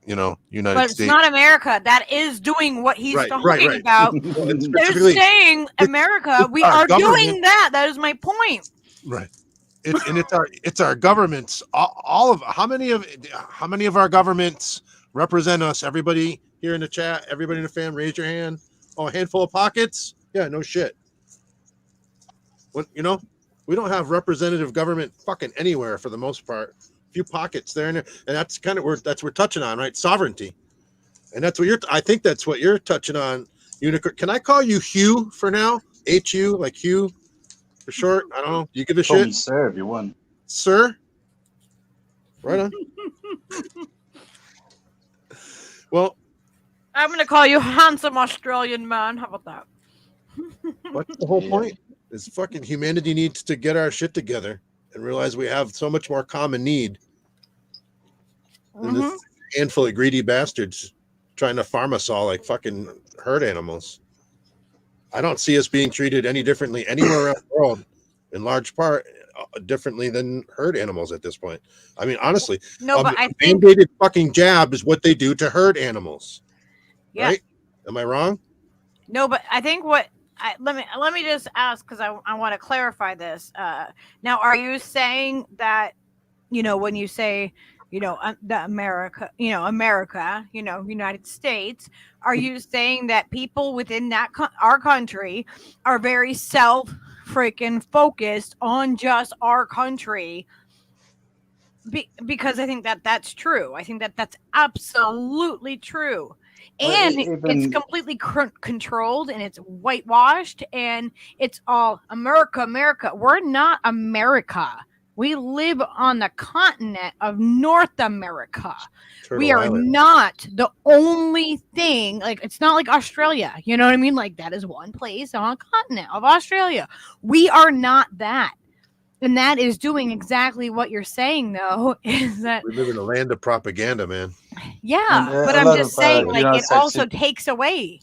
You know, United But it's States. not America that is doing what he's talking right. about. Well, it's They're specifically- saying America. We our are doing government. that. That is my point. Right. It's our governments. All of how many of our governments represent us? Everybody here in the chat, everybody in the fam, raise your hand. Oh, a handful of pockets? Yeah, no shit. What, you know, we don't have representative government fucking anywhere for the most part. A few pockets there and there, and that's kind of what we're touching on, right? Sovereignty, and that's what I think that's what you're touching on. Unicorn. Can I call you Hugh for now? HU, like Hugh for short. I don't know. Do you give a Call shit? me sir if you want. Sir? Right on. Well, I'm gonna call you handsome Australian man. How about that? what's the whole point? Is fucking humanity needs to get our shit together and realize we have so much more common need than this handful of greedy bastards trying to farm us all like fucking herd animals. I don't see us being treated any differently anywhere around the world, in large part differently than herd animals at this point. I mean, honestly, No, but I think mandated fucking jab is what they do to herd animals. Yeah. Right? Am I wrong? No, but I think what let me just ask because I want to clarify this. Now, are you saying that when you say the America, United States, are you saying that people within that our country are very freaking focused on just our country? Because I think that's true. I think that's absolutely true. And it's completely controlled and it's whitewashed and it's all America. We're not America. We live on the continent of North America. We are not the only thing. Like, it's not like Australia. You know what I mean? Like, that is one place on a continent of Australia. We are not that. And that is doing exactly what you're saying, though, is that we live in a land of propaganda, man. Yeah, but I'm just saying, like, it also takes away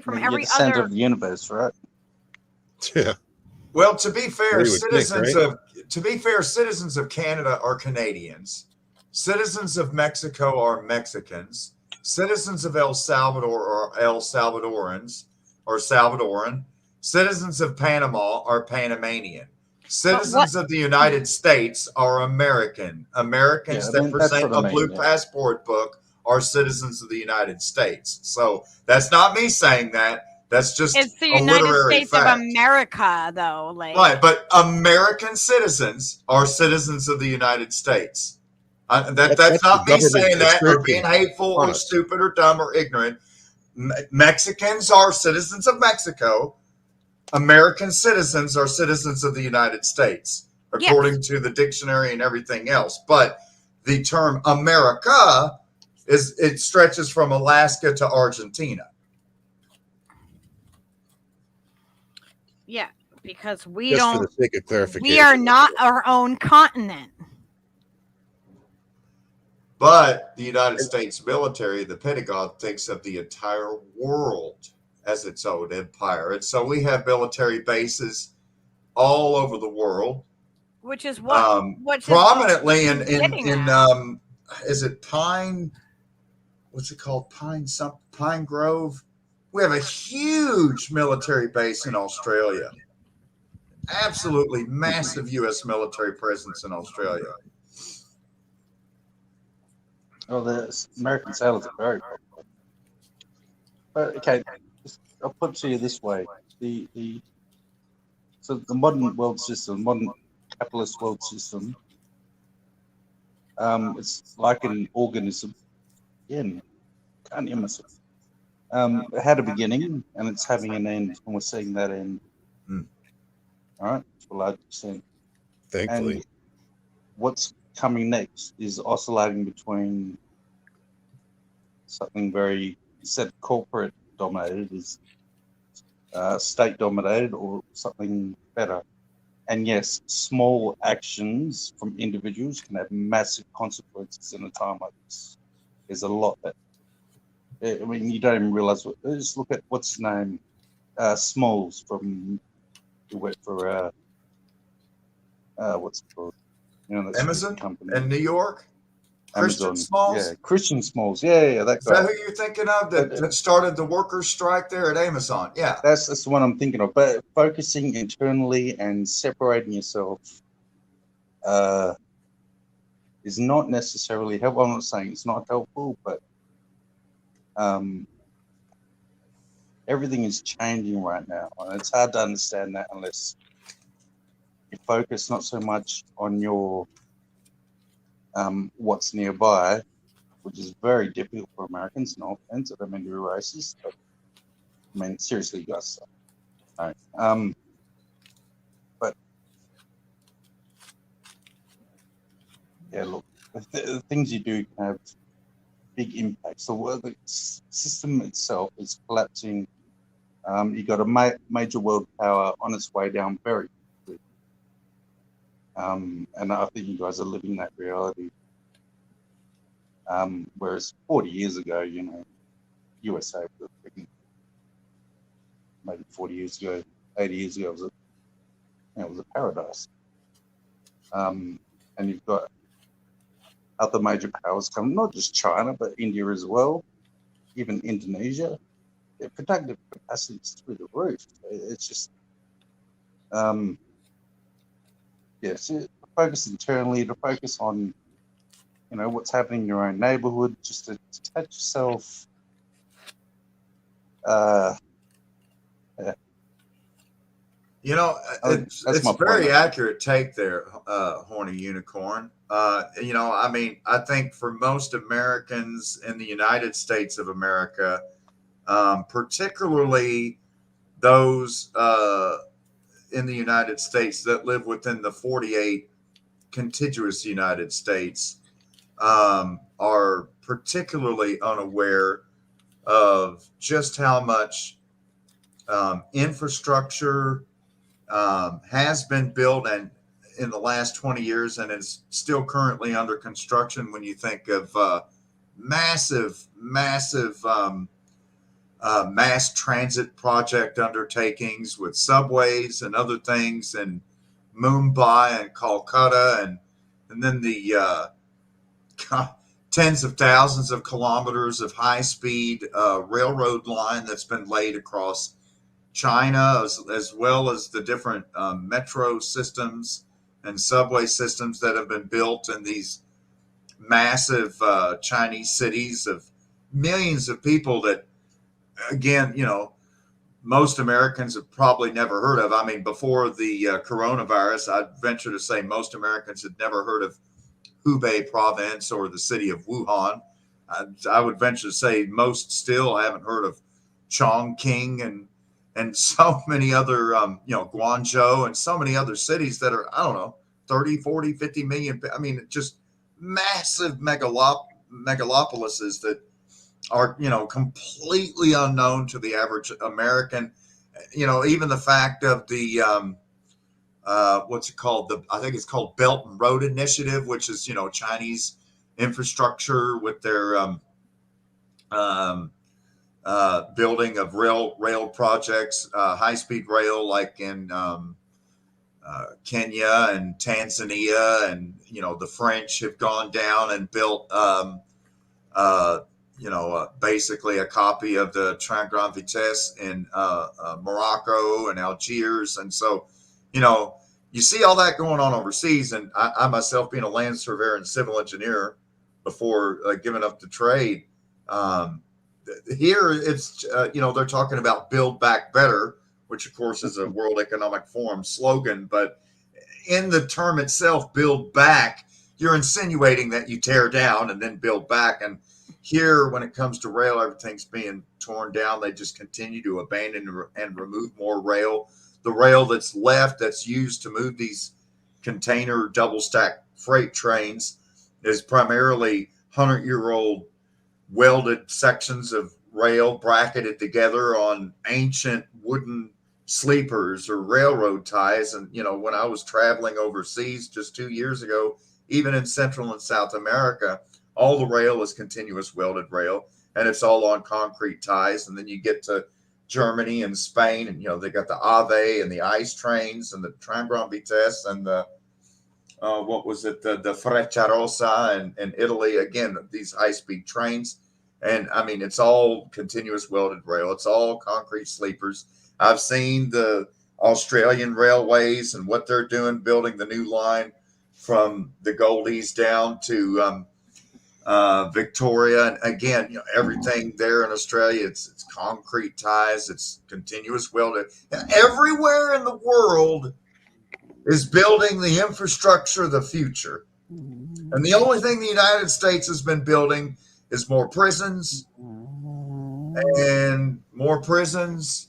from every the center other of the universe, right? Yeah. Well, to be fair, citizens think, of Canada are Canadians. Citizens of Mexico are Mexicans. Citizens of El Salvador are El Salvadorans or Salvadoran. Citizens of Panama are Panamanian. Citizens of the United States are American. Americans that present a blue passport book are citizens of the United States. So that's not me saying that. That's just it's the a United literary States fact. of America, though. Like, Right, but American citizens are citizens of the United States. That's not me saying that or being hateful or stupid or dumb or ignorant. Mexicans are citizens of Mexico. American citizens are citizens of the United States, according to the dictionary and everything else. But the term America it stretches from Alaska to Argentina. Yeah, because we Just don't. for the sake of clarification, we are not our own continent. But the United States military, the Pentagon, thinks of the entire world as its own empire. And so we have military bases all over the world. Which is what Prominently in is it Pine? What's it called? Pine Grove. We have a huge military base in Australia. Absolutely massive U.S. military presence in Australia. Oh, the American sailors are very popular. But okay, I'll put it to you this way: so the modern world system, modern capitalist world system, it's like an organism. Again, can't hear myself. It had a beginning and it's having an end, and we're seeing that end. All right, to a large extent. Thankfully. And what's coming next is oscillating between something very, instead of corporate dominated, is state dominated, or something better. And yes, small actions from individuals can have massive consequences in a time like this. There's a lot that, I mean, you don't even realize what. Just look at what's his name, Smalls from, who worked for what's it called? You know, that Amazon company in New York. Christian Amazon. Smalls. Yeah, Christian Smalls. Yeah, that Is guy. that who you're thinking of that started the workers' strike there at Amazon? Yeah. That's the one I'm thinking of. But focusing internally and separating yourself is not necessarily helpful. I'm not saying it's not helpful, but everything is changing right now. And it's hard to understand that unless you focus not so much on your what's nearby, which is very difficult for Americans. No offense, I don't mean to be racist, but I mean, seriously, you guys suck. All right. But yeah, look, the things you do can have big impacts. The system itself is collapsing. You got a major world power on its way down very quickly. And I think you guys are living that reality. Whereas 40 years ago, you know, USA was maybe 40 years ago, 80 years ago, it was a paradise. And you've got other major powers coming, not just China, but India as well, even Indonesia. Their productive capacity is through the roof. It's just, so to focus internally, to focus on, you know, what's happening in your own neighborhood, just to touch yourself. You know, it's a very accurate take there, Horny Unicorn. You know, I mean, I think for most Americans in the United States of America, particularly those in the United States that live within the 48 contiguous United States, are particularly unaware of just how much infrastructure has been built and in the last 20 years and is still currently under construction. When you think of massive mass transit project undertakings with subways and other things in Mumbai and Calcutta, and then the tens of thousands of kilometers of high-speed railroad line that's been laid across China, as well as the different metro systems and subway systems that have been built in these massive Chinese cities of millions of people that, again, you know, most Americans have probably never heard of. I mean, before the coronavirus, I'd venture to say most Americans had never heard of Hubei province or the city of Wuhan. I would venture to say most still haven't heard of Chongqing and so many other, you know, Guangzhou and so many other cities that are, I don't know, 30, 40, 50 million. I mean, just massive megalopolises that are, you know, completely unknown to the average American. You know, even the fact of the, what's it called? I think it's called Belt and Road Initiative, which is, you know, Chinese infrastructure with their building of rail projects, high-speed rail, like in Kenya and Tanzania, and the French have gone down and built basically a copy of the Train Grand Vitesse in Morocco and Algiers. And so, you see all that going on overseas. And I myself, being a land surveyor and civil engineer before giving up the trade, here it's, they're talking about build back better, which of course is a World Economic Forum slogan. But in the term itself, build back, you're insinuating that you tear down and then build back. And here, when it comes to rail, everything's being torn down. They just continue to abandon and remove more rail. The rail that's left, that's used to move these container double stack freight trains, is primarily 100-year-old welded sections of rail bracketed together on ancient wooden sleepers or railroad ties. And, when I was traveling overseas just 2 years ago, even in Central and South America, all the rail is continuous welded rail, and it's all on concrete ties. And then you get to Germany and Spain, and they got the Ave and the ice trains and the Train Grand Vitesse and the the Frecciarossa and Italy. Again, these high-speed trains, and I mean, it's all continuous welded rail. It's all concrete sleepers. I've seen the Australian railways and what they're doing, building the new line from the Goldies down to Victoria. And again, everything there in Australia, it's concrete ties, it's continuous welded. Everywhere in the world is building the infrastructure of the future. And the only thing the United States has been building is more prisons and more prisons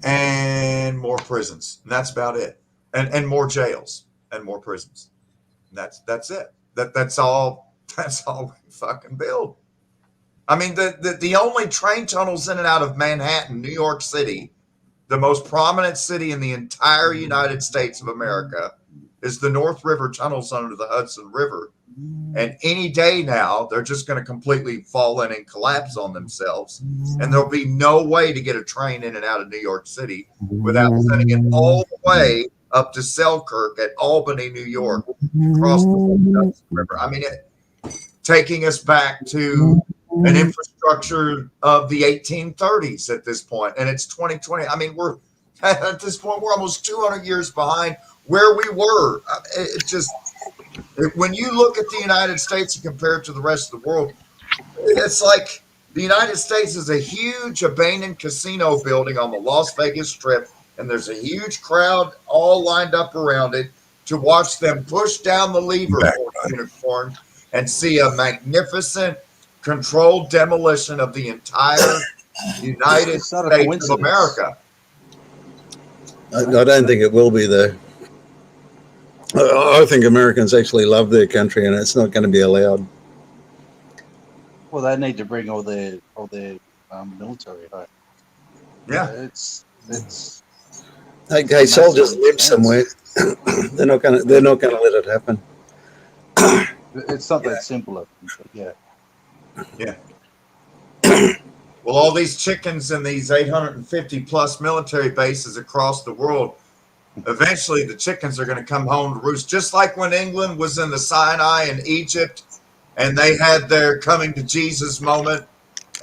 and more prisons. And that's about it. And more jails and more prisons. And that's it. That's all we fucking build. I mean, the only train tunnels in and out of Manhattan, New York City, the most prominent city in the entire United States of America, is the North River tunnels under the Hudson River. And any day now, they're just going to completely fall in and collapse on themselves. And there'll be no way to get a train in and out of New York City without sending it all the way up to Selkirk at Albany, New York, across the Hudson River. I mean, taking us back to an infrastructure of the 1830s at this point, and it's 2020. I mean, we're at this point, we're almost 200 years behind where we were. It just, when you look at the United States and compare it to the rest of the world, it's like the United States is a huge abandoned casino building on the Las Vegas Strip, and there's a huge crowd all lined up around it to watch them push down the lever for unicorn and see a magnificent controlled demolition of the entire United States of America. I don't think it will be, though. I think Americans actually love their country, and it's not going to be allowed. Well, they need to bring all their military home. Yeah, it's. Okay, soldiers live somewhere. They're not going to let it happen. It's not that simple, yeah. Yeah. Well, all these chickens in these 850 plus military bases across the world, eventually the chickens are going to come home to roost, just like when England was in the Sinai in Egypt and they had their coming to Jesus moment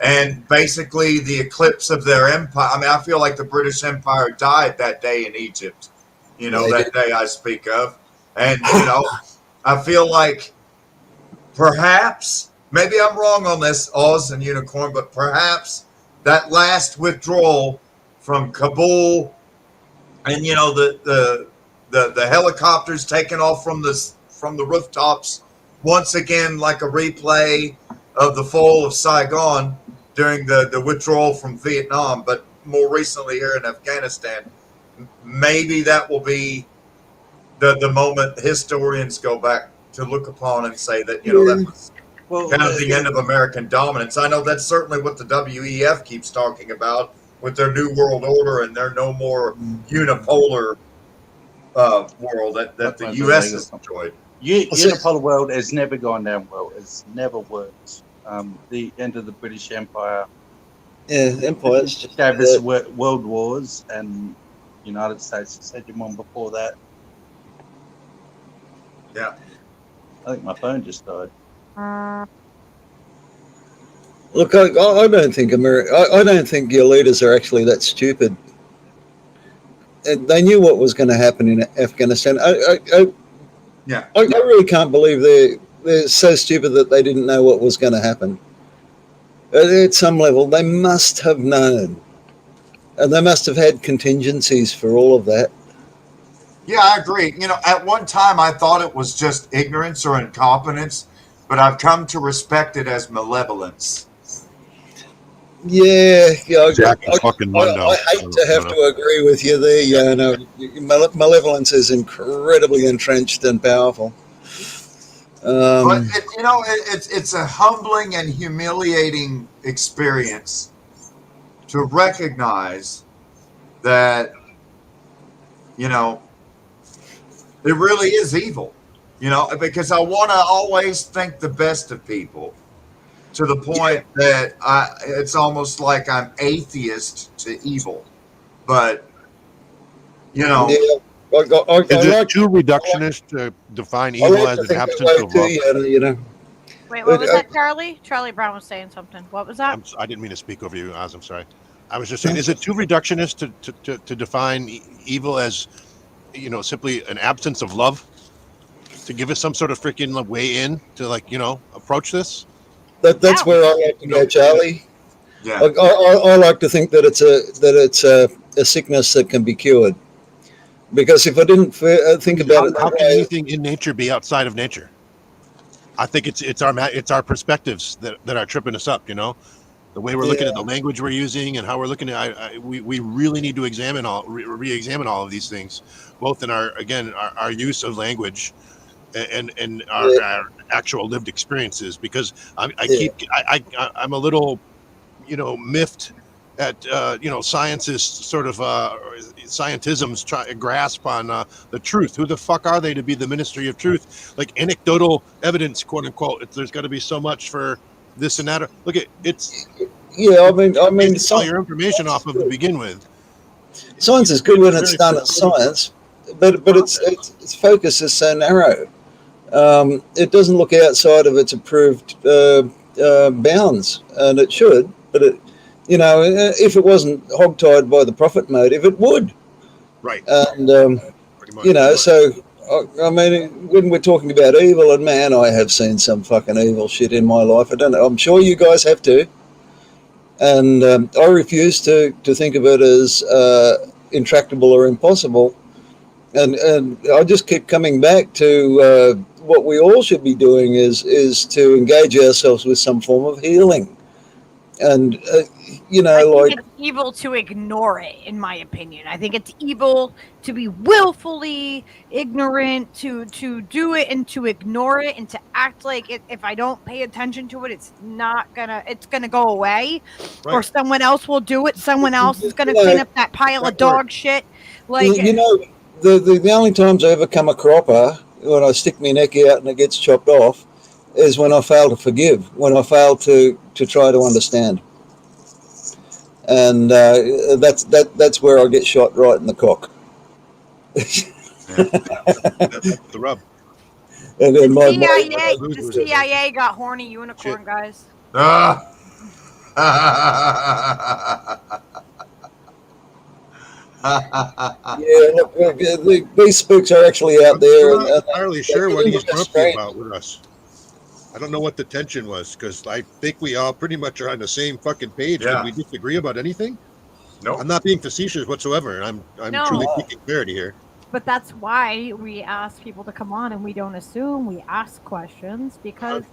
and basically the eclipse of their empire. I mean, I feel like the British Empire died that day in Egypt, that day I speak of. And, I feel like perhaps, maybe I'm wrong on this, Oz and Unicorn, but perhaps that last withdrawal from Kabul and the helicopters taking off from the rooftops once again, like a replay of the fall of Saigon during the withdrawal from Vietnam, but more recently here in Afghanistan. Maybe that will be the moment historians go back to look upon and say that that was kind of the end of American dominance. I know that's certainly what the WEF keeps talking about with their New World Order and their no more unipolar world that the U.S. has enjoyed. Unipolar world has never gone down well. It's never worked. The end of the British Empire Yeah, empires. Just gave us world wars, and United States has had one before that. Yeah. I think my phone just died. Look, I don't think I don't think your leaders are actually that stupid. And they knew what was going to happen in Afghanistan. Yeah. I really can't believe they're so stupid that they didn't know what was going to happen. At some level, they must have known, and they must have had contingencies for all of that. Yeah, I agree. At one time I thought it was just ignorance or incompetence, but I've come to respect it as malevolence. Yeah, Jack and fucking Mundo. I hate to have to agree with you there, malevolence is incredibly entrenched and powerful. But it's a humbling and humiliating experience to recognize that it really is evil. Because I want to always think the best of people, to the point that it's almost like I'm atheist to evil. But Yeah, Is it too reductionist to define evil as an absence of love? Wait, what was that, Charlie? Charlie Brown was saying something. What was that? I didn't mean to speak over you, Oz. I'm sorry. I was just saying, is it too reductionist to define evil as, simply an absence of love? To give us some sort of freaking way in to approach this? That's where I like to go, Charlie. Yeah. I like to think that it's a sickness that can be cured. Because if I didn't think about it, how can anything in nature be outside of nature? I think it's our perspectives that are tripping us up. The way we're looking at the language we're using and how we're looking at. We really need to re-examine all of these things, both in our use of language and our actual lived experiences. Because I'm a little miffed at science's sort of scientism's grasp on the truth. Who the fuck are they to be the ministry of truth? Like anecdotal evidence, quote unquote. There's got to be so much for this and that. Look at it's. Yeah, I mean, all your information off of to begin with. Science is good when it's done as science, but its focus is so narrow. It doesn't look outside of its approved bounds, and it should. But if it wasn't hogtied by the profit motive, it would. Right. And so I mean, when we're talking about evil, and man, I have seen some fucking evil shit in my life. I don't know. I'm sure you guys have too. And I refuse to think of it as intractable or impossible. And I just keep coming back to what we all should be doing is to engage ourselves with some form of healing. And I think it's evil to ignore it, in my opinion. I think it's evil to be willfully ignorant, to do it and to ignore it and to act like if I don't pay attention to it, it's gonna go away, right. Or someone else will do it. Someone else is gonna clean up that pile of dog shit. Like the only times I ever come a cropper when I stick my neck out and it gets chopped off is when I fail to forgive, when I fail to try to understand. And that's where I get shot right in the cock. That's the rub. And then the CIA got horny unicorn guys. Yeah, look, these spooks are actually out there. I'm not entirely sure what he's talking about with us. I don't know what the tension was, because I think we all pretty much are on the same fucking page. Yeah. Can we disagree about anything? No. I'm not being facetious whatsoever. I'm truly seeking clarity here. But that's why we ask people to come on, and we don't assume. We ask questions, because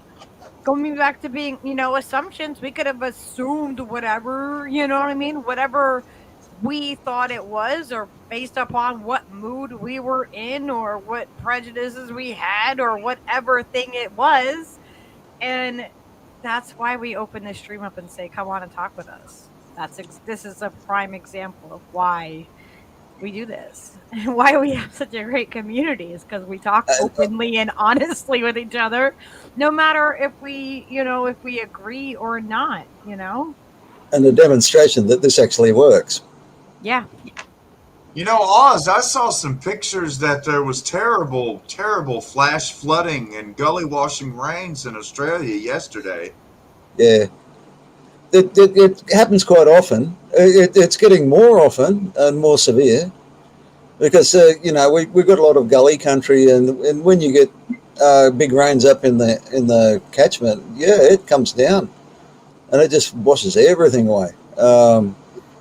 going back to being, assumptions, we could have assumed whatever, you know what I mean? Whatever we thought it was, or based upon what mood we were in, or what prejudices we had, or whatever thing it was. And that's why we open this stream up and say, come on and talk with us. This is a prime example of why we do this and why we have such a great community, is because we talk openly and honestly with each other, no matter if we agree or not, and a demonstration that this actually works. Yeah. You know, Oz, I saw some pictures that there was terrible, terrible flash flooding and gully washing rains in Australia yesterday. Yeah. It happens quite often. It's getting more often and more severe because, we've got a lot of gully country, and when you get big rains up in the catchment, it comes down and it just washes everything away.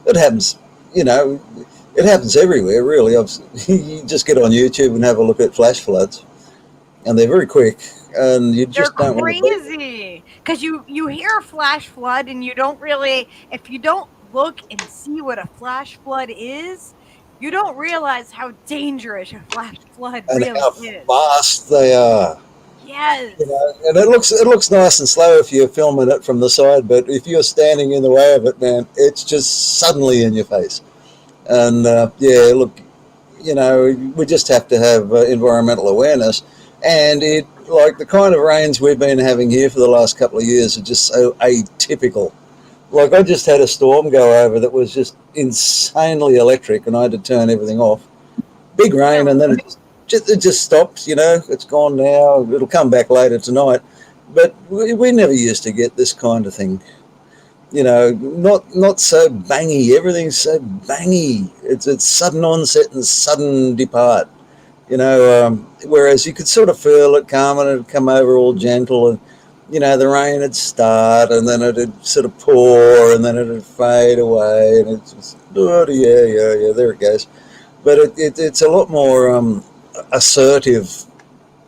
It happens, it happens everywhere, really. You just get on YouTube and have a look at flash floods, and they're very quick, and you just They're don't want to. crazy because you hear flash flood and you don't really, if you don't look and see what a flash flood is, you don't realize how dangerous a flash flood And really how is. fast they are. Yes. And it looks nice and slow if you're filming it from the side, but if you're standing in the way of it, man, it's just suddenly in your face. And look, we just have to have environmental awareness, and like the kind of rains we've been having here for the last couple of years are just so atypical. Like, I just had a storm go over that was just insanely electric, and I had to turn everything off. Big rain, and then it just stopped. It's gone now. It'll come back later tonight, but we never used to get this kind of thing. Not so bangy. Everything's so bangy. It's sudden onset and sudden depart. Whereas you could sort of feel it coming, and it'd come over all gentle, and the rain would start, and then it'd sort of pour, and then it'd fade away, and it's just, yeah, there it goes. But it's a lot more assertive,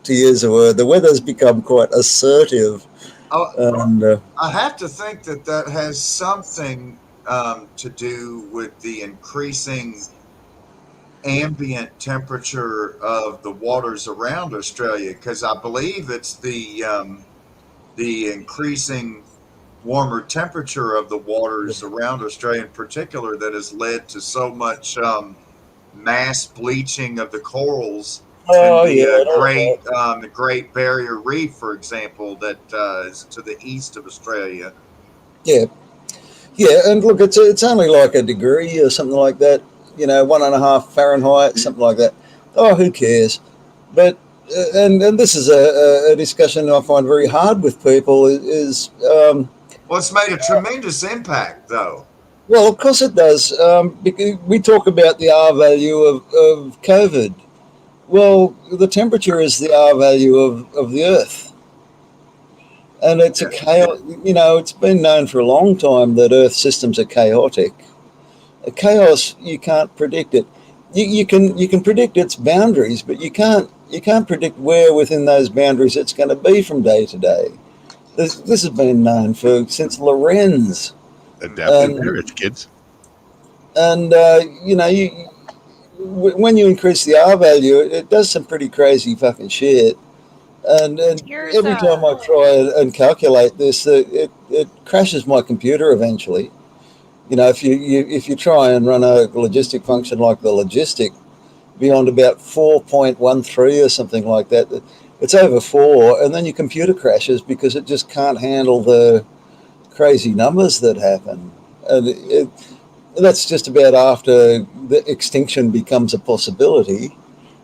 to use a word. The weather's become quite assertive. I have to think that has something to do with the increasing ambient temperature of the waters around Australia, because I believe it's the increasing warmer temperature of the waters around Australia in particular that has led to so much mass bleaching of the corals in the Great Barrier Reef, for example, that is to the east of Australia. Yeah, and look, it's only like a degree or something like that. 1.5 Fahrenheit, something like that. Oh, who cares? But and this is a discussion I find very hard with people. Well, it's made a tremendous impact, though. Well, of course it does. Because we talk about the R value of COVID. Well, the temperature is the R value of the Earth. And it's a chaos. It's been known for a long time that Earth systems are chaotic. Chaos, you can't predict it. You can predict its boundaries, but you can't predict where within those boundaries it's going to be from day to day. This has been known since Lorenz. Adaptive marriage, kids. And when you increase the R value, it does some pretty crazy fucking shit. And every time I try and calculate this, it crashes my computer eventually. If you try and run a logistic function like the logistic beyond about 4.13 or something like that, it's over 4, and then your computer crashes because it just can't handle the crazy numbers that happen. And that's just about after the extinction becomes a possibility,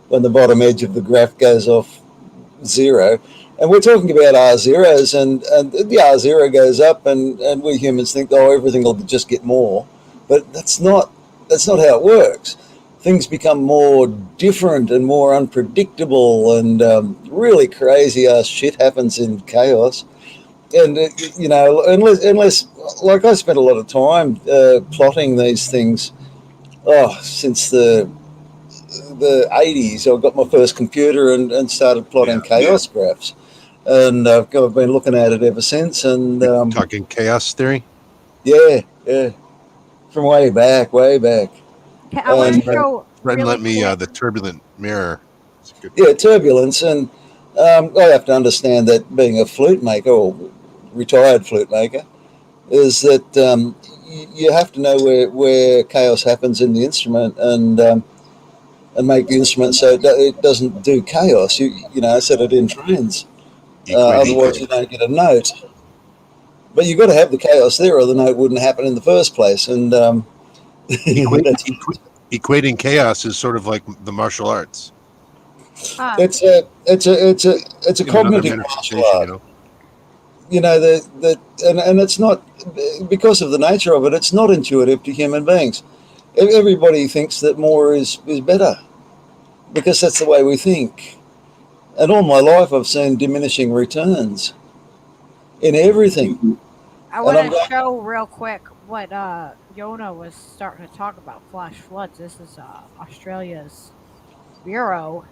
when the bottom edge of the graph goes off 0. And we're talking about R0s, and the R0 goes up, and we humans think, everything will just get more. But that's not how it works. Things become more different and more unpredictable, and really crazy ass shit happens in chaos. And unless like, I spent a lot of time plotting these things since the 80s. I got my first computer and started plotting chaos graphs. And I've been looking at it ever since. And talking chaos theory? Yeah. From way back. Okay, I want to show. Fred lent me the turbulent mirror. Yeah, turbulence. And I have to understand that being a flute maker, or retired flute maker, is that you have to know where chaos happens in the instrument, and make the instrument so it doesn't do chaos. Set it in trains. Otherwise, you don't get a note. But you've got to have the chaos there, or the note wouldn't happen in the first place. And equating chaos is sort of like the martial arts. it's a In another cognitive martial manifestation, art. And it's not, because of the nature of it, it's not intuitive to human beings. Everybody thinks that more is better because that's the way we think. And all my life I've seen diminishing returns in everything. I want to show real quick what Yona was starting to talk about, flash floods. This is Australia's Bureau.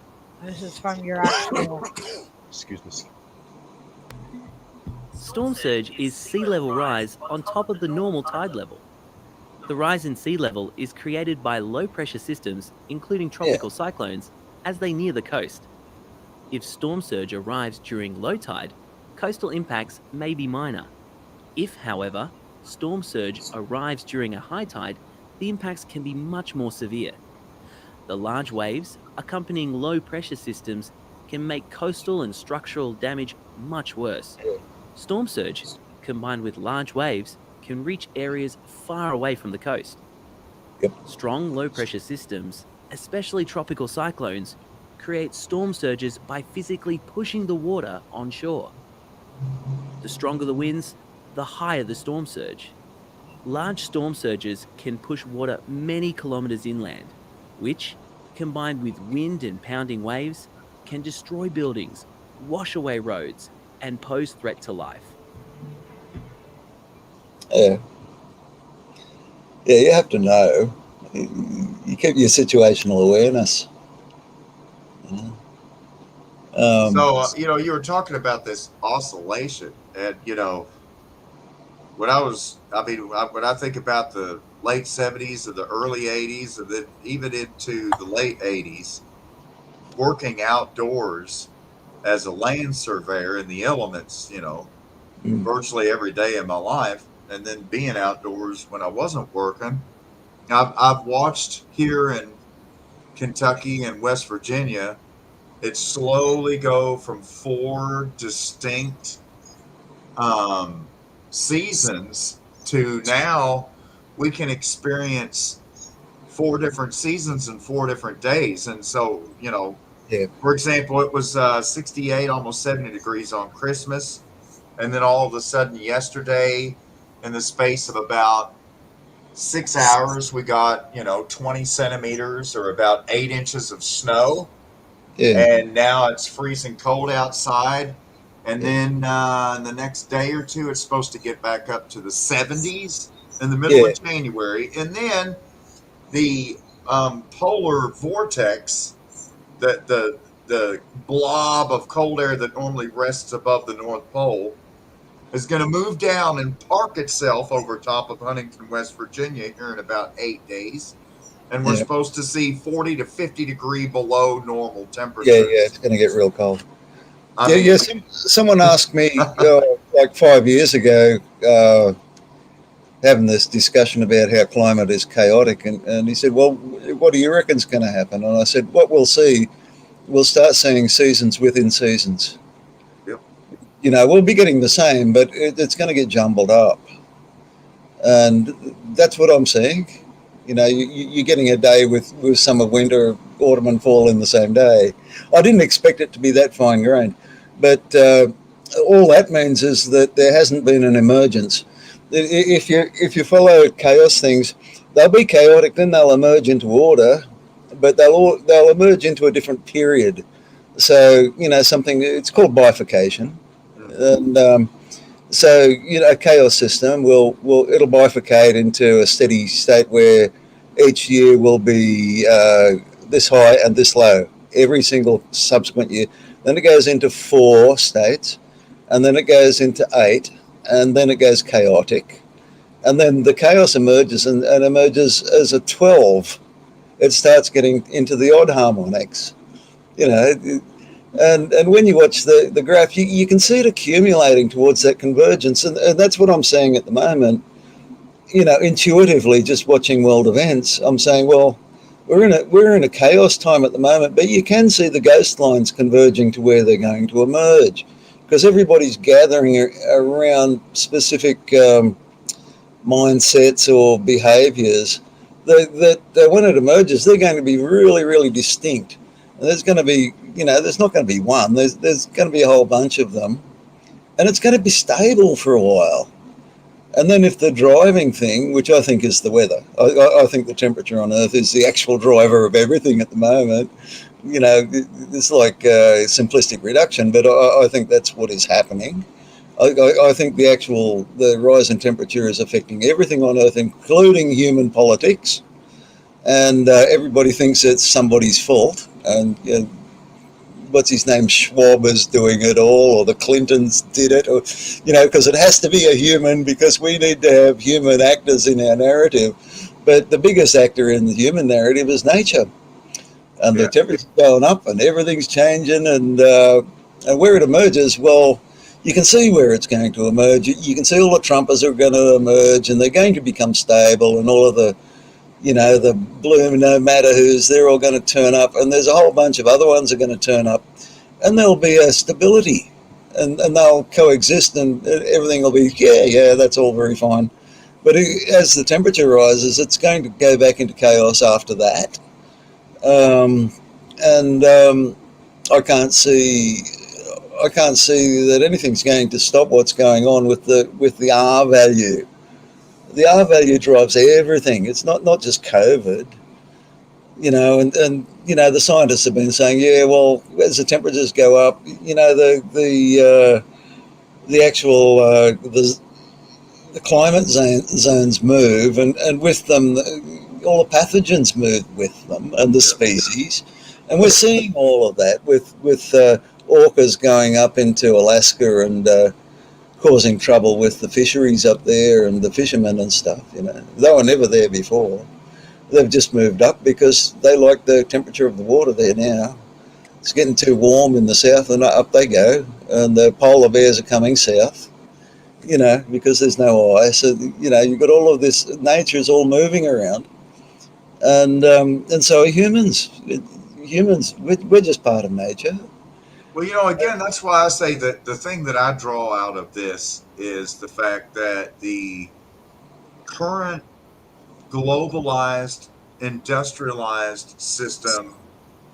This is from your actual... Excuse me. Storm surge is sea level rise on top of the normal tide level. The rise in sea level is created by low pressure systems, including tropical cyclones, as they near the coast. If storm surge arrives during low tide, coastal impacts may be minor. If, however, storm surge arrives during a high tide, the impacts can be much more severe. The large waves accompanying low pressure systems can make coastal and structural damage much worse. Storm surge, combined with large waves, can reach areas far away from the coast. Strong low pressure systems, especially tropical cyclones, create storm surges by physically pushing the water onshore. The stronger the winds, the higher the storm surge. Large storm surges can push water many kilometers inland, which, combined with wind and pounding waves, can destroy buildings, wash away roads, and pose threat to life. Yeah, you have to know. You keep your situational awareness. So, you were talking about this oscillation, and, when I think about the late 70s and the early 80s, and then even into the late 80s, working outdoors as a land surveyor in the elements, virtually every day of my life, and then being outdoors when I wasn't working, I've watched here in Kentucky and West Virginia it slowly go from 4 distinct seasons to now we can experience 4 different seasons in 4 different days. And so, for example, it was 68, almost 70 degrees on Christmas. And then all of a sudden yesterday, in the space of about 6 hours, we got, 20 centimeters or about 8 inches of snow. And now it's freezing cold outside. And then in the next day or two, it's supposed to get back up to the 70s in the middle of January. And then the polar vortex, the blob of cold air that normally rests above the North Pole, is going to move down and park itself over top of Huntington, West Virginia here in about 8 days. And we're supposed to see 40 to 50 degree below normal temperatures. Yeah, it's going to get real cold. Someone asked me like 5 years ago, having this discussion about how climate is chaotic, and he said, well, what do you reckon is going to happen? And I said, what we'll see, we'll start seeing seasons within seasons. We'll be getting the same, but it's going to get jumbled up. And that's what I'm seeing. You're getting a day with summer, winter, autumn, and fall in the same day. I didn't expect it to be that fine-grained, but all that means is that there hasn't been an emergence. If you follow chaos things, they'll be chaotic, then they'll emerge into order, but they'll emerge into a different period. So something, it's called bifurcation, and so a chaos system it'll bifurcate into a steady state where each year will be this high and this low every single subsequent year. Then it goes into 4 states, and then it goes into 8, and then it goes chaotic, and then the chaos emerges and emerges as a 12. It starts getting into the odd harmonics, and when you watch the graph, you can see it accumulating towards that convergence, and that's what I'm seeing at the moment. Intuitively, just watching world events, I'm saying, well, we're in a chaos time at the moment, but you can see the ghost lines converging to where they're going to emerge. because everybody's gathering around specific mindsets or behaviors that when it emerges, they're going to be really, really distinct. And there's going to be, there's not going to be one. There's going to be a whole bunch of them, and it's going to be stable for a while. And then if the driving thing, which I think is the weather, I think the temperature on Earth is the actual driver of everything at the moment. It's like simplistic reduction, but I think that's what is happening. I think the rise in temperature is affecting everything on Earth, including human politics. And everybody thinks it's somebody's fault. And what's his name, Schwab is doing it all, or the Clintons did it, or because it has to be a human, because we need to have human actors in our narrative. But the biggest actor in the human narrative is nature, and the temperature's going up, and everything's changing, and where it emerges, well, you can see where it's going to emerge. You can see all the Trumpers are going to emerge, and they're going to become stable, and all of the the bloom, no matter who's, they're all going to turn up, and there's a whole bunch of other ones that are going to turn up, and there'll be a stability, and they'll coexist, and everything will be, that's all very fine. But as the temperature rises, it's going to go back into chaos after that. I can't see that anything's going to stop what's going on with the R value. The R value drives everything. It's not just COVID, and the scientists have been saying, as the temperatures go up, the actual the climate zones move, and with them, all the pathogens move with them, and the species, and we're seeing all of that with orcas going up into Alaska and causing trouble with the fisheries up there and the fishermen and stuff. They were never there before. They've just moved up because they like the temperature of the water there now. It's getting too warm in the south, and up they go. And the polar bears are coming south, because there's no ice. So, you've got all of this. Nature is all moving around, and so are humans. Humans, we're just part of nature. Well, again, that's why I say that the thing that I draw out of this is the fact that the current globalized, industrialized system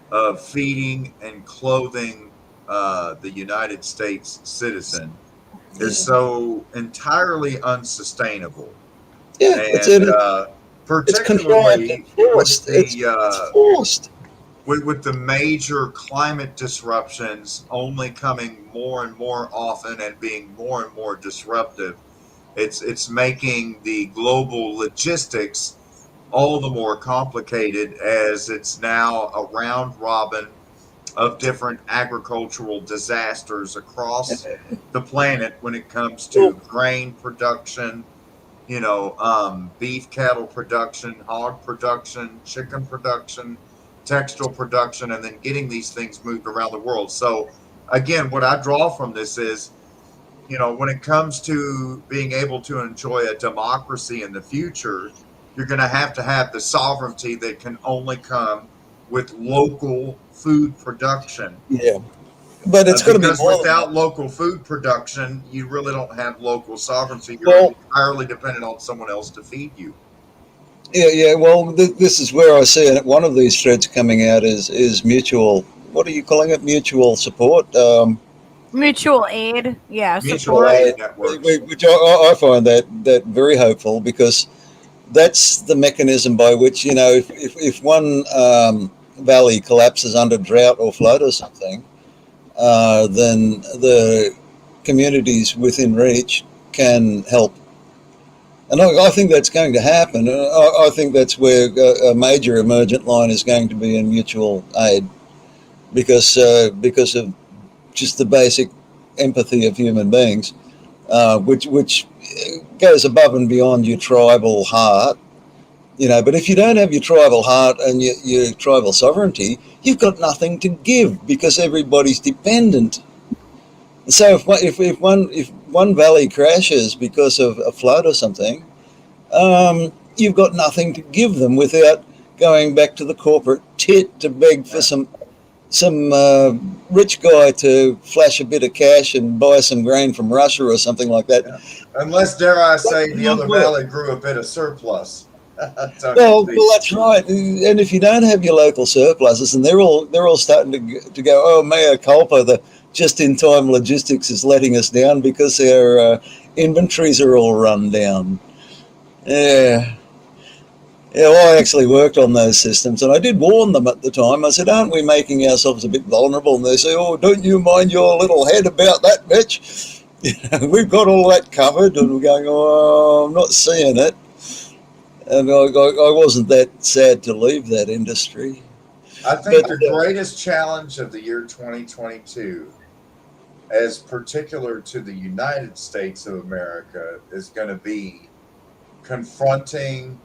of feeding and clothing the United States citizen is so entirely unsustainable. Yeah, and particularly it's forced. With the major climate disruptions only coming more and more often and being more and more disruptive, it's making the global logistics all the more complicated, as it's now a round robin of different agricultural disasters across the planet when it comes to grain production, beef cattle production, hog production, chicken production, textile production, and then getting these things moved around the world. So again, what I draw from this is, when it comes to being able to enjoy a democracy in the future, you're going to have the sovereignty that can only come with local food production. Yeah. But it's going to be more without local food production, you really don't have local sovereignty. You're entirely dependent on someone else to feed you. Yeah. Well, this is where I see it. One of these threads coming out is mutual. What are you calling it? Mutual support. Mutual aid. Yeah. Mutual aid networks. Which I find that very hopeful, because that's the mechanism by which, if one valley collapses under drought or flood or something, then the communities within reach can help. And I think that's going to happen. I think that's where a major emergent line is going to be in mutual aid, because of just the basic empathy of human beings, which goes above and beyond your tribal heart. But if you don't have your tribal heart and your tribal sovereignty, you've got nothing to give, because everybody's dependent. So if one valley crashes because of a flood or something, you've got nothing to give them without going back to the corporate tit to beg for some rich guy to flash a bit of cash and buy some grain from Russia or something like that. Yeah. Unless, dare I say, the other valley grew a bit of surplus. Well, that's right. And if you don't have your local surpluses, and they're all starting to go, oh, mea culpa, the just-in-time logistics is letting us down because our inventories are all run down. Yeah. Yeah, well, I actually worked on those systems, and I did warn them at the time. I said, aren't we making ourselves a bit vulnerable? And they say, oh, don't you mind your little head about that, bitch? We've got all that covered. And we're going, oh, I'm not seeing it. And I wasn't that sad to leave that industry. I think the greatest challenge of the year 2022, as particular to the United States of America, is going to be confronting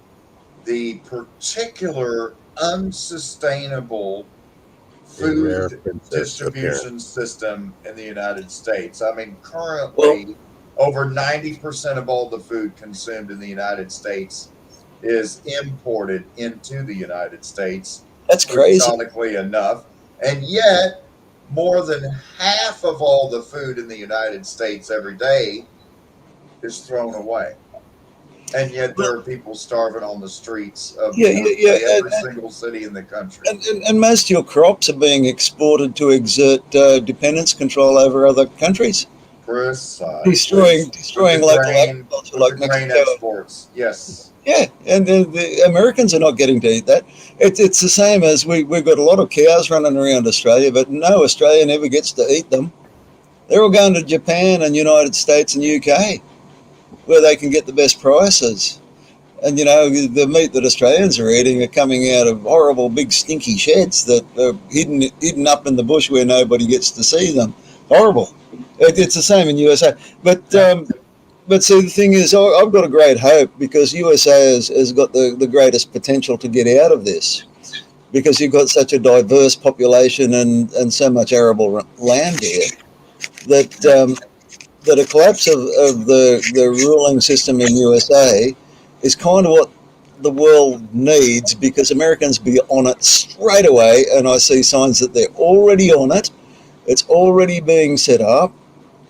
the particular unsustainable food distribution system in the United States. I mean, currently, over 90% of all the food consumed in the United States is imported into the United States. That's crazy. Ironically enough. And yet, more than half of all the food in the United States every day is thrown away. And yet there are people starving on the streets of every single city in the country. And most of your crops are being exported to exert dependence control over other countries. Precisely. Destroying local agriculture like grain Mexico. Exports. Yes. Yeah, and the Americans are not getting to eat that. It's the same as we've got a lot of cows running around Australia, but no Australian ever gets to eat them. They're all going to Japan and United States and UK, where they can get the best prices. And, the meat that Australians are eating are coming out of horrible big stinky sheds that are hidden up in the bush where nobody gets to see them. Horrible. It's the same in USA. But see, the thing is, I've got a great hope because USA has got the greatest potential to get out of this, because you've got such a diverse population and so much arable land here that a collapse of the ruling system in USA is kind of what the world needs, because Americans be on it straight away, and I see signs that they're already on it. It's already being set up.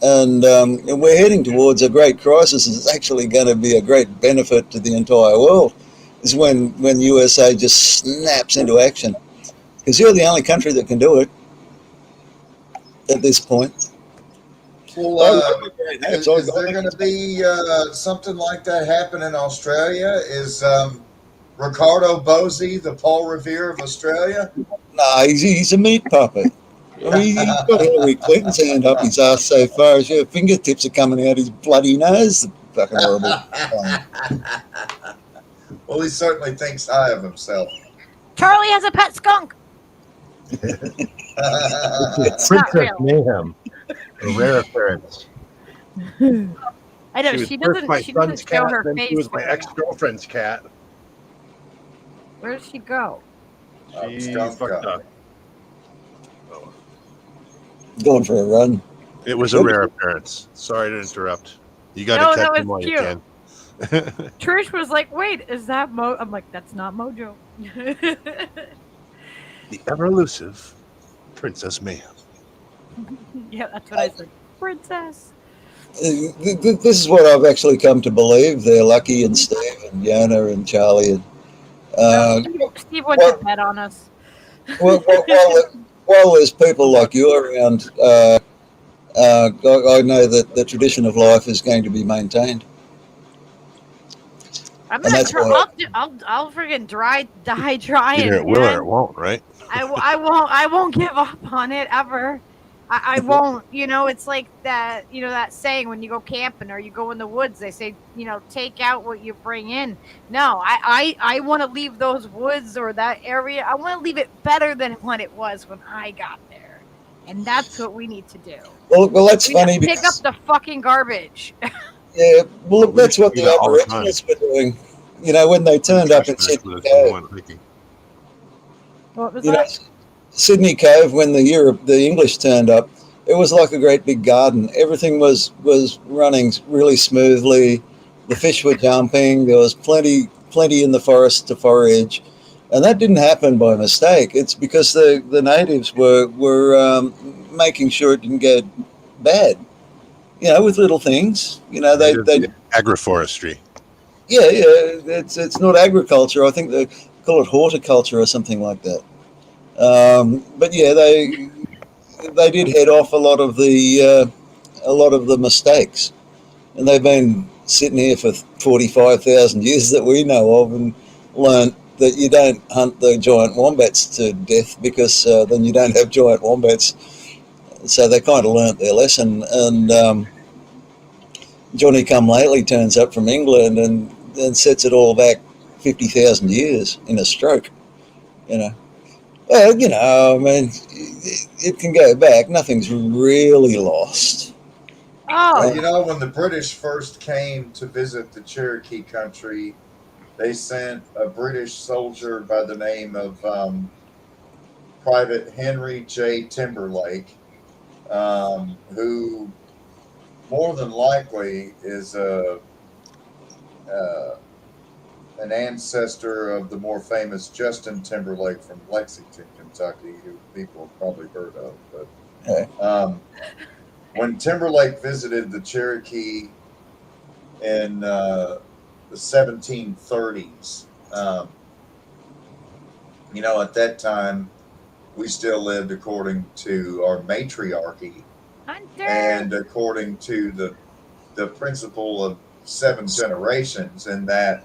And we're heading towards a great crisis. It's actually going to be a great benefit to the entire world, is when USA just snaps into action. Because you're the only country that can do it at this point. Well, is there going to be something like that happen in Australia? Is Ricardo Bosey the Paul Revere of Australia? Nah, he's a meat puppet. I mean, he's got Hillary Clinton's hand up his ass so far as your fingertips are coming out his bloody nose. Fucking horrible. Well, he certainly thinks high of himself. Charlie has a pet skunk. Princess Mayhem, a rare occurrence. I know she doesn't show her face. She was my ex-girlfriend's cat. Where did she go? She fucked up. Going for a run. It was a rare appearance. Sorry to interrupt. You got to catch him while you can. Trish was like, "Wait, is that Mo?" I'm like, "That's not Mojo." The ever elusive Princess Mayhem. Yeah, that's what I said. Princess. This is what I've actually come to believe. They're Lucky and Steve and Yana and Charlie. And Steve went to bed on us. While there's people like you around, I know that the tradition of life is going to be maintained. I'm not sure. I'll friggin' die trying. Either it will or it won't, right? I won't give up on it ever. I won't. It's like that. That saying when you go camping or you go in the woods, they say, take out what you bring in. No, I want to leave those woods or that area. I want to leave it better than what it was when I got there, and that's what we need to do. Well, that's funny. Pick up the fucking garbage. Yeah, well, that's what the Aborigines were doing. When they turned up in Sydney Cove. What was that? Sydney Cove, when the English turned up, it was like a great big garden. Everything was running really smoothly. The fish were jumping. There was plenty in the forest to forage, And that didn't happen by mistake. It's because the natives were making sure it didn't go bad. With little things. They Agroforestry. Yeah. It's not agriculture. I think they call it horticulture or something like that. But yeah, they did head off a lot of the mistakes, and they've been sitting here for 45,000 years that we know of, and learned that you don't hunt the giant wombats to death because then you don't have giant wombats. So they kind of learnt their lesson, and Johnny come lately turns up from England and sets it all back 50,000 years in a stroke. Well, I mean, it can go back. Nothing's really lost. Oh, When the British first came to visit the Cherokee country, they sent a British soldier by the name of Private Henry J. Timberlake, who more than likely is an ancestor of the more famous Justin Timberlake from Lexington, Kentucky, who people have probably heard of. But when Timberlake visited the Cherokee in the 1730s, at that time, we still lived according to our matriarchy and according to the principle of 7 generations, and that,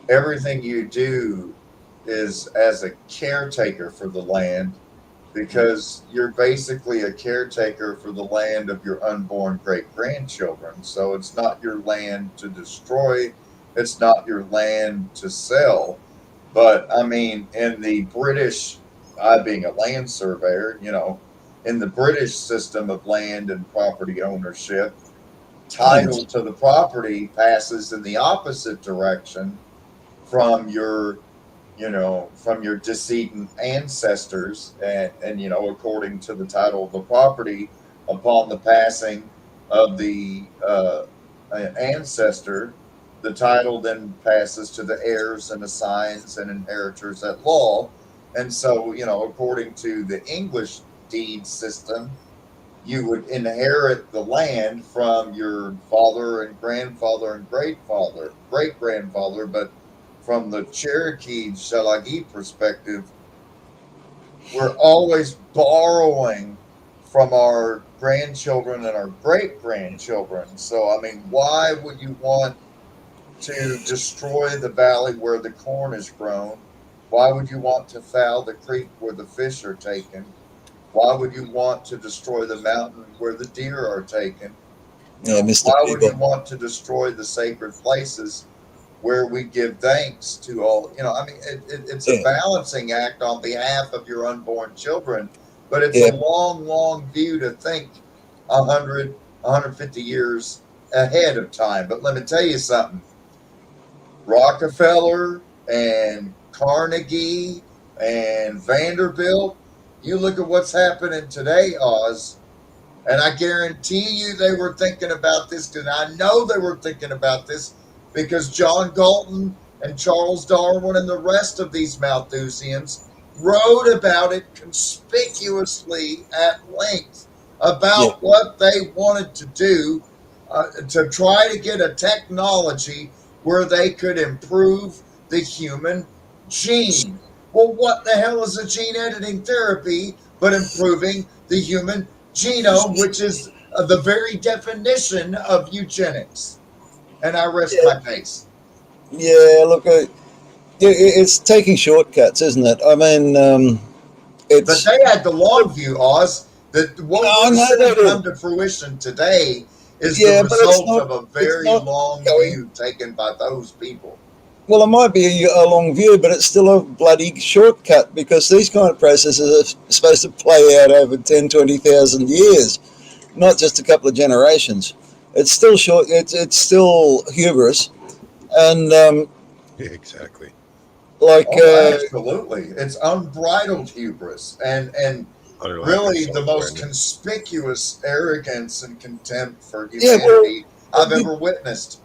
everything you do is as a caretaker for the land, because you're basically a caretaker for the land of your unborn great-grandchildren. So it's not your land to destroy, it's not your land to sell. But I mean, in the British, I being a land surveyor, in the British system of land and property ownership, title to the property passes in the opposite direction from your decedent ancestors, and according to the title of the property, upon the passing of the ancestor, the title then passes to the heirs and assigns and inheritors at law. And so, according to the English deed system, you would inherit the land from your father and grandfather and great grandfather, but from the Cherokee Shalagi perspective, we're always borrowing from our grandchildren and our great grandchildren. So, I mean, why would you want to destroy the valley where the corn is grown? Why would you want to foul the creek where the fish are taken? Why would you want to destroy the mountain where the deer are taken? Why would you want to destroy the sacred places where we give thanks to all? It's a balancing act on behalf of your unborn children, but it's a long, long view to think 100, 150 years ahead of time. But let me tell you something. Rockefeller and Carnegie and Vanderbilt, you look at what's happening today, Oz, and I guarantee you they were thinking about this, because I know they were thinking about this, because John Galton and Charles Darwin and the rest of these Malthusians wrote about it conspicuously at length about what they wanted to do to try to get a technology where they could improve the human gene. Well, what the hell is a gene editing therapy but improving the human genome, which is the very definition of eugenics? And I rest my case. Yeah, look, it's taking shortcuts, isn't it? I mean, it's. But they had the long view, Oz. That what we're seeing come to fruition today is the result of a very long view taken by those people. Well, it might be a long view, but it's still a bloody shortcut, because these kind of processes are supposed to play out over 10, 20,000 years, not just a couple of generations. It's still short. It's still hubris, and exactly. Absolutely, it's unbridled hubris, and really the most conspicuous arrogance and contempt for humanity I've ever witnessed.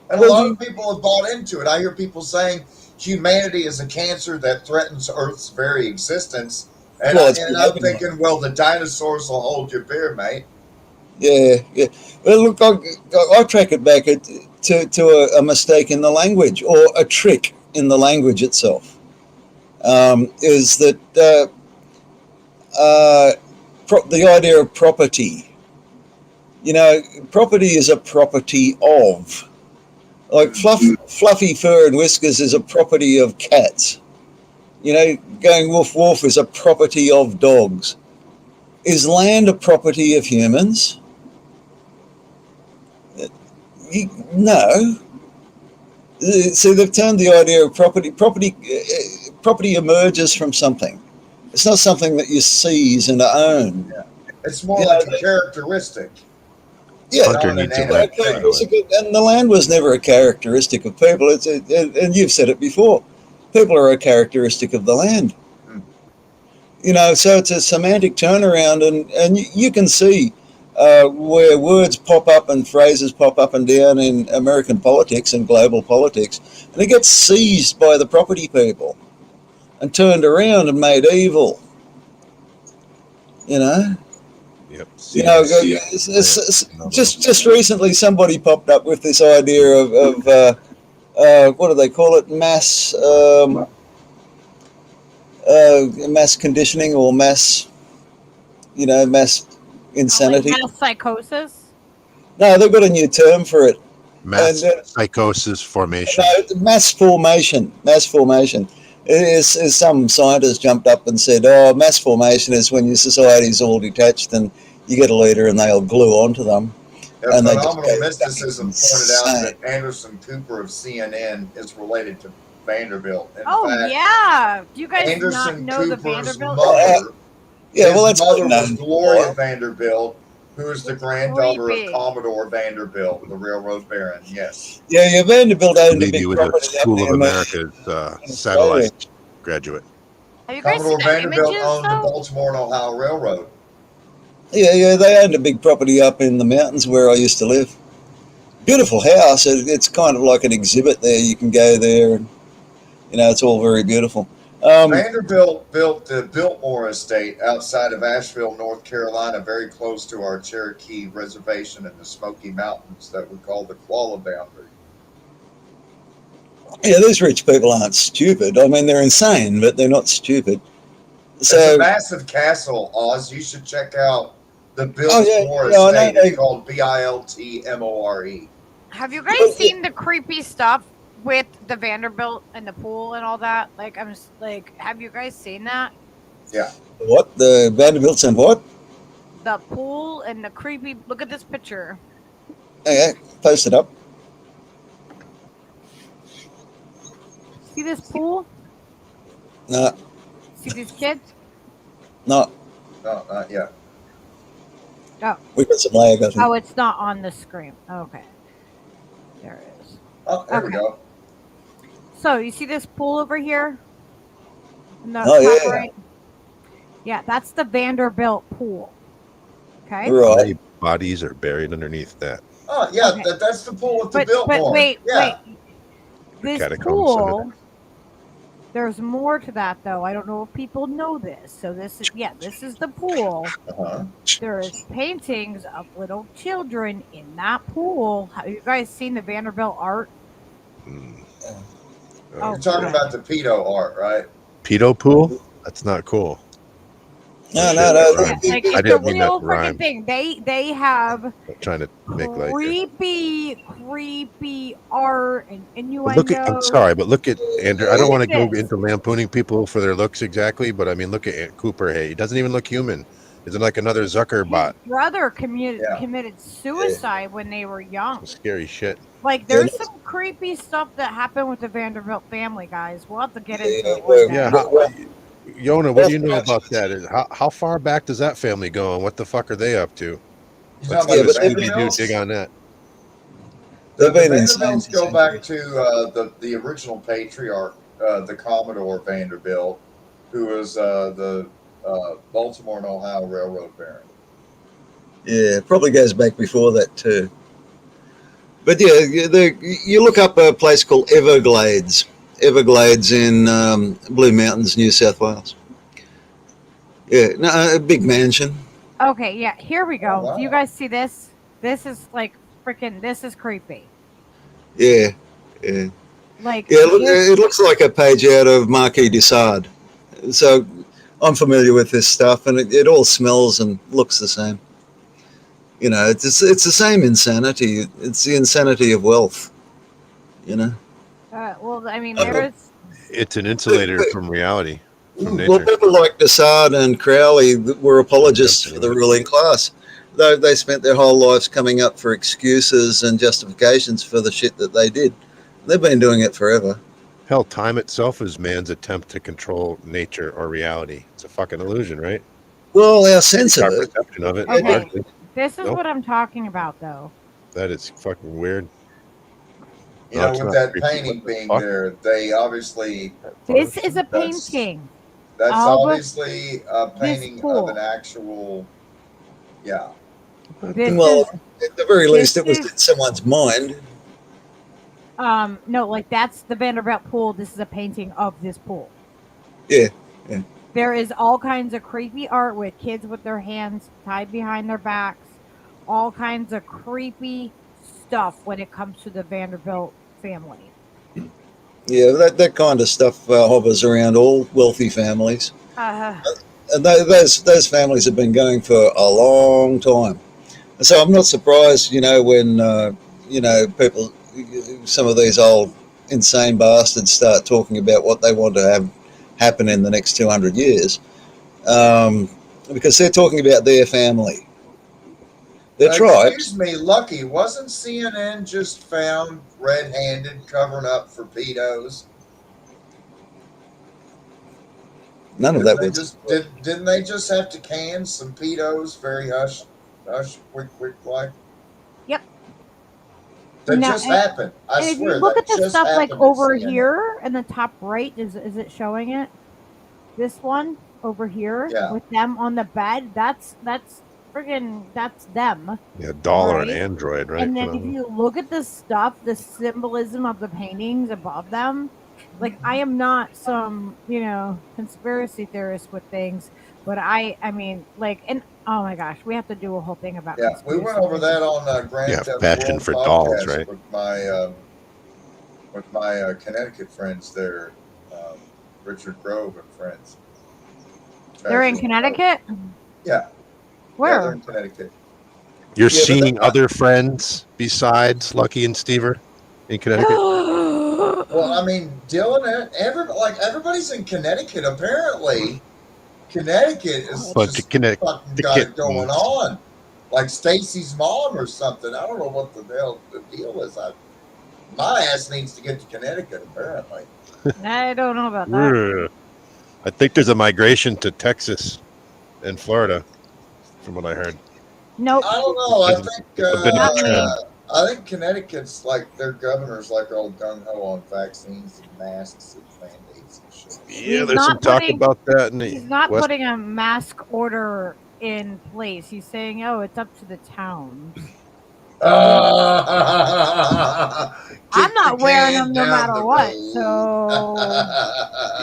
And a lot of people have bought into it. I hear people saying, humanity is a cancer that threatens Earth's very existence. And, Well, it's and been I'm happening. thinking, well, the dinosaurs will hold your beer, mate. Yeah. Well, look, I track it back to a mistake in the language, or a trick in the language itself. Is that the idea of property? You know, property is a property of. Like fluffy fur and whiskers is a property of cats. You know, going woof woof is a property of dogs. Is land a property of humans? No. So they've turned the idea of property. Property emerges from something. It's not something that you seize and own. Yeah. It's more like a characteristic. Yeah, Hunter needs it like and the land was never a characteristic of people. And you've said it before. People are a characteristic of the land. You know, so it's a semantic turnaround, and you can see where words pop up and phrases pop up and down in American politics and global politics, and it gets seized by the property people and turned around and made evil. You know. Yep. You know, just recently somebody popped up with this idea of what do they call it? Mass conditioning, or mass insanity. Like mass psychosis. No, they've got a new term for it. Mass psychosis formation. No, mass formation. Mass formation. Is some scientist jumped up and said, "Oh, mass formation is when your society's all detached and you get a leader and they'll glue onto them." Yeah, And phenomenal mysticism pointed out that Anderson Cooper of CNN is related to Vanderbilt. In fact, Yeah. Do you guys Anderson not know the Cooper's Vanderbilt? mother, Yeah, well, his that's mother been was known Gloria before. Vanderbilt, who is the granddaughter Creepy. of Commodore Vanderbilt, the railroad baron. Yes. Yeah, Vanderbilt owned a Maybe big he was a property up School of in America's satellite graduate. Have you guys Commodore seen the Vanderbilt images owned the though? Baltimore and Ohio Railroad. Yeah, they owned a big property up in the mountains where I used to live. Beautiful house. It's kind of like an exhibit there. You can go there, and it's all very beautiful. Vanderbilt built the Biltmore Estate outside of Asheville, North Carolina, very close to our Cherokee Reservation in the Smoky Mountains that we call the Koala Boundary. Yeah, these rich people aren't stupid. I mean, they're insane, but they're not stupid. It's So, a massive castle, Oz. You should check out the Oh, yeah, Biltmore yeah, I know Estate. they- It's called Biltmore. Have you guys seen the creepy stuff with the Vanderbilt and the pool and all that? Like, I'm just like, have you guys seen that? Yeah. what? The Vanderbilts and what? The pool and the creepy. Look at this picture. Yeah, post it up. See this pool? No, See these kids? no. No, not yet. Oh. We got some lag, I think. Oh, it's not on the screen. Okay. There it is. Oh, there we go. So, you see this pool over here? In the Oh, top yeah. right? Yeah, that's the Vanderbilt pool. Okay? Right. Bodies are buried underneath that. Oh, yeah, Okay. that's the pool at the But Biltmore. wait. This Catacombs under pool, there's more to that though. I don't know if people know this. So this is the pool. Uh-huh. There is paintings of little children in that pool. Have you guys seen the Vanderbilt art? Oh, You're talking about the pedo art, right? Pedo pool? That's not cool. No. Like, I it's a didn't mean that real to freaking rhyme. thing. They have I'm trying to make like. creepy art and innuendo. Look at. I'm sorry, but look at Andrew. I don't want to go This. into lampooning people for their looks exactly, but I mean, look at Cooper. Hey, he doesn't even look human. Isn't like another Zuckerbot? Brother committed suicide when they were young. Scary shit. Like, there's some creepy stuff that happened with the Vanderbilt family, guys. We'll have to get into it one day. Yeah. Yona, what do you know about that? How far back does that family go, and what the fuck are they up to? Let's talking get a about the Scooby-Doo Vanderbilts? dig on that. The Vanderbilts go back to the original patriarch, the Commodore Vanderbilt, who was the Baltimore and Ohio Railroad baron. Yeah, it probably goes back before that too. But yeah, you look up a place called Everglades Everglades in Blue Mountains, New South Wales. Yeah, no, a big mansion. Okay, yeah, here we go. wow. Do you guys see this? This is like freaking. This is creepy. Yeah, yeah. Like, Yeah, it looks like a page out of Marquis de Sade. So I'm familiar with this stuff, and it all smells and looks the same. You know, it's the same insanity. It's the insanity of wealth. You know. well, I mean, there's. It's an insulator from reality, from Well, nature. people like de Sade and Crowley were apologists for the ruling class. They spent their whole lives coming up for excuses and justifications for the shit that they did. They've been doing it forever. Hell, time itself is man's attempt to control nature or reality. It's a fucking illusion, right? Well, our sense of Our it. perception of it. Okay, largely. this is Nope. what I'm talking about, though. That is fucking weird. You No, know, it's with not that creepy. painting What the being fuck? there, they obviously. This is a That's- painting. That's Of obviously a painting of pool. an actual. Yeah. This Well, is at the very least, this it was is- in someone's mind. no, like that's the Vanderbilt pool. This is a painting of this pool. Yeah, yeah. There is all kinds of creepy art with kids with their hands tied behind their backs, all kinds of creepy stuff when it comes to the Vanderbilt family. Yeah, that kind of stuff hovers around all wealthy families. And those families have been going for a long time. So I'm not surprised, you know, when, you know, people, some of these old insane bastards start talking about what they want to have happen in the next 200 years. Because they're talking about their family. Their tribes. Excuse me, Lucky, wasn't CNN just found red-handed covering up for pedos? None of that was. Didn't they just have to can some pedos very hush, quick, like? Yep. That Now, just and- happened. I and if swear. you look that at the just stuff like happened in over CNN. here in the top right, is it showing it? This one over here Yeah. with them on the bed, that's friggin' that's them. Yeah, doll or an Right. android, right? And then if you look at the stuff, the symbolism of the paintings above them, like I am not some, you know, conspiracy theorist with things, but I mean, like, and oh my gosh, we have to do a whole thing about. Yeah, we went over that on Grand Yeah, Theft passion World for podcast dolls, right? with my Connecticut friends there, Richard Grove and friends. They're in Connecticut. Yeah. Yeah, Where? they're in Connecticut. You're Yeah, but seeing other friends besides Lucky and Stever in Connecticut? Well, I mean, Dylan, everybody's in Connecticut. Apparently, Connecticut is Bunch just of Connecticut fucking got it going kittens. on. Like Stacy's mom or something. I don't know what the hell the deal is. My ass needs to get to Connecticut, apparently. I don't know about that. Ugh. I think there's a migration to Texas and Florida, from what I heard. Nope. I don't know. I It's a bit of a trend. think Connecticut's like their governor's like all gung ho on vaccines and masks and mandates and shit. Yeah, He's there's some not talk putting- about that in the He's not West. putting a mask order in place. He's saying, "Oh, it's up to the towns." I'm not wearing them no matter what. So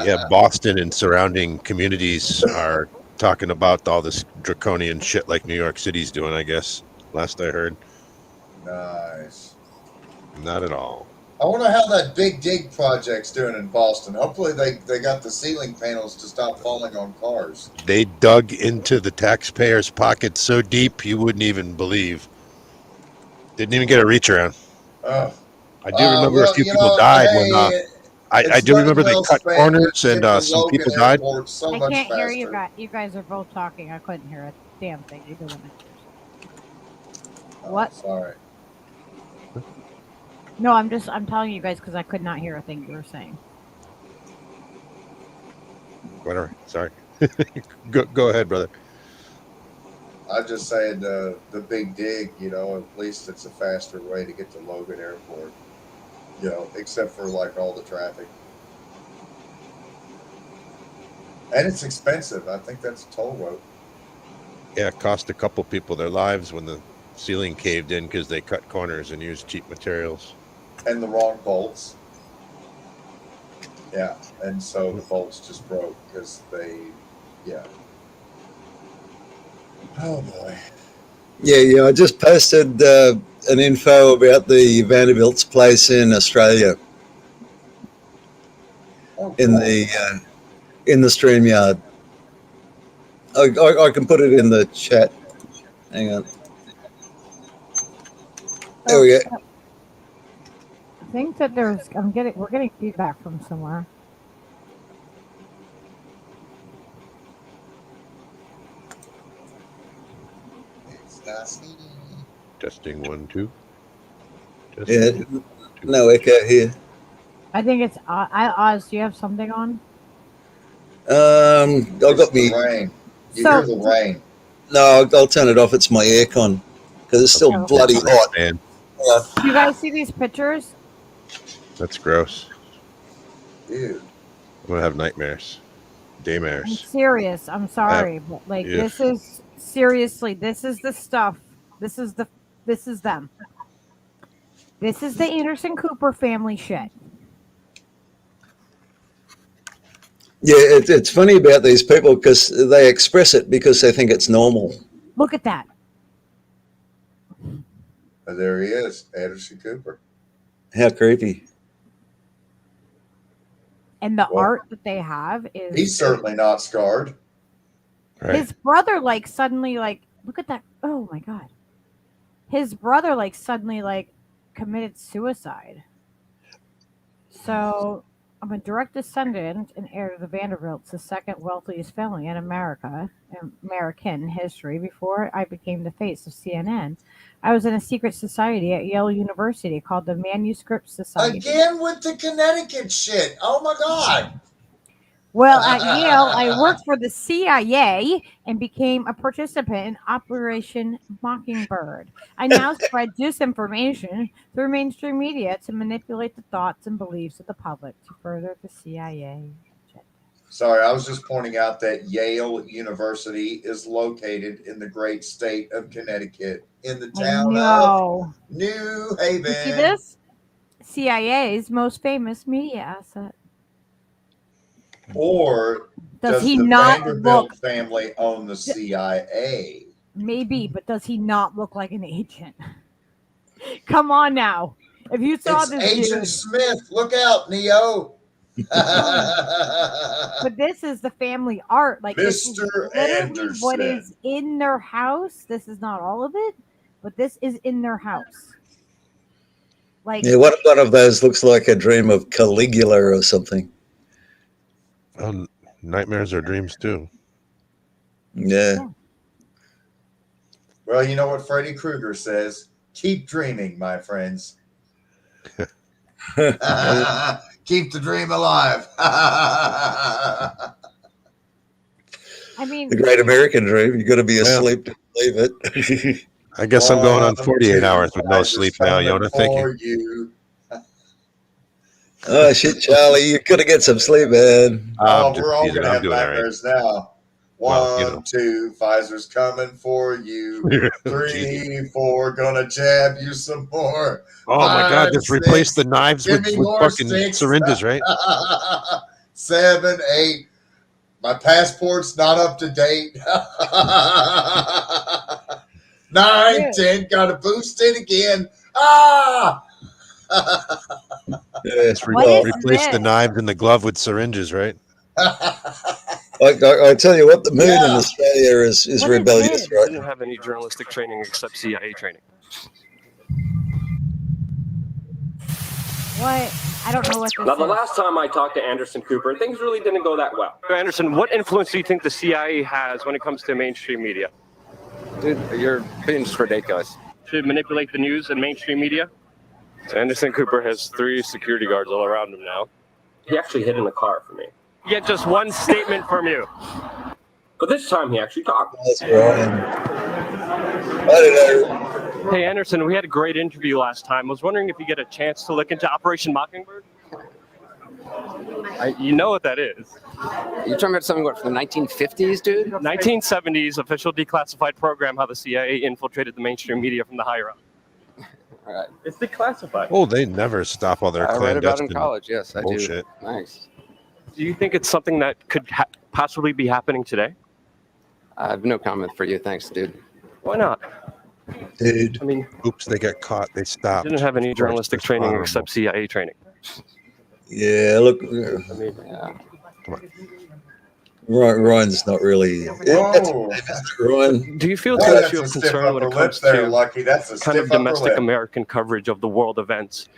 Yeah, Boston and surrounding communities are talking about all this draconian shit like New York City's doing, I guess. Last I heard. Nice. Not at all. I wonder how that Big Dig project's doing in Boston. Hopefully they got the ceiling panels to stop falling on cars. They dug into the taxpayers' pockets so deep you wouldn't even believe. Didn't even get a reach around. I do remember a few people died when I do remember they cut corners and some people died. I can't hear you guys. You guys are both talking. I couldn't hear a damn thing. You're doing it. What? Sorry. No, I'm telling you guys because I could not hear a thing you were saying. Whatever. Sorry. Go ahead, brother. I just saying the Big Dig, you know, at least it's a faster way to get to Logan Airport. You know, except for like all the traffic. And it's expensive. I think that's a toll road. Yeah, it cost a couple people their lives when the ceiling caved in because they cut corners and used cheap materials. And the wrong bolts. Yeah, and so the bolts just broke because they, yeah. Oh boy. Yeah. I just posted an info about the Vanderbilt's place in Australia in the StreamYard. I can put it in the chat. Hang on. There we go. I think that we're getting feedback from somewhere. Testing 1, 2. Yeah, no echo here. I think it's Oz. Do you have something on? I got me rain. You So- hear the rain. No, I'll turn it off. It's my aircon because it's still Oh. bloody hot. Man, Do you guys see these pictures? that's gross. Dude. I'm gonna have nightmares, I'm daymares. serious. I'm sorry, but like yeah. this is seriously. This is the stuff. This is them. This is the Anderson Cooper family shit. Yeah, it's funny about these people because they express it because they think it's normal. Look at that. Oh, there he is, Anderson Cooper. How creepy. And the art that they have is He's certainly not scarred. his brother like suddenly like look at that. Oh my god. His brother like suddenly like committed suicide. So I'm a direct descendant and heir to the Vanderbilts, the second wealthiest family in American history. Before I became the face of CNN, I was in a secret society at Yale University called the Manuscript Society. Again with the Connecticut shit. Oh my God. Well, at Yale, I worked for the CIA and became a participant in Operation Mockingbird. I now spread disinformation through mainstream media to manipulate the thoughts and beliefs of the public to further the CIA agenda. Sorry, I was just pointing out that Yale University is located in the great state of Connecticut in the town of New Haven. You see this? CIA's most famous media asset. Or does he the not Vanderbilt look? family own the CIA? Maybe, but does he not look like an agent? Come on now. If you saw It's this Agent dude, Smith. Look out, Neo. but this is the family art. Like this is Mr. literally what Anderson. is in their house. This is not all of it, but this is in their house. Like Yeah, one of those looks like a dream of Caligula or something. Oh, nightmares are dreams too. Yeah. Well, you know what Freddy Krueger says? Keep dreaming, my friends. Keep the dream alive. I mean, The great American dream. You got to be asleep to believe it. I guess I'm going on 48 hours with no sleep now, Yona. Thank you. Oh shit, Charlie, you got to get some sleep, man. We're all going to have nightmares now. One, 2, Pfizer's coming for you. 3, 4, gonna jab you some more. Oh my God, just replace the knives with fucking 6, syringes, right? 7, 8. My passport's not up to date. 9, 10, gotta boost it again. Replace the knives and the glove with syringes, right? I tell you what, the mood in Australia is rebellious, I right? didn't have any journalistic training except CIA training. what? I don't know what this Now, the is. last time I talked to Anderson Cooper, things really didn't go that well. Anderson, what influence do you think the CIA has when it comes to mainstream media? Dude, you're being just ridiculous. To manipulate the news and mainstream media? So Anderson Cooper has 3 security guards all around him now. He actually hid in the car for me. Get just one statement from you. But this time he actually talked. That's right. I don't know. Hey, Anderson, we had a great interview last time. I was wondering if you get a chance to look into Operation Mockingbird? You know what that is. You're talking about something, what, from the 1950s, dude? 1970s official declassified program, how the CIA infiltrated the mainstream media from the higher up. All right. It's declassified. Oh, they never stop all their I read about it in clandestine college, yes, I bullshit. do. Nice. Do you think it's something that could possibly be happening today? I have no comment for you. Thanks, dude. Why not? Dude. I mean, oops, they got caught. They stopped. Didn't have any Of course, journalistic that's training honorable. except CIA training. Yeah, look, I mean, Come on. Ryan's not really. Whoa. Ryan. Do you feel Boy, too much that's a of stiff concern when upper it lip comes there, to Lucky. That's a kind of stiff upper domestic lip. American coverage of the world events?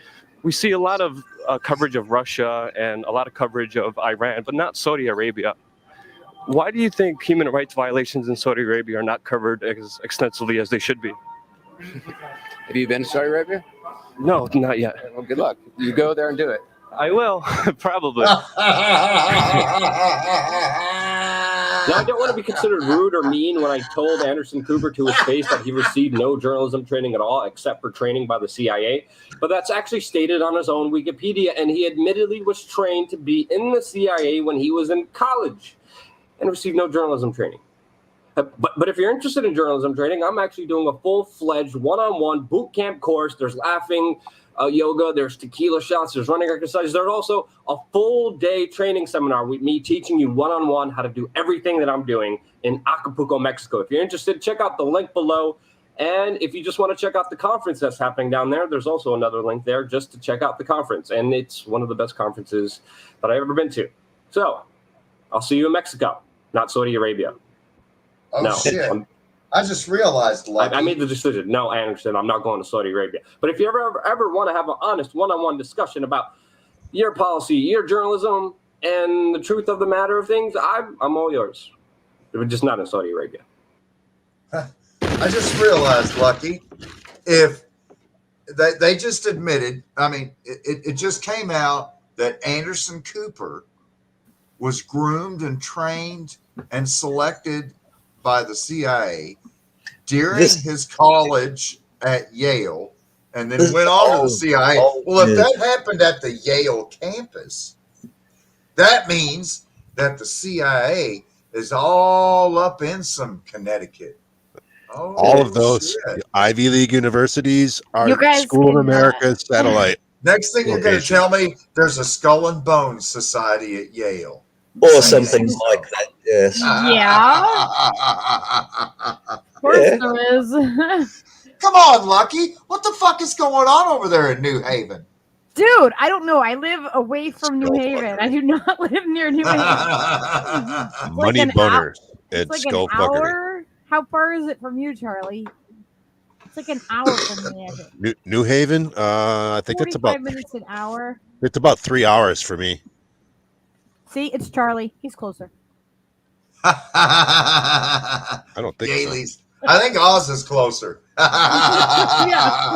We see a lot of coverage of Russia and a lot of coverage of Iran, but not Saudi Arabia. Why do you think human rights violations in Saudi Arabia are not covered as extensively as they should be? Have you been to Saudi Arabia? No, not yet. Well, good luck. You go there and do it. I will, probably. Now, I don't want to be considered rude or mean when I told Anderson Cooper to his face that he received no journalism training at all except for training by the CIA, but that's actually stated on his own Wikipedia, and he admittedly was trained to be in the CIA when he was in college and received no journalism training. But if you're interested in journalism training, I'm actually doing a full-fledged one-on-one boot camp course. There's laughing, yoga, there's tequila shots, there's running exercises. There's also a full-day training seminar with me teaching you one-on-one how to do everything that I'm doing in Acapulco, Mexico. If you're interested, check out the link below. And if you just want to check out the conference that's happening down there, there's also another link there just to check out the conference. And it's one of the best conferences that I've ever been to. So I'll see you in Mexico, not Saudi Arabia. Oh, No, shit. I just realized, Lucky. I made the decision. No, Anderson, I'm not going to Saudi Arabia. But if you ever want to have an honest one-on-one discussion about your policy, your journalism, and the truth of the matter of things, I'm all yours. But just not in Saudi Arabia. I just realized, Lucky, if they just admitted, I mean, it just came out that Anderson Cooper was groomed and trained and selected by the CIA during his college at Yale, and then went on to the CIA. Well, if that happened at the Yale campus, that means that the CIA is all up in some Connecticut. Oh, All of those shit. Ivy League universities are You guys School of can, America's satellite. Next thing you're going to location. tell me, there's a Skull and Bones Society at Yale. Or something like that, yes. Of course there is. Come on, Lucky. What the fuck is going on over there in New Haven? Dude, I don't know. I live away from New Haven. I do not live near New Haven. Money boners at It's like an Skullfuckery. hour. How far is it from you, Charlie? It's like an hour from me, I think. New Haven. I think it's 45 about minutes an hour. it's about 3 hours for me. See, it's Charlie. He's closer. I don't think so. Yaleys. I think Oz is closer. Yeah.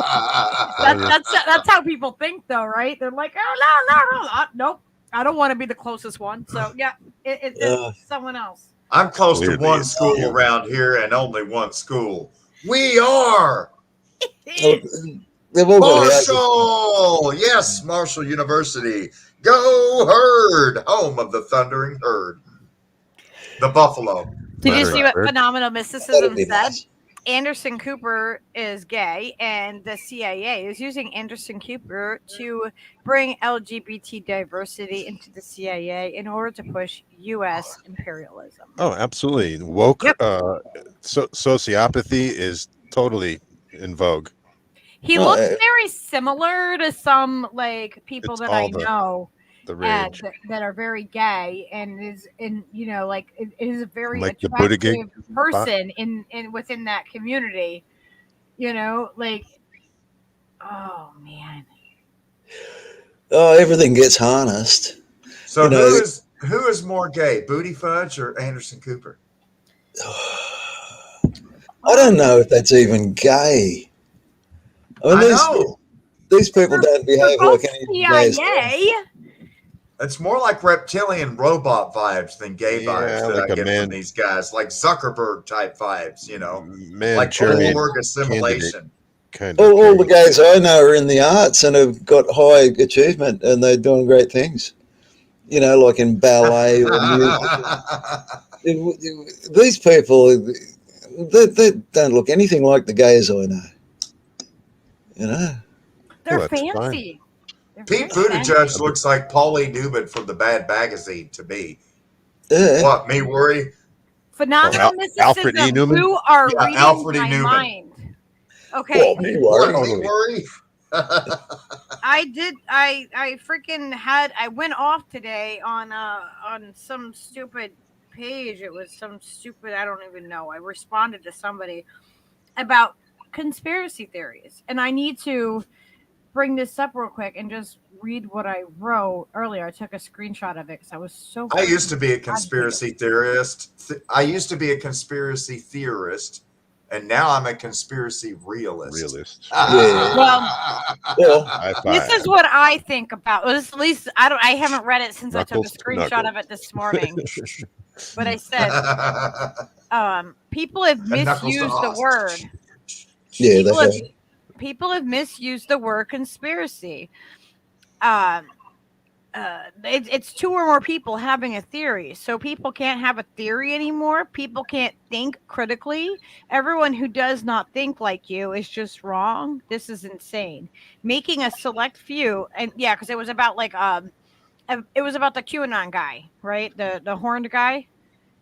That's how people think, though, right? They're like, oh, no. Nope. I don't want to be the closest one. So, yeah, it's someone else. I'm close to Weirdly, one it's school you. around here and only one school. We are Marshall. Yes, Marshall University. Go Herd, home of the Thundering Herd. The Buffalo. Did you see what Phenomenal Mysticism be said? nice. Anderson Cooper is gay, and the CIA is using Anderson Cooper to bring LGBT diversity into the CIA in order to push U.S. imperialism. Oh, absolutely. Woke sociopathy is totally in vogue. He Well, looks very similar to some like people It's that all I the- know the and rage. that are very gay and is in like is a very Like the attractive Buttigieg person in within that community. Like oh man. Oh, everything gets harnessed. So You know, who is more gay, Booty Fudge or Anderson Cooper? I don't know if that's even gay. I mean, these people don't behave like any gays. CIA. It's more like reptilian robot vibes than gay vibes that like I a get man- from these guys, like Zuckerberg type vibes, like Manchurian Borg assimilation. Kind All the guys I know are in the arts and have got high achievement and they're doing great things. Like in ballet or music. These people, they don't look anything like the gays I know. They're Well, that's fancy. Pete Buttigieg looks like Paulie Newman from the Bad Magazine to me. Yeah. What, me worry? Phenomenal Alfred E. mysticism. Newman? You are Yeah, reading Alfred E. my Newman. mind. Okay. Well, me worry. What, me worry? I freaking I went off today on some stupid page. It was some stupid, I don't even know. I responded to somebody about conspiracy theories. And I need to bring this up real quick and just read what I wrote earlier. I took a screenshot of it because I was so I used to be a agitated. conspiracy theorist. I used to be a conspiracy theorist, and now I'm a conspiracy realist. Well, High this five. is what I think about. Well, at least I haven't read it since Knuckles I to took a screenshot knuckle. of it this morning. But I said, people have Knuckles to misused the Oz. word. Yeah, they have. People have misused the word conspiracy. It's two or more people having a theory. So people can't have a theory anymore. People can't think critically. Everyone who does not think like you is just wrong. This is insane. Making a select few, and yeah, because it was about it was about the QAnon guy, right? The horned guy.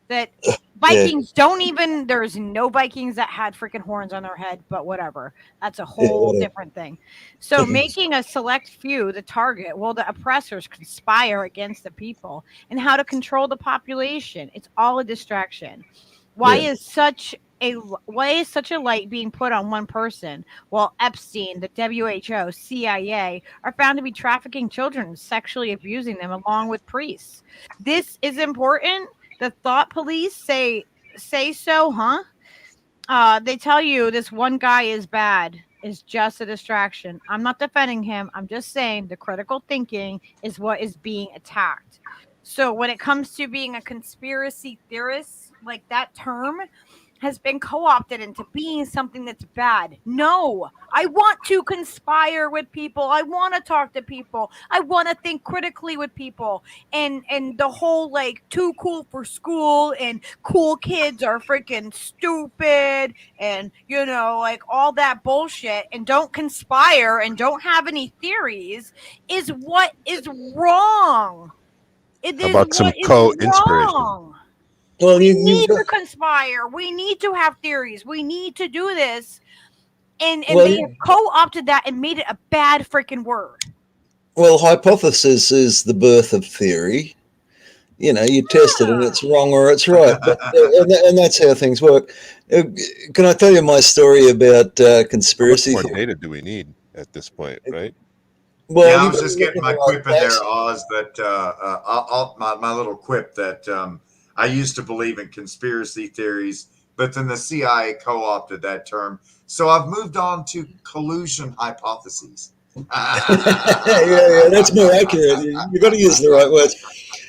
That Vikings don't even, there's no Vikings that had freaking horns on their head, but whatever. That's a whole different thing. So making a select few the target, well, the oppressors conspire against the people, and how to control the population. It's all a distraction. Why is such a light being put on one person while Epstein, the WHO, CIA are found to be trafficking children and sexually abusing them along with priests? This is important. The thought police say so, huh? They tell you this one guy is bad, is just a distraction. I'm not defending him. I'm just saying the critical thinking is what is being attacked. So when it comes to being a conspiracy theorist, like that term has been co-opted into being something that's bad. No, I want to conspire with people. I want to talk to people. I want to think critically with people. And the whole like too cool for school and cool kids are freaking stupid and like all that bullshit and don't conspire and don't have any theories is what is wrong. It How is about some what is co-inspiration? wrong. Well, we need to conspire. We need to have theories. We need to do this. And they have co-opted that and made it a bad freaking word. Well, hypothesis is the birth of theory. You test it and it's wrong or it's right. But, and that's how things work. Can I tell you my story about conspiracy? How much more data do we need at this point, right? Well, yeah, I was just getting my quip in there, Oz, that my little quip that I used to believe in conspiracy theories, but then the CIA co-opted that term. So I've moved on to collusion hypotheses. yeah, that's more accurate. You've got to use the right words.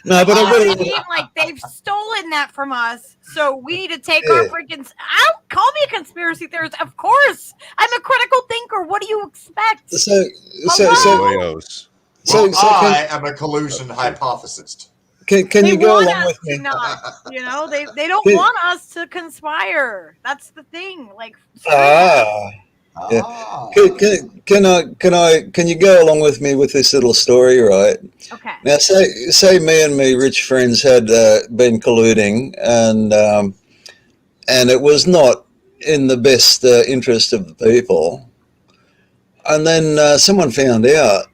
No, but I mean, like they've stolen that from us, so we need to take our freaking. Call me a conspiracy theorist, of course. I'm a critical thinker. What do you expect? I am a collusion hypothesist. Can you go along with me? They don't want us to conspire. That's the thing. Like. Yeah. Can you go along with me with this little story, right? Okay. Now, say me and my rich friends had been colluding, and it was not in the best interest of the people, and then someone found out,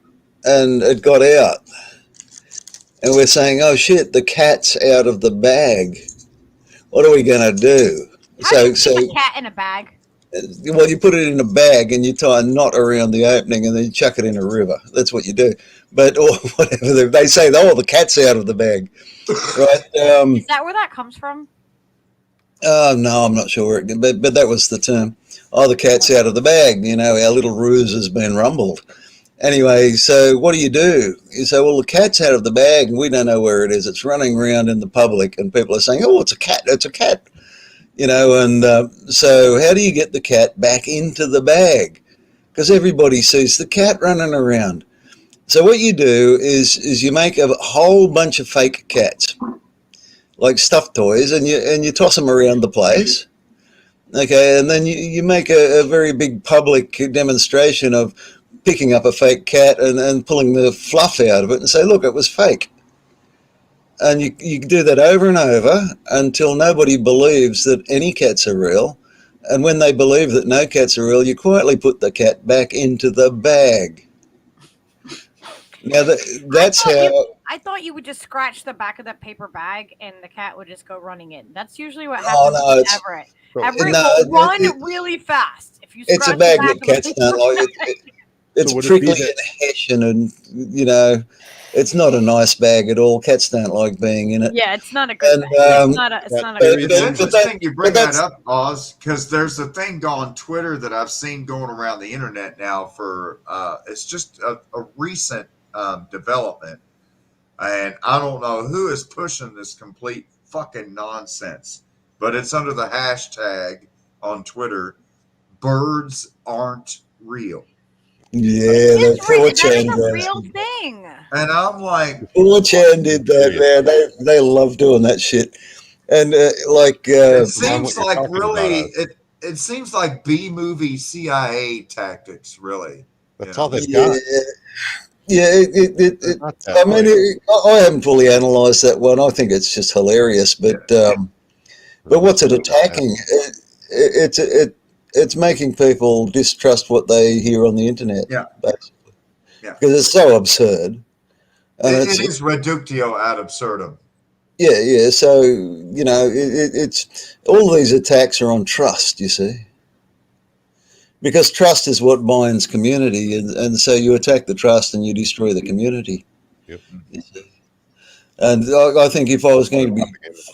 and it got out, and we're saying, "Oh shit, the cat's out of the bag. What are we gonna do?" How do you keep a cat in a bag? Well, you put it in a bag and you tie a knot around the opening and then you chuck it in a river. That's what you do. But or whatever they say, the cat's out of the bag, right? Is that where that comes from? No, I'm not sure. But that was the term. Oh, the cat's out of the bag. Our little ruse has been rumbled. Anyway, so what do? You say, well, the cat's out of the bag and we don't know where it is. It's running around in the public and people are saying, oh, it's a cat. It's a cat. So how do you get the cat back into the bag? Because everybody sees the cat running around. So what you do is you make a whole bunch of fake cats, like stuffed toys, and you toss them around the place. Okay, and then you make a very big public demonstration of picking up a fake cat and pulling the fluff out of it and say, look, it was fake. And you do that over and over until nobody believes that any cats are real. And when they believe that no cats are real, you quietly put the cat back into the bag. Now, that's how... I thought you would just scratch the back of that paper bag and the cat would just go running in. That's usually what happens with Everett. Everett will run really fast. If you it's a bag that cats don't like. It's prickly and hessian, and it's not a nice bag at all. Cats don't like being in it. Yeah, it's not a good bag. It's not a good It's interesting you bring that up, Oz, because there's a thing on Twitter that I've seen going around the internet now for it's just a recent development. And I don't know who is pushing this complete fucking nonsense, but it's under the hashtag on Twitter, birds aren't real. Yeah, the 4chan That's a real thing. And I'm like, 4chan did that, man. They love doing that shit. And it seems like really, it seems like B-movie CIA tactics, really. That's all they've got. Yeah, I mean, I haven't fully analysed that one. I think it's just hilarious. But what's it attacking? It's making people distrust what they hear on the internet. Yeah, basically. Yeah, because it's so absurd. And it is reductio ad absurdum. Yeah. So it's all these attacks are on trust. You see. Because trust is what binds community, and so you attack the trust and you destroy the community. Yep. And I think if I was going to be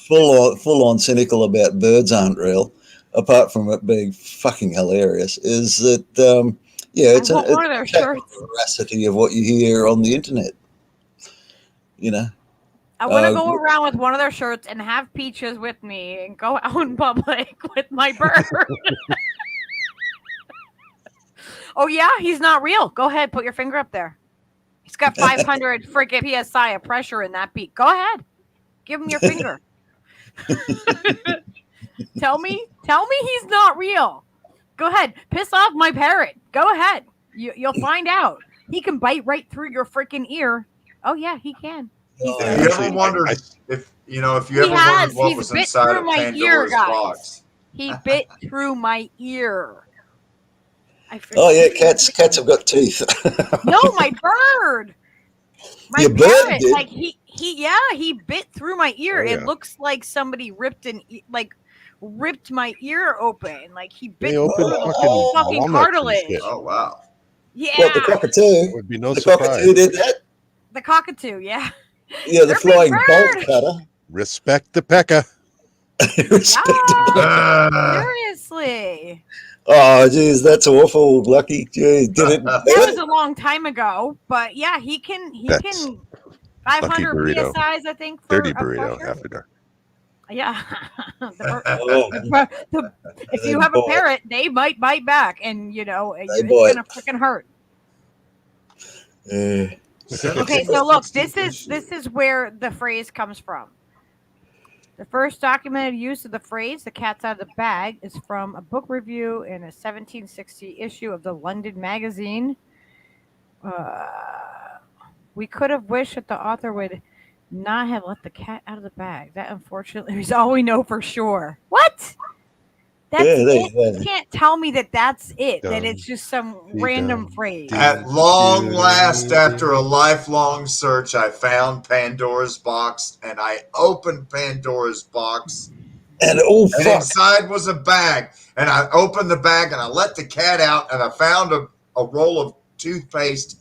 full on cynical about birds aren't real, apart from it being fucking hilarious, is that it's a veracity of what you hear on the internet. I want to go around with one of their shirts and have Peaches with me and go out in public with my bird. Oh, yeah? He's not real. Go ahead. Put your finger up there. He's got 500 freaking PSI of pressure in that beak. Go ahead. Give him your finger. Tell me he's not real. Go ahead. Piss off my parrot. Go ahead. You'll find out. He can bite right through your freaking ear. Oh, yeah, he can. Have you ever wondered if you ever wondered what was inside of Pandora's box? He bit through my ear. Oh yeah, cats have got teeth. No, my bird. Your bird did? Like he bit through my ear. Oh, yeah. It looks like somebody ripped my ear open. Like he bit They through opened the whole fucking walnuts and cartilage. shit. Oh wow. Yeah. What, the cockatoo? Would be no the surprise. Cockatoo did that? The cockatoo, yeah. Yeah, the flying bolt cutter. Respect the pecker. Seriously. Oh, geez, that's awful, Lucky. Jeez, did it? That was a long time ago, but yeah, he can 500 burrito. PSIs, I think. For Dirty a burrito pressure. after dark. Yeah. If you have a parrot, they might bite back, and it's gonna freaking hurt. Okay, so look, this is where the phrase comes from. The first documented use of the phrase "the cat's out of the bag" is from a book review in a 1760 issue of the London Magazine. We could have wished that the author would not have let the cat out of the bag. That, unfortunately, is all we know for sure. What? That's it? You can't tell me that that's it, that it's just some random phrase. At long last, after a lifelong search, I found Pandora's box, and I opened Pandora's box, and inside was a bag. And I opened the bag, and I let the cat out, and I found a roll of toothpaste,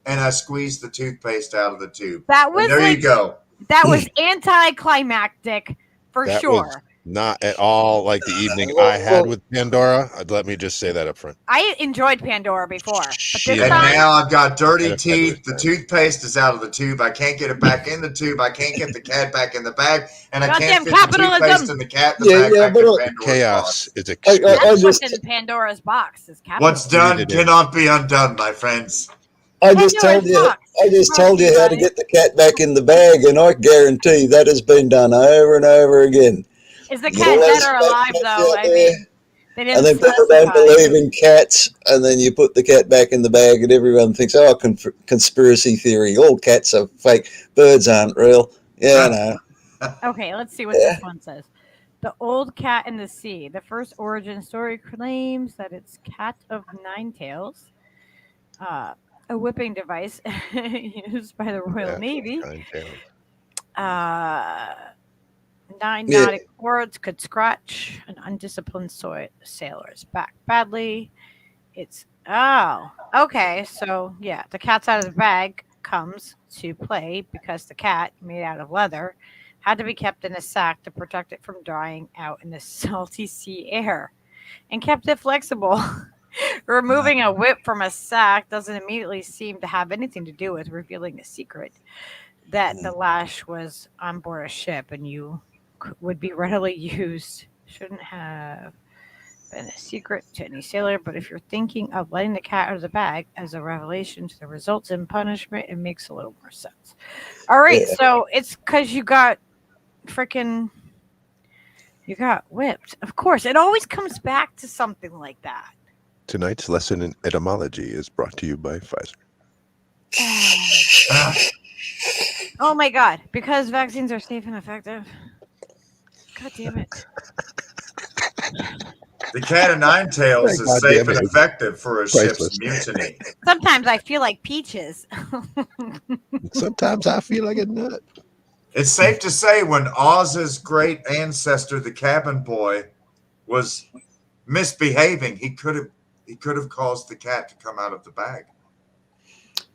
and I squeezed the toothpaste out of the tube. That was there you go. That was anticlimactic for That sure. was not at all like the evening I had with Pandora. Let me just say that up front. I enjoyed Pandora before, but this And time, now I've got dirty teeth. The toothpaste is out of the tube. I can't get it back in the tube. I can't get the cat back in the bag, and I can't fit the toothpaste and the cat in the bag back in Pandora's chaos box. is that's what's in Pandora's box. Is What's done cannot be undone, my friends. I just told you how to get the cat back in the bag, and I guarantee that has been done over and over again. Is the cat dead or alive, though? I mean, They And didn't then people don't specify. believe in cats, and then you put the cat back in the bag, and everyone thinks, oh, conspiracy theory. All cats are fake. Birds aren't real. Yeah, no. Okay, let's see what this one says. The old cat in the sea. The first origin story claims that it's cat of nine tails, a whipping device used by the Royal Navy. 9 tails. 9 Yeah. nautic words could scratch an undisciplined sailor's back badly. It's okay. So yeah, the cat's out of the bag comes to play because the cat, made out of leather, had to be kept in a sack to protect it from drying out in the salty sea air, and kept it flexible. Removing a whip from a sack doesn't immediately seem to have anything to do with revealing the secret that the lash was on board a ship and you would be readily used. Shouldn't have been a secret to any sailor, but if you're thinking of letting the cat out of the bag as a revelation to the results in punishment, it makes a little more sense. All right, Yeah. so it's because you got whipped. Of course, it always comes back to something like that. Tonight's lesson in etymology is brought to you by Pfizer. Oh my God, because vaccines are safe and effective. God damn it. The cat of nine tails is God safe damn and it. effective for a ship's Priceless. mutiny. Sometimes I feel like peaches. Sometimes I feel like a nut. It's safe to say when Oz's great ancestor, the cabin boy, was misbehaving, he could have caused the cat to come out of the bag.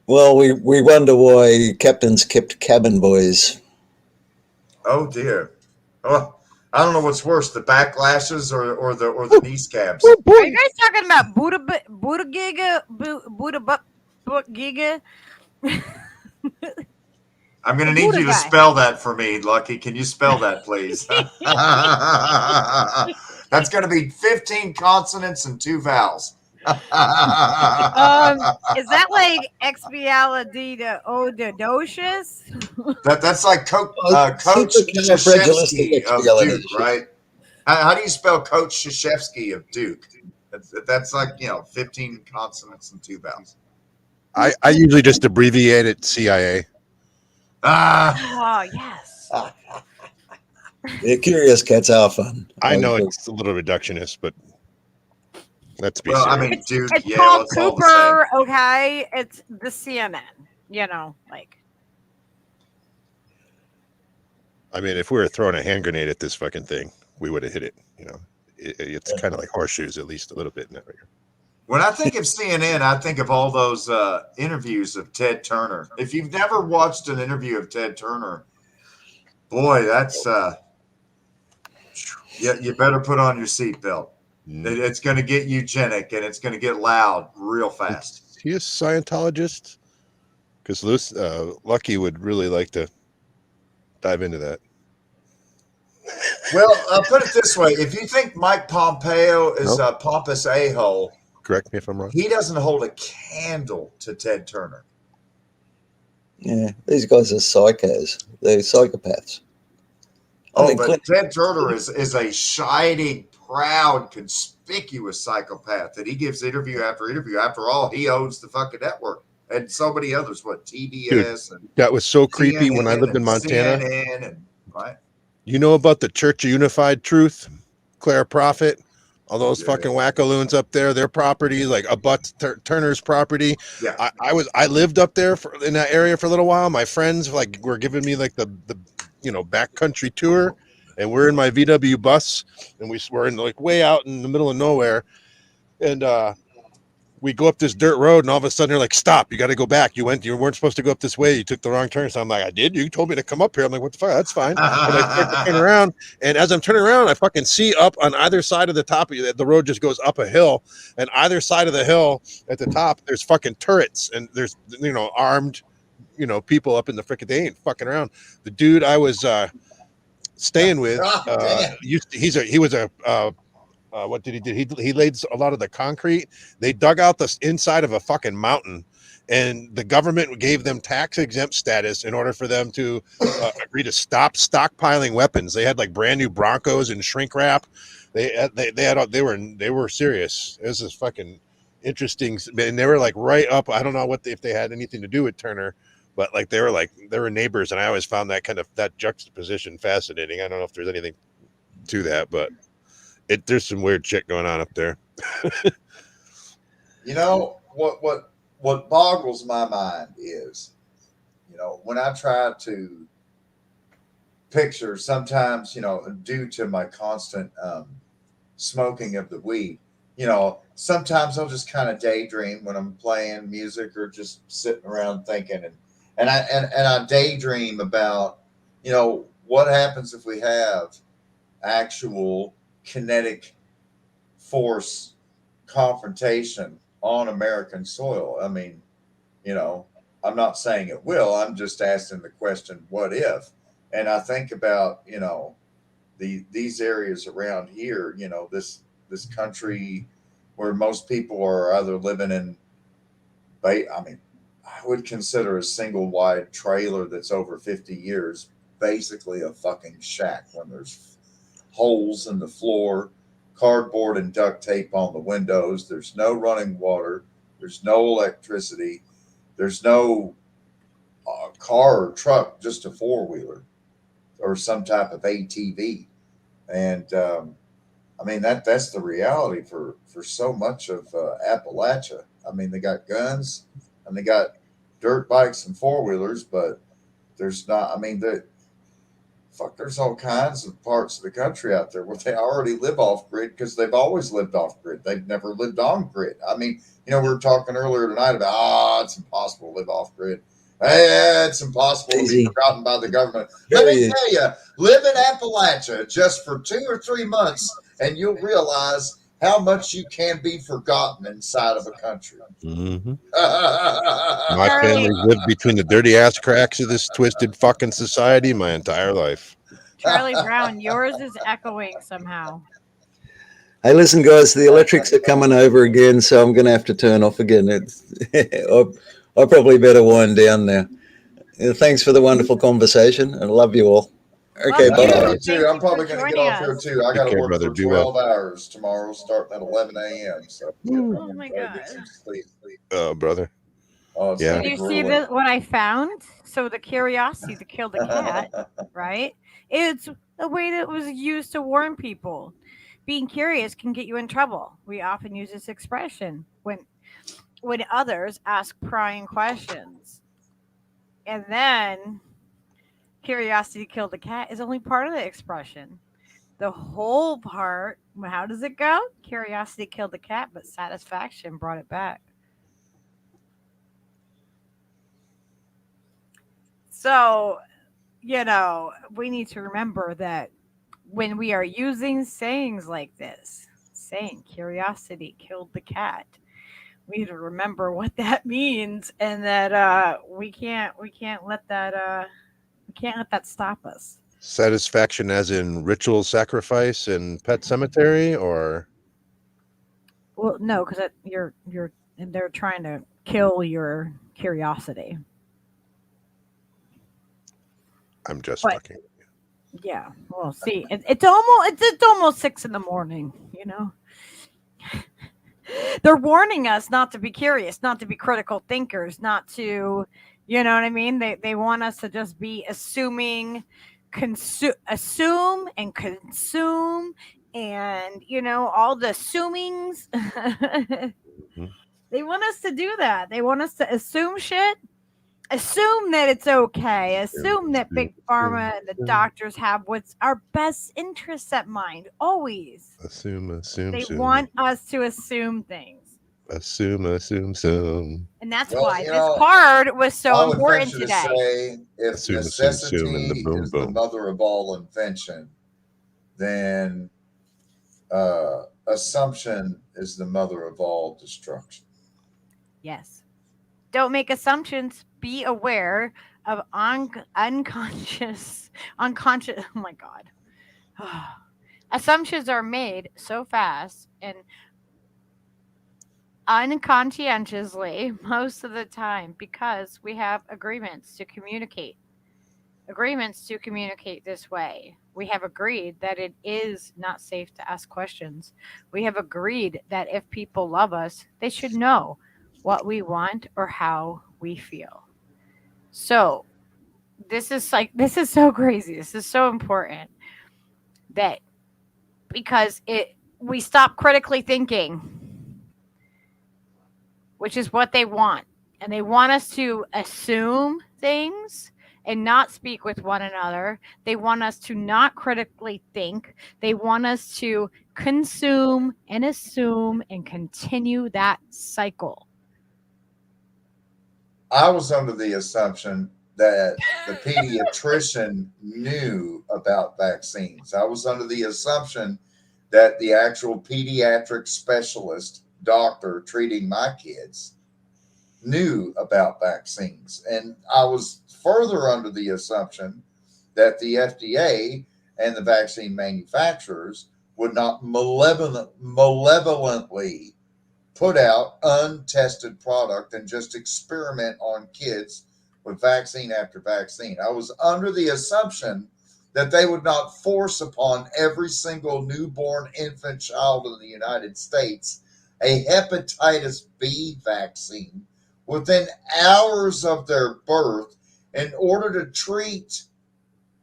Well, we wonder why captains kept cabin boys. Oh dear. Oh, I don't know what's worse, the backlashes or the knee scabs. Are you guys talking about Buddha Giga? I'm going to need Buddha you to guy. spell that for me, Lucky. Can you spell that, please? That's going to be 15 consonants and 2 vowels. Is that like expialidocious? That's like Coach Krzyzewski of Duke, right? How do you spell Coach Krzyzewski of Duke? That's like, 15 consonants and 2 vowels. I usually just abbreviate it CIA. Oh, yes. Yeah, curious cats are fun. I know it's a little reductionist, but let's be Well, I serious. mean, Duke, It's yeah, called it's all the Cooper, okay? It's the CNN, I mean, if we were throwing a hand grenade at this fucking thing, we would have hit it. It's kind of like horseshoes, at least a little bit in that regard. When I think of CNN, I think of all those interviews of Ted Turner. If you've never watched an interview of Ted Turner, boy, that's you better put on your seatbelt. It's going to get eugenic and it's going to get loud real fast. Is he a Scientologist? Because Lucky would really like to dive into that. Well, I'll put it this way. If you think Mike Pompeo is a pompous a-hole, correct me if I'm wrong. He doesn't hold a candle to Ted Turner. Yeah, these guys are psychos. They're psychopaths. But Ted Turner is a shining, proud, conspicuous psychopath that he gives interview after interview. After all, he owns the fucking network and so many others. TBS and that was so creepy when I lived in Montana. CNN and right. You know about the Church of Unified Truth, Claire Prophet, all those fucking wackaloons up there, their property, like abuts Turner's property. Yeah, I lived up there in that area for a little while. My friends were giving me like the backcountry tour, and we're in my VW bus, and we're in like way out in the middle of nowhere, and we go up this dirt road, and all of a sudden they're like, "Stop! You got to go back. You weren't supposed to go up this way. You took the wrong turn." So I'm like, "I did. You told me to come up here." I'm like, "What the fuck? That's fine." And I start to turn around, and as I'm turning around, I fucking see up on either side of the top of the road just goes up a hill, and either side of the hill at the top there's fucking turrets, and there's armed people up in the frickin'. They ain't fucking around. The dude I was staying with, what did he do? He laid a lot of the concrete. They dug out the inside of a fucking mountain, and the government gave them tax exempt status in order for them to agree to stop stockpiling weapons. They had like brand new Broncos and shrink wrap. They were serious. It was this fucking interesting, and they were like right up. I don't know if they had anything to do with Turner, but like they were neighbors, and I always found that juxtaposition fascinating. I don't know if there's anything to that, but there's some weird shit going on up there. You know what boggles my mind is, when I try to picture, sometimes, due to my constant smoking of the weed, sometimes I'll just kind of daydream when I'm playing music or just sitting around thinking, and I daydream about, what happens if we have actual kinetic force confrontation on American soil. I mean, I'm not saying it will. I'm just asking the question, what if? And I think about, these areas around here, this country where most people are either living in, I would consider a single wide trailer that's over 50 years basically a fucking shack when there's holes in the floor, cardboard and duct tape on the windows. There's no running water. There's no electricity. There's no car or truck, just a four-wheeler or some type of ATV. And that's the reality for so much of Appalachia. I mean, they got guns and they got dirt bikes and four-wheelers, but there's not. I mean, there's all kinds of parts of the country out there where they already live off grid because they've always lived off grid. They've never lived on grid. I mean, we were talking earlier tonight about, it's impossible to live off grid. Hey, it's impossible to be forgotten by the government. Let me tell you, live in Appalachia just for 2 or 3 months and you'll realize how much you can be forgotten inside of a country. Mm-hmm. My family lived between the dirty ass cracks of this twisted fucking society my entire life. Charlie Brown, yours is echoing somehow. Hey, listen, guys, the electrics are coming over again, so I'm going to have to turn off again. I probably better wind down now. Thanks for the wonderful conversation. I love you all. Okay, bye. You too. I'm probably going to get off here too. I got to work brother. for Be well. 12 hours tomorrow, starting at 11 a.m. So Oh my god! get some sleep. Oh, brother. Oh, yeah. Did you see this? What I found? So the curiosity to kill the cat, right? It's a way that was used to warn people. Being curious can get you in trouble. We often use this expression when others ask prying questions. And then curiosity to kill the cat is only part of the expression. The whole part, how does it go? Curiosity killed the cat, but satisfaction brought it back. So, we need to remember that when we are using sayings like this, saying curiosity killed the cat, we need to remember what that means, and that we can't let that stop us. Satisfaction as in ritual sacrifice and pet cemetery, or? Well, no, because they're trying to kill your curiosity. I'm just fucking. Yeah, well, see, it's almost 6 a.m. They're warning us not to be curious, not to be critical thinkers, not to, you know what I mean? They want us to just be assuming, assume and consume, and all the assumings. They want us to do that. They want us to assume shit. Assume that it's okay. Assume that big pharma and the doctors have what's our best interests at mind. Always. Assume. They want us to assume things. Assume. And that's why this card was so important today. To say, if necessity is the mother of all invention, then assumption is the mother of all destruction. Yes. Don't make assumptions. Be aware of unconscious. Oh my God. Assumptions are made so fast and unconscientiously most of the time because we have agreements to communicate. agreements to communicate this way. We have agreed that it is not safe to ask questions. We have agreed that if people love us, they should know what we want or how we feel. So, this is so crazy. This is so important that because it we stop critically thinking, which is what they want. And they want us to assume things and not speak with one another. They want us to not critically think. They want us to consume and assume and continue that cycle. I was under the assumption that the pediatrician knew about vaccines. I was under the assumption that the actual pediatric specialist doctor treating my kids knew about vaccines. And I was further under the assumption that the FDA and the vaccine manufacturers would not malevolently put out untested product and just experiment on kids with vaccine after vaccine. I was under the assumption that they would not force upon every single newborn infant child in the United States a hepatitis B vaccine within hours of their birth in order to treat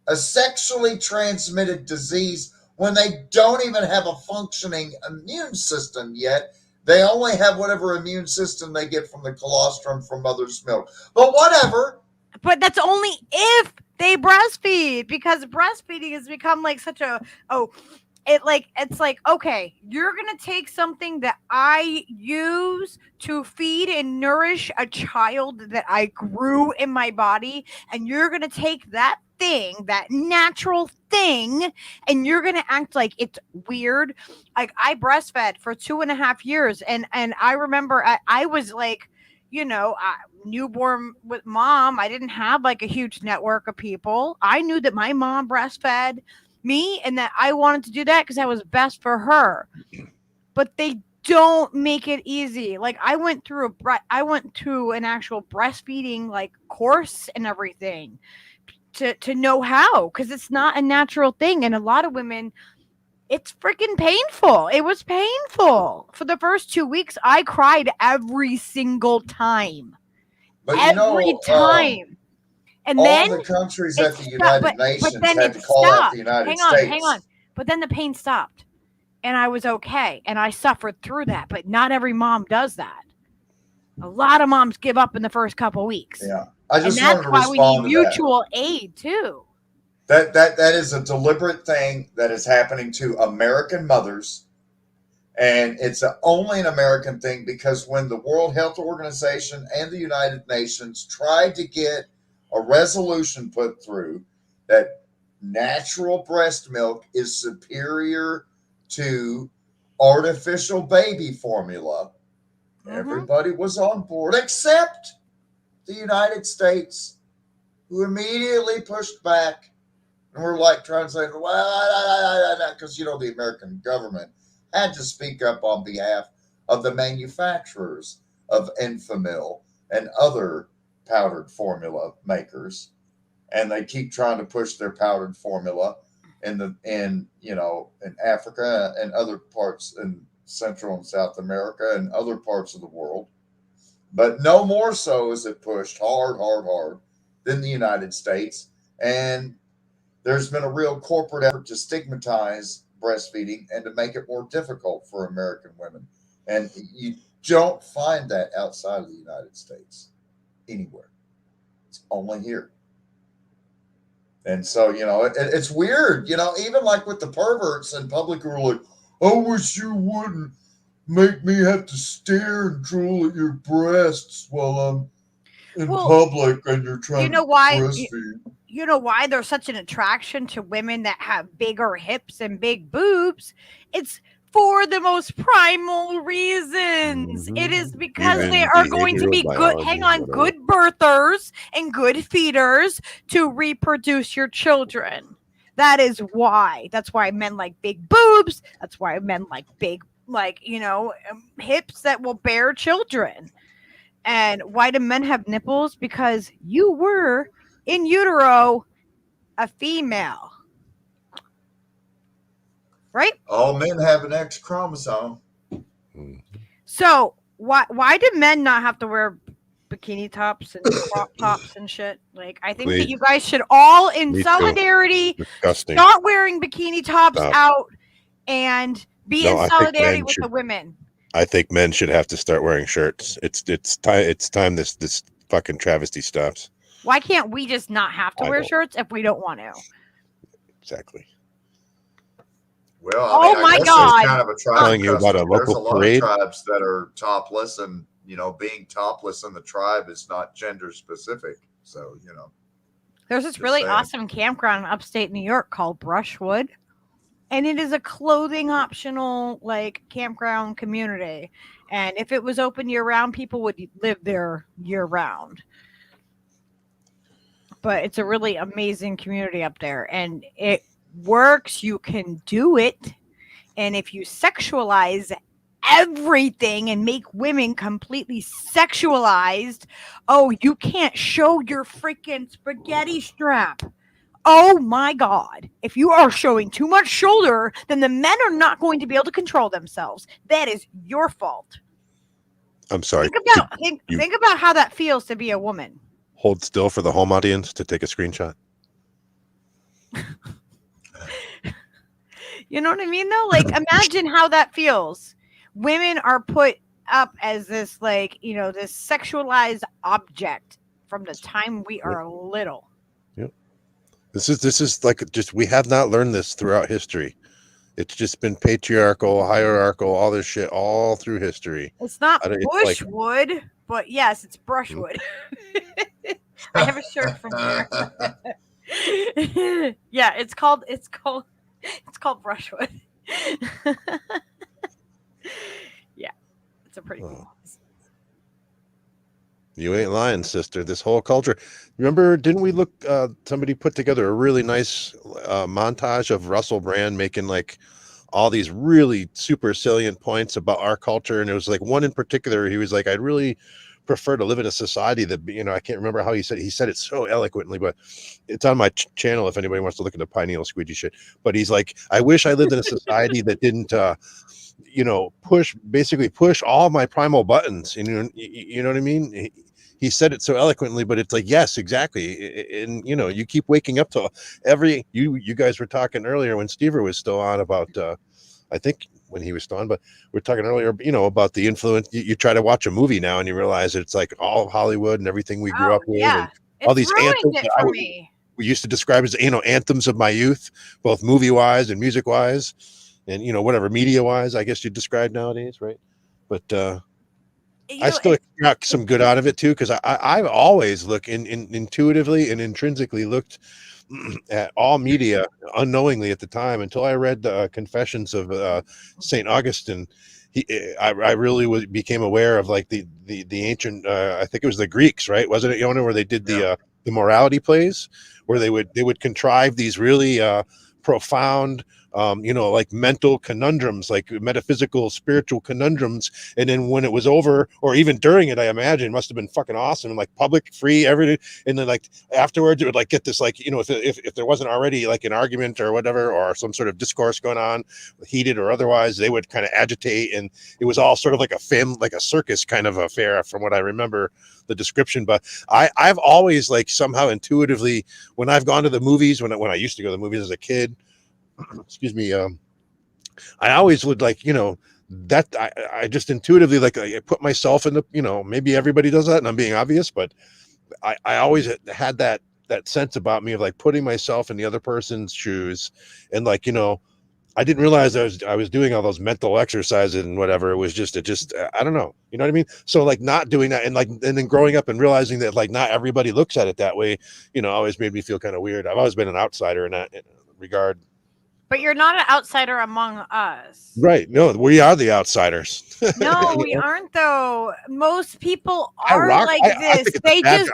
a sexually transmitted disease when they don't even have a functioning immune system yet. They only have whatever immune system they get from the colostrum from mother's milk. But whatever. But that's only if they breastfeed, because breastfeeding has become like such a it's like, okay, you're gonna take something that I use to feed and nourish a child that I grew in my body, and you're gonna take that thing, that natural thing, and you're gonna act like it's weird. Like, I breastfed for 2.5 years, and I remember I was like, newborn with mom. I didn't have like a huge network of people. I knew that my mom breastfed me and that I wanted to do that because that was best for her. But they don't make it easy. Like, I went through an actual breastfeeding like course and everything to know how, because it's not a natural thing. And a lot of women, it's freaking painful. It was painful. For the first 2 weeks, I cried every single time. But every time. And all then the countries at the United Nations then had it to call out stopped. the United Hang States. on. But then the pain stopped. And I was okay. And I suffered through that. But not every mom does that. A lot of moms give up in the first couple weeks. Yeah. I just and that's wanted to why we respond need to that. mutual aid too. That is a deliberate thing that is happening to American mothers. And it's only an American thing, because when the World Health Organization and the United Nations tried to get a resolution put through that natural breast milk is superior to artificial baby formula, everybody was on board except the United States, who immediately pushed back and were like trying to say, well, because, the American government had to speak up on behalf of the manufacturers of Enfamil and other powdered formula makers. And they keep trying to push their powdered formula in Africa and other parts in Central and South America and other parts of the world. But no more so is it pushed hard than the United States. And there's been a real corporate effort to stigmatize breastfeeding and to make it more difficult for American women. And you don't find that outside of the United States anywhere. It's only here. And so, it's weird, even like with the perverts in public who are like, I wish you wouldn't make me have to stare and drool at your breasts while I'm in public and you're trying to breastfeed. You know why there's such an attraction to women that have bigger hips and big boobs? It's for the most primal reasons. It is because they are going to be good, good birthers and good feeders to reproduce your children. That is why. That's why men like big boobs. That's why men like big, hips that will bear children. And why do men have nipples? Because you were in utero a female. Right? All men have an X chromosome. So why do men not have to wear bikini tops and crop tops and shit? Like, I think that you guys should all, in Me too. solidarity, Disgusting. start wearing bikini tops Stop. out and be No, in I think solidarity men with should- the women. I think men should have to start wearing shirts. It's time this fucking travesty stops. Why can't we just not have to I wear don't- shirts if we don't want to? Exactly. Well, Oh I my guess God. there's kind of a tribe Telling you about a custom. There's local a lot parade. of tribes that are topless, and being topless in the tribe is not gender specific. So There's this Just really saying. awesome campground in upstate New York called Brushwood. And it is a clothing optional like campground community. And if it was open year round, people would live there year round. But it's a really amazing community up there. And it works. You can do it. And if you sexualize everything and make women completely sexualized, oh, you can't show your freaking spaghetti strap. Oh my God. If you are showing too much shoulder, then the men are not going to be able to control themselves. That is your fault. I'm sorry. Think about how that feels to be a woman. Hold still for the home audience to take a screenshot. You know what I mean, though? Like, imagine how that feels. Women are put up as this, like, this sexualized object from the time we are little. Yep. This is like just we have not learned this throughout history. It's just been patriarchal, hierarchical, all this shit all through history. It's not It's like- bushwood, but yes, it's brushwood. I have a shirt from there. Yeah, it's called brushwood. Yeah, it's a pretty cool. You ain't lying, sister. This whole culture. Remember, didn't we look? Somebody put together a really nice montage of Russell Brand making like all these really super salient points about our culture, and it was like one in particular. He was like, "I'd really prefer to live in a society that I can't remember how he said it so eloquently, but it's on my channel if anybody wants to look at the pineal squeegee shit. But he's like, I wish I lived in a society that didn't." push all my primal buttons. You know what I mean? He said it so eloquently, but it's like, yes, exactly. And you keep waking up to you guys were talking earlier when Stever was still on about, I think when he was still on, but we're talking earlier, about the influence. You try to watch a movie now and you realize it's like all of Hollywood and everything we grew up with. Yeah. And all these ruined anthems it that for me. we used to describe as, anthems of my youth, both movie wise and music wise. And whatever media wise, I guess you describe nowadays, right? But I still got some good out of it too, because I've always looked intuitively and intrinsically looked at all media unknowingly at the time until I read the Confessions of Saint Augustine. I really became aware of like the ancient. I think it was the Greeks, right? Wasn't it, Yona, where they did the morality plays, where they would contrive these really profound like mental conundrums, like metaphysical, spiritual conundrums. And then when it was over, or even during it, I imagine it must have been fucking awesome and like public, free, everything. And then like afterwards, it would like get this, like, if there wasn't already like an argument or whatever, or some sort of discourse going on, heated or otherwise, they would kind of agitate. And it was all sort of like a circus kind of affair from what I remember the description. But I've always like somehow intuitively, when I've gone to the movies, when I used to go to the movies as a kid, excuse me, I always would like, that I just intuitively like I put myself in the, maybe everybody does that and I'm being obvious, but I always had that sense about me of like putting myself in the other person's shoes. And like, I didn't realize I was doing all those mental exercises and whatever. It was just I don't know, you know what I mean? So like not doing that, and then growing up and realizing that like not everybody looks at it that way, always made me feel kind of weird. I've always been an outsider in that regard. But you're not an outsider among us. Right. No, we are the outsiders. No, we aren't though. Most people are like this. They just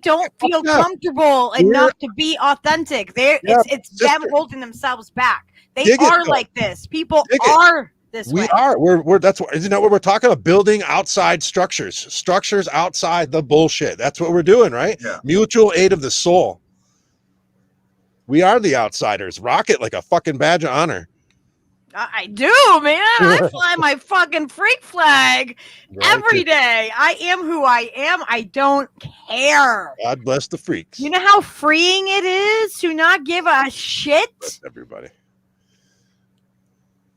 don't feel comfortable enough to be authentic. It's them holding themselves back. They are like this. People are this way. We are. We're that's what, isn't that what we're talking about? Building outside structures outside the bullshit. That's what we're doing, right? Yeah. Mutual aid of the soul. We are the outsiders. Rock it like a fucking badge of honor. I do, man. I fly my fucking freak flag every day. I am who I am. I don't care. God bless the freaks. You know how freeing it is to not give a shit? Bless everybody.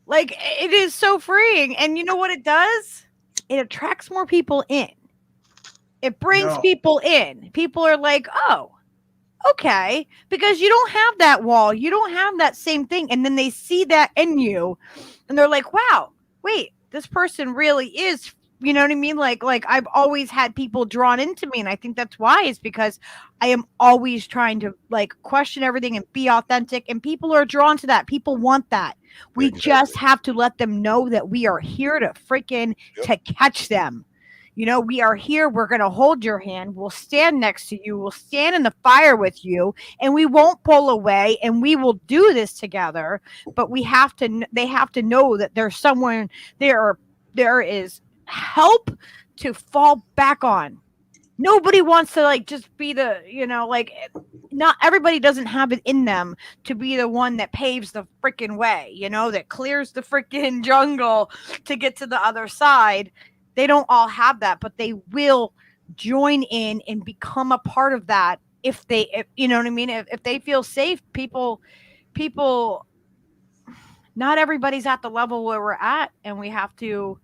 Like, it is so freeing. And you know what it does? It attracts more people in. It brings people in. People are like, oh, okay. Because you don't have that wall. You don't have that same thing. And then they see that in you. And they're like, wow, wait, this person really is, you know what I mean? Like I've always had people drawn into me. And I think that's why, is because I am always trying to like question everything and be authentic. And people are drawn to that. People want that. We just have to let them know that we are here to freaking to catch them. You know, we are here. We're going to hold your hand. We'll stand next to you. We'll stand in the fire with you, and we won't pull away, and we will do this together. But we have to, they have to know that there's someone there is help to fall back on. Nobody wants to like just be the, you know, like not everybody doesn't have it in them to be the one that paves the freaking way, you know, that clears the freaking jungle to get to the other side. They don't all have that, but they will join in and become a part of that if you know what I mean? If they feel safe, people, not everybody's at the level where we're at, and we have to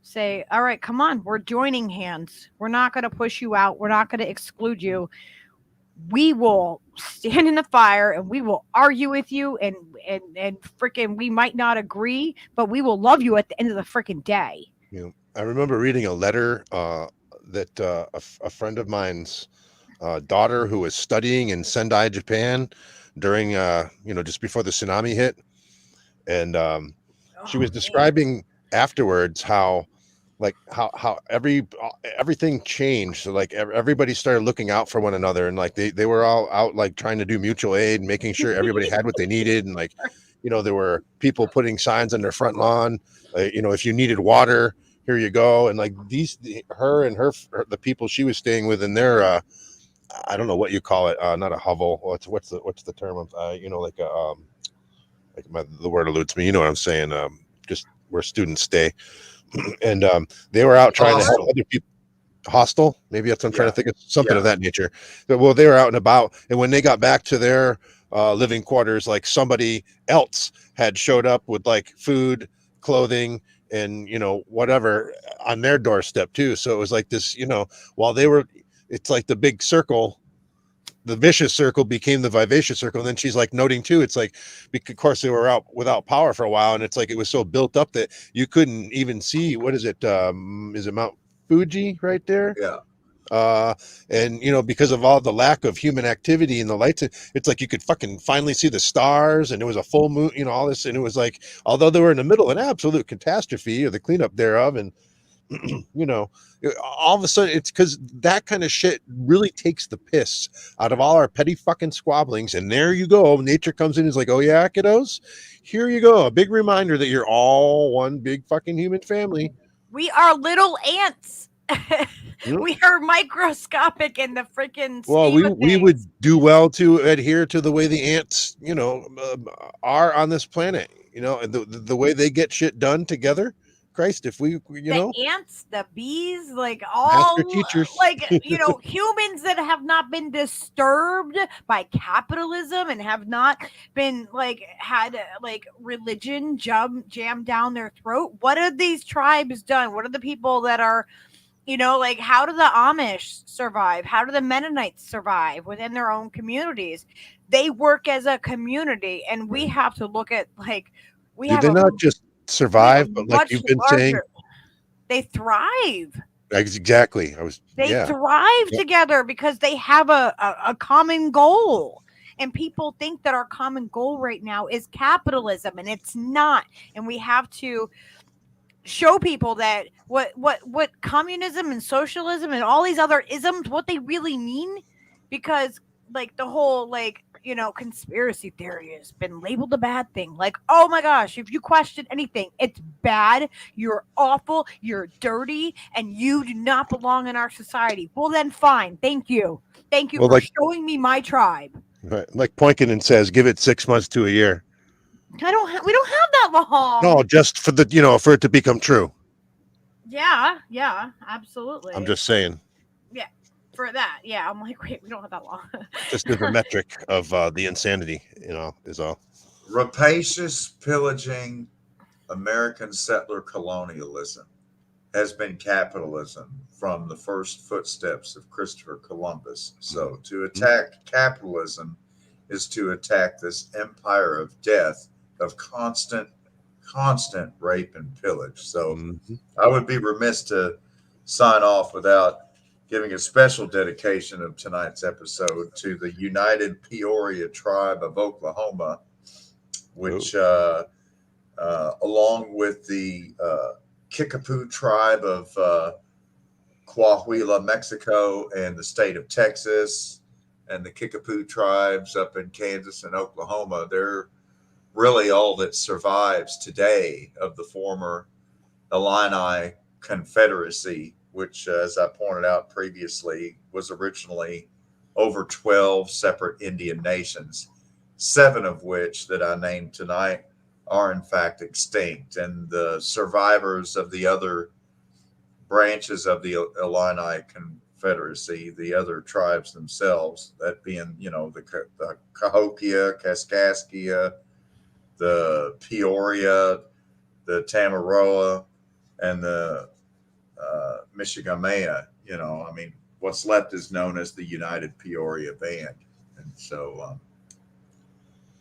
say, all right, come on, we're joining hands. We're not going to push you out. We're not going to exclude you. We will stand in the fire and we will argue with you and freaking, we might not agree, but we will love you at the end of the freaking day. You know, I remember reading a letter that a friend of mine's daughter who was studying in Sendai, Japan during, just before the tsunami hit. And she was describing afterwards how everything changed. So like everybody started looking out for one another, and like they were all out like trying to do mutual aid, making sure everybody had what they needed. And like, you know, there were people putting signs on their front lawn, if you needed water, here you go. And like the people she was staying with in their I don't know what you call it, not a hovel. What's the term? The word eludes me. You know what I'm saying? Just where students stay. And they were out trying to help other people. Hostel, maybe that's what I'm trying to think of, something of that nature. Well, they were out and about, and when they got back to their living quarters, like somebody else had showed up with like food, clothing, and whatever on their doorstep too. So it was like this, while they were, it's like the big circle. The vicious circle became the vivacious circle. And then she's like noting too, it's like, of course they were out without power for a while. And it's like, it was so built up that you couldn't even see, what is it? Is it Mount Fuji right there? Yeah. And because of all the lack of human activity and the lights, it's like you could fucking finally see the stars, and it was a full moon, all this. And it was like, although they were in the middle of an absolute catastrophe or the cleanup thereof, and all of a sudden it's because that kind of shit really takes the piss out of all our petty fucking squabblings. And there you go, nature comes in and is like, oh yeah, kiddos, here you go, a big reminder that you're all one big fucking human family. We are little ants. We are microscopic in the freaking we would do well to adhere to the way the ants are on this planet, and the way they get shit done together. Christ, if we, the ants, the bees, like all teachers, like, humans that have not been disturbed by capitalism and have not been like had like religion jammed down their throat. What have these tribes done? What are the people that are, like, how do the Amish survive? How do the Mennonites survive within their own communities? They work as a community, and we have to look at like they not just survive, but like you've been saying, they thrive. Exactly. They thrive together because they have a common goal. And people think that our common goal right now is capitalism, and it's not. And we have to show people that what communism and socialism and all these other isms, what they really mean, because like the whole conspiracy theory has been labeled a bad thing. Like, oh my gosh, if you question anything, it's bad, you're awful, you're dirty, and you do not belong in our society. Well, then fine. Thank you for showing me my tribe. Right. Like Poinkinen says, give it 6 months to a year. We don't have that long. No, just for for it to become true. Yeah, absolutely. I'm just saying. Yeah, for that. Yeah, I'm like, wait, we don't have that long. Just as a metric of the insanity, is all. Rapacious pillaging American settler colonialism has been capitalism from the first footsteps of Christopher Columbus. So to attack capitalism is to attack this empire of death, of constant rape and pillage. So I would be remiss to sign off without giving a special dedication of tonight's episode to the United Peoria Tribe of Oklahoma, which, along with the Kickapoo Tribe of Coahuila, Mexico, and the state of Texas, and the Kickapoo tribes up in Kansas and Oklahoma, they're really all that survives today of the former Illini Confederacy, which, as I pointed out previously, was originally over 12 separate Indian nations, 7 of which that I named tonight are in fact extinct. And the survivors of the other branches of the Illini Confederacy, the other tribes themselves, that being, the Cahokia, Kaskaskia, the Peoria, the Tamaroa, and the Michigamea, what's left is known as the United Peoria Band. And so,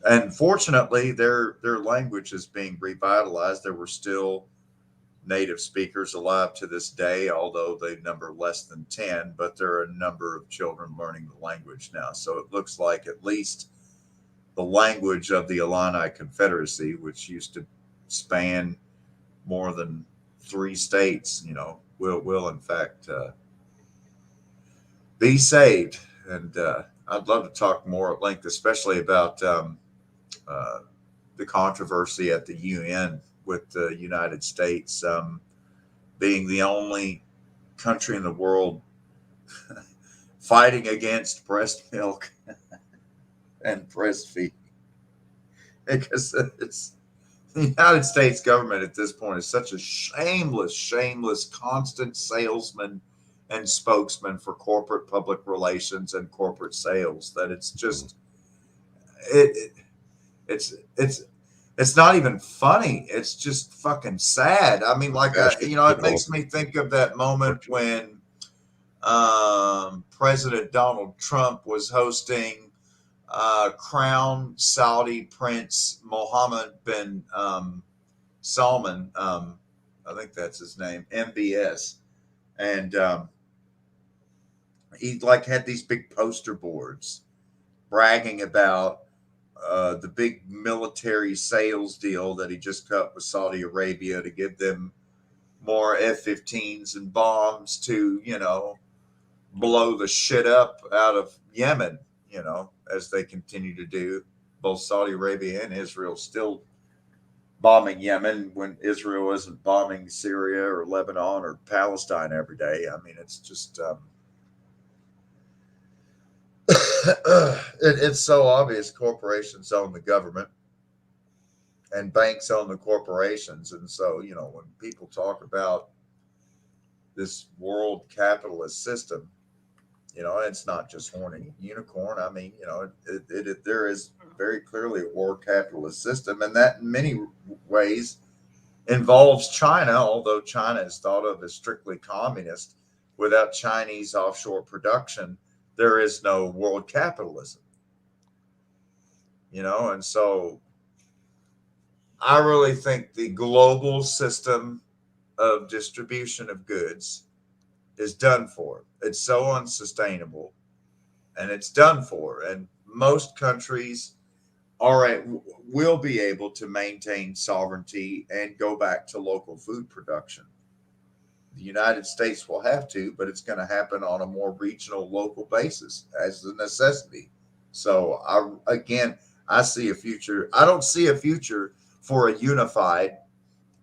and fortunately, their language is being revitalized. There were still native speakers alive to this day, although they number less than 10, but there are a number of children learning the language now. So it looks like at least the language of the Illini Confederacy, which used to span more than 3 states, will in fact be saved. And I'd love to talk more at length, especially about the controversy at the UN with the United States being the only country in the world fighting against breast milk and breastfeeding, because it's the United States government at this point is such a shameless, constant salesman and spokesman for corporate public relations and corporate sales that it's just it's not even funny. It's just fucking sad. I mean, like, it makes me think of that moment when President Donald Trump was hosting Crown Saudi Prince Mohammed bin Salman. I think that's his name, MBS. And he had these big poster boards bragging about the big military sales deal that he just cut with Saudi Arabia to give them more F-15s and bombs to, blow the shit up out of Yemen, as they continue to do. Both Saudi Arabia and Israel still bombing Yemen when Israel isn't bombing Syria or Lebanon or Palestine every day. I mean, it's just it's so obvious corporations own the government and banks own the corporations. And so, when people talk about this world capitalist system, it's not just horny unicorn. I mean, there is very clearly a world capitalist system, and that in many ways involves China, although China is thought of as strictly communist. Without Chinese offshore production, there is no world capitalism, and so I really think the global system of distribution of goods is done for. It's so unsustainable, and it's done for. And most countries will be able to maintain sovereignty and go back to local food production. The United States will have to, but it's going to happen on a more regional, local basis as a necessity. So I see a future. I don't see a future for a unified,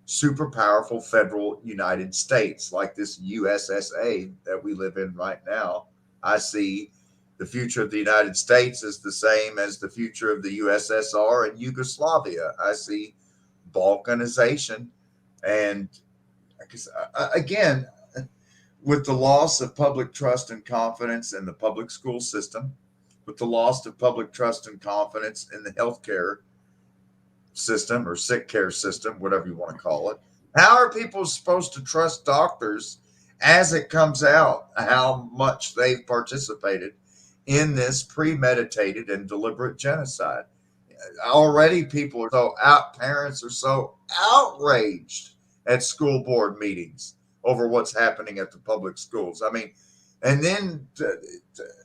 super powerful federal United States like this USSA that we live in right now. I see the future of the United States is the same as the future of the USSR and Yugoslavia. I see balkanization. And again, with the loss of public trust and confidence in the public school system, with the loss of public trust and confidence in the healthcare system or sick care system, whatever you want to call it, how are people supposed to trust doctors as it comes out how much they've participated in this premeditated and deliberate genocide? Already people are parents are so outraged at school board meetings over what's happening at the public schools. I mean, and then to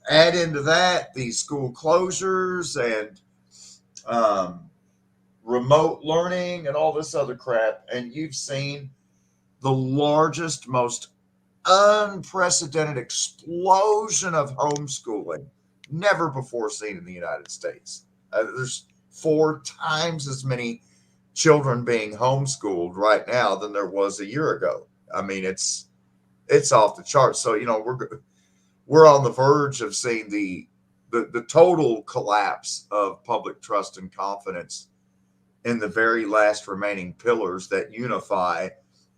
add into that these school closures and remote learning and all this other crap, and you've seen the largest, most unprecedented explosion of homeschooling never before seen in the United States. There's 4 times as many children being homeschooled right now than there was a year ago. I mean, it's off the charts. So, you know, we're on the verge of seeing the total collapse of public trust and confidence in the very last remaining pillars that unify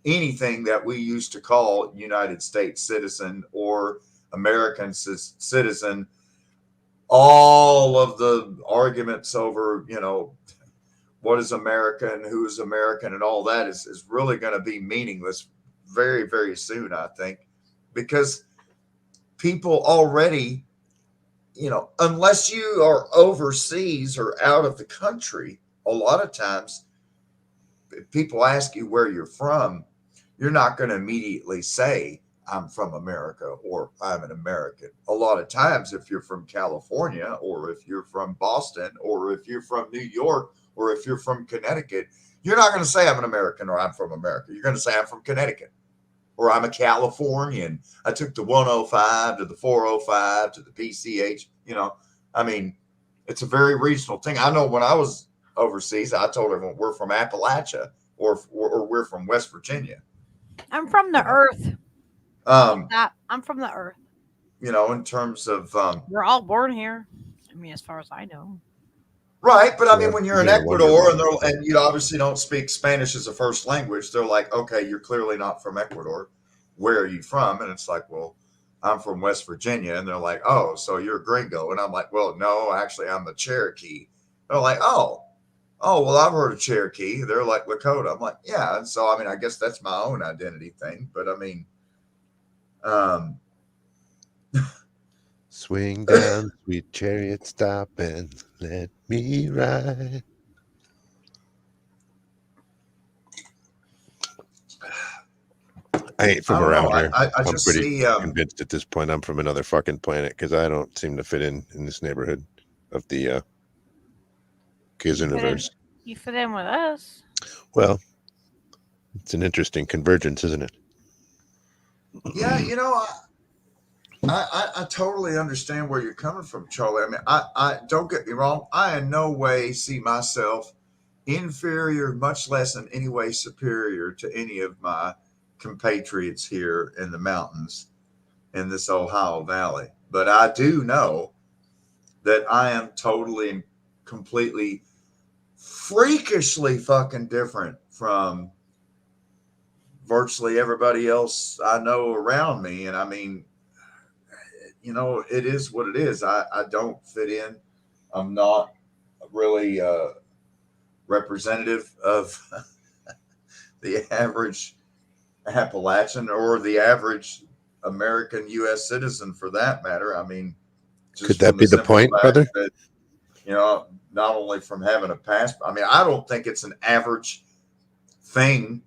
anything that we used to call United States citizen or American citizen. All of the arguments over, you know, what is American, who is American, and all that is really going to be meaningless very, very soon, I think, because people already, you know, unless you are overseas or out of the country, a lot of times if people ask you where you're from, you're not going to immediately say, I'm from America or I'm an American. A lot of times, if you're from California or if you're from Boston or if you're from New York or if you're from Connecticut, you're not going to say I'm an American or I'm from America. You're going to say I'm from Connecticut or I'm a Californian. I took the 105 to the 405 to the PCH. You know, I mean, it's a very regional thing. I know when I was overseas, I told everyone we're from Appalachia or we're from West Virginia. I'm from the earth. I'm from the earth. You know, in terms of we're all born here. I mean, as far as I know. Right, but I mean, when you're in Ecuador and you obviously don't speak Spanish as a first language, they're like, okay, you're clearly not from Ecuador. Where are you from? And it's like, well, I'm from West Virginia. And they're like, oh, so you're a gringo. And I'm like, well, no, actually, I'm a Cherokee. They're like, oh, well, I've heard of Cherokee. They're like Lakota. I'm like, yeah. And so, I mean, I guess that's my own identity thing. But I mean, swing down, sweet chariot, stop and let me ride. I ain't from around here. I'm just pretty convinced at this point I'm from another fucking planet because I don't seem to fit in this neighborhood of the Kiz universe. You fit in with us. Well, it's an interesting convergence, isn't it? Yeah, you know, I totally understand where you're coming from, Charlie. I mean, I don't get me wrong. I in no way see myself inferior, much less in any way superior to any of my compatriots here in the mountains in this Ohio Valley. But I do know that I am totally and completely freakishly fucking different from virtually everybody else I know around me. And I mean, you know, it is what it is. I don't fit in. I'm not really representative of the average Appalachian or the average American U.S. citizen for that matter. I mean, could that be the point, brother? That, you know, not only from having a passport. I mean, I don't think it's an average thing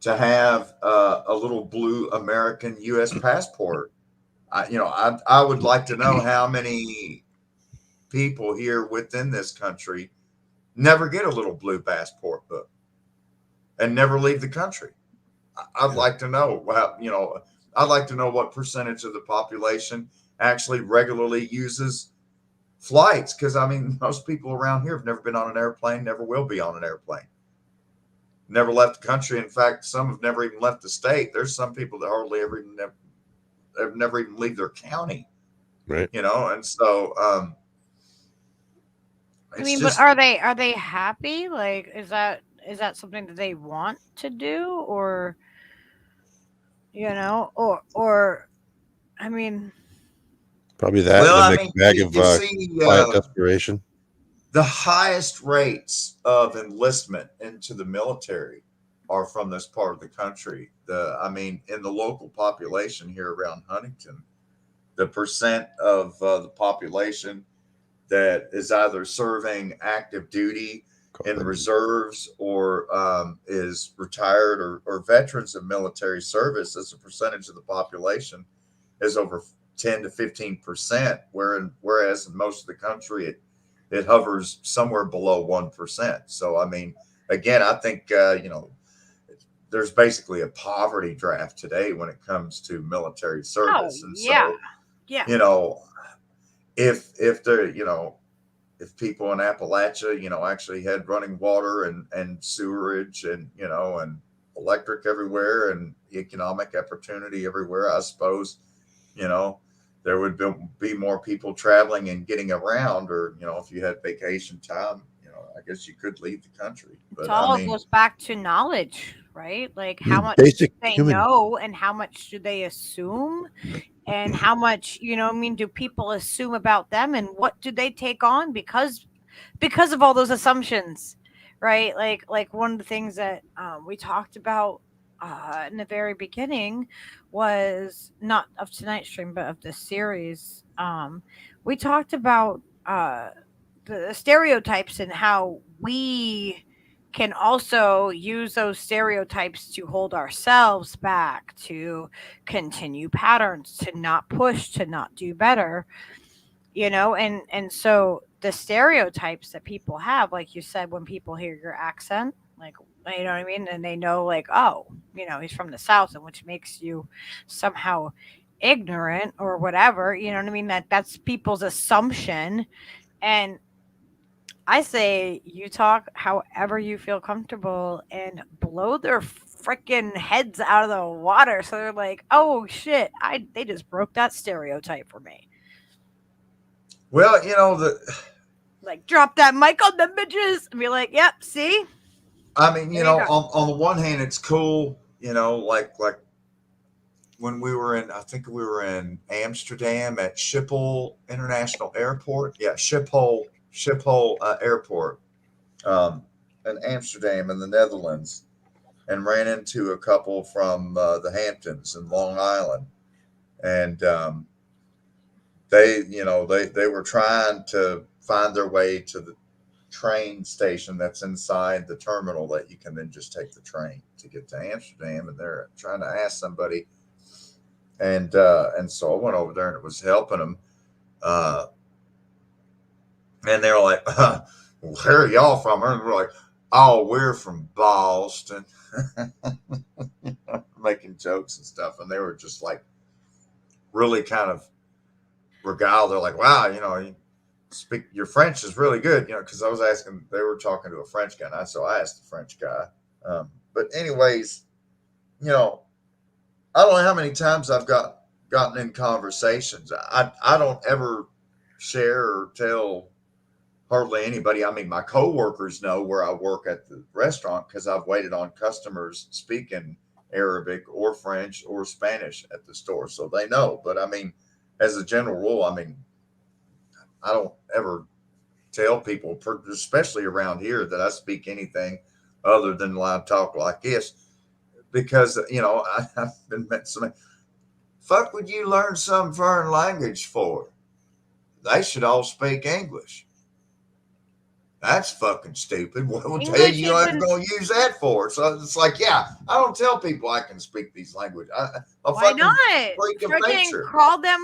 to have a little blue American U.S. passport. I would like to know how many people here within this country never get a little blue passport book and never leave the country. I'd like to know I'd like to know what percentage of the population actually regularly uses flights. Because I mean, most people around here have never been on an airplane, never will be on an airplane, never left the country. In fact, some have never even left the state. There's some people that hardly ever never even leave their county. Right. You know, and so I mean, but are they happy? Like, is that something that they want to do, or or I mean, Probably that well, and a I mixed mean, bag of you see, quiet desperation. the highest rates of enlistment into the military are from this part of the country. I mean, in the local population here around Huntington, the percent of the population that is either serving active duty in reserves or is retired or veterans of military service as a percentage of the population is over 10 to 15%, whereas in most of the country it hovers somewhere below 1%. So, I mean, again, I think, there's basically a poverty draft today when it comes to military service. And so, if they're, if people in Appalachia, actually had running water and sewerage and, and electric everywhere and economic opportunity everywhere, I suppose, there would be more people traveling and getting around, or, if you had vacation time, I guess you could leave the country. But it all I mean, goes back to knowledge, right? Like, how much basic they human- know and how much do they assume, and how much, do people assume about them, and what do they take on because of all those assumptions, right? Like one of the things that we talked about in the very beginning was not of tonight's stream, but of the series. We talked about the stereotypes and how we can also use those stereotypes to hold ourselves back, to continue patterns, to not push, to not do better, and so the stereotypes that people have, like you said, when people hear your accent, like, you know what I mean, and they know, like, oh, he's from the South, and which makes you somehow ignorant or whatever, you know what I mean, that's people's assumption. And I say you talk however you feel comfortable and blow their freaking heads out of the water, so they're like, oh shit, they just broke that stereotype for me. well, Like, drop that mic on the bitches and be like, yep, see? I mean, There you go. on the one hand, it's cool, like when we were I think we were in Amsterdam at Schiphol International Airport. Yeah, Schiphol Airport, in Amsterdam in the Netherlands, and ran into a couple from the Hamptons in Long Island, and they were trying to find their way to the train station that's inside the terminal that you can then just take the train to get to Amsterdam, and they're trying to ask somebody, and so I went over there and it was helping them, and they were like, where are y'all from? And we're like, oh, we're from Boston. Making jokes and stuff, and they were just like really kind of regaled. They're like, wow, you speak, your French is really good, because I was asking, they were talking to a French guy, so I asked the French guy. But anyways, I don't know how many times I've gotten in conversations. I don't ever share or tell hardly anybody. I mean, my coworkers know where I work at the restaurant because I've waited on customers speaking Arabic or French or Spanish at the store, so they know. But I mean, as a general rule, I mean, I don't ever tell people, especially around here, that I speak anything other than loud talk like this, because I've been met somebody. Fuck would you learn some foreign language for? They should all speak English. That's fucking stupid. What will tell you I'm going to use that for? So it's like, yeah, I don't tell people I can speak these languages. Why not?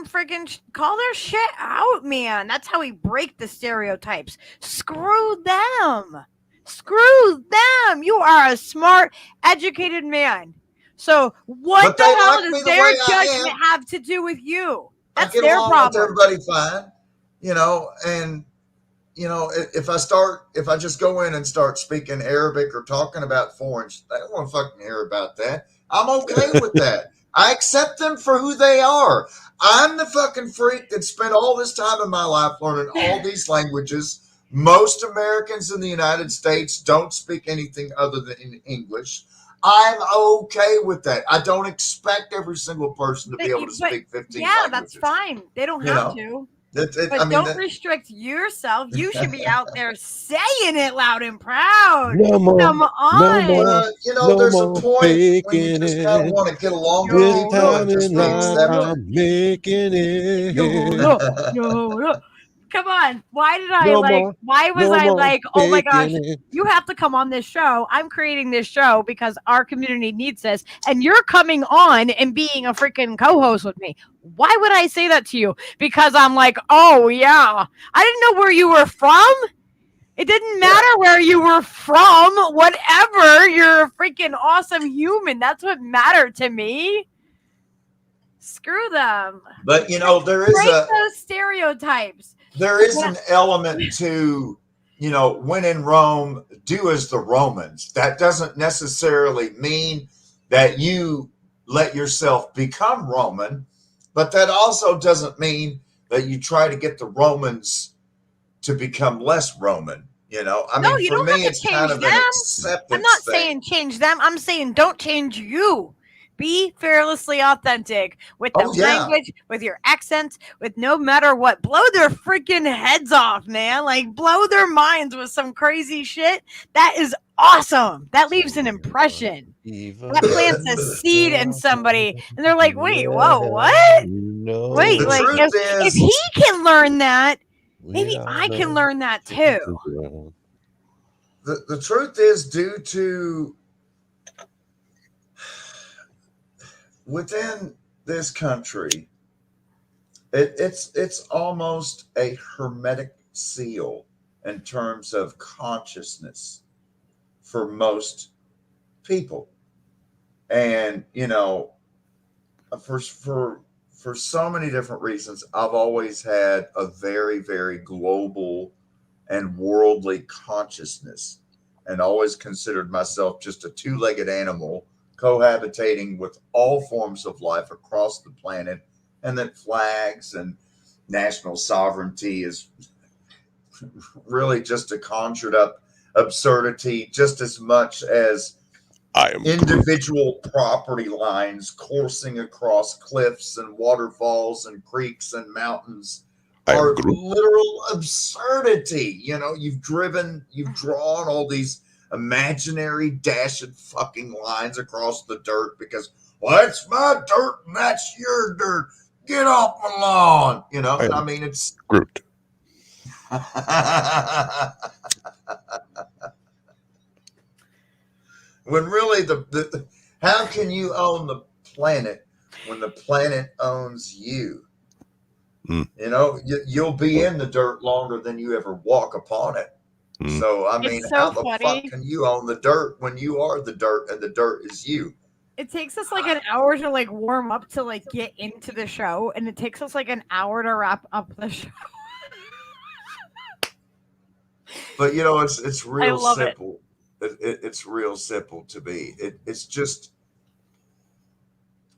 Freaking call their shit out, man. That's how we break the stereotypes. Screw them. You are a smart, educated man. So what the hell does their judgment have to do with you? That's their problem. With everybody fine, and if I just go in and start speaking Arabic or talking about foreign, they don't want to fucking hear about that. I'm okay with that. I accept them for who they are. I'm the fucking freak that spent all this time in my life learning all these languages. Most Americans in the United States don't speak anything other than English. I'm okay with that. I don't expect every single person to be able to speak 15 languages. That's fine. They don't You have know, to. But don't restrict yourself. You should be out there saying it loud and proud. No more. Come on. No more. you know, No there's a more point when you faking just kind of it. want to get along This with people time and just in be life, accepted. I'm making it. Yo. Come on. Why did I No like? more. Why was No I more like? Oh my gosh! faking it. You have to come on this show. I'm creating this show because our community needs this, and you're coming on and being a freaking co-host with me. Why would I say that to you? Because I'm like, oh yeah, I didn't know where you were from. It didn't matter where you were from. Whatever, you're a freaking awesome human. That's what mattered to me. Screw them. But you know, there is Break a those stereotypes. there is an element to, you know, when in Rome, do as the Romans. That doesn't necessarily mean that you let yourself become Roman, but that also doesn't mean that you try to get the Romans to become less Roman. You know, I mean, you for don't me, have to it's change kind of them. an acceptance I'm not thing. saying change them. I'm saying don't change you. Be fearlessly authentic with the language, with your accent, with no matter what. Blow their freaking heads off, man. Like, blow their minds with some crazy shit. That is awesome. That leaves an impression. That plants a seed in somebody. And they're like, wait, whoa, what? Wait, The like, truth if is, he can learn that, maybe I can learn that too. the truth is, due to within this country, it's almost a hermetic seal in terms of consciousness for most people. And you know, for so many different reasons, I've always had a very, very global and worldly consciousness, and always considered myself just a two-legged animal cohabitating with all forms of life across the planet, and that flags and national sovereignty is really just a conjured up absurdity, just as much as individual property lines coursing across cliffs and waterfalls and creeks and mountains are literal absurdity. You know, you've drawn all these imaginary dashed fucking lines across the dirt because, well, that's my dirt and that's your dirt. Get off my lawn. You know, I mean, it's Groot. When really the how can you own the planet when the planet owns you? You know, you'll be in the dirt longer than you ever walk upon it. So I mean, how the fuck can you own the dirt when you are the dirt and the dirt is you? It takes us like an hour to like warm up to like get into the show, and it takes us like an hour to wrap up the show. But you know, it's real simple. It's real simple to me. It's just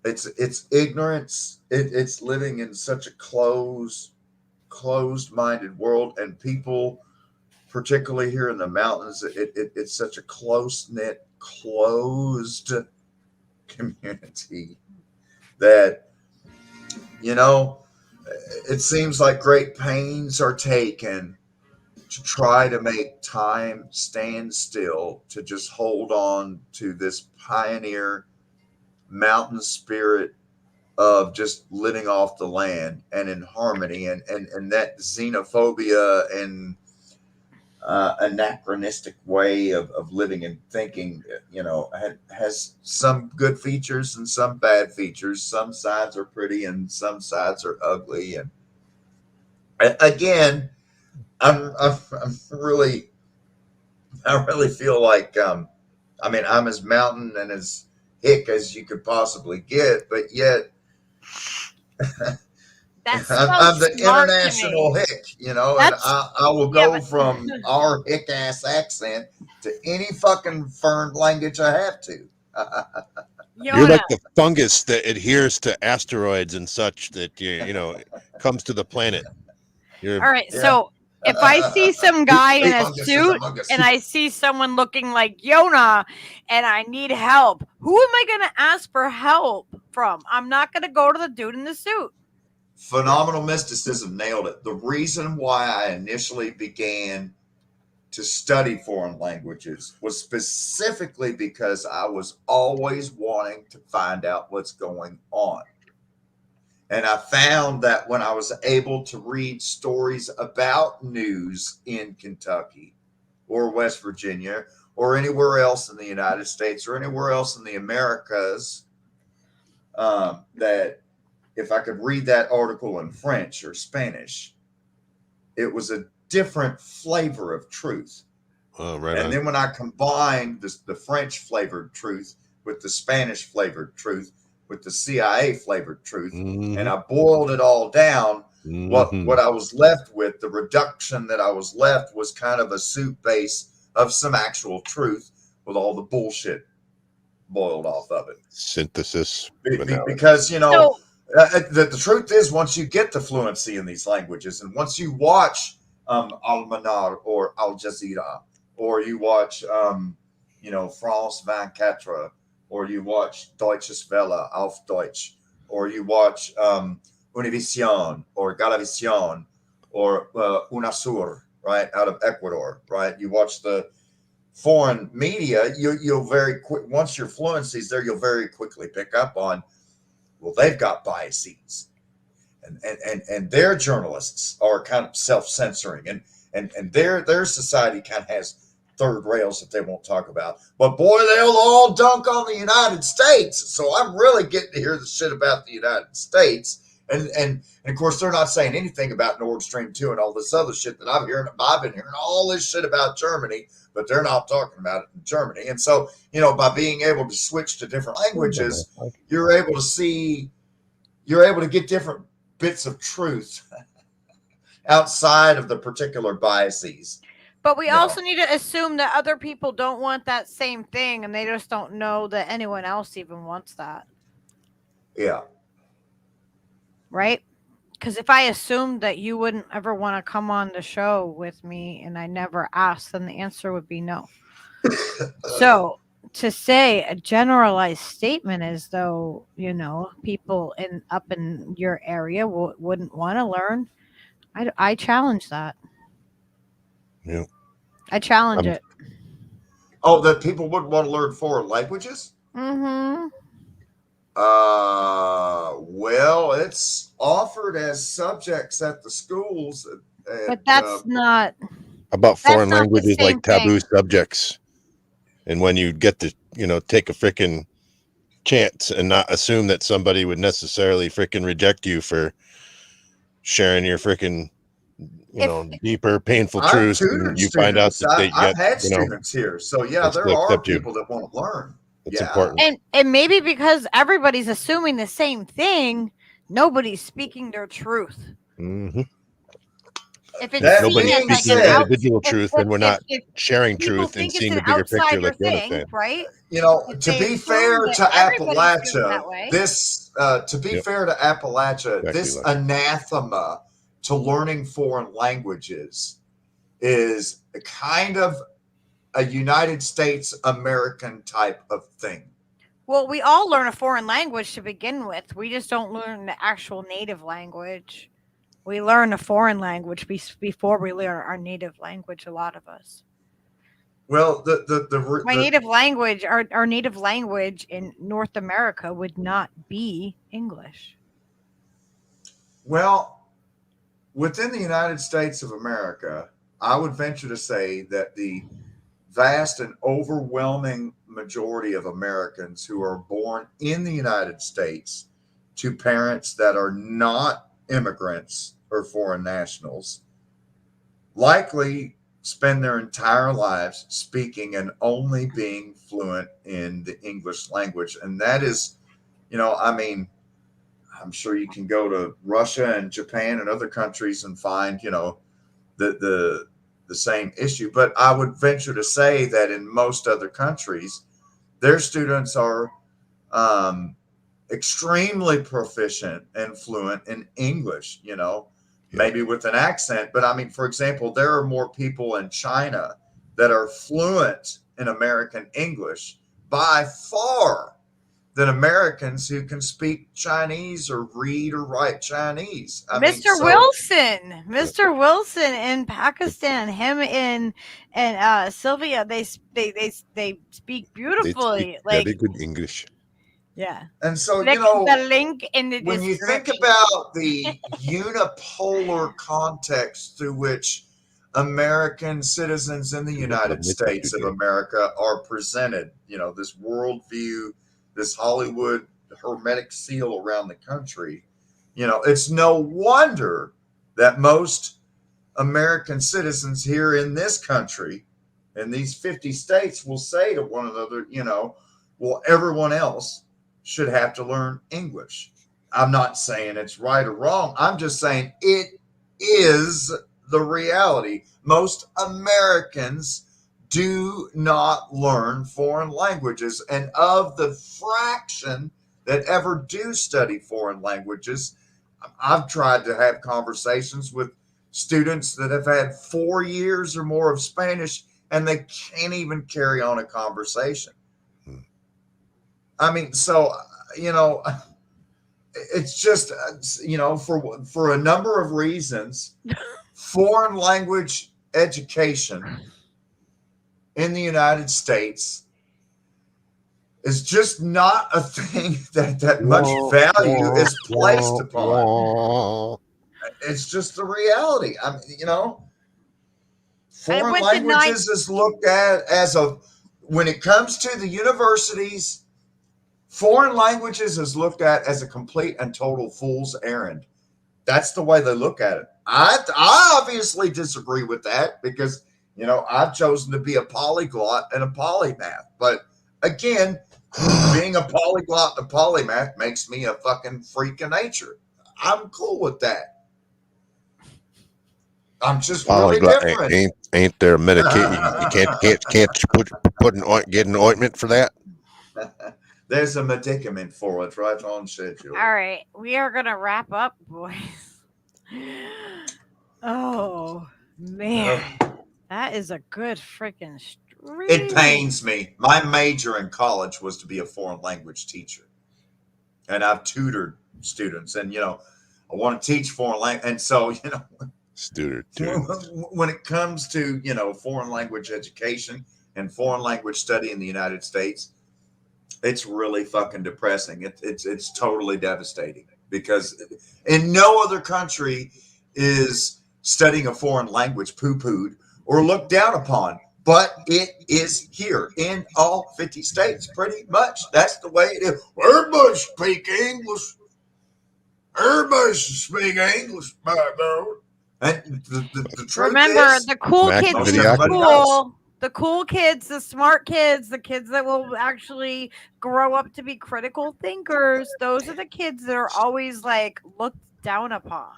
it's ignorance. It's living in such a closed-minded world, and people, particularly here in the mountains, it's such a close-knit, closed community that, you know, it seems like great pains are taken to try to make time stand still, to just hold on to this pioneer mountain spirit of just living off the land and in harmony, and that xenophobia and anachronistic way of living and thinking, you know, has some good features and some bad features. Some sides are pretty and some sides are ugly. And again, I really feel like, I mean, I'm as mountain and as hick as you could possibly get, but yet I'm the international hick, you know, and I will go from our hick ass accent to any fucking foreign language I have to. You're like the fungus that adheres to asteroids and such that you know comes to the planet. You're All right, so if I see some guy in a suit and I see someone looking like Yona and I need help, who am I going to ask for help from? I'm not going to go to the dude in the suit. Phenomenal mysticism nailed it. The reason why I initially began to study foreign languages was specifically because I was always wanting to find out what's going on. And I found that when I was able to read stories about news in Kentucky or West Virginia or anywhere else in the United States or anywhere else in the Americas, that if I could read that article in French or Spanish, it was a different flavor of truth. Oh, right. And then when I combined the French flavored truth with the Spanish flavored truth with the CIA flavored truth, and I boiled it all down, what I was left with, the reduction that I was left was kind of a soup base of some actual truth with all the bullshit boiled off of it. Synthesis. Because, you know, the truth is, once you get the fluency in these languages, and once you watch Al-Manar or Al Jazeera, or you watch, you know, France 24, or you watch Deutsches Welle, Auf Deutsch, or you watch Univision or Galavision or UNASUR, right, out of Ecuador, right? You watch the foreign media, you'll very quick, once your fluency's there, you'll very quickly pick up on, well, they've got biases, and their journalists are kind of self-censoring, and their society kind of has third rails that they won't talk about. But boy, they'll all dunk on the United States. So I'm really getting to hear the shit about the United States. And of course, they're not saying anything about Nord Stream 2 and all this other shit that I've been hearing all this shit about Germany, but they're not talking about it in Germany. And so, you know, by being able to switch to different languages, you're able to get different bits of truth outside of the particular biases. But we also need to assume that other people don't want that same thing, and they just don't know that anyone else even wants that. Yeah. Right? Because if I assumed that you wouldn't ever want to come on the show with me and I never asked, then the answer would be no. So to say a generalized statement as though, you know, people up in your area wouldn't want to learn, I challenge that. Yeah. I challenge it. Oh, that people wouldn't want to learn foreign languages? Mm-hmm. Well, it's offered as subjects at the schools. But that's not... About foreign languages like taboo subjects. And when you get to, you know, take a freaking chance and not assume that somebody would necessarily freaking reject you for sharing your freaking, you know, deeper, painful truths, and you find out that I've had students here. So, yeah, there are people that want to learn. It's important. And maybe because everybody's assuming the same thing, nobody's speaking their truth. Mm-hmm. If it's nobody's speaking their individual truth, and we're not sharing truth and seeing the bigger picture like you're saying. Right? You know, to be fair to Appalachia, this anathema to learning foreign languages is kind of a United States American type of thing. Well, we all learn a foreign language to begin with. We just don't learn the actual native language. We learn a foreign language before we learn our native language, a lot of us. Well, native language, our native language in North America would not be English. Well, within the United States of America, I would venture to say that the vast and overwhelming majority of Americans who are born in the United States to parents that are not immigrants or foreign nationals likely spend their entire lives speaking and only being fluent in the English language. And that is, you know, I mean, I'm sure you can go to Russia and Japan and other countries and find, you know, the same issue. But I would venture to say that in most other countries, their students are extremely proficient and fluent in English, maybe with an accent. But I mean, for example, there are more people in China that are fluent in American English by far than Americans who can speak Chinese or read or write Chinese. Mr. Wilson in Pakistan, him and Sylvia, they speak beautifully. Very good English. Yeah. And so, click the link in the when you think description. about the unipolar context through which American citizens in the United States of America are presented, this worldview, this Hollywood hermetic seal around the country, it's no wonder that most American citizens here in this country, in these 50 states, will say to one another, well, everyone else should have to learn English. I'm not saying it's right or wrong. I'm just saying it is the reality. Most Americans do not learn foreign languages. And of the fraction that ever do study foreign languages, I've tried to have conversations with students that have had 4 years or more of Spanish, and they can't even carry on a conversation. I mean, so, it's just, for a number of reasons, foreign language education in the United States is just not a thing that much value is placed upon. It's just the reality. I mean, foreign languages is looked at as when it comes to the universities, foreign languages is looked at as a complete and total fool's errand. That's the way they look at it. I obviously disagree with that because, I've chosen to be a polyglot and a polymath. But again, being a polyglot and a polymath makes me a fucking freak of nature. I'm cool with that. I'm just really different. Ain't there medication? You can't get an ointment for that? There's a medicament for it right on schedule. All right, we are gonna wrap up, boys. Oh man, that is a good freaking stream. It pains me. My major in college was to be a foreign language teacher, and I've tutored students, and I want to teach foreign language, and so when it comes to foreign language education and foreign language study in the United States, it's really fucking depressing. It's totally devastating because in no other country is studying a foreign language poo-pooed or looked down upon, but it is here in all 50 states pretty much. That's the way it is. Everybody speak English. Everybody speak English, my God. And the truth remember, is, the cool kids in school, the cool kids, the smart kids, the kids that will actually grow up to be critical thinkers, those are the kids that are always like looked down upon.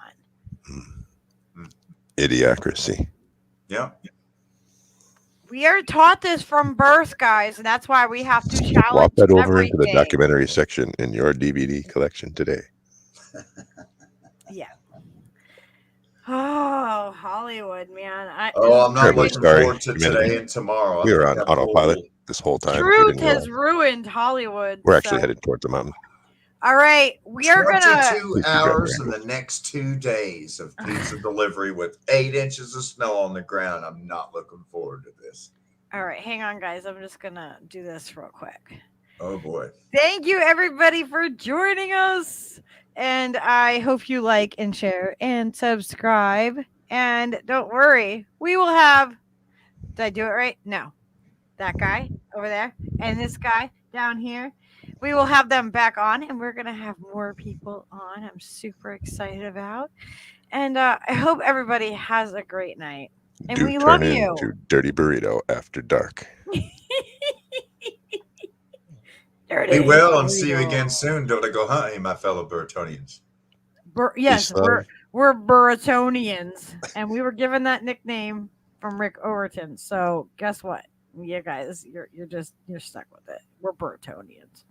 Idiocracy. Yeah. We We are taught this from birth, guys, and that's why we have to challenge swap that over everything. into the documentary section in your DVD collection today. Yeah. Oh, Hollywood, man. I'm not looking forward to today and tomorrow. We were on autopilot this whole time. Truth has ruined Hollywood. We're actually headed towards the mountain. All right, we are gonna 22 hours in the next 2 days of pizza delivery with 8 inches of snow on the ground. I'm not looking forward to this. All right, hang on, guys. I'm just gonna do this real quick. Oh boy. Thank you, everybody, for joining us. And I hope you like and share and subscribe. And don't worry, we will have. Did I do it right? No. That guy over there and this guy down here. We will have them back on, and we're going to have more people on. I'm super excited about. And I hope everybody has a great night. And we love you. Into Dirty Burrito After Dark. Be well and see you again soon. Don't go hunting, my fellow Burtonians. Yes, we're Burtonians, and we were given that nickname from Rick Overton. So guess what? Yeah, guys, you're stuck with it. We're Burtonians.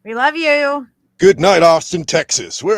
We love you. Good night, Austin, Texas. We're